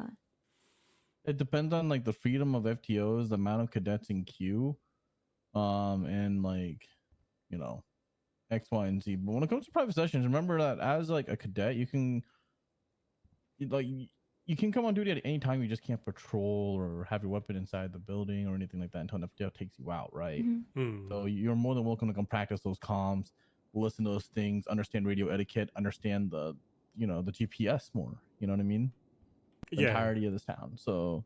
It depends on like the freedom of FTOs, the amount of cadets in queue, and like, you know, X, Y, and Z. But when it comes to private sessions, remember that as like a cadet, you can come on duty at any time. You just can't patrol or have your weapon inside the building or anything like that until an FTO takes you out, right? So you're more than welcome to come practice those comms, listen to those things, understand radio etiquette, understand the GPS more. You know what I mean? The entirety of this town. So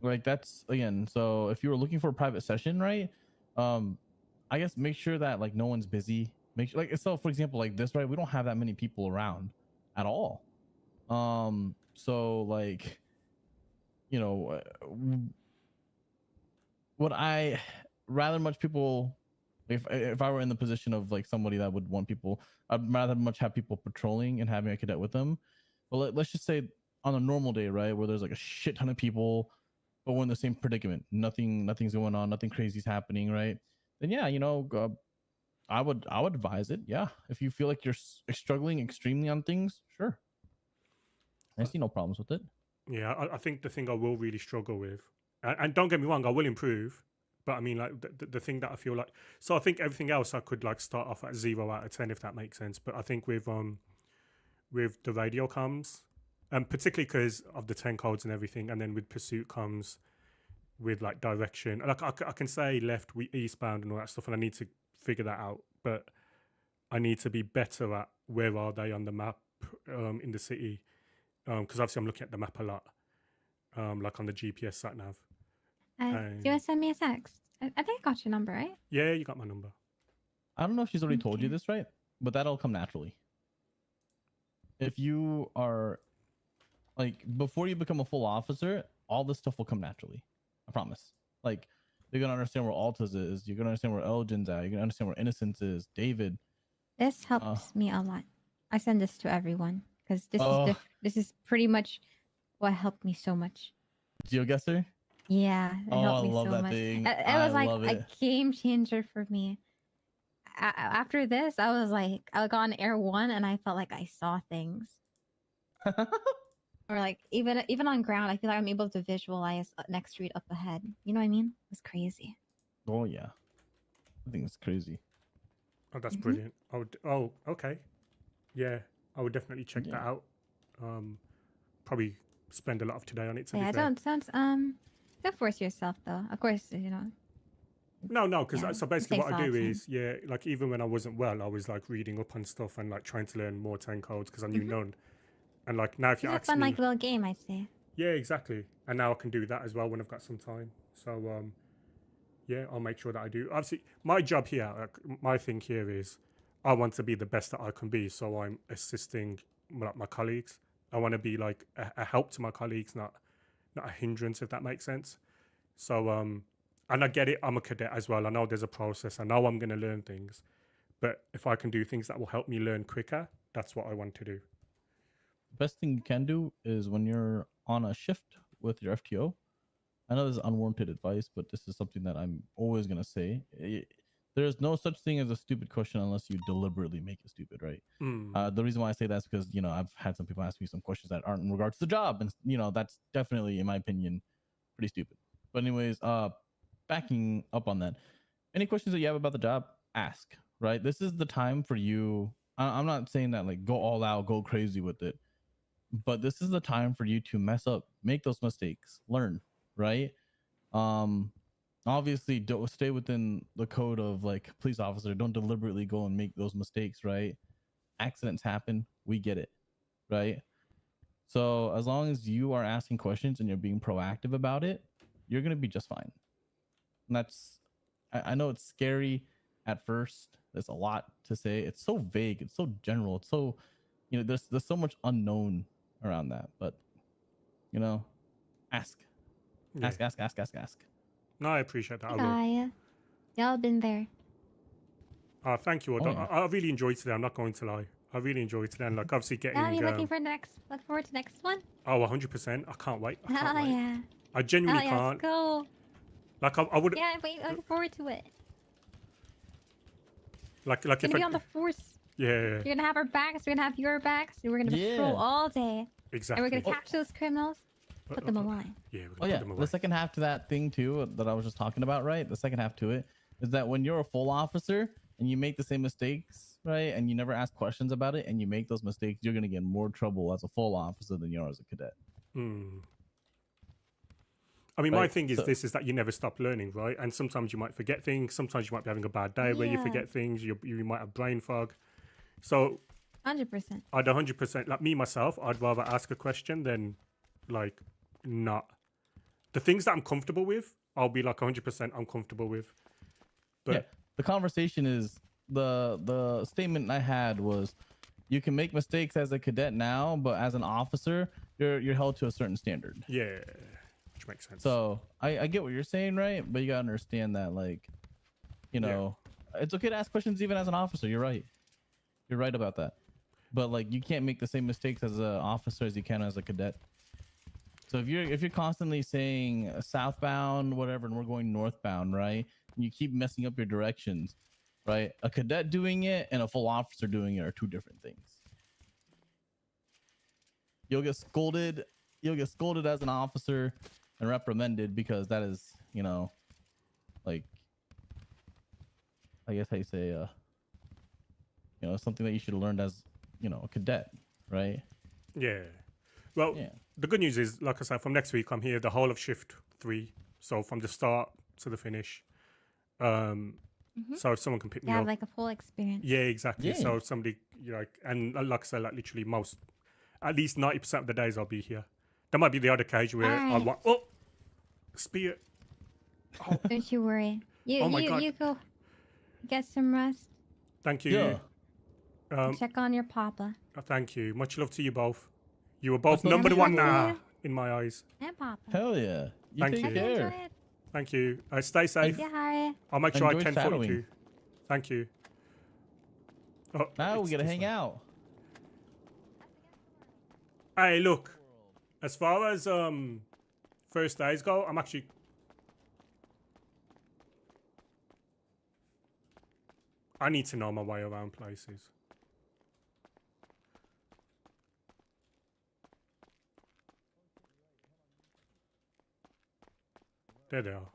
like, that's again, so if you were looking for a private session, right, I guess make sure that like no one's busy. Make sure, like, so for example, like this, right, we don't have that many people around at all. So like, you know, what I rather much people, if I were in the position of like somebody that would want people, I'd rather much have people patrolling and having a cadet with them Well, let's just say on a normal day, right, where there's like a shit ton of people, but we're in the same predicament. Nothing's going on. Nothing crazy's happening, right? Then yeah, I would advise it. Yeah, if you feel like you're struggling extremely on things, sure. I see no problems with it. Yeah, I think the thing I will really struggle with, and don't get me wrong, I will improve, but I mean, like the thing that I feel like, so I think everything else I could like start off at 0 out of 10 if that makes sense. But I think with the radio comms, particularly because of the 10 codes and everything, and then with pursuit comes with like direction. Like I can say left, eastbound and all that stuff, and I need to figure that out. But I need to be better at where are they on the map in the city. Because obviously I'm looking at the map a lot, like on the GPS sat nav. Do you want to send me a text? I think I got your number, right? Yeah, you got my number. I don't know if she's already told you this, right? But that'll come naturally. If you are, like, before you become a full officer, all this stuff will come naturally. I promise. Like, you're going to understand where Altas is. You're going to understand where Elgin's at. You're going to understand where Innocence is. David. This helps me a lot. I send this to everyone. Because this is pretty much what helped me so much. GeoGuessr? Yeah, it helped me I love so that much. thing. It was like a game changer for me. After this, I was like, I got on Air 1 and I felt like I saw things. Or like even on ground, I feel like I'm able to visualize next street up ahead. You know what I mean? It's crazy. Oh yeah, I think it's crazy. Oh, that's brilliant. Okay. Yeah, I would definitely check that out. Probably spend a lot of today on it. Don't force yourself though. Of course, No, because so basically what I do is, like even when I wasn't well, I was like reading up on stuff and like trying to learn more 10 codes because I knew none. And like now, if you ask me, fun like little game, I'd say. Yeah, exactly. And now I can do that as well when I've got some time. So yeah, I'll make sure that I do. Obviously, my job here, my thing here is, I want to be the best that I can be. So I'm assisting my colleagues. I want to be like a help to my colleagues, not a hindrance, if that makes sense. So, and I get it. I'm a cadet as well. I know there's a process. I know I'm going to learn things. But if I can do things that will help me learn quicker, that's what I want to do. Best thing you can do is when you're on a shift with your FTO. I know this is unwarranted advice, but this is something that I'm always going to say. There's no such thing as a stupid question unless you deliberately make it stupid, right? The reason why I say that is because, I've had some people ask me some questions that aren't in regards to the job. And, that's definitely, in my opinion, pretty stupid. But anyways, backing up on that, any questions that you have about the job, ask, right? This is the time for you. I'm not saying that like go all out, go crazy with it. But this is the time for you to mess up, make those mistakes, learn, right? Obviously don't stay within the code of like police officer. Don't deliberately go and make those mistakes, right? Accidents happen. We get it, right? So as long as you are asking questions and you're being proactive about it, you're going to be just fine. And that's, I know it's scary at first. There's a lot to say. It's so vague. It's so general. It's so, there's so much unknown around that, but ask. No, I appreciate that. Y'all been there. Thank you. I really enjoyed today. I'm not going to lie. I really enjoyed today. And like obviously getting. Now you look forward to next one. Oh, 100%. I can't wait. Yeah. I genuinely can't. Let's go. Like I would. Yeah, wait. Looking forward to it. Like we're gonna be on the force. Yeah. You're gonna have our backs. We're gonna have your backs. We're gonna patrol all day. Exactly. And we're gonna catch those criminals. Put them in line. Yeah. Oh yeah. The second half to that thing too that I was just talking about, right? The second half to it is that when you're a full officer and you make the same mistakes, right? And you never ask questions about it, and you make those mistakes, you're gonna get in more trouble as a full officer than you are as a cadet. I mean, my thing is this: is that you never stop learning, right? And sometimes you might forget things. Sometimes you might be having a bad day where you forget things. You might have brain fog. So 100%. I'd 100%, like me myself, I'd rather ask a question than like not. The things that I'm comfortable with, I'll be like 100% I'm comfortable with. But yeah, the conversation is the statement I had was, you can make mistakes as a cadet now, but as an officer, you're held to a certain standard. Yeah, which makes sense. So I get what you're saying, right? But you gotta understand that, like, it's okay to ask questions even as an officer. You're right. You're right about that. but like you can't make the same mistakes as an officer as you can as a cadet. So if you're constantly saying southbound, whatever, and we're going northbound, right? And you keep messing up your directions, right? A cadet doing it and a full officer doing it are two different things. You'll get scolded. You'll get scolded as an officer and reprimanded because that is, you know, like, I guess how you say, you know, something that you should have learned as, you know, a cadet, right? Yeah. Well, the good news is, like I said, from next week, I'm here the whole of shift 3. So from the start to the finish. So if someone can pick me Yeah, up. like a full experience. Yeah, exactly. Yeah. So somebody, you know, like, and like I said, like literally at least 90% of the days I'll be here. There might be the odd occasion where I Alright. want, oh, spear. Oh. Don't you worry. You Oh my God. you go get some rest. Thank you. Check on your papa. Thank you. Much love to you both. You were both Much love number to you. one now in my eyes. And papa. Hell yeah. You Thank take you. care. Thank you. Stay safe. Yeah, Harry. I'll make sure I Enjoy 1042. shadowing. Thank you. Oh, Now we it's gotta this hang way. out. Hey, look. As far as first days go, I'm actually. I need to know my way around places. There they are.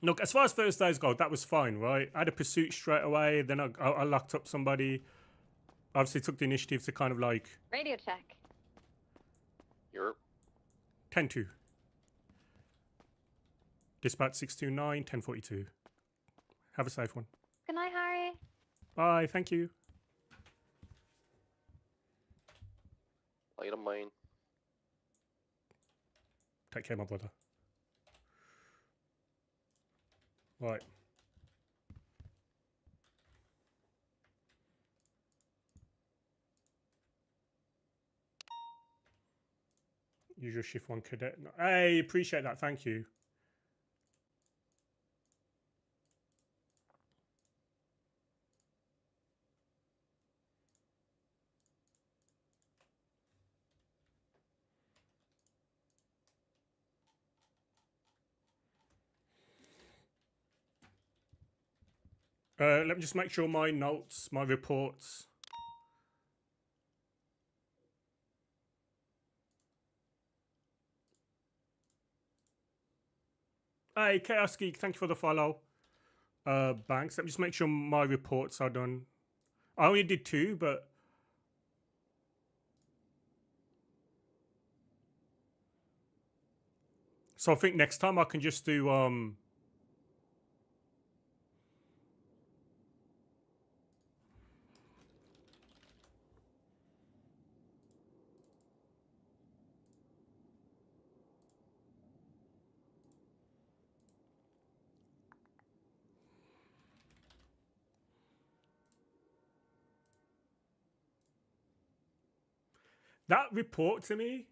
Look, as far as first days go, that was fine, right? I had a pursuit straight away. Then I locked up somebody. Obviously took the initiative to kind of like... Radio check. You're 10-2. Dispatch 629, 1042. Have a safe one. Good night, Harry. Bye, thank you. later, man. Take care, my brother. Right. Use your shift 1 cadet. Hey, appreciate that. Thank you. Let me just make sure my notes, my reports. Hey, Chaos Geek, thank you for the follow. Banks, let me just make sure my reports are done. I only did 2, but... So I think next time I can just do... That report to me.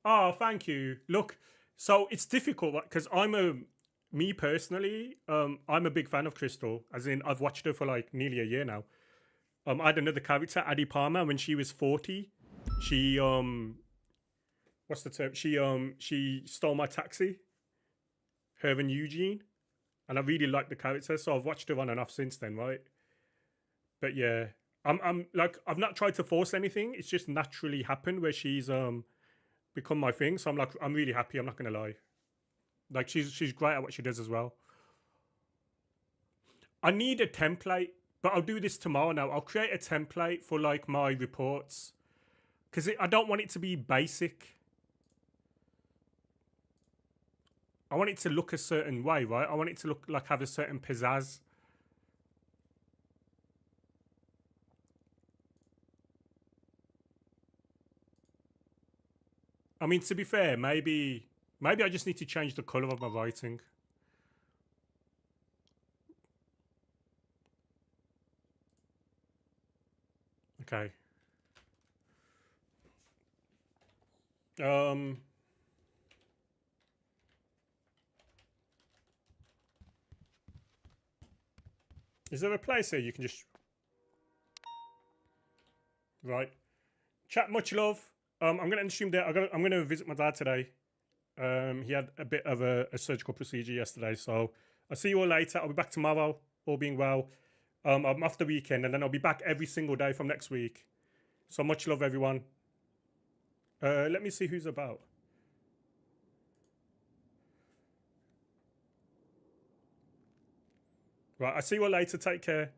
Oh, thank you. Look, so it's difficult because me personally, I'm a big fan of Crystal. As in, I've watched her for like nearly a year now. I had another character, Addie Palmer, when she was 40. She what's the term? She stole my taxi. Her and Eugene, and I really liked the character, so I've watched her on and off since then, right? But yeah. I'm like, I've not tried to force anything. It's just naturally happened where she's become my thing. So I'm like, I'm really happy. I'm not gonna lie. Like she's great at what she does as well. I need a template, but I'll do this tomorrow. Now I'll create a template for like my reports because I don't want it to be basic. I want it to look a certain way, right? I want it to look like have a certain pizzazz. I mean, to be fair, maybe I just need to change the colour of my writing. Okay. Is there a place here you can just... Right. Chat, much love. I'm going to end the stream there. I'm going to visit my dad today. He had a bit of a surgical procedure yesterday, so I'll see you all later. I'll be back tomorrow, all being well. I'm off the weekend, and then I'll be back every single day from next week. So much love, everyone. Let me see who's about. Right, I'll see you all later. Take care.